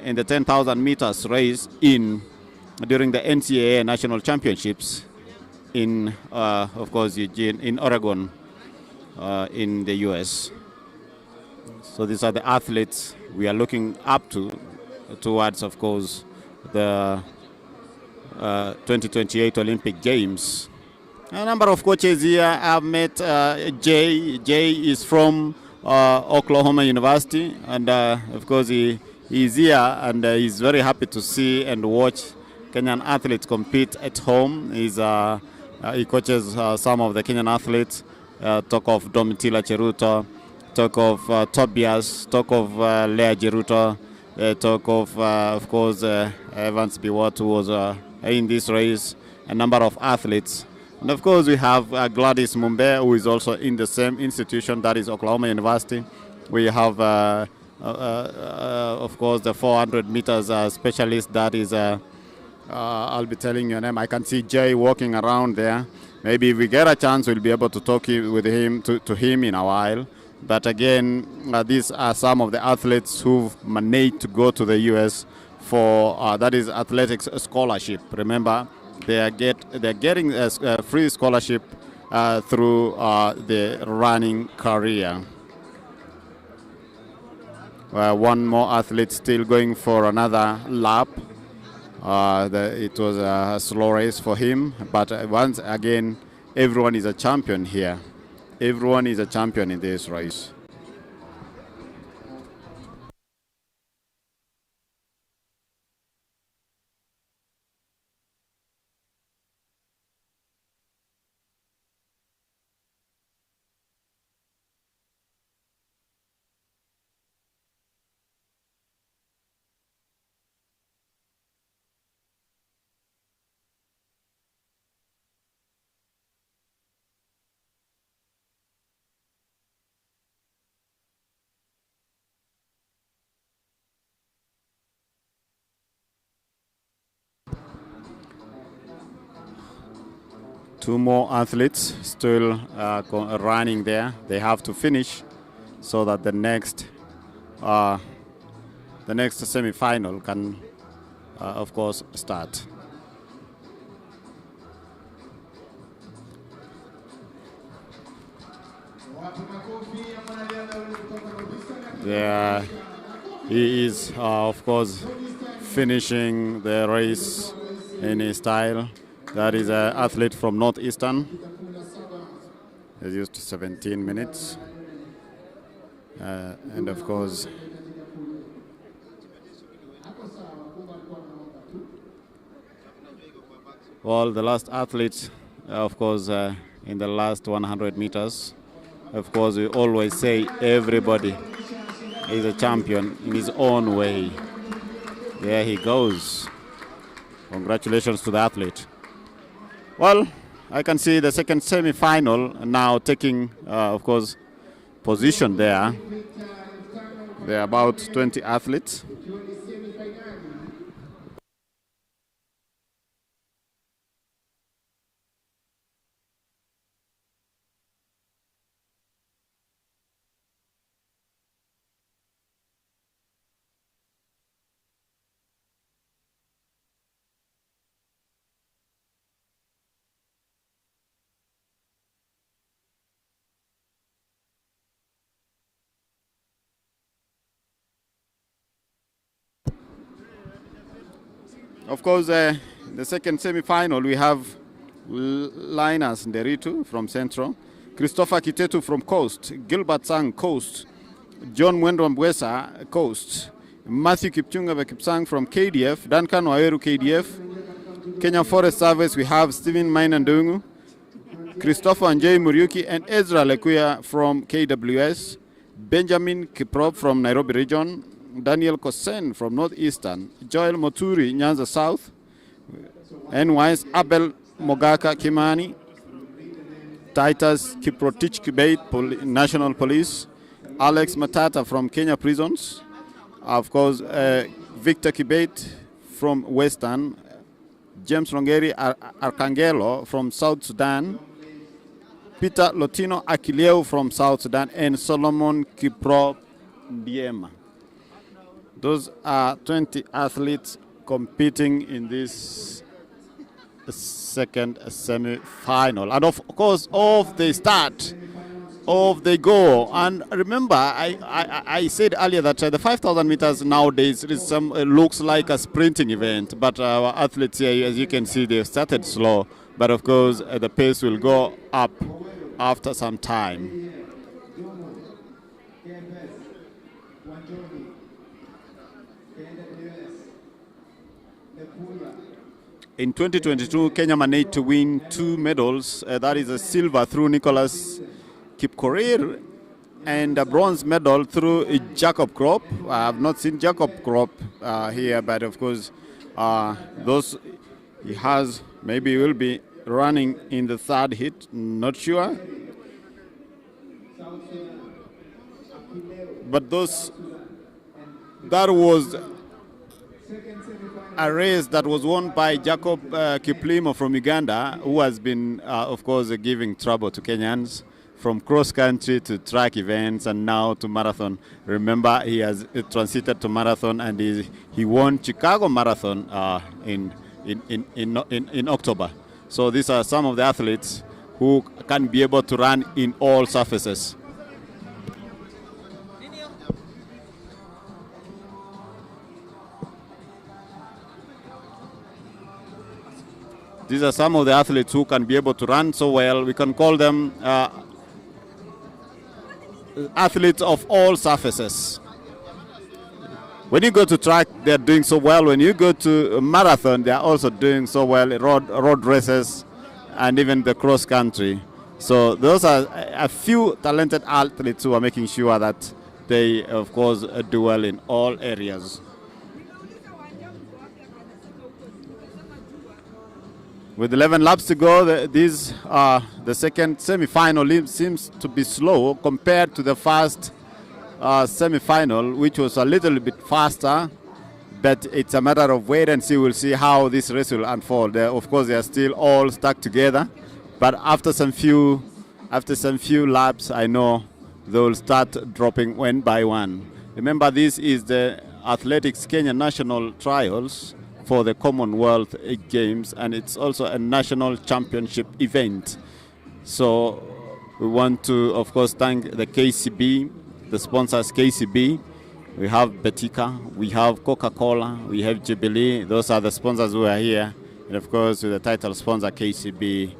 Speaker 2: in the 10,000 meters race during the NCAA National Championships in, of course, Eugene, in Oregon, in the U.S. So these are the athletes we are looking up towards, of course, the 2028 Olympic Games. A number of coaches here. I've met Jay. Jay is from Oklahoma University, and of course he's here, and he's very happy to see and watch Kenyan athletes compete at home. He coaches some of the Kenyan athletes. Talk of Domitila Cheruto, talk of Tobias, talk of Lea Jeruto, talk of course, Evans Biwot, who was in this race, a number of athletes. And of course, we have Gladys Mumbe, who is also in the same institution, that is Oklahoma University. We have, of course, the 400 meters specialist, that is, I'll be telling your name. I can see Jay walking around there. Maybe if we get a chance, we'll be able to talk with him to him in a while. But again, these are some of the athletes who've managed to go to the US for, that is, athletics scholarship. Remember, they're getting a free scholarship through the running career. One more athlete still going for another lap. It was a slow race for him, but once again, everyone is a champion here. Everyone is a champion in this race. Two more athletes still running there. They have to finish so that the next semi-final can, of course, start. There he is, of course, finishing the race in his style. That is an athlete from Northeastern. He's used 17 minutes. And of course, well, the last athlete, of course, in the last 100 meters, of course, we always say everybody is a champion in his own way. There he goes. Congratulations to the athlete. Well, I can see the second semi-final now taking, of course, position there. There are about 20 athletes. Of course, the second semi-final, we have Linus Nderitu from Central, Christopher Kitetu from Coast, Gilbert Sang, Coast, John Mwendo Mbwesa, Coast, Matthew Kipchunga Kipsang from KDF, Duncan Waweru, KDF, Kenya Forest Service, we have Stephen Mainandungu, Christopher Anjay Muriuki, and Ezra Lekuya from KWS, Benjamin Kiprop from Nairobi region, Daniel Kosen from Northeastern, Joel Moturi, Nyanza South, NYS Abel Mogaka Kimani, Titus Kiprotich Kibate, National Police, Alex Matata from Kenya Prisons, of course, Victor Kibate from Western, James Rongeri Arkangelo from South Sudan, Peter Lotino Akileo from South Sudan, and Solomon Kipro Biema. Those are 20 athletes competing in this second semi-final. And of course, off they start. Off they go. And remember, I said earlier that the 5,000 meters nowadays is looks like a sprinting event. But our athletes here, as you can see, they've started slow. But of course, the pace will go up after some time. In 2022, Kenya managed to win 2 medals. That is a silver through Nicholas Kipkorir and a bronze medal through Jacob Krop. I have not seen Jacob Krop here, but of course, those he has, maybe will be running in the third hit, not sure. But that was a race that was won by Jacob Kiplimo from Uganda, who has been, of course, giving trouble to Kenyans from cross-country to track events and now to marathon. Remember, he has transited to marathon and he won Chicago Marathon in October. So these are some of the athletes who can be able to run in all surfaces. These are some of the athletes who can be able to run so well. We can call them athletes of all surfaces. When you go to track, they're doing so well. When you go to a marathon, they're also doing so well, road races, and even the cross country. So those are a few talented athletes who are making sure that they, of course, do well in all areas. With 11 laps to go, the second semi-final seems to be slow compared to the first semi-final, which was a little bit faster. But it's a matter of wait and see. We'll see how this race will unfold. Of course, they are still all stuck together. But after some few laps, I know they will start dropping one by one. Remember, this is the Athletics Kenya National Trials for the Commonwealth Games, and it's also a national championship event. So we want to, of course, thank the KCB, the sponsors KCB. We have Betika, we have Coca-Cola, we have Jubilee. Those are the sponsors who are here. And of course, with the title sponsor KCB,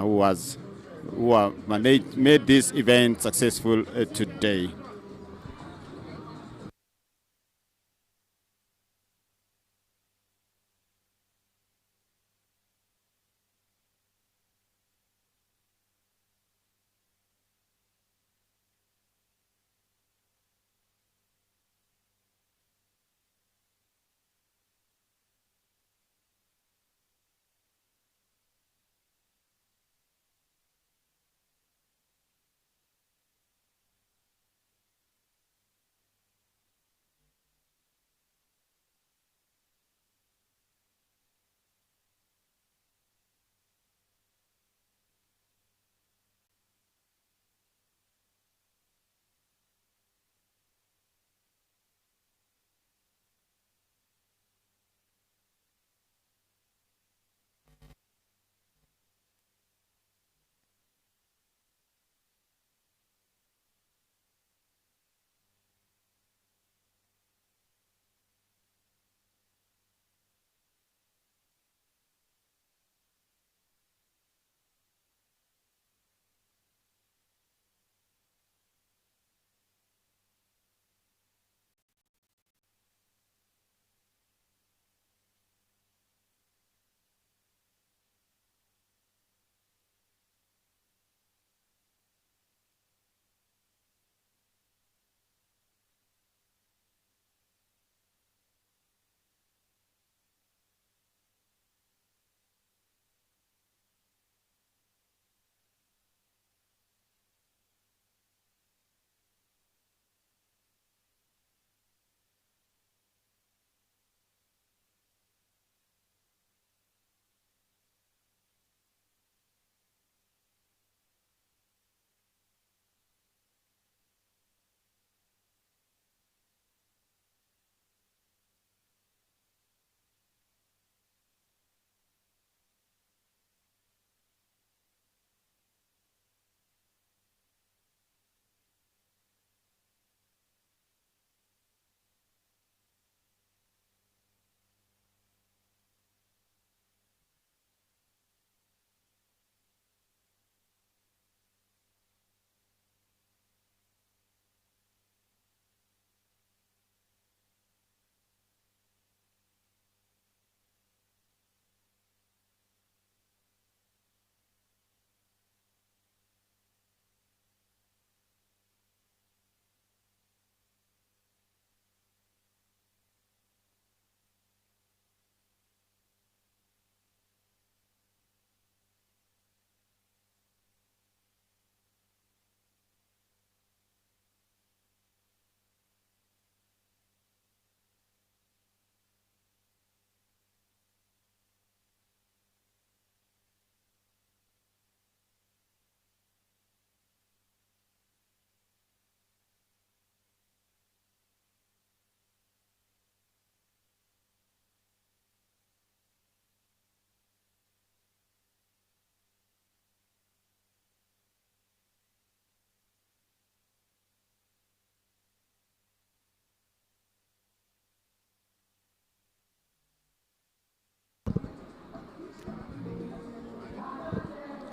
Speaker 2: who made this event successful today.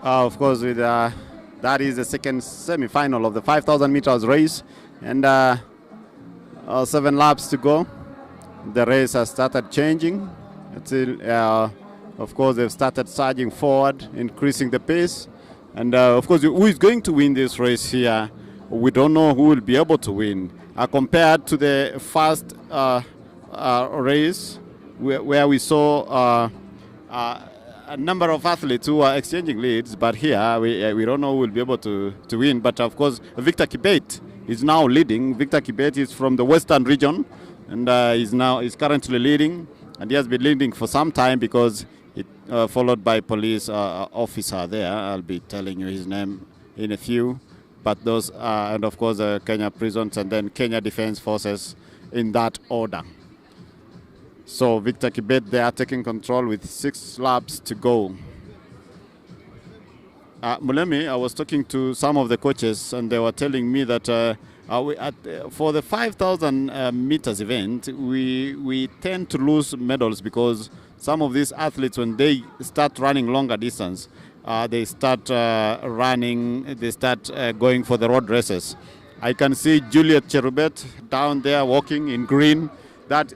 Speaker 2: Of course, with that is the second semi-final of the 5,000 meters race, and 7 laps to go. The race has started changing. Of course, they've started surging forward, increasing the pace. And of course, who is going to win this race here? We don't know who will be able to win. Compared to the first race, where we saw a number of athletes who are exchanging leads, but here we don't know who will be able to win. But of course, Victor Kibet is now leading. Victor Kibet is from the Western region, and is currently leading, and he has been leading for some time because followed by police officer there. I'll be telling you his name in a few. But those and of course Kenya Prisons and then Kenya Defense Forces in that order. So Victor Kibet, they are taking control with 6 laps to go. Mulemi, I was talking to some of the coaches and they were telling me that for the 5,000 meters event, we tend to lose medals because some of these athletes, when they start running longer distance, they start going for the road races. I can see Juliet Cherubet down there walking in green. That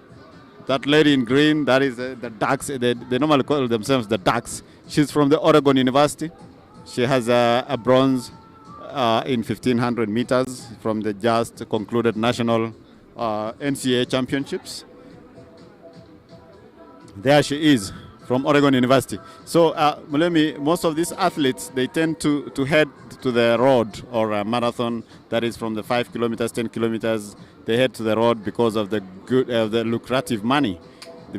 Speaker 2: lady in green, that is the Ducks. They normally call themselves the Ducks. She's from the Oregon University. She has a bronze in 1,500 meters from the just concluded national NCAA championships. There she is, from Oregon University. So, Mulemi, most of these athletes, they tend to head to the road or a marathon that is from the 5 kilometers, 10 kilometers. They head to the road because of the lucrative money,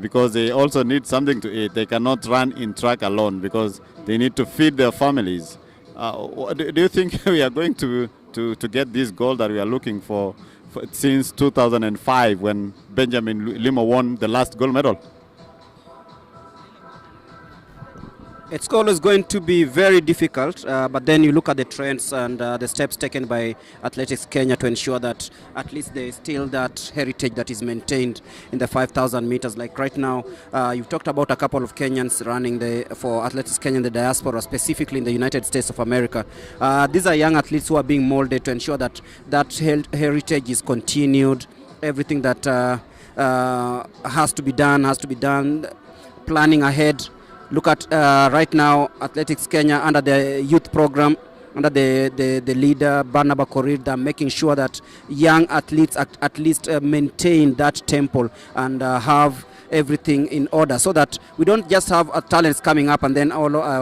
Speaker 2: because they also need something to eat. They cannot run in track alone because they need to feed their families. Do you think we are going to get this goal that we are looking for since 2005 when Benjamin Limo won the last gold medal?
Speaker 3: It's always going to be very difficult, but then you look at the trends and the steps taken by Athletics Kenya to ensure that at least there is still that heritage that is maintained in the 5,000 meters. Like right now, you've talked about a couple of Kenyans running for Athletics Kenya in the diaspora, specifically in the United States of America. These are young athletes who are being molded to ensure that that heritage is continued. Everything that has to be done, planning ahead. Look at right now, Athletics Kenya under the youth program, under the leader, Barnaba Korir, they're making sure that young athletes at least maintain that tempo and have everything in order so that we don't just have talents coming up and then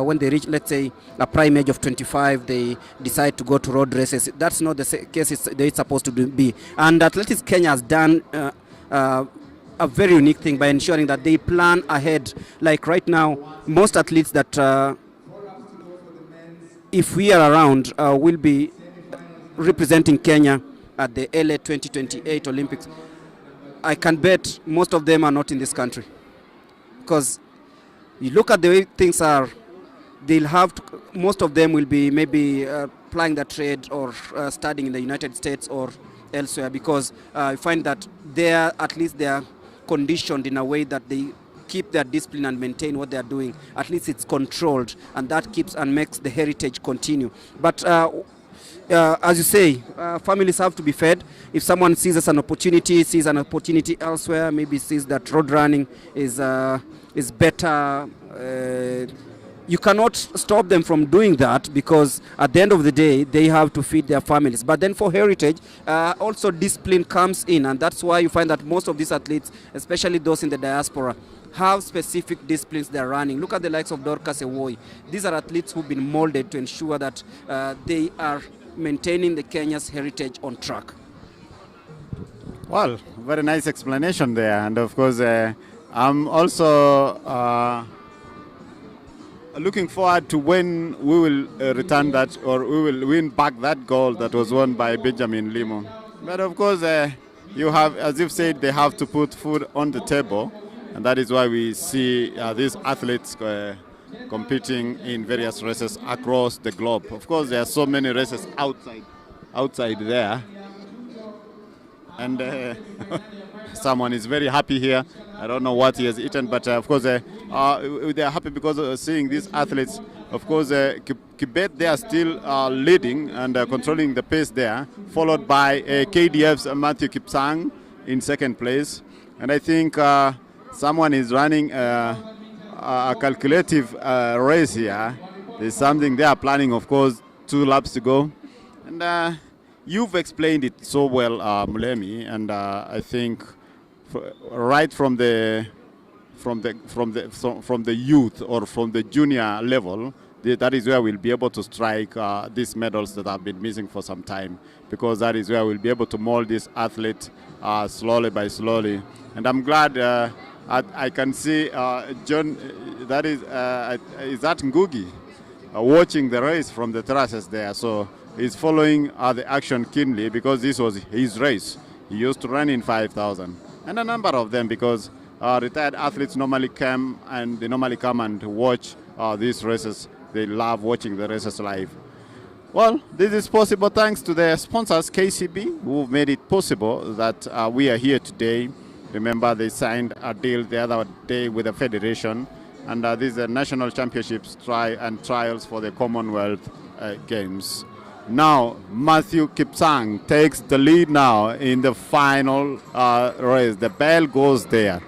Speaker 3: when they reach, let's say, a prime age of 25, they decide to go to road races. That's not the case it's supposed to be. And Athletics Kenya has done a very unique thing by ensuring that they plan ahead. Like right now, most athletes that if we are around will be representing Kenya at the LA 2028 Olympics. I can bet most of them are not in this country, because you look at the way things are, they'll have to, most of them will be maybe plying their trade or studying in the United States or elsewhere, because I find that there at least they are conditioned in a way that they keep their discipline and maintain what they are doing. At least it's controlled, and that keeps and makes the heritage continue. But as you say, families have to be fed. If someone sees an opportunity elsewhere, maybe sees that road running is better, you cannot stop them from doing that, because at the end of the day, they have to feed their families. But then for heritage, also discipline comes in, and that's why you find that most of these athletes, especially those in the diaspora, have specific disciplines they're running. Look at the likes of Dorcas Ewoi. These are athletes who've been molded to ensure that they are maintaining the Kenya's heritage on track.
Speaker 2: Well, very nice explanation there. And of course, I'm also looking forward to when we will return that, or we will win back that goal that was won by Benjamin Limo. But of course, you have, as you've said, they have to put food on the table, and that is why we see these athletes competing in various races across the globe. Of course, there are so many races outside there, and someone is very happy here. I don't know what he has eaten, but of course they are happy because seeing these athletes. Of course, Kibet, they are still leading and controlling the pace there, followed by KDF's Matthew Kipsang in second place. And I think someone is running a calculative race here. There's something they are planning, of course, 2 laps to go. And you've explained it so well, Mulemi, and I think right from the youth or from the junior level, that is where we'll be able to strike these medals that have been missing for some time, because that is where we'll be able to mold this athlete slowly by slowly. And I'm glad I can see John, that is that Ngugi, watching the race from the terraces there. So he's following the action keenly, because this was his race. He used to run in 5,000. And a number of them, because retired athletes normally come and watch these races. They love watching the races live. Well, this is possible thanks to the sponsors, KCB, who made it possible that we are here today. Remember, they signed a deal the other day with the federation, and this is the national championships trials for the Commonwealth Games. Now, Matthew Kipsang takes the lead now in the final race. The bell goes there.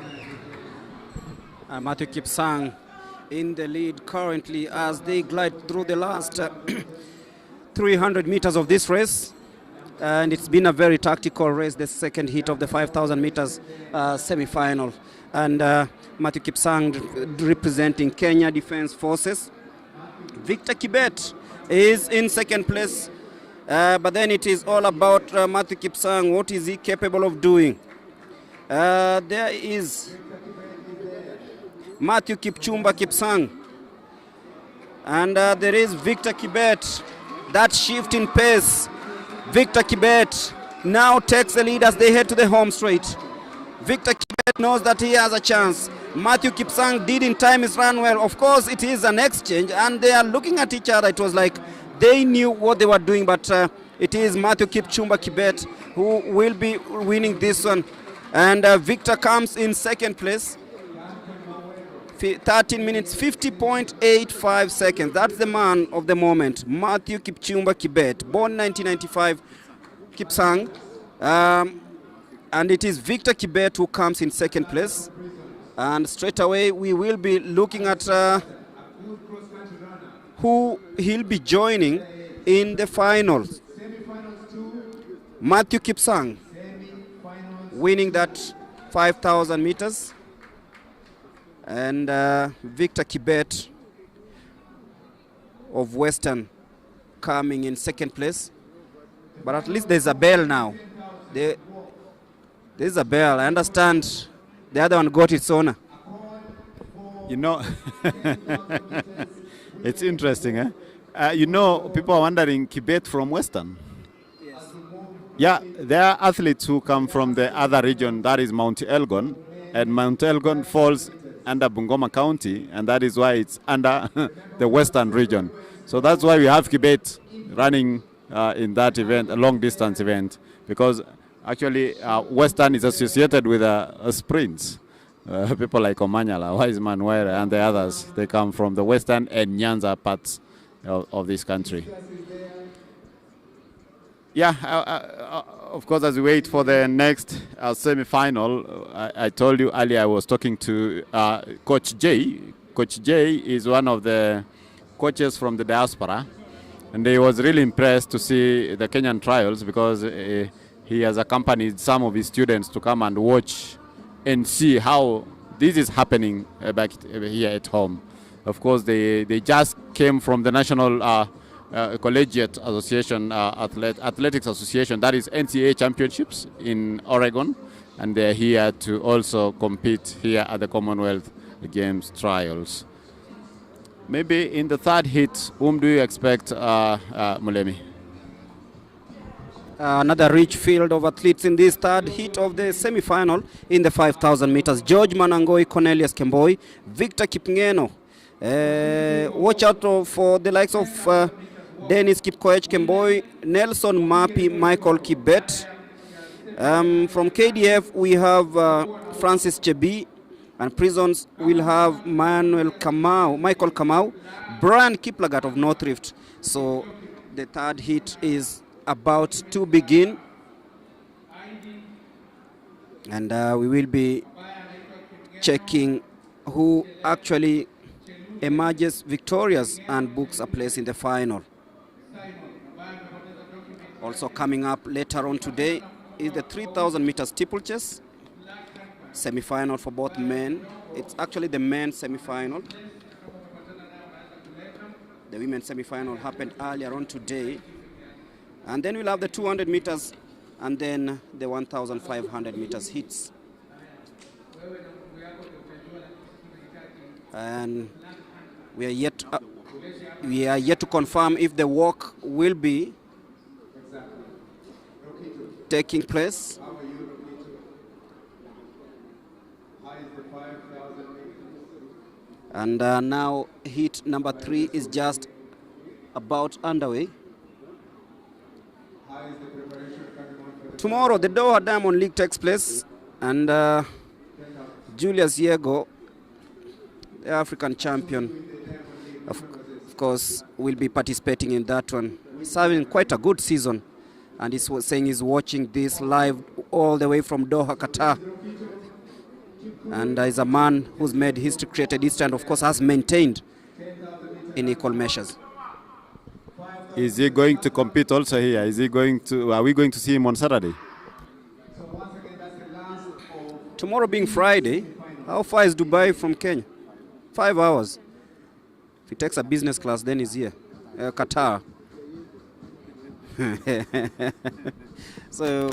Speaker 3: Matthew Kipsang in the lead currently as they glide through the last 300 meters of this race. And it's been a very tactical race, the second heat of the 5,000 meters semi-final. And Matthew Kipsang representing Kenya Defense Forces. Victor Kibet is in second place. But then it is all about Matthew Kipsang. What is he capable of doing? There is Matthew Kipchumba Kipsang. And there is Victor Kibet. That shift in pace. Victor Kibet now takes the lead as they head to the home straight. Victor Kibet knows that he has a chance. Matthew Kipsang didn't time his run well. Of course, it is an exchange, and they are looking at each other. It was like they knew what they were doing, but it is Matthew Kipchumba Kibet who will be winning this one. And Victor comes in second place. 13 minutes, 50.85 seconds. That's the man of the moment, Matthew Kipchumba Kibet, born 1995, Kipsang. And it is Victor Kibet who comes in second place. And straight away, we will be looking at who he'll be joining in the finals. Matthew Kipsang winning that 5,000 meters. And Victor Kibet of Western coming in second place. But at least there's a bell now. There's a bell. I understand the other one got its owner.
Speaker 2: You know, it's interesting, eh? You know, people are wondering, Kibet from Western? Yes. Yeah, there are athletes who come from the other region, that is Mount Elgon. And Mount Elgon falls under Bungoma County, and that is why it's under the Western region. So that's why we have Kibet running in that event, a long distance event, because actually Western is associated with sprints. People like Omanyala, Wiseman, Were, and the others, they come from the Western and Nyanza parts of this country. Yeah, of course, as we wait for the next semi-final, I told you earlier I was talking to Coach Jay. Coach Jay is one of the coaches from the diaspora, and he was really impressed to see the Kenyan trials, because he has accompanied some of his students to come and watch and see how this is happening back here at home. Of course, they just came from the National Collegiate Association, Athletics Association, that is NCAA Championships in Oregon, and they're here to also compete here at the Commonwealth Games trials. Maybe in the third heat, whom do you expect, Mulemi?
Speaker 3: Another rich field of athletes in this third heat of the semi-final in the 5,000 meters. George Manangoi, Cornelius Kemboi, Victor Kipngeno. Watch out for the likes of Dennis Kipkoech Kemboi, Nelson Mapi, Michael Kibet. From KDF, we have Francis Chebi, and Prisons will have Michael Kamau, Brian Kiplagat of North Rift. So the third heat is about to begin, and we will be checking who actually emerges victorious and books a place in the final. Also coming up later on today is the 3,000 meter steeplechase semi-final for both men. It's actually the men's semi-final. The women's semi-final happened earlier on today. And then we'll have the 200 meters and then the 1,500 meters hits. And we are yet to confirm if the walk will be taking place. And now heat number 3 is just about underway. Tomorrow the Doha Diamond League takes place, and Julius Yego, the African champion, of course, will be participating in that one. He's having quite a good season, and he's saying he's watching this live all the way from Doha, Qatar. And is a man who's made history, created history, and of course has maintained in equal measures.
Speaker 2: Is he going to compete also here? Is he going to? Are we going to see him on Saturday?
Speaker 3: Tomorrow being Friday, how far is Dubai from Kenya? 5 hours. If he takes a business class, then he's here. Qatar. So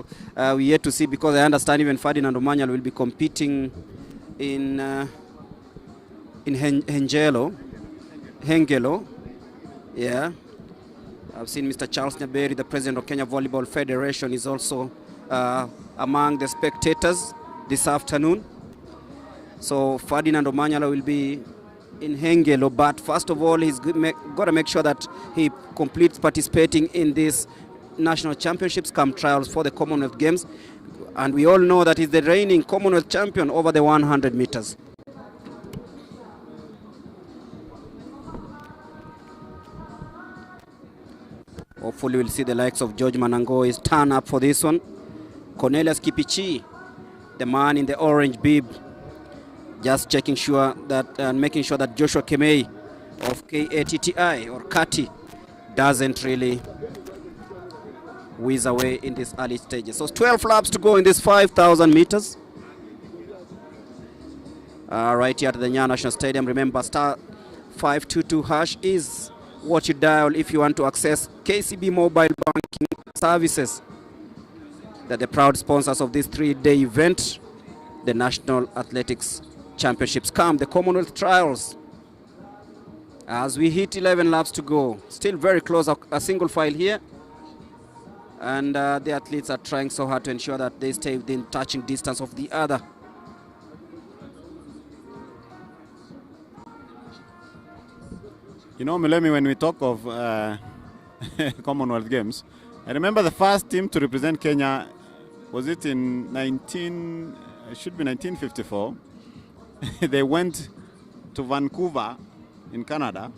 Speaker 3: we yet to see, because I understand even Ferdinand Omanyala will be competing in Hengelo. Yeah. I've seen Mr. Charles Nyaberi, the president of Kenya Volleyball Federation, is also among the spectators this afternoon. So Ferdinand Omanyala will be in Hengelo, but first of all, he's got to make sure that he completes participating in these national championships come trials for the Commonwealth Games. And we all know that he's the reigning Commonwealth champion over the 100 meters. Hopefully we'll see the likes of George Manango's turn up for this one. Cornelius Kipichi, the man in the orange bib, just making sure that Joshua Kemei of KATTI or Kati doesn't really whiz away in these early stages. So 12 laps to go in this 5,000 meters. Right here at the Nyayo National Stadium. Remember, star 522 hash is what you dial if you want to access KCB mobile banking services. They're the proud sponsors of this 3-day event, the National Athletics Championships come, the Commonwealth Trials. As we hit 11 laps to go, still very close, a single file here. And the athletes are trying so hard to ensure that they stay within touching distance of the other.
Speaker 2: You know, Mulemi, when we talk of Commonwealth Games, I remember the first team to represent Kenya, was it in 1954? They went to Vancouver in Canada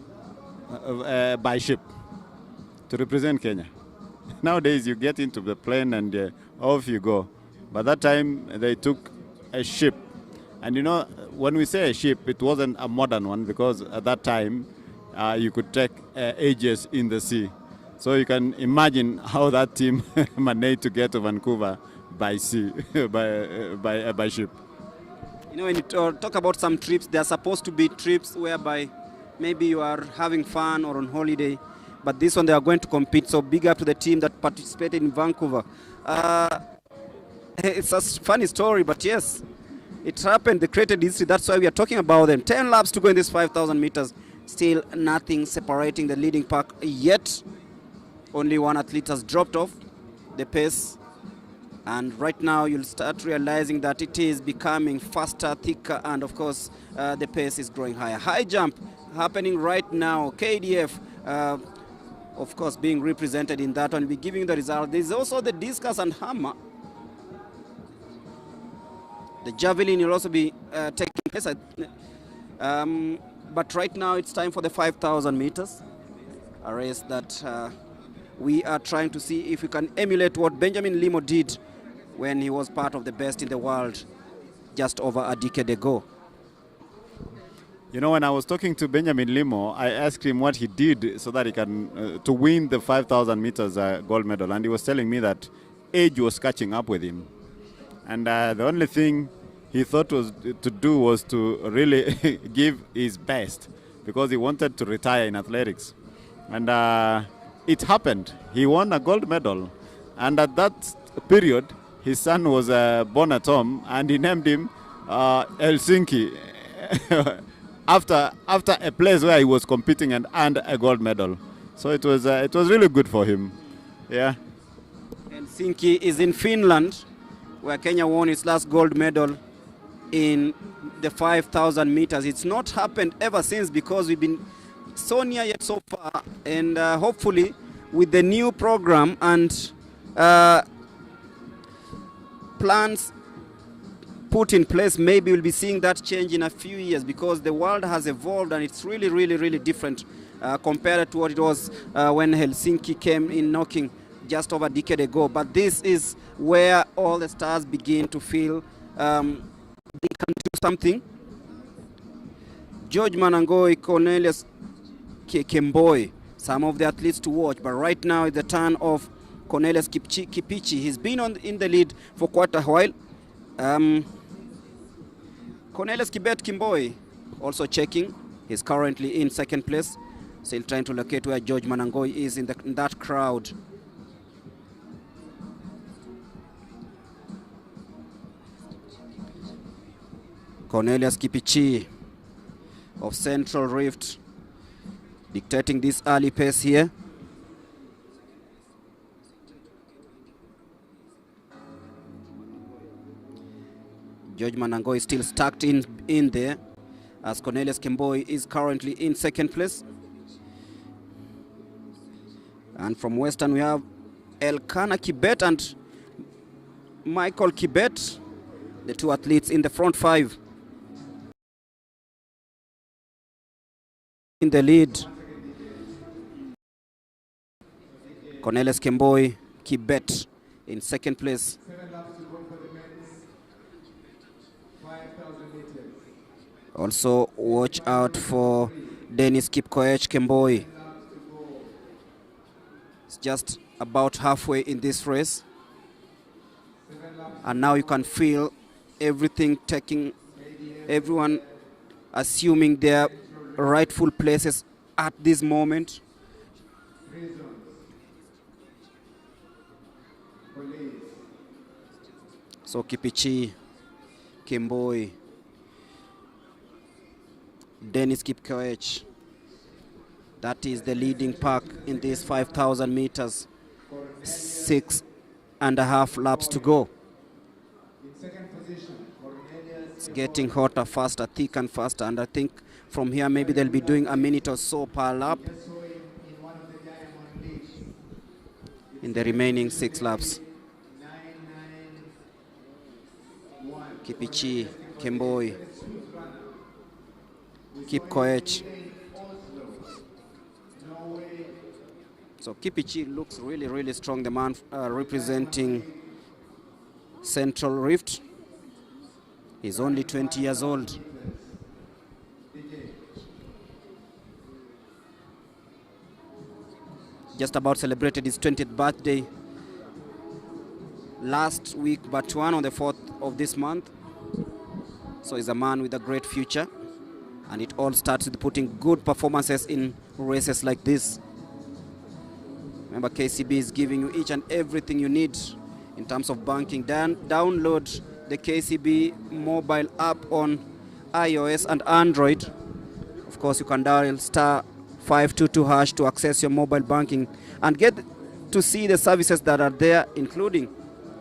Speaker 2: by ship to represent Kenya. Nowadays you get into the plane and off you go. But that time they took a ship. And you know, when we say a ship, it wasn't a modern one, because at that time you could take ages in the sea. So you can imagine how that team managed to get to Vancouver by sea, by ship.
Speaker 3: You know, when you talk about some trips, they are supposed to be trips whereby maybe you are having fun or on holiday, but this one they are going to compete. So big up to the team that participated in Vancouver. It's a funny story, but yes, it happened. They created history. That's why we are talking about them. 10 laps to go in this 5,000 meters. Still nothing separating the leading pack yet. Only one athlete has dropped off the pace. And right now you'll start realizing that it is becoming faster, thicker, and of course the pace is growing higher. High jump happening right now. KDF, of course, being represented in that one, be giving the result. There's also the discus and hammer. The javelin will also be taking place. But right now it's time for the 5,000 meters, a race that we are trying to see if we can emulate what Benjamin Limo did when he was part of the best in the world just over a decade ago.
Speaker 2: You know, when I was talking to Benjamin Limo, I asked him what he did so that he can to win the 5,000 meters gold medal, and he was telling me that age was catching up with him, and the only thing he thought was to do was to really give his best because he wanted to retire in athletics, and it happened. He won a gold medal, and at that period, his son was born at home, and he named him Helsinki. After a place where he was competing and earned a gold medal, so it was really good for him. Yeah.
Speaker 3: Helsinki is in Finland, where Kenya won its last gold medal in the 5,000 meters. It's not happened ever since because we've been so near yet so far, and hopefully with the new program and plans put in place, maybe we'll be seeing that change in a few years because the world has evolved and it's really, really, really different compared to what it was when Helsinki came in knocking just over a decade ago. But this is where all the stars begin to feel they can do something. George Manangoi, Cornelius Kemboi, some of the athletes to watch, but right now it's the turn of Cornelius Kipichi. He's been in the lead for quite a while. Cornelius Kibet Kimboi also checking. He's currently in second place, still trying to locate where George Manangoi is in that crowd. Cornelius Kipichi of Central Rift dictating this early pace here. George Manangoi is still stuck in there, as Cornelius Kemboi is currently in second place. And from Western we have Elkana Kibet and Michael Kibet, the two athletes in the front five. In the lead, Cornelius Kemboi, Kibet in second place. Also, watch out for Dennis Kipkoech Kemboi. It's just about halfway in this race. And now you can feel everything everyone assuming their rightful places at this moment. So Kipichi, Kemboi, Dennis Kipkoech. That is the leading pack in these 5,000 meters. 6.5 laps to go. It's getting hotter, faster, thick and faster. And I think from here maybe they'll be doing a minute or so per lap in the remaining 6 laps. Kipichi, Kemboi, Kipkoech. So Kipichi looks really, really strong, the man representing Central Rift. He's only 20 years old. Just about celebrated his 20th birthday last week, but one on the 4th of this month. So he's a man with a great future. And it all starts with putting good performances in races like this. Remember, KCB is giving you each and everything you need in terms of banking. Download the KCB mobile app on iOS and Android. Of course, you can dial *522# to access your mobile banking and get to see the services that are there, including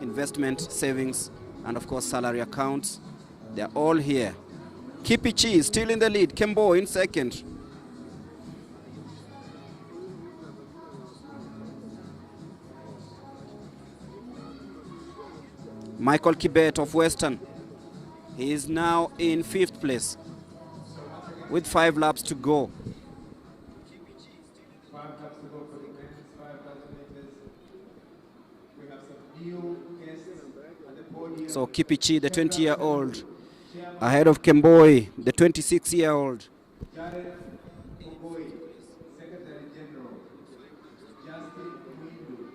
Speaker 3: investment, savings, and of course salary accounts. They're all here. Kipichi is still in the lead. Kembo in second. Michael Kibet of Western He is now in 5th place with 5 laps to go.
Speaker 7: 5 laps to go for the men's 5,000 meters. We have some new guests at the podium.
Speaker 3: So Kipichi, the 20-year-old, ahead of Kemboi, the 26-year-old.
Speaker 7: Jared Ogoi, Secretary General. Justin Mwindu.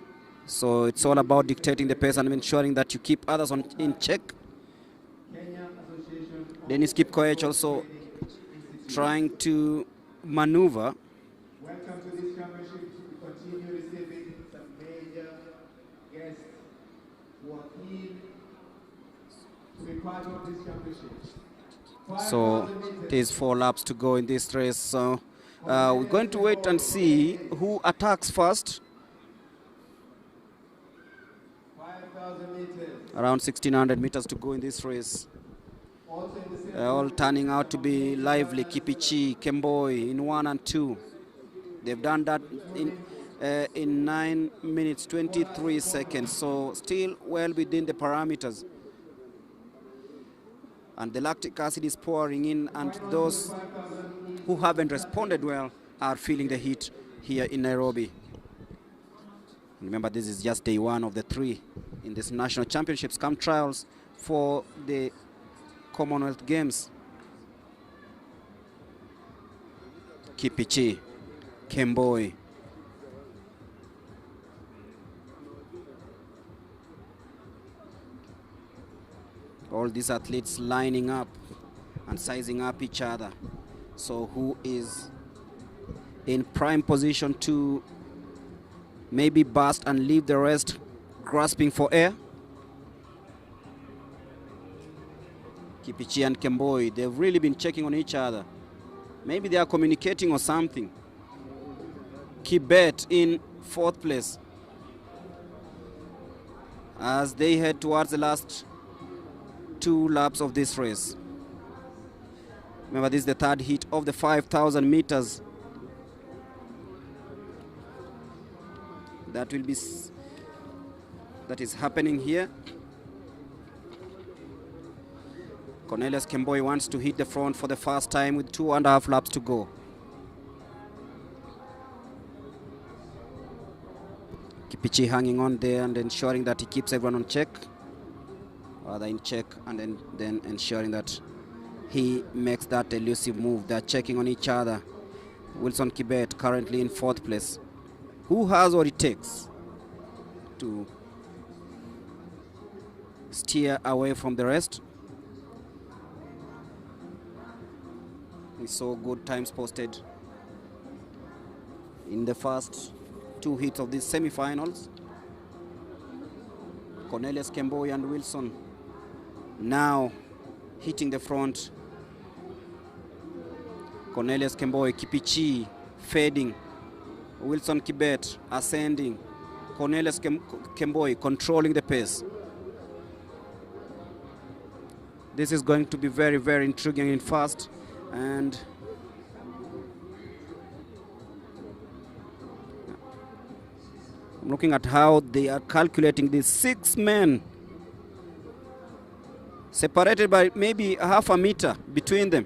Speaker 3: So it's all about dictating the pace and ensuring that you keep others in check.
Speaker 7: Kenya Association.
Speaker 3: Dennis Kipkoech also trying to maneuver.
Speaker 7: Welcome to this championship. We continue receiving some major guests who are keen to be part of this championship.
Speaker 3: So there's 4 laps to go in this race. So we're going to wait and see who attacks first.
Speaker 7: 5,000 meters.
Speaker 3: Around 1,600 meters to go in this race. All turning out to be lively. Kipichi, Kemboi in 1 and 2. They've done that in 9 minutes 23 seconds. So still well within the parameters. And the lactic acid is pouring in, and those who haven't responded well are feeling the heat here in Nairobi. Remember, this is just day 1 of the 3 in this national championships come trials for the Commonwealth Games. Kipichi, Kemboi. All these athletes lining up and sizing up each other. So who is in prime position to maybe burst and leave the rest grasping for air? Kipichi and Kemboi, they've really been checking on each other. Maybe they are communicating or something. Kibet in 4th place as they head towards the last 2 laps of this race. Remember, this is the 3rd heat of the 5,000 meters. That is happening here. Cornelius Kemboi wants to hit the front for the first time with 2.5 laps to go. Kipichi hanging on there and ensuring that he keeps everyone on check. Rather in check, and then ensuring that he makes that elusive move. They're checking on each other. Wilson Kibet currently in 4th place. Who has what it takes to steer away from the rest? We saw good times posted in the first 2 heats of these semi-finals. Cornelius Kemboi and Wilson now hitting the front. Cornelius Kemboi, Kipichi fading. Wilson Kibet ascending. Cornelius Kemboi controlling the pace. This is going to be very, very intriguing and fast. And I'm looking at how they are calculating these 6 men separated by maybe half a meter between them.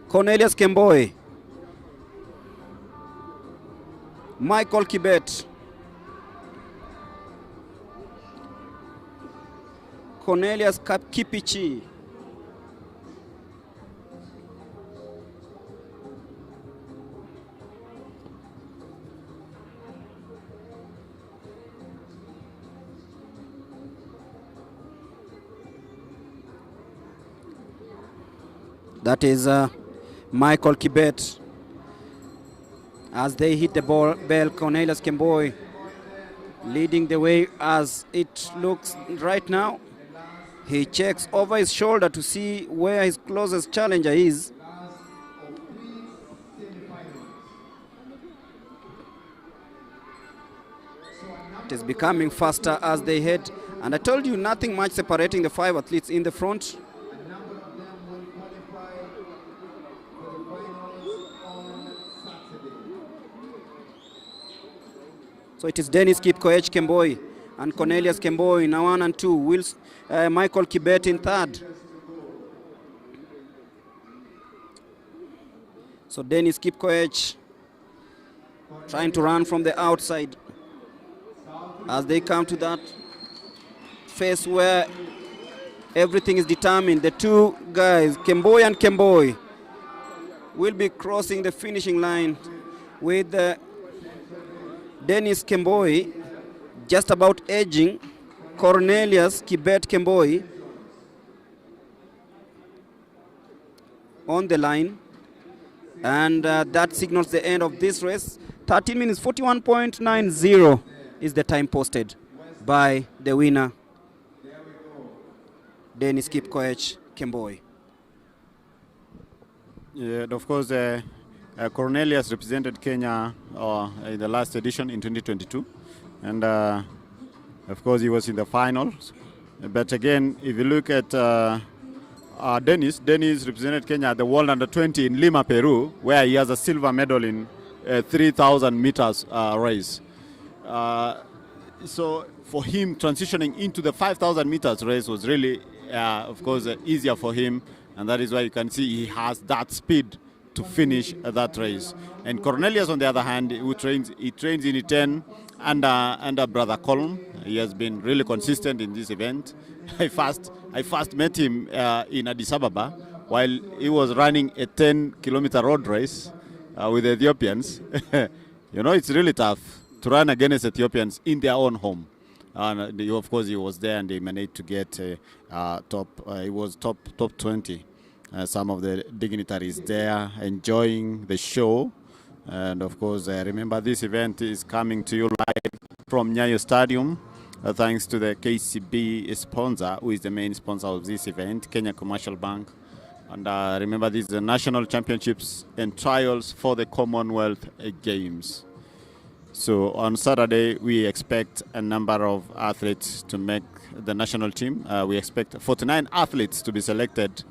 Speaker 3: Cornelius Kemboi, Michael Kibet, Cornelius Kipichi, that is Michael Kibet. As they hit the bell, Cornelius Kemboi leading the way as it looks right now. He checks over his shoulder to see where his closest challenger is. It is becoming faster as they head, and I told you nothing much separating the 5 athletes in the front. So it is Dennis Kipkoech Kemboi and Cornelius Kemboi in 1 and 2. Michael Kibet in third. So Dennis Kipkoech trying to run from the outside as they come to that phase where everything is determined. The two guys, Kemboi and Kemboi, will be crossing the finishing line with Dennis Kemboi just about edging Cornelius Kibet Kemboi on the line. And that signals the end of this race. 13 minutes, 41.90 is the time posted by the winner, Dennis Kipkoech Kemboi.
Speaker 2: Yeah, and of course, Cornelius represented Kenya in the last edition in 2022. And of course, he was in the finals. But again, if you look at Dennis represented Kenya at the World Under-20 in Lima, Peru, where he has a silver medal in 3,000 meters race. So for him, transitioning into the 5,000 meters race was really, of course, easier for him. And that is why you can see he has that speed to finish that race. And Cornelius, on the other hand, he trains in 10 under Brother Colm. He has been really consistent in this event. I first met him in Addis Ababa while he was running a 10-kilometer road race with Ethiopians. You know, it's really tough to run against Ethiopians in their own home. And of course, he was there and he managed to get top. He was top 20. Some of the dignitaries there enjoying the show. And of course, remember this event is coming to you live from Nyayo Stadium. Thanks to the KCB sponsor, who is the main sponsor of this event, Kenya Commercial Bank. And remember, these are the national championships and trials for the Commonwealth Games. So on Saturday, we expect a number of athletes to make the national team. We expect 49 athletes to be selected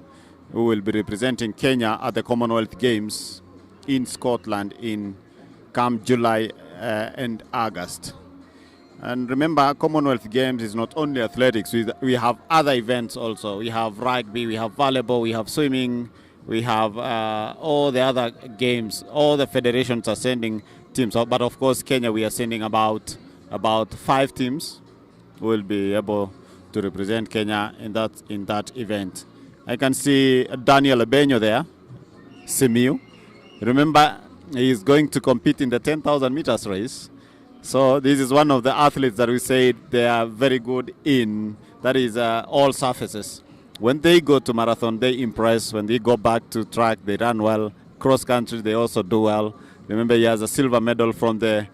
Speaker 2: who will be representing Kenya at the Commonwealth Games in Scotland in come July and August. And remember, Commonwealth Games is not only athletics. We have other events also. We have rugby, we have volleyball, we have swimming, we have all the other games. All the federations are sending teams. But of course, Kenya, we are sending about 5 teams who will be able to represent Kenya in that event. I can see Daniel Ebenyo there, Simiu. Remember, he is going to compete in the 10,000 meters race. So this is one of the athletes that we say they are very good in, that is all surfaces. When they go to marathon, they impress. When they go back to track, they run well. Cross country, they also do well. Remember, he has a silver medal from the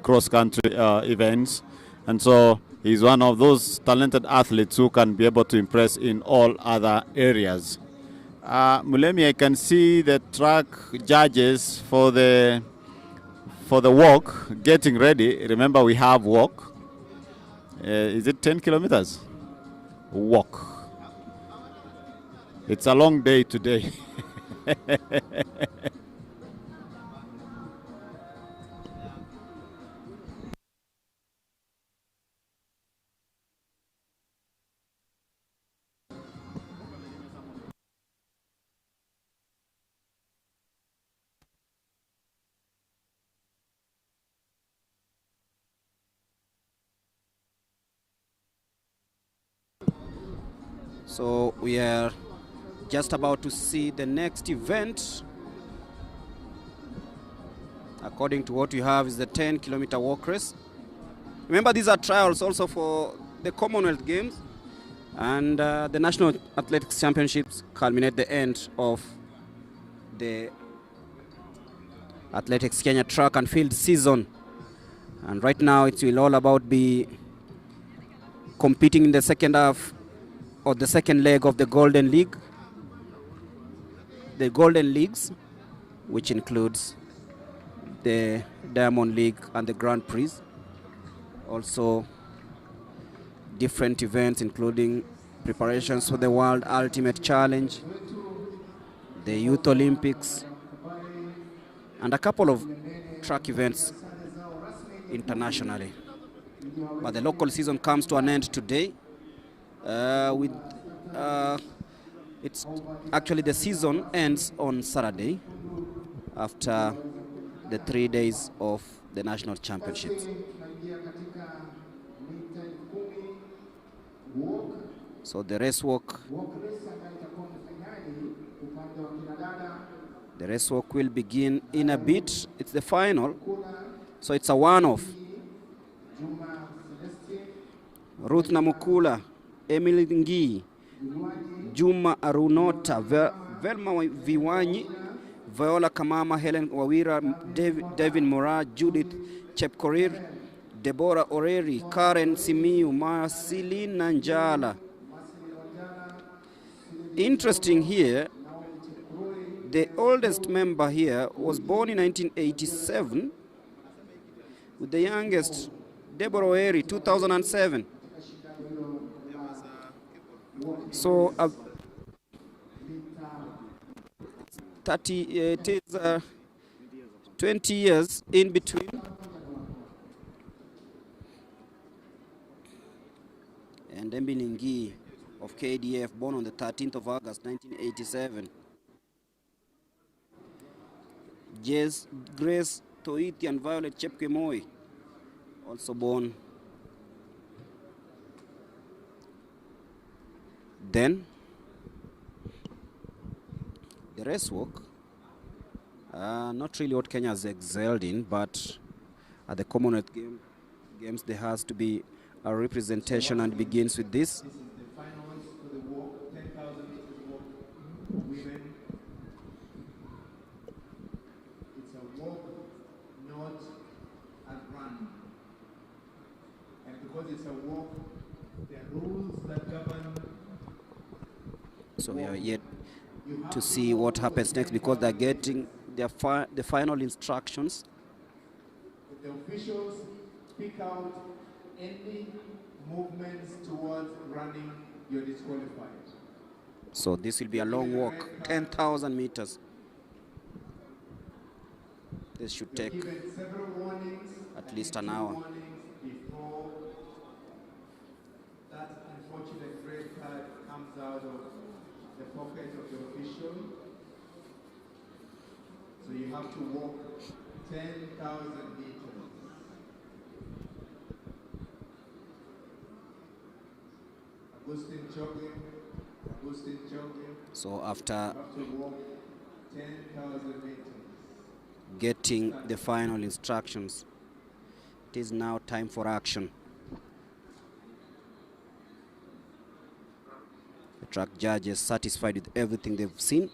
Speaker 2: cross country events. And so he's one of those talented athletes who can be able to impress in all other areas. Mulemi, I can see the track judges for the walk getting ready. Remember, we have walk. Is it 10 kilometers? Walk. It's a long day today.
Speaker 3: So we are just about to see the next event. According to what we have is the 10-kilometer walk race. Remember, these are trials also for the Commonwealth Games, and the National Athletics Championships culminate the end of the Athletics Kenya track and field season. And right now it will all about be competing in the second half or the second leg of the Golden League. The Golden Leagues, which includes the Diamond League and the Grand Prix. Also different events including preparations for the World Ultimate Challenge, the Youth Olympics, and a couple of track events internationally. But the local season comes to an end today. It's actually the season ends on Saturday after the 3 days of the national championships. So the race walk will begin in a bit. It's the final, so it's a one-off. Ruth Namukula, Emily Ngi, Juma Arunota, Velma Viwanyi, Viola Kamama, Helen Wawira, Devin Mora, Judith Chepkorir, Deborah Oreri, Karen Simiu, Marcelina Njala. Interesting here, the oldest member here was born in 1987, with the youngest, Deborah Oreri, 2007. So 20 years in between. And Embilingi of KDF, born on the 13th of August 1987. Grace Toiti and Violet Chepkemoi, also born. Then the race walk, not really what Kenya has excelled in, but at the Commonwealth Games there has to be a representation, and begins with this.
Speaker 7: This is the finals for the walk, 10,000 meters walk for women. It's a walk, not a run. And because it's a walk, there are rules that govern.
Speaker 3: So we are yet to see what happens next, because they're getting the final instructions.
Speaker 7: If the officials speak out any movements towards running, you're disqualified.
Speaker 3: So this will be a long walk, 10,000 meters. This should take at least an hour.
Speaker 7: Before that unfortunate red card comes out of the pocket of the official. So you have to walk 10,000 meters. Agustin jogging.
Speaker 3: So after
Speaker 7: you have to walk 10,000 meters.
Speaker 3: Getting the final instructions, it is now time for action. The track judges satisfied with everything they've seen,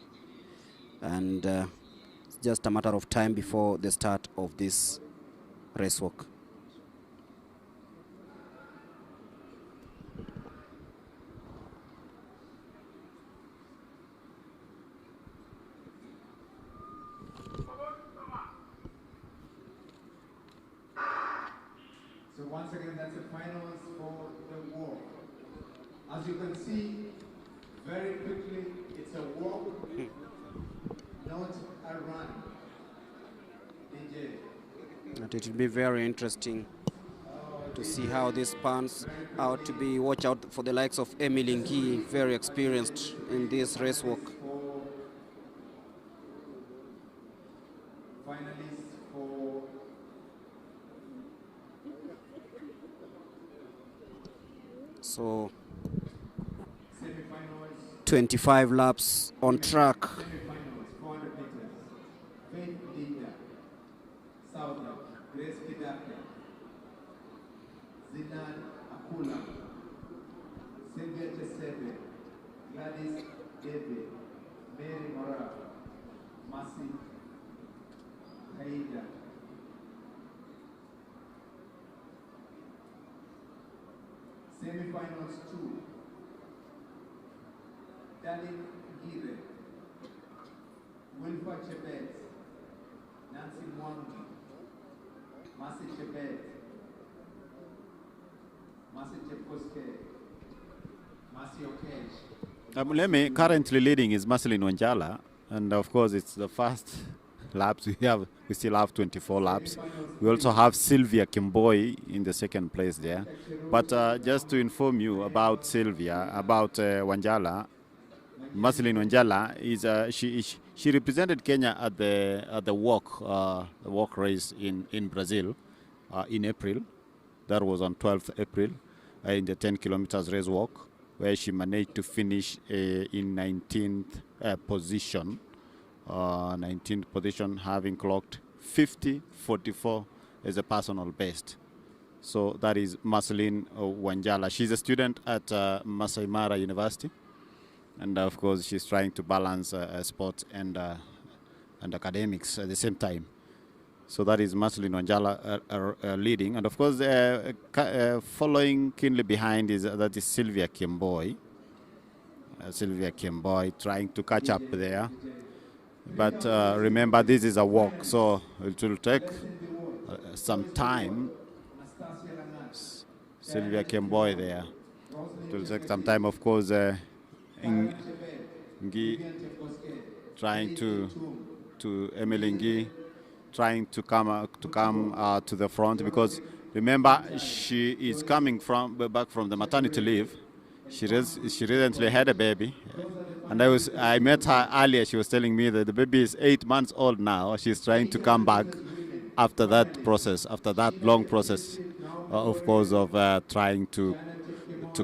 Speaker 3: and it's just a matter of time before the start of this race walk.
Speaker 7: So once again, that's the finals for the walk. As you can see, very quickly, it's a walk, not a run. DJ.
Speaker 3: And it will be very interesting to see how this pans out to be. Watch out for the likes of Emily Ngi, very experienced in this race walk.
Speaker 7: Finalists for
Speaker 3: 25 laps on track.
Speaker 7: semi-finals, 400 meters. Faith Linda, Southern, Grace Kidaka, Zinan Akula, Sylvia Chesebe, Gladys David, Mary Mora, Masi Haida. Semi-finals 2. Dalin Gire, Wilfa Chebet, Nancy Mwangi, Masi Chebet, Masi Cheposke, Masi Okesh.
Speaker 2: Muleme currently leading is Marceline Wanjala, and of course it's the first laps. We still have 24 laps. We also have Sylvia Kimboi in the second place there. But just to inform you about Sylvia, about Wanjala, Marceline Wanjala she represented Kenya at the walk race in Brazil in April. That was on 12th April in the 10 kilometers race walk, where she managed to finish in 19th position. 19th position, having clocked 50:44 as a personal best. So that is Marceline Wanjala. She's a student at Masai Mara University, and of course she's trying to balance sport and academics at the same time. So that is Marceline Wanjala leading, and of course following keenly behind is Sylvia Kimboi. Sylvia Kimboi trying to catch up there. But remember, this is a walk, so it will take some time. Sylvia Kimboi there. It will take some time, of course. Ngi trying to Emily Ngi trying to come to the front, because remember, she is coming back from the maternity leave. She recently had a baby, and I met her earlier. She was telling me that the baby is 8 months old now. She's trying to come back after that process, after that long process, of course, of trying to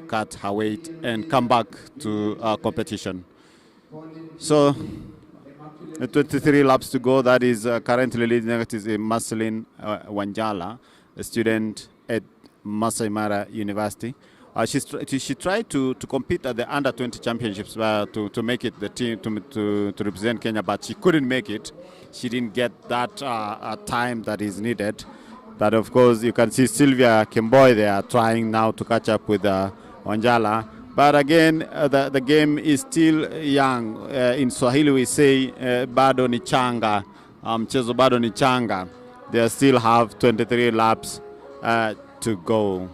Speaker 2: cut her weight and come back to competition. So 23 laps to go. That is currently leading. It is Marceline Wanjala, a student at Masai Mara University. She tried to compete at the under-20 championships to make it the team to represent Kenya, but she couldn't make it. She didn't get that time that is needed. But of course, you can see Sylvia Kimboi there trying now to catch up with Wanjala. But again, the game is still young. In Swahili we say bado ni changa, mchezo bado ni changa. They still have 23 laps to go.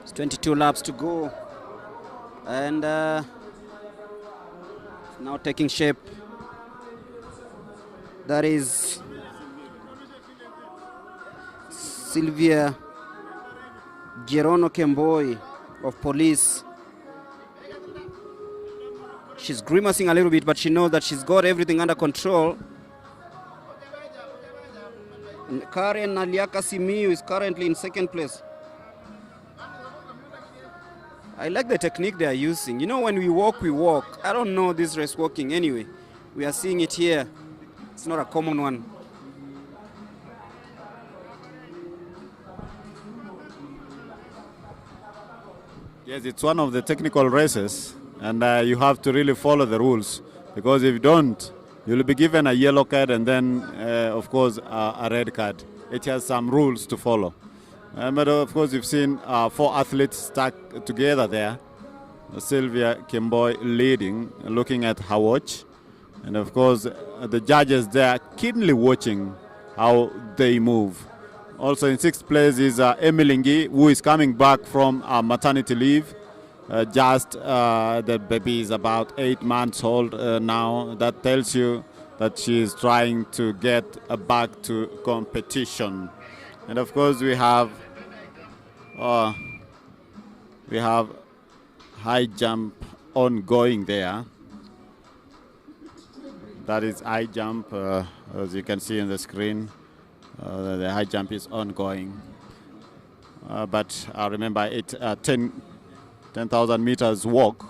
Speaker 3: It's 22 laps to go, and now taking shape. That is Sylvia Gerono Kemboi of police. She's grimacing a little bit, but she knows that she's got everything under control. And Karen Naliaka Simiyu is currently in second place. I like the technique they are using. You know, when we walk, we walk. I don't know this race walking anyway. We are seeing it here. It's not a common one.
Speaker 2: Yes, it's one of the technical races, and you have to really follow the rules, because if you don't, you'll be given a yellow card and then, of course, a red card. It has some rules to follow. But of course, you've seen 4 athletes stuck together there. Sylvia Kimboy leading, looking at her watch. And of course, the judges there keenly watching how they move. Also in 6th place is Emily Ngi, who is coming back from maternity leave. The baby is about 8 months old now. That tells you that she is trying to get back to competition. And of course, we have high jump ongoing there. That is high jump, as you can see on the screen. The high jump is ongoing. But remember, 10,000 meters walk,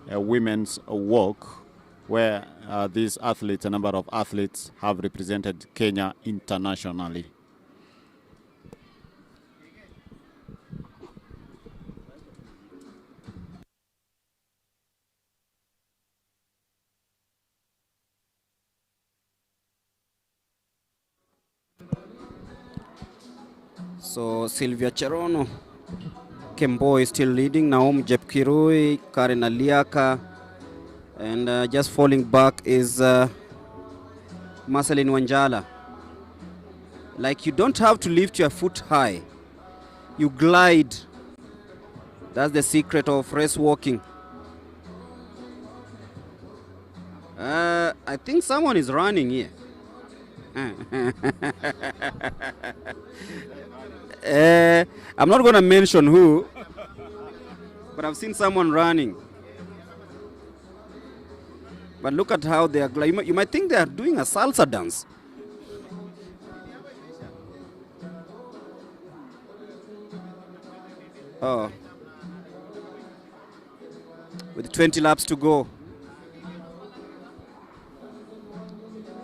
Speaker 2: a women's walk, where these athletes, a number of athletes, have represented Kenya internationally.
Speaker 3: So Sylvia Cherono, Kembo is still leading. Naum Jepkirui, Karen Aliaka, and just falling back is Marceline Wanjala. Like, you don't have to lift your foot high. You glide. That's the secret of race walking. I think someone is running here. I'm not going to mention who, but I've seen someone running. But look at how they are gliding. You might think they are doing a salsa dance. Oh. With 20 laps to go.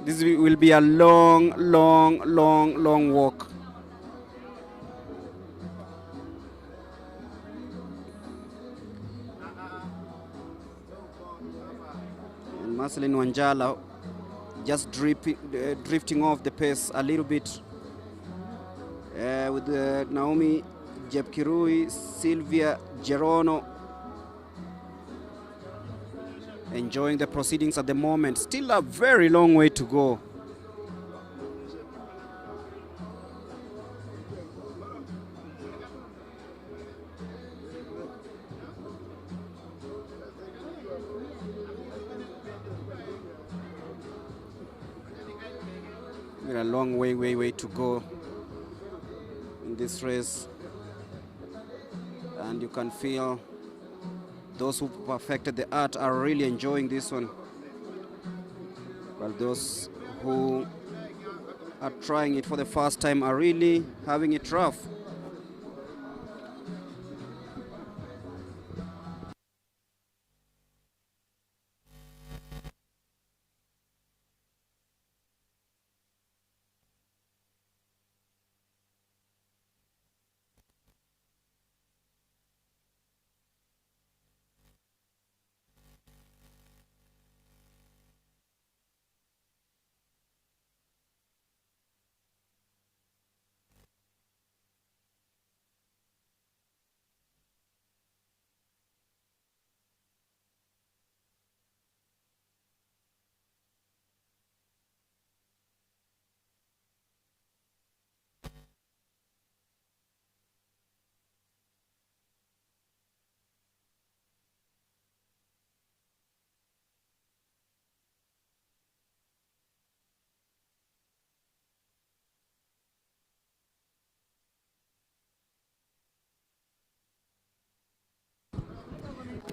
Speaker 3: This will be a long walk. And Marceline Wanjala just drifting off the pace a little bit. With Naomi Jepkirui, Sylvia Gerono enjoying the proceedings at the moment. Still a very long way to go. A long way to go in this race, and you can feel those who perfected the art are really enjoying this one, while those who are trying it for the first time are really having it rough.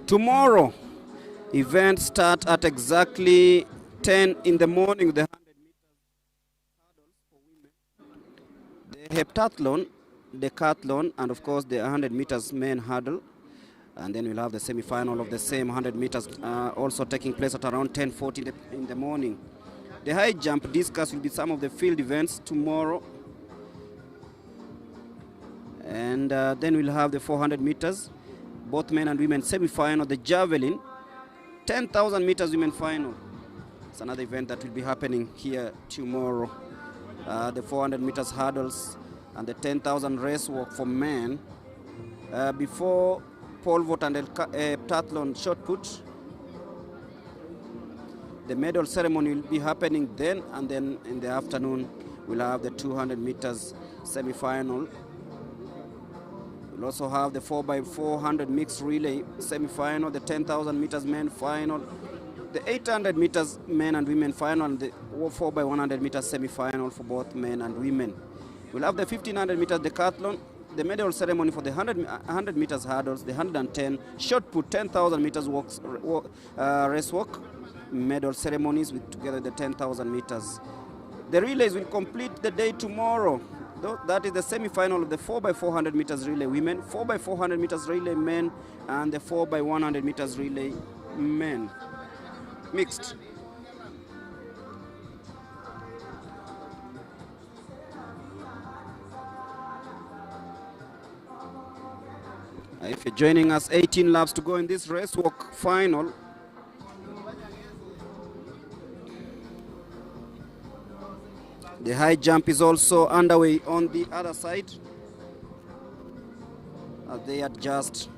Speaker 3: Tomorrow, events start at exactly 10 in the morning. The 100 meters hurdles for women, the heptathlon, decathlon, and of course the 100 meters men hurdle. And then we'll have the semi-final of the same 100 meters also taking place at around 10:40 in the morning. The high jump discus will be some of the field events tomorrow. And then we'll have the 400 meters, both men and women semi-final. The javelin, 10,000 meters women final. It's another event that will be happening here tomorrow. The 400 meters hurdles and the 10,000 race walk for men. Before pole vault and heptathlon shot put, the medal ceremony will be happening then, and then in the afternoon we'll have the 200 meters semi-final. We'll also have the 4x400 mixed relay semi-final, the 10,000 meters men final, the 800 meters men and women final, and the 4x100 meters semi-final for both men and women. We'll have the 1500 meters decathlon, the medal ceremony for the 100 meters hurdles, the 110 shot put, 10,000 meters race walk, medal ceremonies with together the 10,000 meters. The relays will complete the day tomorrow. That is the semi-final of the 4x400 meters relay women, 4x400 meters relay men, and the 4x100 meters relay men. Mixed. If you're joining us, 18 laps to go in this race walk final. The high jump is also underway on the other side as they adjust.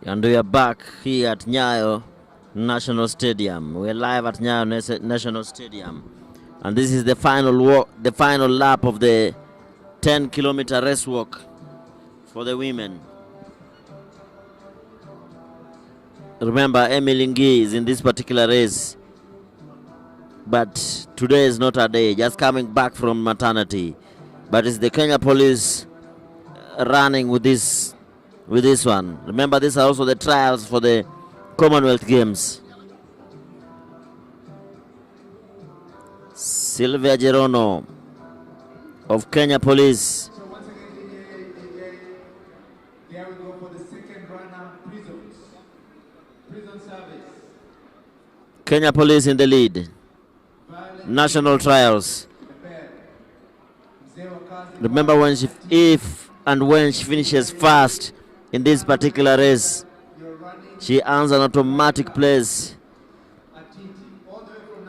Speaker 1: And we are back here at Nyayo National Stadium. We're live at Nyayo National Stadium. And this is the final lap of the 10-kilometer race walk for the women. Remember, Emily Ngi is in this particular race. But today is not her day, just coming back from maternity. But it's the Kenya Police running with this one. Remember, these are also the trials for the Commonwealth Games. Sylvia Gerono of Kenya Police.
Speaker 7: So once again, there we go for the second runner, Prisons. Prison Service.
Speaker 1: Kenya Police in the lead. National trials. Remember, if and when she finishes first in this particular race, she earns an automatic place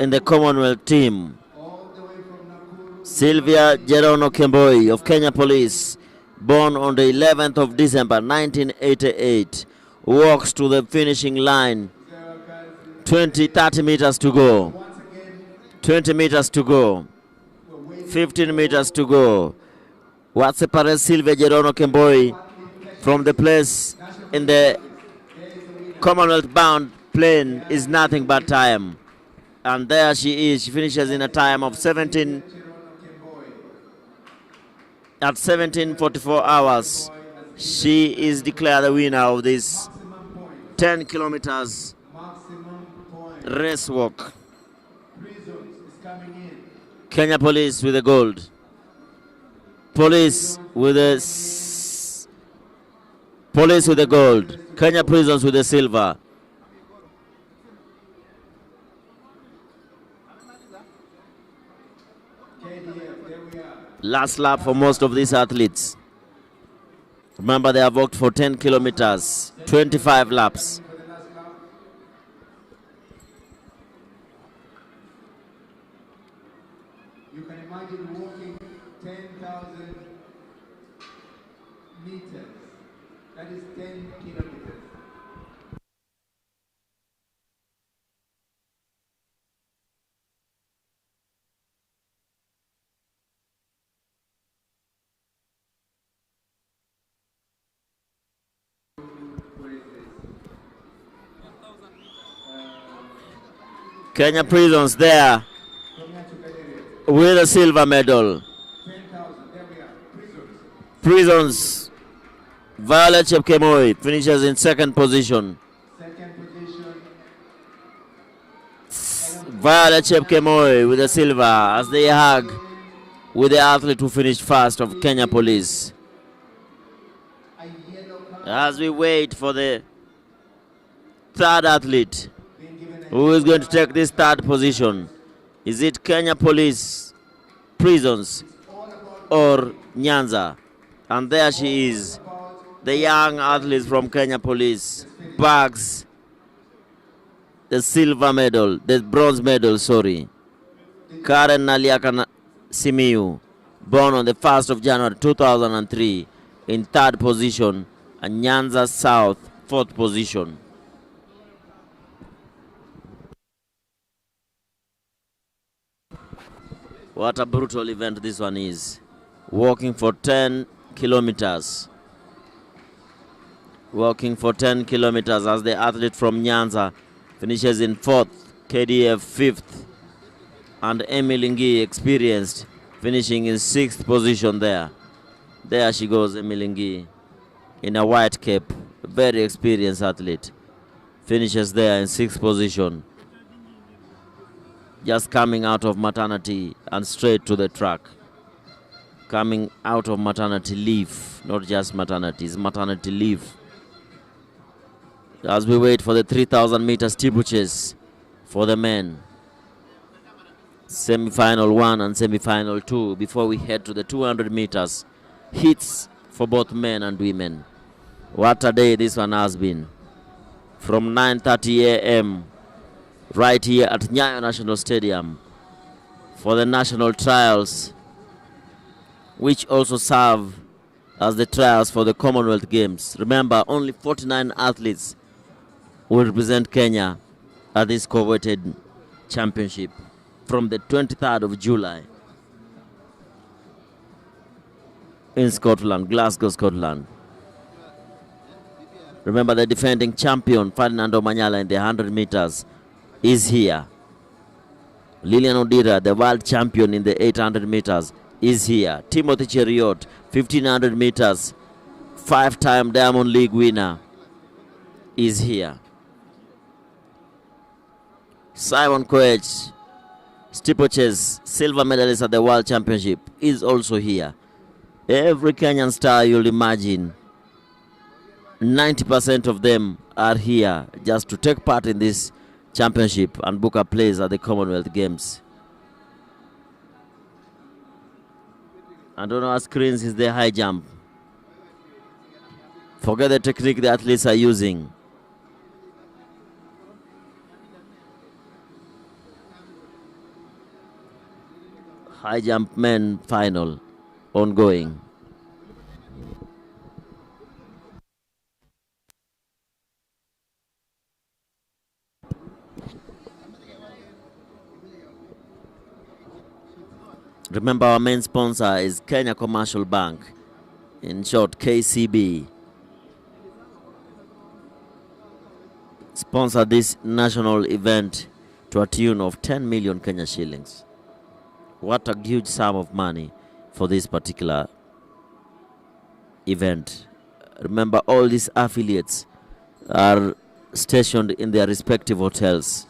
Speaker 1: in the Commonwealth team. Sylvia Gerono Kemboi of Kenya Police, born on the 11th of December 1988, walks to the finishing line. 30 meters to go. 20 meters to go. 15 meters to go. What separates Sylvia Gerono Kemboi from the place in the Commonwealth bound plane is nothing but time. And there she is. She finishes in a time of 17:44 hours. She is declared the winner of this 10 kilometers race walk. Kenya Police with the gold. Police with the gold. Kenya Prisons with the silver. Last lap for most of these athletes. Remember, they have walked for 10 kilometers, 25 laps.
Speaker 7: You can imagine walking 10,000 meters. That is 10 kilometers.
Speaker 1: Kenya Prisons there with a silver medal. Prisons, Violet Chepkemoi finishes in second position. Violet Chepkemoi with the silver as they hug with the athlete who finished first of Kenya Police. As we wait for the third athlete who is going to take this third position. Is it Kenya Police, Prisons, or Nyanza? And there she is, the young athlete from Kenya Police, bags the silver medal, the bronze medal, sorry. Karen Naliaka Simiyu, born on the 1st of January 2003, in third position, and Nyanza South, fourth position. What a brutal event this one is. Walking for 10 kilometers. Walking for 10 kilometers as the athlete from Nyanza finishes in 4th, KDF 5th, and Emily Ngi, experienced, finishing in 6th position there. There she goes, Emily Ngi, in a white cape, a very experienced athlete. Finishes there in 6th position. Just coming out of maternity and straight to the track. Coming out of maternity leave, not just maternity, it's maternity leave. As we wait for the 3,000 meter steeplechase for the men. Semi-final 1 and semi-final 2 before we head to the 200 meters. Hits for both men and women. What a day this one has been. From 9:30 a.m. right here at Nyayo National Stadium for the national trials, which also serve as the trials for the Commonwealth Games. Remember, only 49 athletes will represent Kenya at this coveted championship from the 23rd of July in Scotland, Glasgow, Scotland. Remember, the defending champion, Ferdinand Omanyala, in the 100 meters is here. Lilian Odira, the world champion in the 800 meters, is here. Timothy Cheriot, 1500 meters, 5-time Diamond League winner, is here. Simon Koech, steeplechase silver medalist at the World Championship, is also here. Every Kenyan star you'll imagine, 90% of them are here just to take part in this championship and book a place at the Commonwealth Games. And on our screens is the high jump. Forget the technique the athletes are using. High jump men final ongoing. Remember, our main sponsor is Kenya Commercial Bank, in short KCB. Sponsor this national event to a tune of 10 million Kenya shillings. What a huge sum of money for this particular event. Remember, all these affiliates are stationed in their respective hotels.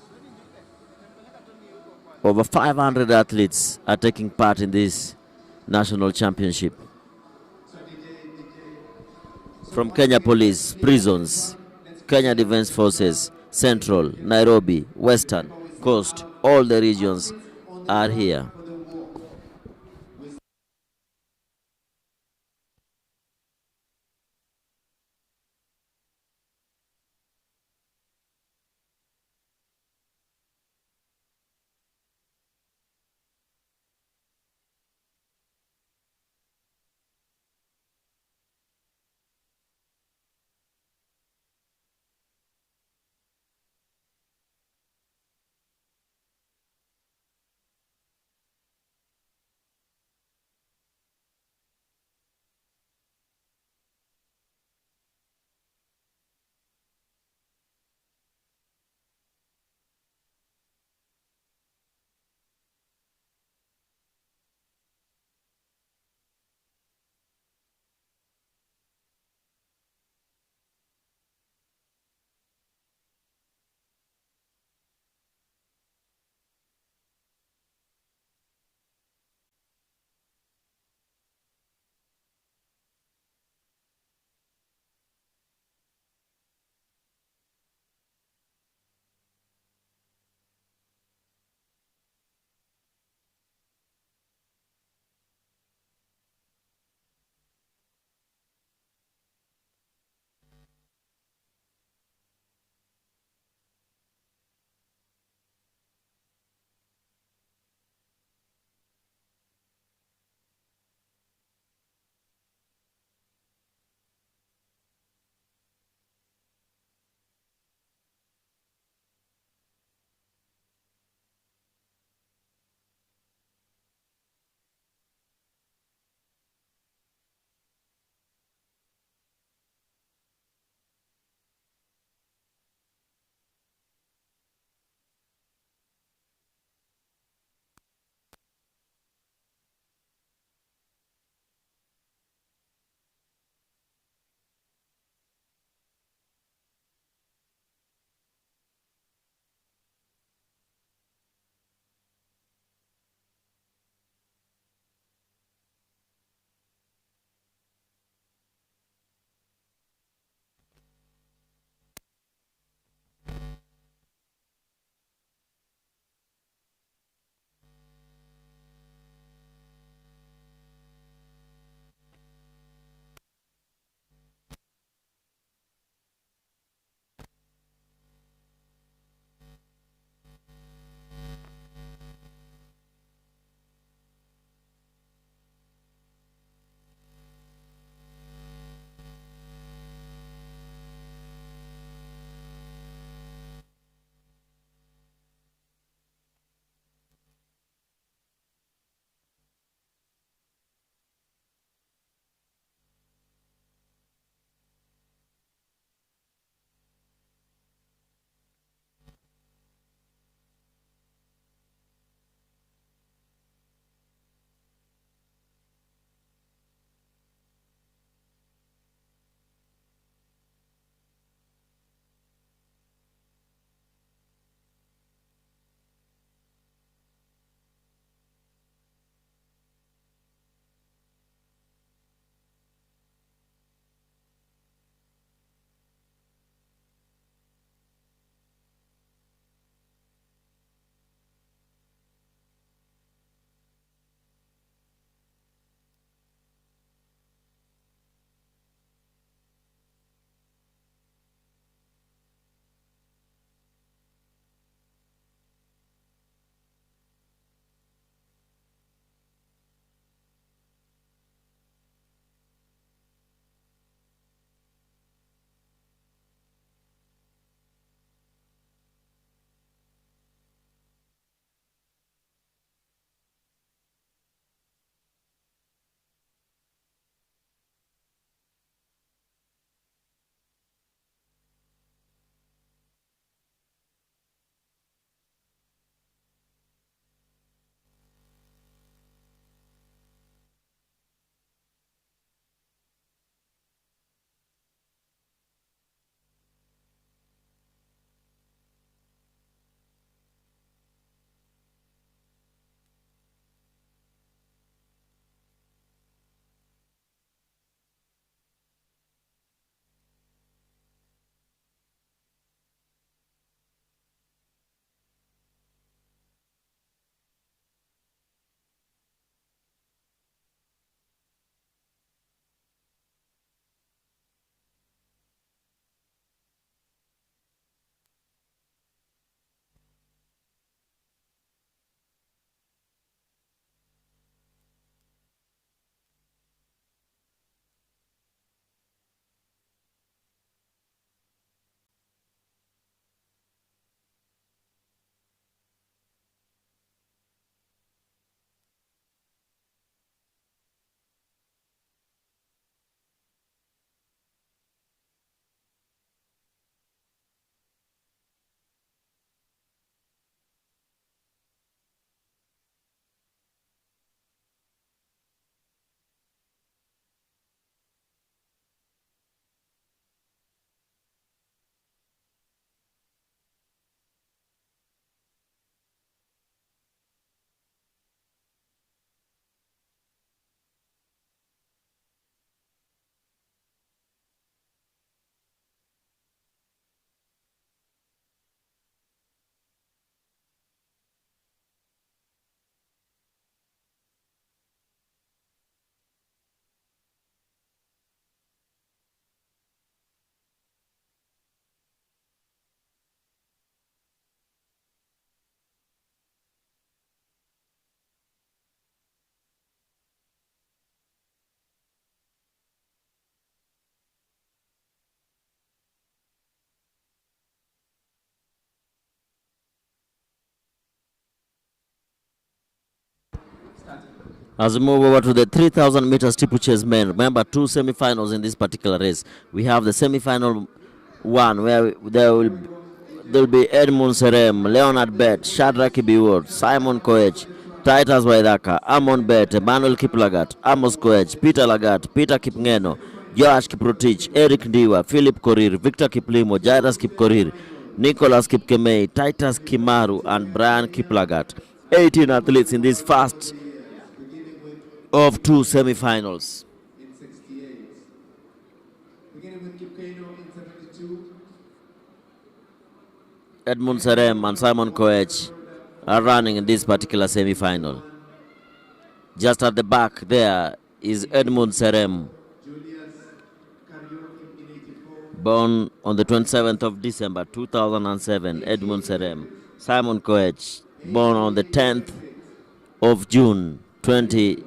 Speaker 1: Over 500 athletes are taking part in this national championship. From Kenya Police, prisons, Kenya Defence Forces, Central, Nairobi, Western, Coast, all the regions are here. As we move over to the 3,000 meter steeplechase men, remember 2 semi-finals in this particular race. We have the semi-final one where there will be Edmund Serem, Leonard Bett, Shadrack Ibiwot, Simon Koech, Titus Waithaka, Amon Bett, Emmanuel Kiplagat, Amos Koech, Peter Lagat, Peter Kipngeno, Joash Kiprotich, Eric Ndiwa, Philip Korir, Victor Kiplimo, Jairus Kipkorir, Nicholas Kipkemei, Titus Kimaru, and Brian Kiplagat. 18 athletes in this first of 2 semi-finals.
Speaker 7: In 68. Beginning with Kipkeno in 72.
Speaker 1: Edmund Serem and Simon Koech are running in this particular semi-final. Just at the back there is Edmund Serem, born on the 27th of December 2007, Edmund Serem. Simon Koech, born on the 10th of June 2003.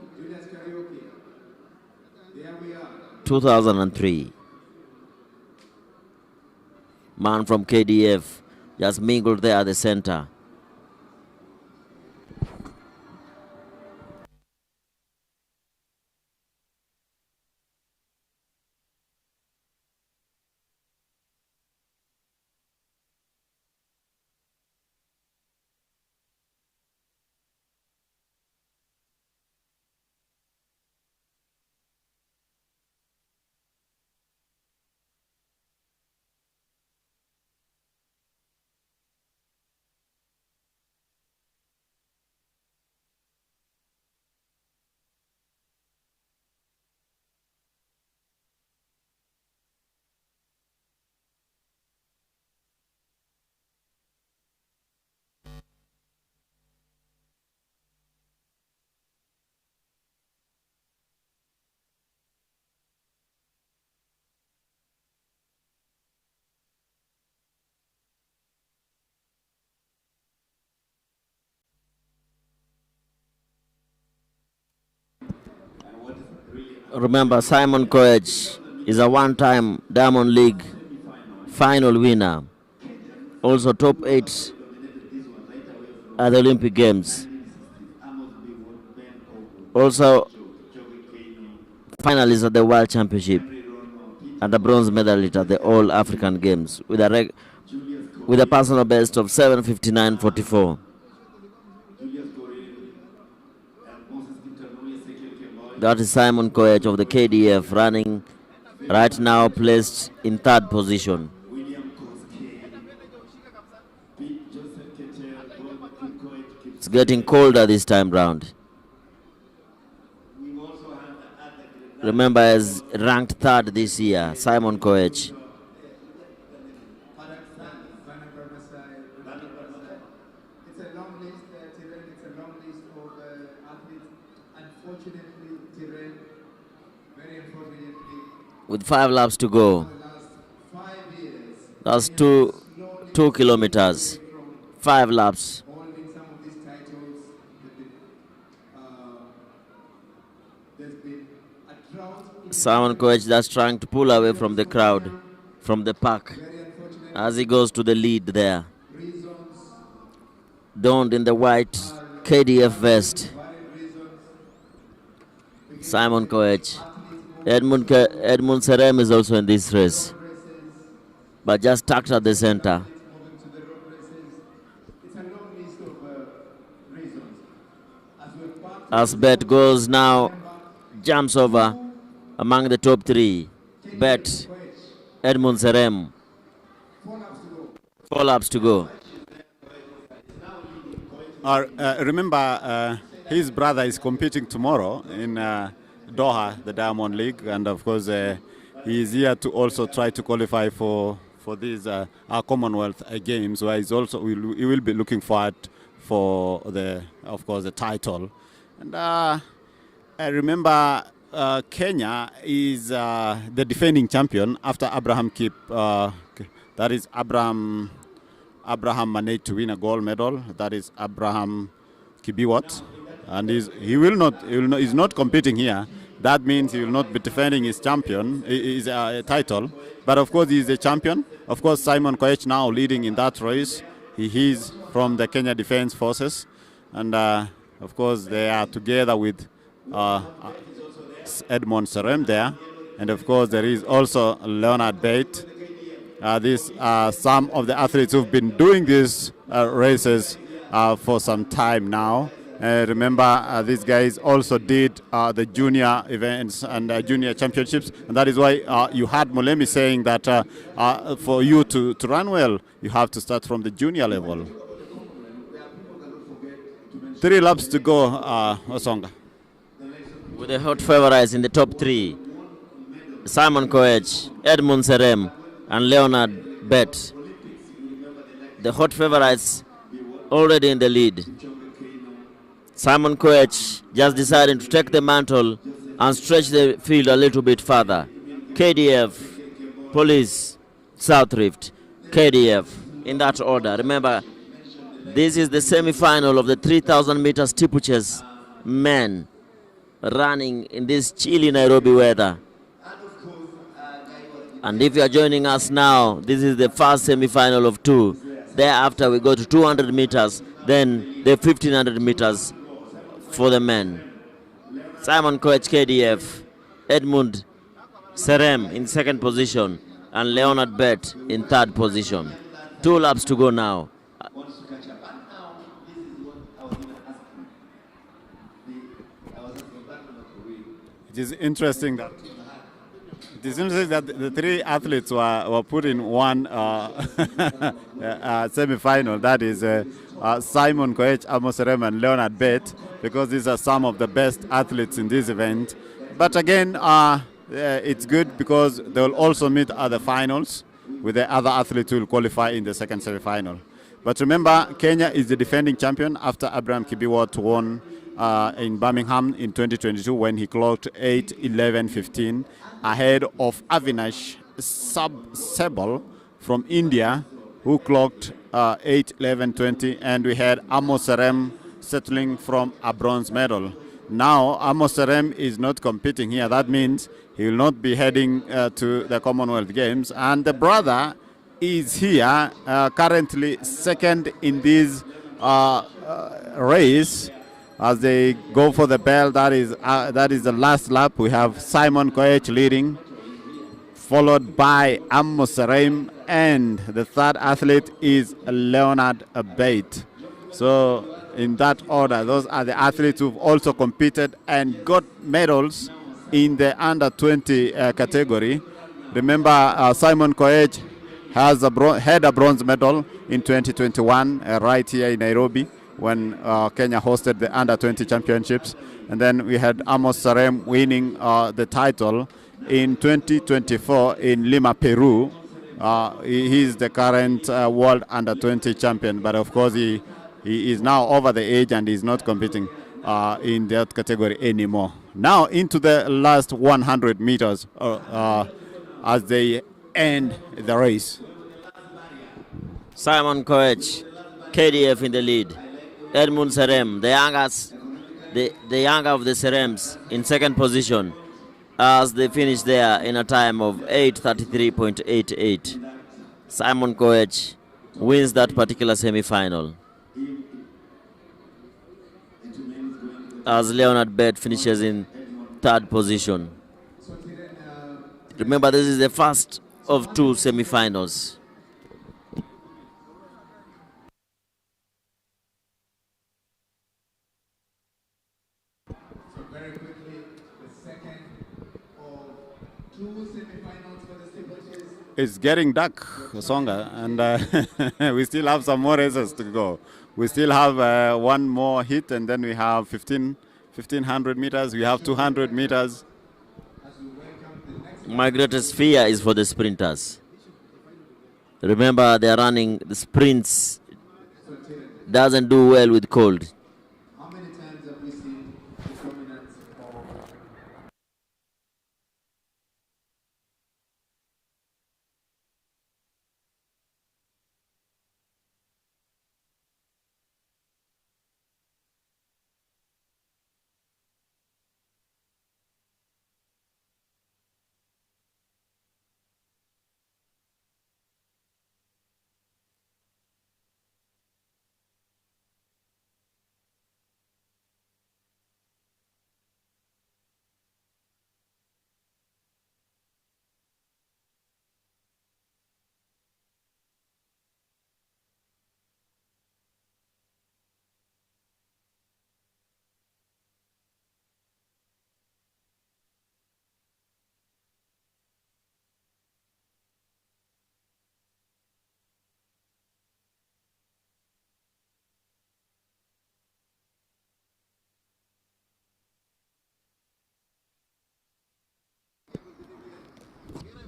Speaker 1: Man from KDF just mingled there at the center. Remember, Simon Koech is a one-time Diamond League final winner. Also top 8 at the Olympic Games. Also finalist at the World Championship and a bronze medalist at the All African Games with a personal best of 7:59.44. That is Simon Koech of the KDF running right now, placed in 3rd position. It's getting colder this time round. Remember, as ranked 3rd this year, Simon Koech.
Speaker 7: It's a long list, Tiren. It's a long list of athletes. Unfortunately, Tiren, very unfortunately,
Speaker 1: With 5 laps to go. That's 2 kilometers. 5 laps.
Speaker 7: holding some of these titles. There's been a drought in
Speaker 1: Simon Koech just trying to pull away from the crowd, from the pack, as he goes to the lead there. Donned in the white KDF vest. Simon Koech. Edmund Serem is also in this race, but just tucked at the center. As Bet goes now, jumps over among the top 3. Bet, Edmund Serem. 4 laps to go.
Speaker 2: Remember, his brother is competing tomorrow in Doha, the Diamond League, and of course he is here to also try to qualify for these Commonwealth Games, where he will be looking forward for the title. And I remember Kenya is the defending champion after Abraham Kip. That is Abraham managed to win a gold medal. That is Abraham Kibiwot, and he's not competing here. That means he will not be defending his title. But of course, he is a champion. Of course, Simon Koech now leading in that race. He is from the Kenya Defence Forces, and of course, they are together with Edmond Serem there. And of course, there is also Leonard Bate. These are some of the athletes who've been doing these races for some time now. Remember, these guys also did the junior events and junior championships, and that is why you heard Molemi saying that for you to run well, you have to start from the junior level. 3 laps to go, Osonga.
Speaker 1: With the hot favorites in the top 3, Simon Koech, Edmund Serem, and Leonard Bet. The hot favorites already in the lead. Simon Koech just deciding to take the mantle and stretch the field a little bit further. KDF, Police, South Rift, KDF, in that order. Remember, this is the semi-final of the 3,000 meter steeplechase men running in this chilly Nairobi weather. And if you are joining us now, this is the first semi-final of 2. Thereafter, we go to 200 meters, then the 1,500 meters for the men. Simon Koech, KDF, Edmund Serem in second position, and Leonard Bet in third position. 2 laps to go now.
Speaker 2: It is interesting that the 3 athletes were put in one semi-final. That is Simon Koech, Amos Serem, and Leonard Bet, because these are some of the best athletes in this event. But again, it's good because they will also meet at the finals with the other athletes who will qualify in the second semi-final. But remember, Kenya is the defending champion after Abraham Kibiwott won in Birmingham in 2022 when he clocked 8:11:15 ahead of Avinash Sebel from India, who clocked 8:11:20, and we had Amos Serem settling from a bronze medal. Now Amos Serem is not competing here. That means he will not be heading to the Commonwealth Games, and the brother is here currently second in this race. As they go for the bell, that is the last lap. We have Simon Koech leading, followed by Amos Serem, and the third athlete is Leonard Bate. So in that order, those are the athletes who've also competed and got medals in the under 20 category. Remember, Simon Koech has had a bronze medal in 2021 right here in Nairobi, when Kenya hosted the Under-20 Championships. And then we had Amos Serem winning the title in 2024 in Lima, Peru. He is the current world Under-20 champion, but of course he is now over the age and is not competing in that category anymore. Now into the last 100 meters as they end the race.
Speaker 1: Simon Koech, KDF in the lead. Edmund Serem, the younger of the Serems, in second position as they finish there in a time of 8:33.88. Simon Koech wins that particular semi-final, as Leonard Bet finishes in third position. Remember, this is the first of 2 semi-finals.
Speaker 2: It's getting dark, Songa, and we still have some more races to go. We still have one more hit, and then we have 1,500 meters. We have 200 meters.
Speaker 1: My greatest fear is for the sprinters. Remember, they are running the sprints. Doesn't do well with cold.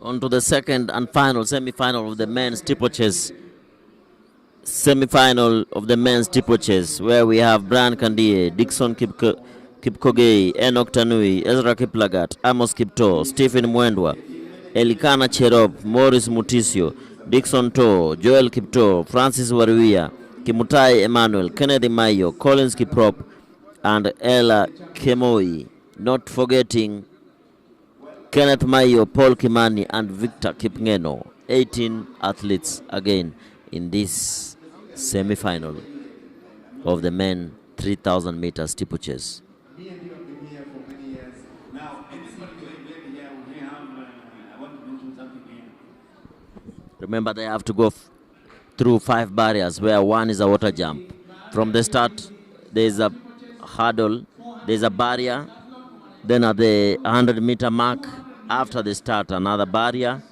Speaker 1: On to the second and final semi-final of the men's steeplechase. Semi-final of the men's steeplechase, where we have Brian Kandie, Dixon Kipkogei, Enoch Tanui, Ezra Kiplagat, Amos Kipto, Stephen Mwendwa, Elikana Cherop, Morris Mutisio, Dixon To, Joel Kipto, Francis Waruia, Kimutai Emmanuel, Kennedy Mayo, Collins Kiprop, and Ella Kemoi. Not forgetting Kenneth Mayo, Paul Kimani, and Victor Kipngeno. 18 athletes again in this semi-final of the men 3,000 meter steeplechase. Remember, they have to go through 5 barriers, where one is a water jump. From the start, there's a hurdle, there's a barrier, then at the 100-meter mark, after the start, another barrier.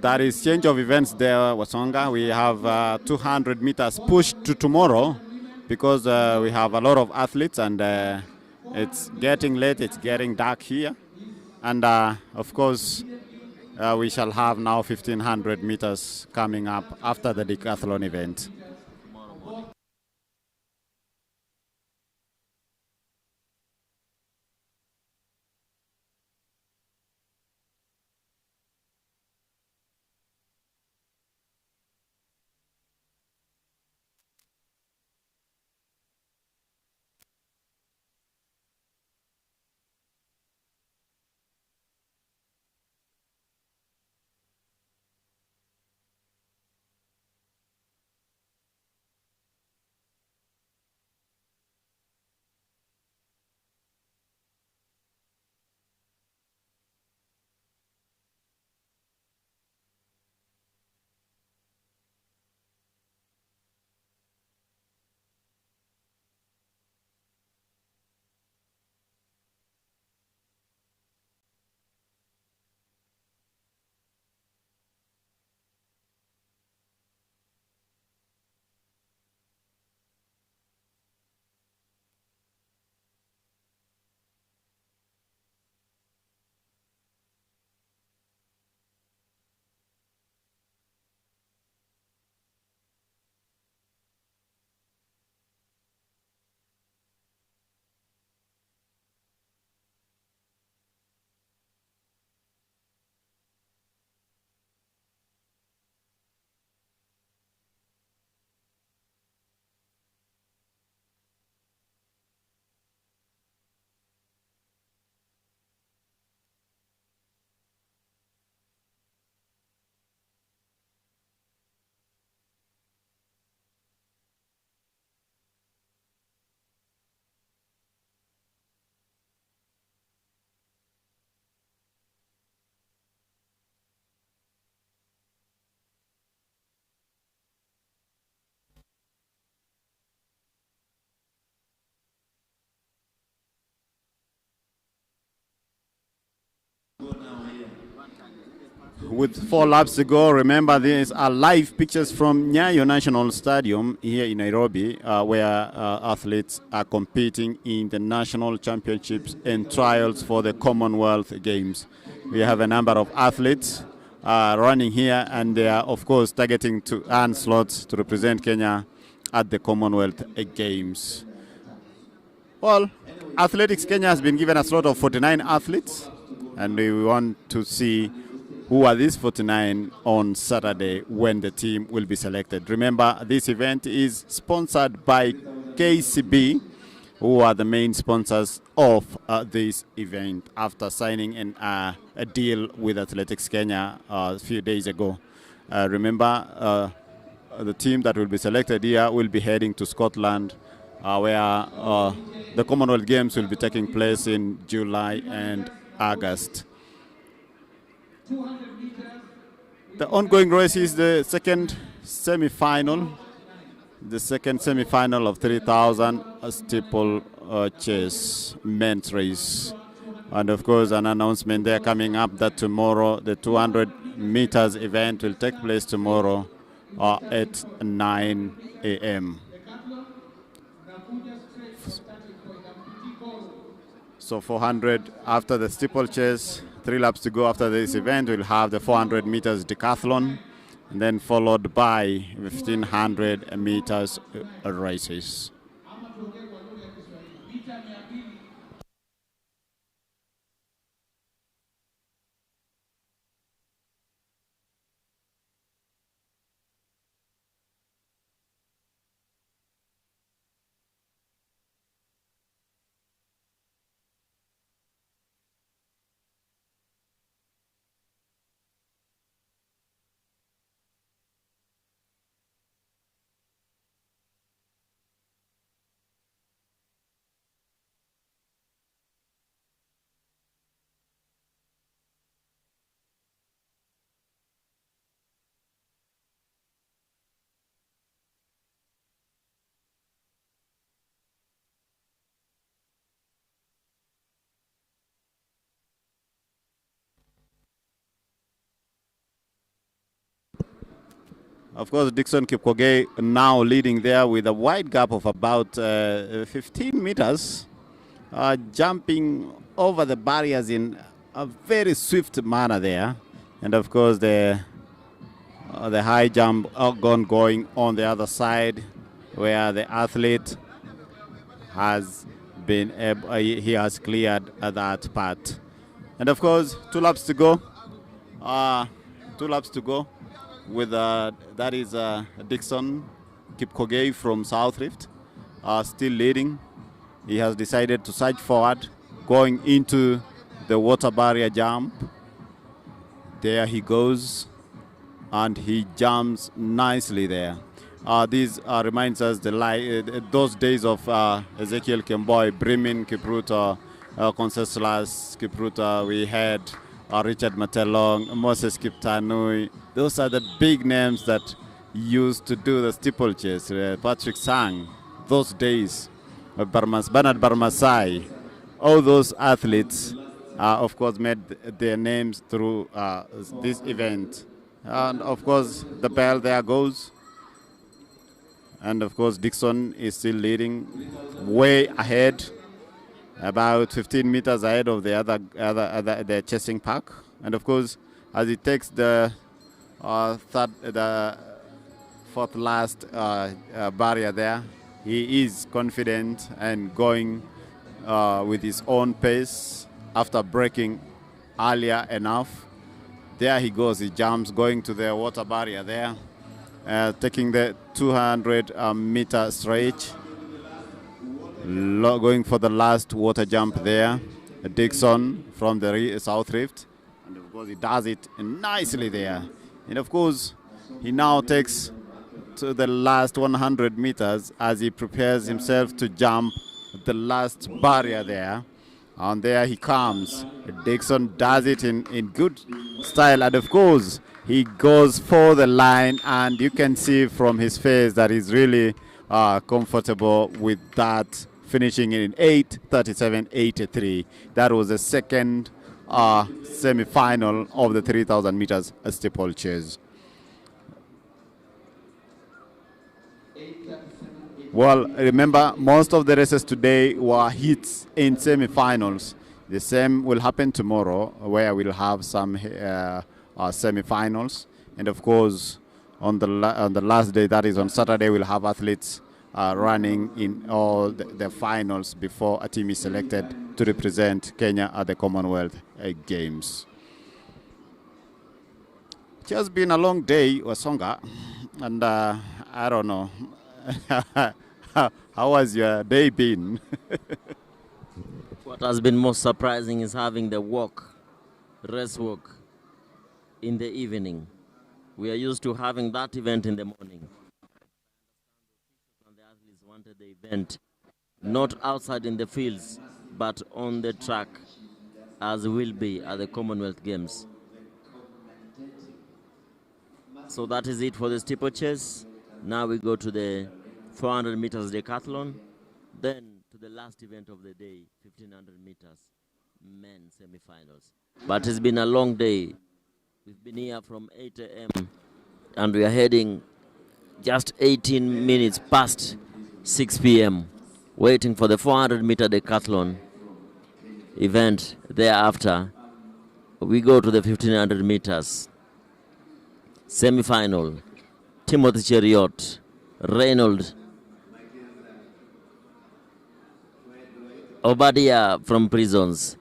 Speaker 2: That is change of events there, Wasonga. We have 200 meters pushed to tomorrow because we have a lot of athletes, and it's getting late, it's getting dark here. And of course, we shall have now 1,500 meters coming up after the decathlon event. With 4 laps to go, remember these are live pictures from Nyayo National Stadium here in Nairobi, where athletes are competing in the national championships and trials for the Commonwealth Games. We have a number of athletes running here, and they are, of course, targeting to earn slots to represent Kenya at the Commonwealth Games. Well, Athletics Kenya has been given a slot of 49 athletes, and we want to see who are these 49 on Saturday when the team will be selected. Remember, this event is sponsored by KCB, who are the main sponsors of this event after signing a deal with Athletics Kenya a few days ago. Remember, the team that will be selected here will be heading to Scotland, where the Commonwealth Games will be taking place in July and August. The ongoing race is the second semi-final. The second semi-final of 3,000 steeple chase men's race. And of course, an announcement there coming up that tomorrow the 200 meters event will take place tomorrow at 9 a.m. So 400 after the steeplechase, 3 laps to go after this event, we'll have the 400 meters decathlon, and then followed by 1500 meters races. Of course, Dixon Kipchoge now leading there with a wide gap of about 15 meters, jumping over the barriers in a very swift manner there. And of course, the high jump going on the other side, where the athlete has been he has cleared that part. And of course, 2 laps to go. 2 laps to go. With that is Dixon Kipchoge from South Rift, still leading. He has decided to surge forward, going into the water barrier jump. There he goes, and he jumps nicely there. This reminds us those days of Ezekiel Kemboi, Brimin Kipruto, Conseslus Kipruto. We had Richard Matelong, Moses Kiptanui. Those are the big names that used to do the steeplechase. Patrick Sang, those days. Bernard Barmasai. All those athletes, of course, made their names through this event. And of course, the bell there goes. And of course, Dixon is still leading, way ahead, about 15 meters ahead of the chasing pack. And of course, as he takes the fourth last barrier there, he is confident and going with his own pace after braking earlier enough. There he goes, he jumps, going to the water barrier there, taking the 200 meter stretch, going for the last water jump there. Dixon from the South Rift, and of course he does it nicely there. And of course he now takes to the last 100 meters as he prepares himself to jump the last barrier there. And there he comes. Dixon does it in good style, and of course he goes for the line, and you can see from his face that he's really comfortable with that, finishing in 8:37.83. That was the second semi-final of the 3,000 meters steeplechase. Well, remember, most of the races today were heats in semi-finals. The same will happen tomorrow, where we'll have some semi-finals. And of course, on the last day, that is on Saturday, we'll have athletes running in all the finals before a team is selected to represent Kenya at the Commonwealth Games. It has been a long day, Wasonga, and I don't know. How has your day been?
Speaker 1: What has been most surprising is having the race walk, in the evening. We are used to having that event in the morning. And the athletes wanted the event not outside in the fields, but on the track, as will be at the Commonwealth Games. So that is it for the steeplechase. Now we go to the 400 meters decathlon, then to the last event of the day, 1500 meters. men semi-finals. But it's been a long day. We've been here from 8 a.m. and we are heading just 18 minutes past 6 p.m. waiting for the 400-meter decathlon event. Thereafter, we go to the 1500 meters semi-final. Timothy Cheriot, Reynold Obadiah from Prisons.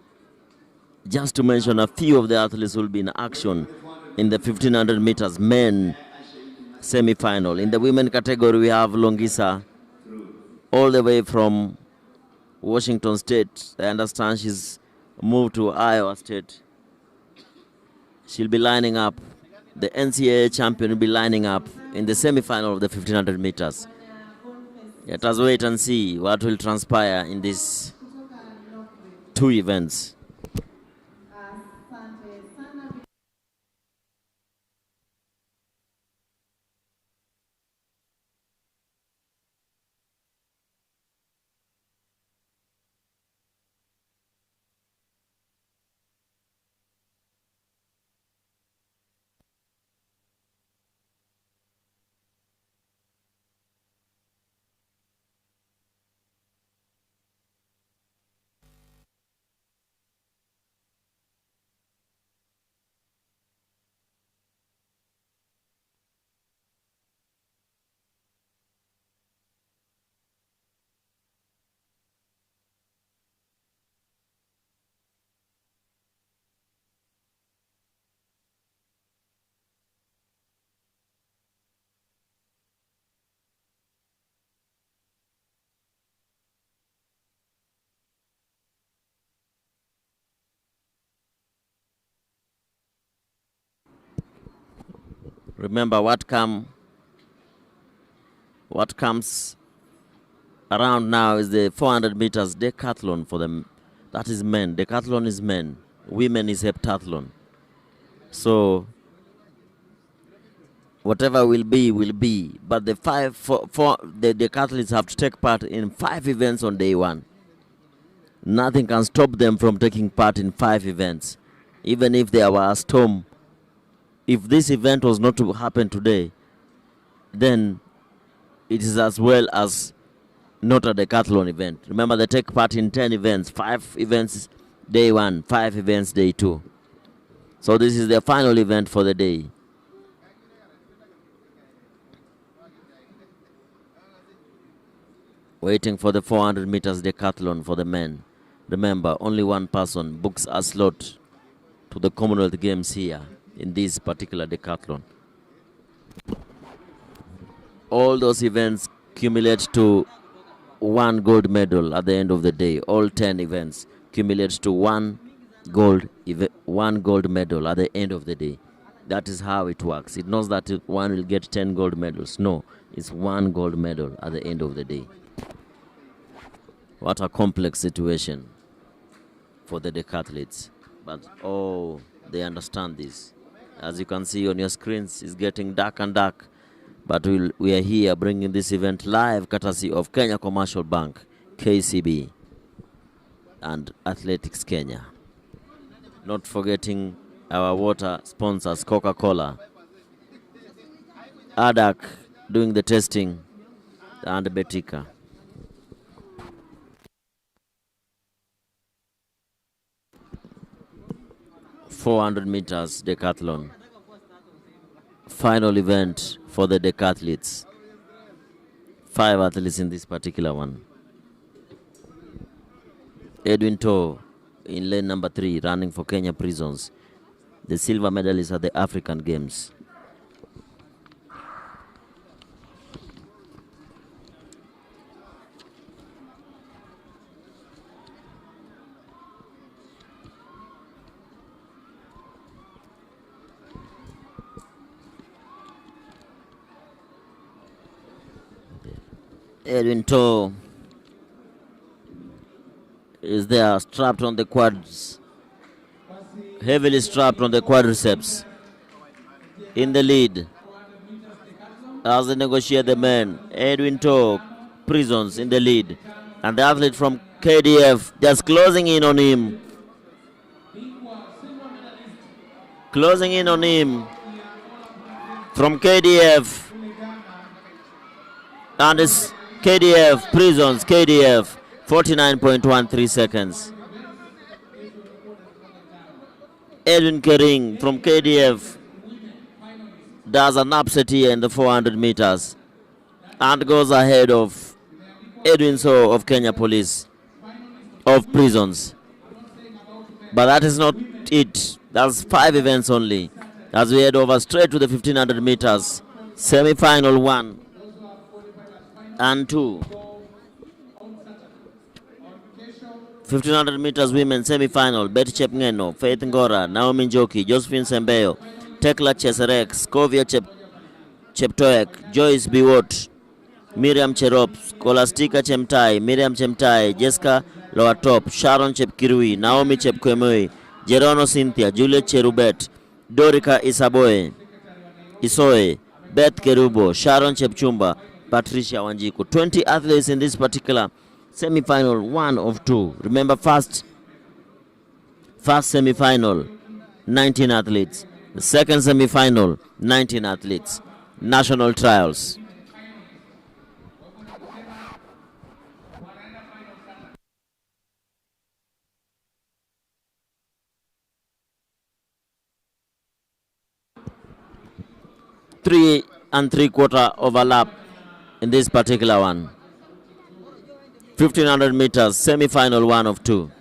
Speaker 1: Just to mention a few of the athletes who will be in action in the 1500 meters men semi-final. In the women category, we have Longisa, all the way from Washington State. I understand she's moved to Iowa State. She'll be lining up. The NCAA champion will be lining up in the semi-final of the 1500 meters. Let us wait and see what will transpire in these two events. Remember, what comes around now is the 400 meters decathlon for them. That is men. Decathlon is men. Women is heptathlon. So whatever will be, will be. But the the decathletes have to take part in 5 events on day 1. Nothing can stop them from taking part in 5 events, even if there were a storm. If this event was not to happen today, then it is as well as not a decathlon event. Remember, they take part in 10 events, 5 events day 1, 5 events day 2. So this is their final event for the day. Waiting for the 400 meters decathlon for the men. Remember, only one person books a slot to the Commonwealth Games here in this particular decathlon. All those events accumulate to 1 gold medal at the end of the day. All 10 events accumulate to 1 gold medal at the end of the day. That is how it works. It knows that one will get 10 gold medals. No, it's 1 gold medal at the end of the day. What a complex situation for the decathletes. But they understand this. As you can see on your screens, it's getting dark and dark. But we are here bringing this event live courtesy of Kenya Commercial Bank, KCB, and Athletics Kenya. Not forgetting our water sponsors, Coca-Cola, ADAC doing the testing, and Betika. .400 meters decathlon. Final event for the decathletes. 5 athletes in this particular one. Edwin Toh in lane number 3, running for Kenya Prisons, the silver medalist at the African Games. Edwin Toh is there, strapped on the quads, heavily strapped on the quadriceps, in the lead as they negotiate the men. Edwin Toh, Prisons in the lead, and the athlete from KDF just closing in on him. Closing in on him from KDF. And it's KDF, Prisons, KDF, 49.13 seconds. Edwin Kering from KDF does an upset here in the 400 meters and goes ahead of Edwin So of Kenya Police, of Prisons. But that is not it. That's 5 events only. As we head over straight to the 1500 meters, semi-final 1 and 2. 1500 meters women semi-final, Betty Chepngeno, Faith Ngora, Naomi Njoki, Josephine Sembeo, Tekla Cheserek, Skovia Cheptoek, Joyce Biwot, Miriam Cherop, Scholastica Chemtai, Miriam Chemtai, Jessica Loatop, Sharon Chepkirui, Naomi Chepkwemoi, Jerono Cynthia, Juliet Cherubet, Dorika Isoe, Beth Kerubo, Sharon Chepchumba, Patricia Wanjiku. 20 athletes in this particular semi-final, 1 of 2. Remember, first semi-final, 19 athletes. The second semi-final, 19 athletes. National trials. Three and 3/4 overlap in this particular one. 1500 meters, semi-final 1 of 2.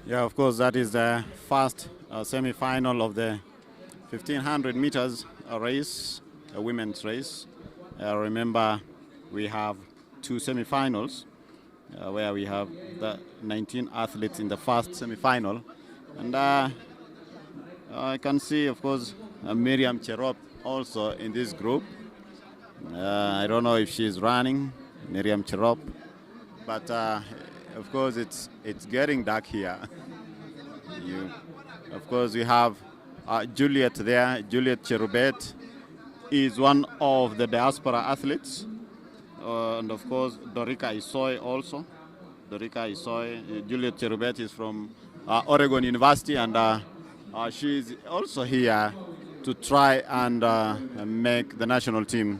Speaker 2: Yeah, of course, that is the first semi-final of the 1500 meters race, a women's race. Remember, we have 2 semi-finals where we have the 19 athletes in the first semi-final. And I can see, of course, Miriam Cherop also in this group. I don't know if she's running, Miriam Cherop, but of course it's getting dark here. Of course, we have Juliet there. Juliet Cherubet is one of the diaspora athletes, and of course Dorika Isoy also. Dorika Isoy. Juliet Cherubet is from Oregon University, and she's also here to try and make the national team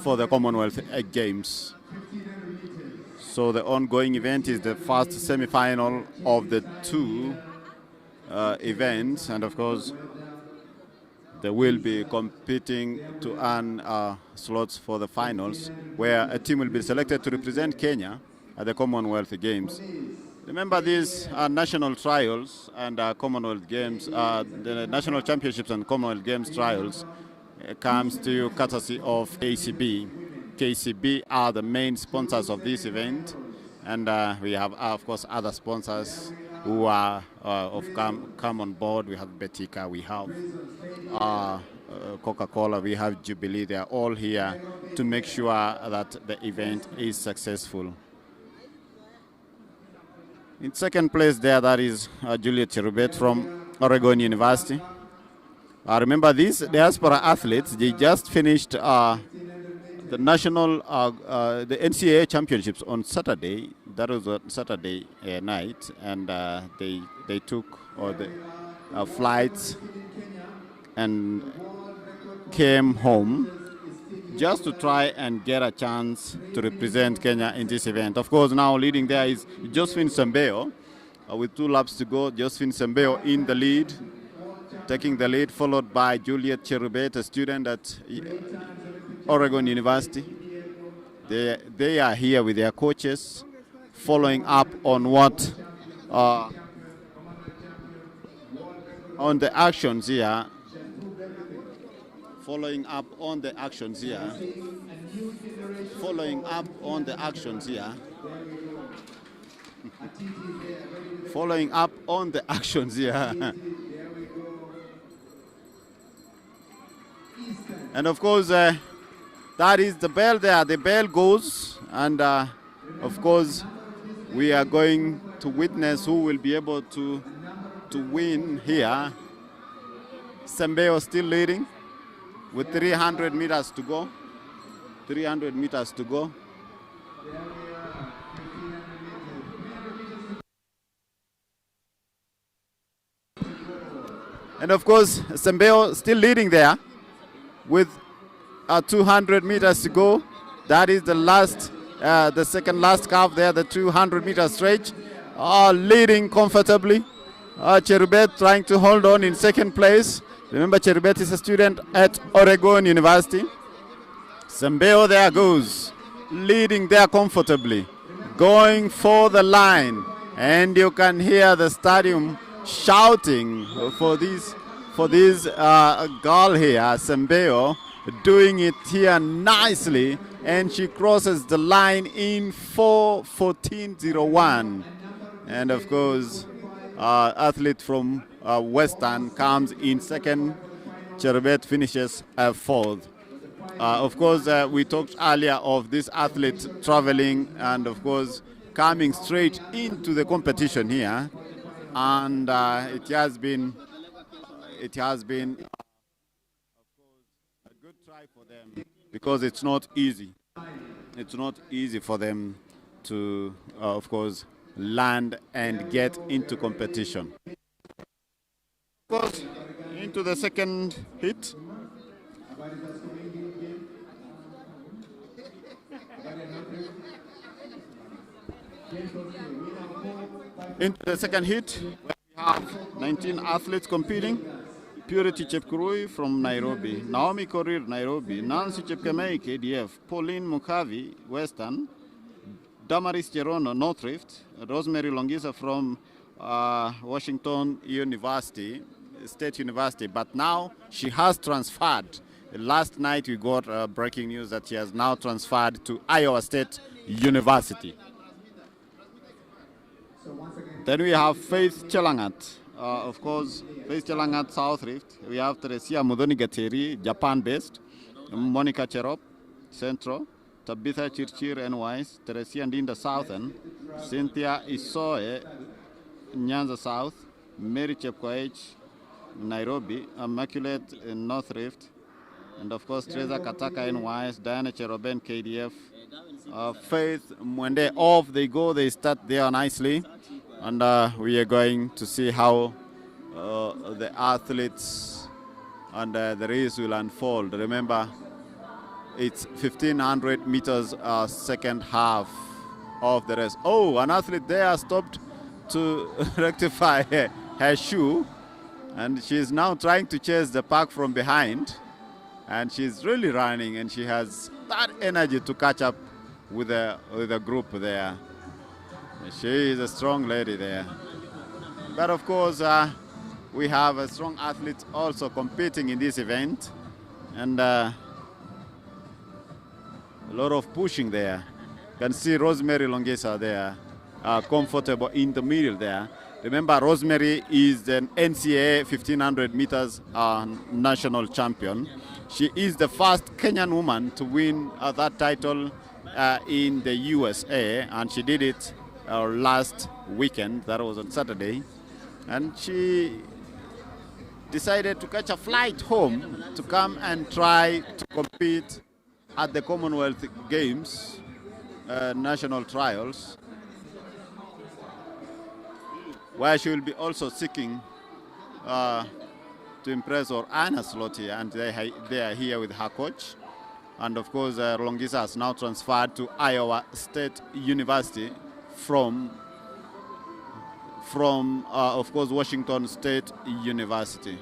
Speaker 2: for the Commonwealth Games. So the ongoing event is the first semi-final of the 2 events, and of course they will be competing to earn slots for the finals, where a team will be selected to represent Kenya at the Commonwealth Games. Remember, these are national trials and Commonwealth Games, the national championships and Commonwealth Games trials comes to you courtesy of KCB. KCB are the main sponsors of this event, and we have, of course, other sponsors who are come on board. We have Betika, we have Coca-Cola, we have Jubilee. They are all here to make sure that the event is successful. In second place there, that is Juliet Cherubet from Oregon University. Remember, these diaspora athletes, they just finished the national, the NCAA championships on Saturday. That was on Saturday night, and they took the flights and came home just to try and get a chance to represent Kenya in this event. Of course, now leading there is Josephine Sembeo. With 2 laps to go, Josephine Sembeo in the lead, taking the lead, followed by Juliet Cherubet, a student at Oregon University. They are here with their coaches, following up on what on the actions here. Following up on the actions here. Following up on the actions here. Following up on the actions here. And of course, that is the bell there. The bell goes, and of course, we are going to witness who will be able to win here. Sembeo still leading with 300 meters to go. 300 meters to go. And of course, Sembeo still leading there with 200 meters to go. That is the second last curve there, the 200 meter stretch. Leading comfortably. Cherubet trying to hold on in second place. Remember, Cherubet is a student at Oregon University. Sembeo there goes, leading there comfortably, going for the line. And you can hear the stadium shouting for this girl here, Sembeo, doing it here nicely. And she crosses the line in 4:14.01. And of course, athlete from Western comes in second. Cherubet finishes fourth. Of course, we talked earlier of this athlete traveling and, of course, coming straight into the competition here. And it has been, of course, a good try for them because it's not easy. It's not easy for them to, of course, land and get into competition. Of course, into the second hit. Into the second hit, where we have 19 athletes competing. Purity Chepkurui from Nairobi, Naomi Korir, Nairobi, Nancy Chepkemei, KDF, Pauline Mukavi, Western, Damaris Cherono, North Rift, Rosemary Longisa from Washington University, State University, but now she has transferred. Last night we got breaking news that she has now transferred to Iowa State University. Then we have Faith Chelangat. Of course, Faith Chelangat, South Rift. We have Teresia Mudhoni Gateri, Japan-based. Monica Cherop, Central. Tabitha Chirchir, NYS. Teresia Ndinda, Southern. Cynthia Isoe, Nyanza South. Mary Chepkoech, Nairobi. Immaculate in North Rift. And of course, Teresa Kataka, NYS. Diana Cheroben, KDF. Faith Mwende off they go. They start there nicely. And we are going to see how the athletes and the race will unfold. Remember, it's 1,500 meters second half of the race. Oh, an athlete there stopped to rectify her shoe. And she's now trying to chase the pack from behind. And she's really running, and she has that energy to catch up with the group there. She is a strong lady there. But of course, we have a strong athlete also competing in this event. And a lot of pushing there. You can see Rosemary Longesa there, comfortable in the middle there. Remember, Rosemary is an NCAA 1,500 meters national champion. She is the first Kenyan woman to win that title in the USA, and she did it last weekend. That was on Saturday. And she decided to catch a flight home to come and try to compete at the Commonwealth Games, national trials, where she will be also seeking to impress or earn a slot here, and they are here with her coach. And of course, Longisa has now transferred to Iowa State University from of course, Washington State University.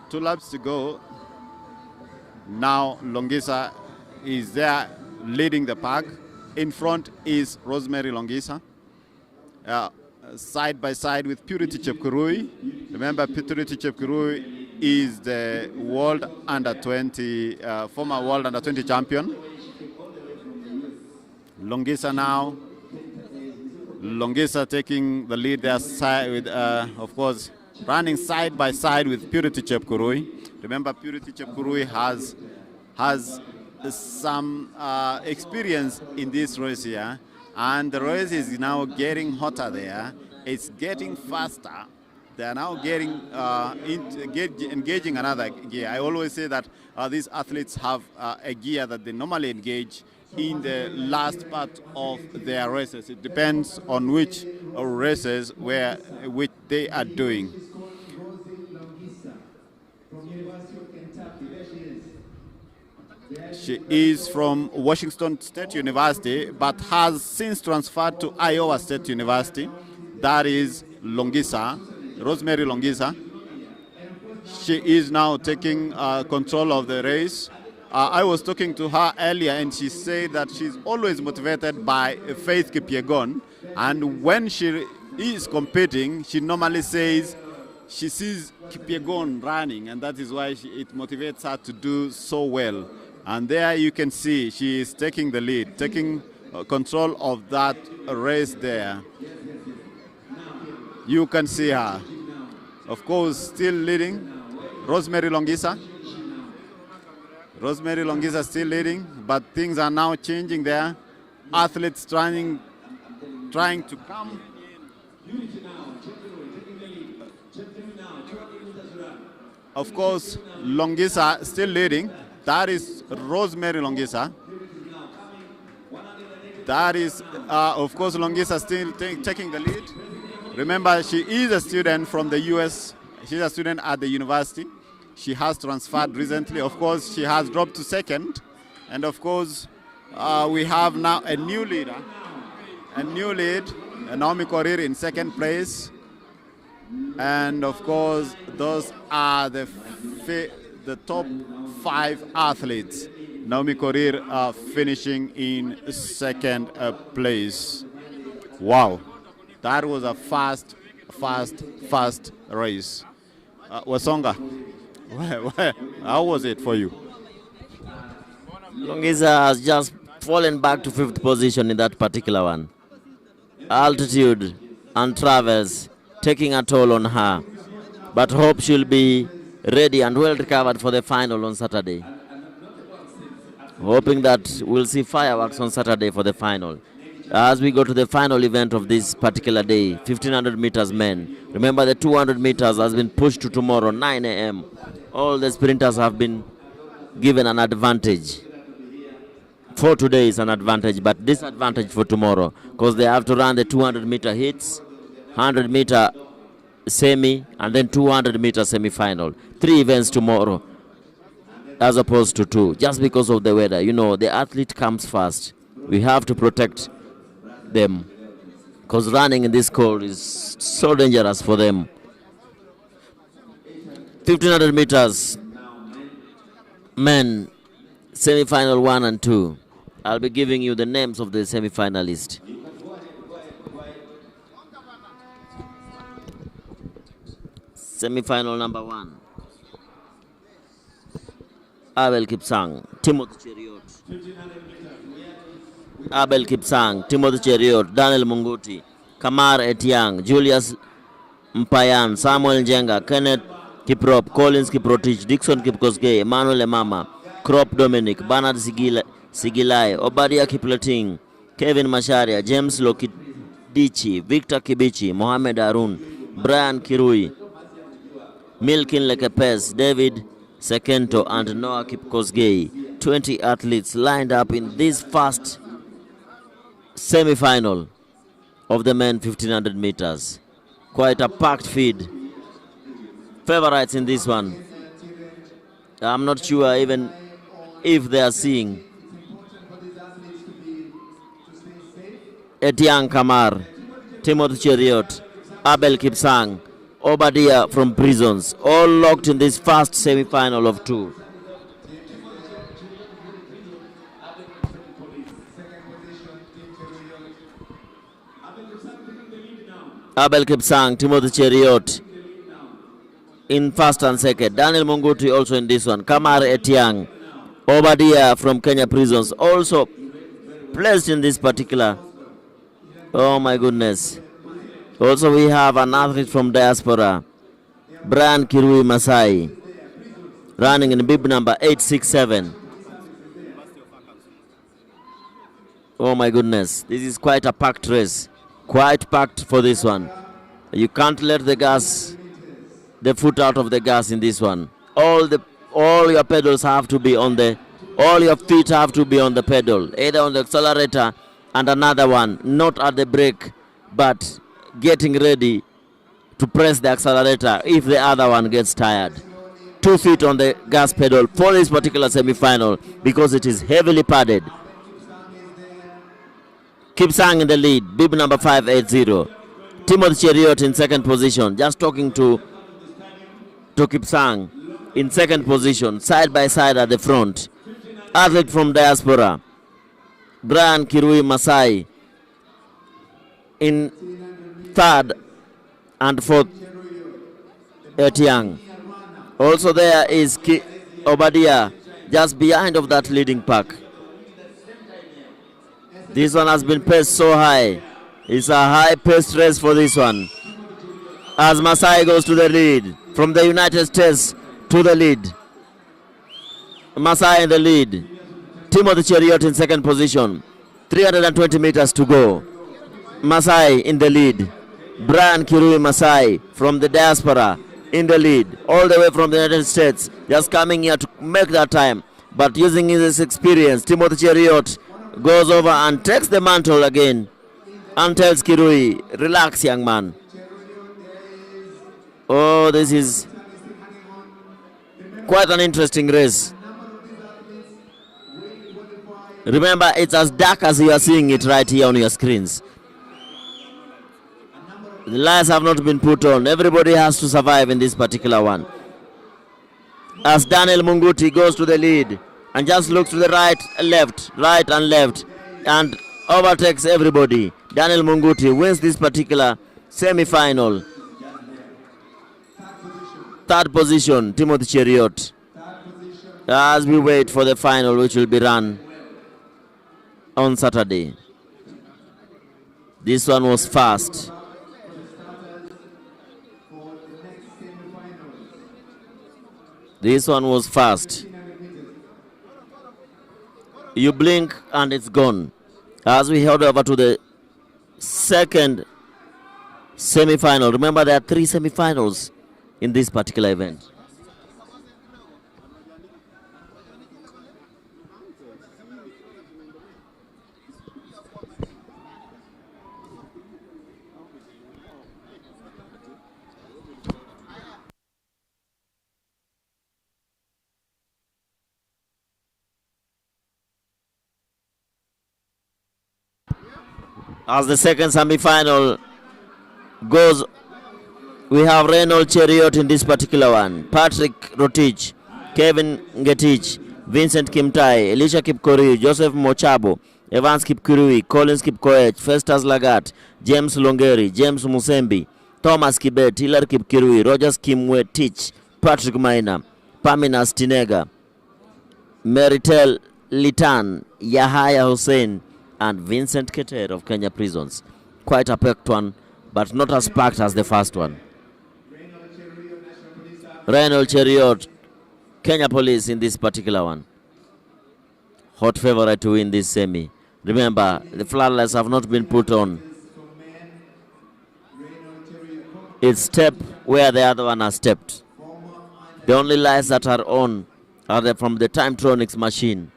Speaker 2: 2 laps to go. Now Longisa is there leading the pack. In front is Rosemary Longisa. Side by side with Purity Chepkurui. Remember, Purity Chepkurui is the world under-20, former world under-20 champion. Longisa now. Longisa taking the lead there, side with, of course, running side by side with Purity Chepkurui. Remember, Purity Chepkurui has some experience in this race here. And the race is now getting hotter there. It's getting faster. They are now getting engaging another gear. I always say that these athletes have a gear that they normally engage in the last part of their races. It depends on which races which they are doing. She is from Washington State University, but has since transferred to Iowa State University. That is Longisa, Rosemary Longisa. She is now taking control of the race. I was talking to her earlier, and she said that she's always motivated by Faith Kipyegon. And when she is competing, she normally says she sees Kipyegon running, and that is why it motivates her to do so well. And there you can see she is taking the lead, taking control of that race there. You can see her. Of course, still leading, Rosemary Longisa. Rosemary Longisa still leading, but things are now changing there. Athletes trying to come. Of course, Longisa still leading. That is Rosemary Longisa. That is, of course, Longisa still taking the lead. Remember, she is a student from the U.S. She's a student at the university. She has transferred recently. Of course, she has dropped to second. And of course, we have now a new leader. A new lead, Naomi Korir in second place. And of course, those are the top 5 athletes. Naomi Korir finishing in second place. Wow, that was a fast race. Wasonga, how was it for you?
Speaker 1: Longisa has just fallen back to 5th position in that particular one. Altitude and travels taking a toll on her, but hope she'll be ready and well recovered for the final on Saturday. Hoping that we'll see fireworks on Saturday for the final. As we go to the final event of this particular day, 1500 meters men. Remember, the 200 meters has been pushed to tomorrow, 9 a.m. All the sprinters have been given an advantage. For today is an advantage, but disadvantage for tomorrow, because they have to run the 200-meter hits, 100-meter semi, and then 200-meter semi-final. 3 events tomorrow, as opposed to 2, just because of the weather. You know, the athlete comes first. We have to protect them, because running in this cold is so dangerous for them. 1500 meters men, semi-final 1 and 2. I'll be giving you the names of the semi-finalists. Semi-final number 1. Abel Kipsang, Timothy Cheriot. Abel Kipsang, Timothy Cheriot, Daniel Munguti, Kamar Etiang, Julius Mpayan, Samuel Njenga, Kenneth Kiprop, Collins Kiprotich, Dixon Kipkosgei, Emmanuel Emama, Krop Dominic, Bernard Sigilai, Obadia Kipleting, Kevin Masharia, James Lokidichi, Victor Kibichi, Mohamed Arun, Brian Kirui, Milkin Lekepes, David Sekento, and Noah Kipkosgei. 20 athletes lined up in this first semi-final of the men 1500 meters. Quite a packed field. Favorites in this one. I'm not sure even if they are seeing Etiang Kamar, Timothy Cheriot, Abel Kipsang, Obadia from Prisons, all locked in this first semi-final of 2. Abel Kipsang, Timothy Cheriot in first and second. Daniel Munguti also in this one. Kamar Etiang, Obadia from Kenya Prisons also placed in this particular. Oh my goodness. Also we have an athlete from diaspora, Brian Kirui Masai, running in bib number 867. Oh my goodness. This is quite a packed race. Quite packed for this one. You can't let the foot out of the gas in this one. All your pedals have to be on the All your feet have to be on the pedal, either on the accelerator and another one, not at the brake, but getting ready to press the accelerator if the other one gets tired. 2 feet on the gas pedal for this particular semi-final because it is heavily padded. Kipsang in the lead, bib number 580. Timothy Cheriot in second position, just talking to Kipsang in second position, side by side at the front. Athlete from diaspora, Brian Kirui Masai in third and fourth, Etiang. Also there is Obadia just behind of that leading pack. This one has been paced so high. It's a high-paced race for this one. As Masai goes to the lead, from the United States to the lead. Masai in the lead. Timothy Cheriot in second position. 320 meters to go. Masai in the lead. Brian Kirui Masai from the diaspora in the lead. All the way from the United States. Just coming here to make that time. But using his experience, Timothy Cheriot goes over and takes the mantle again. And tells Kirui, relax young man. Oh, this is quite an interesting race. Remember, it's as dark as you are seeing it right here on your screens. The lights have not been put on. Everybody has to survive in this particular one. As Daniel Munguti goes to the lead and just looks to the right and left, and overtakes everybody. Daniel Munguti wins this particular semi-final. Third position, Timothy Cheriot. As we wait for the final, which will be run on Saturday. This one was fast. This one was fast. You blink and it's gone. As we head over to the second semi-final. Remember, there are 3 semi-finals in this particular event. As the second semi-final goes, we have Reynold Cheriot in this particular one, Patrick Rotich, Kevin Ngetich, Vincent Kimtai, Elisha Kipkori, Joseph Mochabo, Evans Kipkurui, Collins Kipkoech, Festus Lagat, James Longeri, James Musembi, Thomas Kibet, Hilar Kipkirui, Rogers Kimwetich, Patrick Maina, Pamina Stinega, Meritel Litan, Yahaya Hussein, and Vincent Keter of Kenya Prisons. Quite a packed one, but not as packed as the first one. Reynold Cheriot, Kenya Police in this particular one. Hot favorite to win this semi. Remember, the floodlights have not been put on. It's step where the other one has stepped. The only lights that are on are from the Timetronics machine.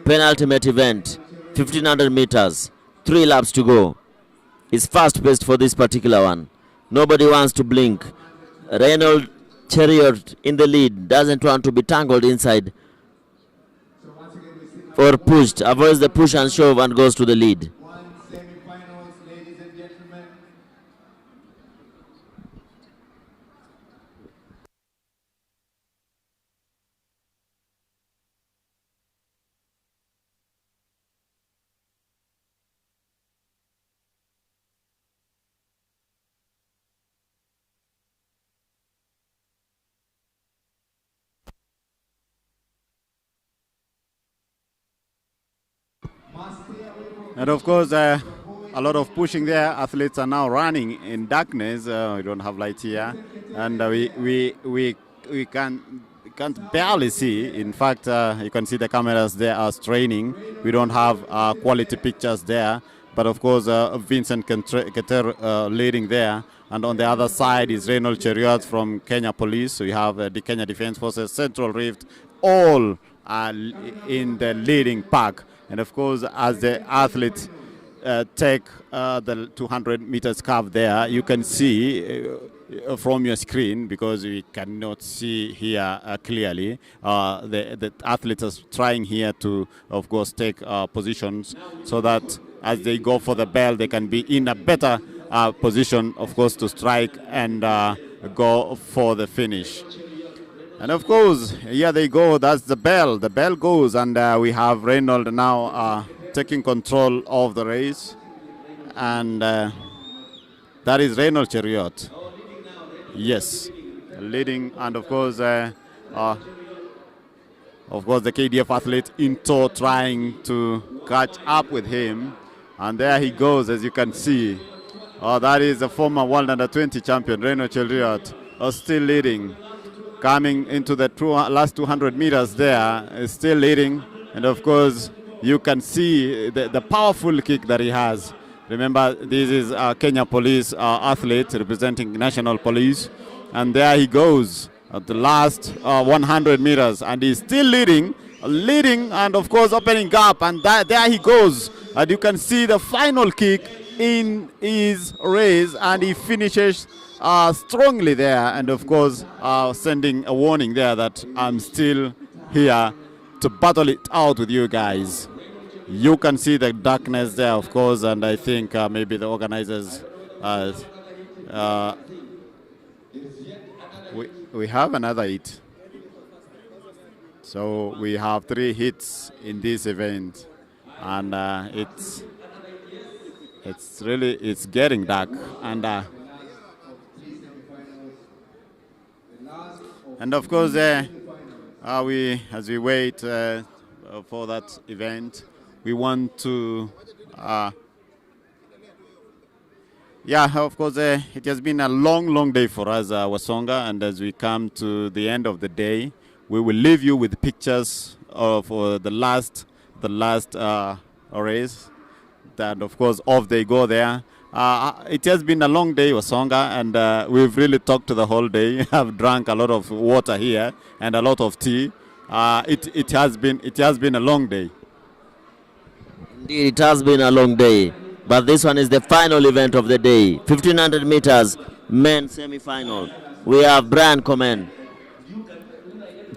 Speaker 1: Penultimate event, 1500 meters, 3 laps to go. It's fast-paced for this particular one. Nobody wants to blink. Reynold Cheriot in the lead, doesn't want to be tangled inside or pushed, avoids the push and shove and goes to the lead.
Speaker 2: And of course, a lot of pushing there. Athletes are now running in darkness. We don't have light here, and we can't barely see. In fact, you can see the cameras there are straining. We don't have quality pictures there, but of course Vincent Keter leading there. And on the other side is Reynold Cheriot from Kenya Police. We have the Kenya Defence Forces, Central Rift, all in the leading pack. And of course, as the athletes take the 200 meters curve there, you can see from your screen, because we cannot see here clearly, the athletes are trying here to, of course, take positions so that as they go for the bell, they can be in a better position, of course, to strike and go for the finish. And of course, here they go. That's the bell. The bell goes, and we have Reynold now taking control of the race. And that is Reynold Cheriot. Yes, leading, and of course, the KDF athlete in tow trying to catch up with him. And there he goes, as you can see. That is the former World Under-20 champion, Reynold Cheriot, still leading. Coming into the last 200 meters there, is still leading. And of course, you can see the powerful kick that he has. Remember, this is a Kenya Police athlete representing National Police. And there he goes at the last 100 meters. And he's still leading, and of course opening gap. And there he goes. And you can see the final kick in his race. And he finishes strongly there. And of course, sending a warning there that I'm still here to battle it out with you guys. You can see the darkness there, of course, and I think maybe the organizers, we have another hit. So we have 3 hits in this event, and it's getting dark, and of course as we wait for that event. We want to, of course, it has been a long day for us, Wasonga, and as we come to the end of the day, we will leave you with pictures of the last race. That, of course, off they go there. It has been a long day, Wasonga, and we've really talked the whole day. I've drank a lot of water here and a lot of tea. It has been a long day.
Speaker 1: Indeed, it has been a long day, but this one is the final event of the day. 1500 meters men semi-final. We have Brian Komen,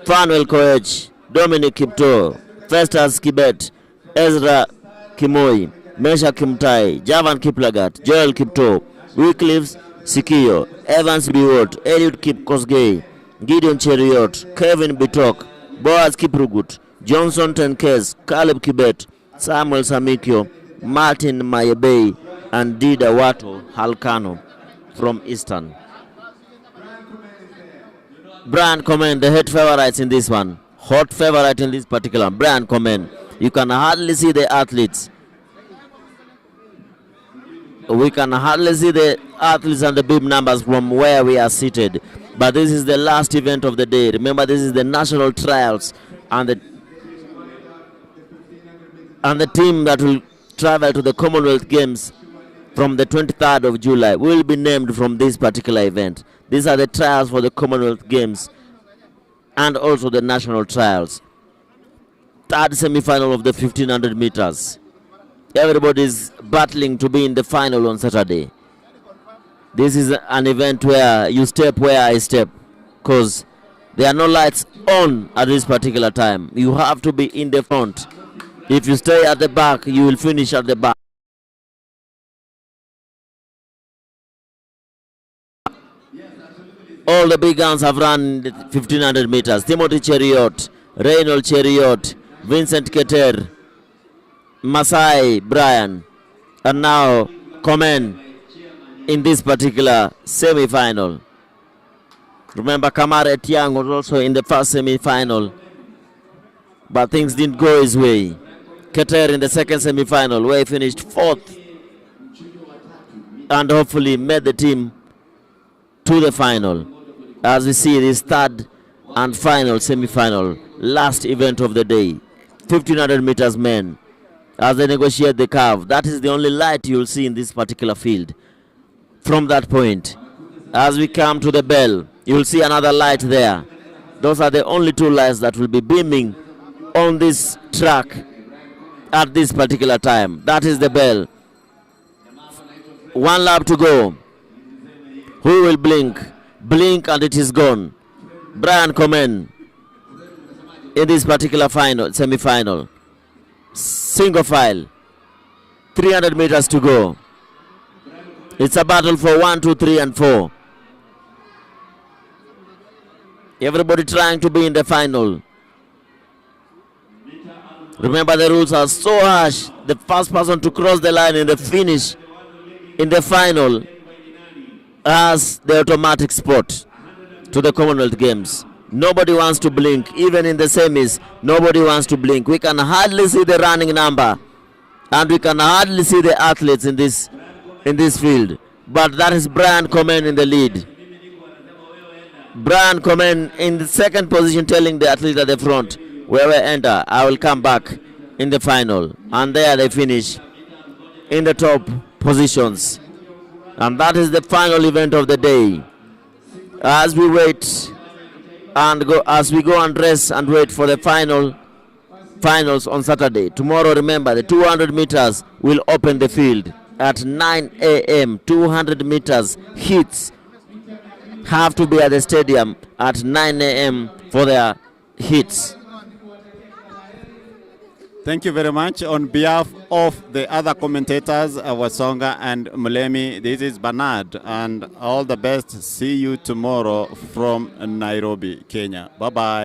Speaker 1: Fanuel Koech, Dominic Kipto, Festus Kibet, Ezra Kimoi, Mesha Kimtai, Javan Kiplagat, Joel Kipto, Wycliffe Sikio, Evans Biwot, Eliud Kipkosgei, Gideon Cheriot, Kevin Bitok, Boaz Kiprugut, Johnson Tenkes, Caleb Kibet, Samuel Samikio, Martin Mayebei, and Dida Wato Halkano from Eastern. Brian Komen, the head favorites in this one. Hot favorite in this particular. Brian Komen. You can hardly see the athletes. We can hardly see the athletes and the bib numbers from where we are seated. But this is the last event of the day. Remember, this is the national trials, and the team that will travel to the Commonwealth Games from the 23rd of July will be named from this particular event. These are the trials for the Commonwealth Games and also the national trials. Third semi-final of the 1500 meters. Everybody is battling to be in the final on Saturday. This is an event where you step where I step, because there are no lights on at this particular time. You have to be in the front. If you stay at the back, you will finish at the back. All the big guns have run the 1500 meters. Timothy Cheriot, Reynold Cheriot, Vincent Keter, Masai Brian, and now Komen in this particular semi-final. Remember, Kamara Etiang was also in the first semi-final, but things didn't go his way. Keter in the second semi-final, where he finished 4th and hopefully made the team to the final. As we see this third and final semi-final, last event of the day, 1500 meters men. as they negotiate the curve. That is the only light you'll see in this particular field. From that point, as we come to the bell, you'll see another light there. Those are the only two lights that will be beaming on this track at this particular time. That is the bell. 1 lap to go. Who will blink? Blink and it is gone. Brian Komen in this particular semi-final. Single file. 300 meters to go. It's a battle for 1, 2, 3, and 4. Everybody trying to be in the final. Remember, the rules are so harsh. The first person to cross the line in the finish in the final has the automatic spot to the Commonwealth Games. Nobody wants to blink. Even in the semis, nobody wants to blink. We can hardly see the running number, and we can hardly see the athletes in this field. But that is Brian Komen in the lead. Brian Komen in the second position, telling the athletes at the front, wherever I enter, I will come back in the final. And there they finish in the top positions. And that is the final event of the day. As we wait and go, as we go and rest and wait for the finals on Saturday. Tomorrow, remember, the 200 meters will open the field at 9 a.m. 200 meters hits have to be at the stadium at 9 a.m. for their hits.
Speaker 2: Thank you very much. On behalf of the other commentators, Wasonga and Mulemi, this is Bernard, and all the best. See you tomorrow from Nairobi, Kenya. Bye-bye.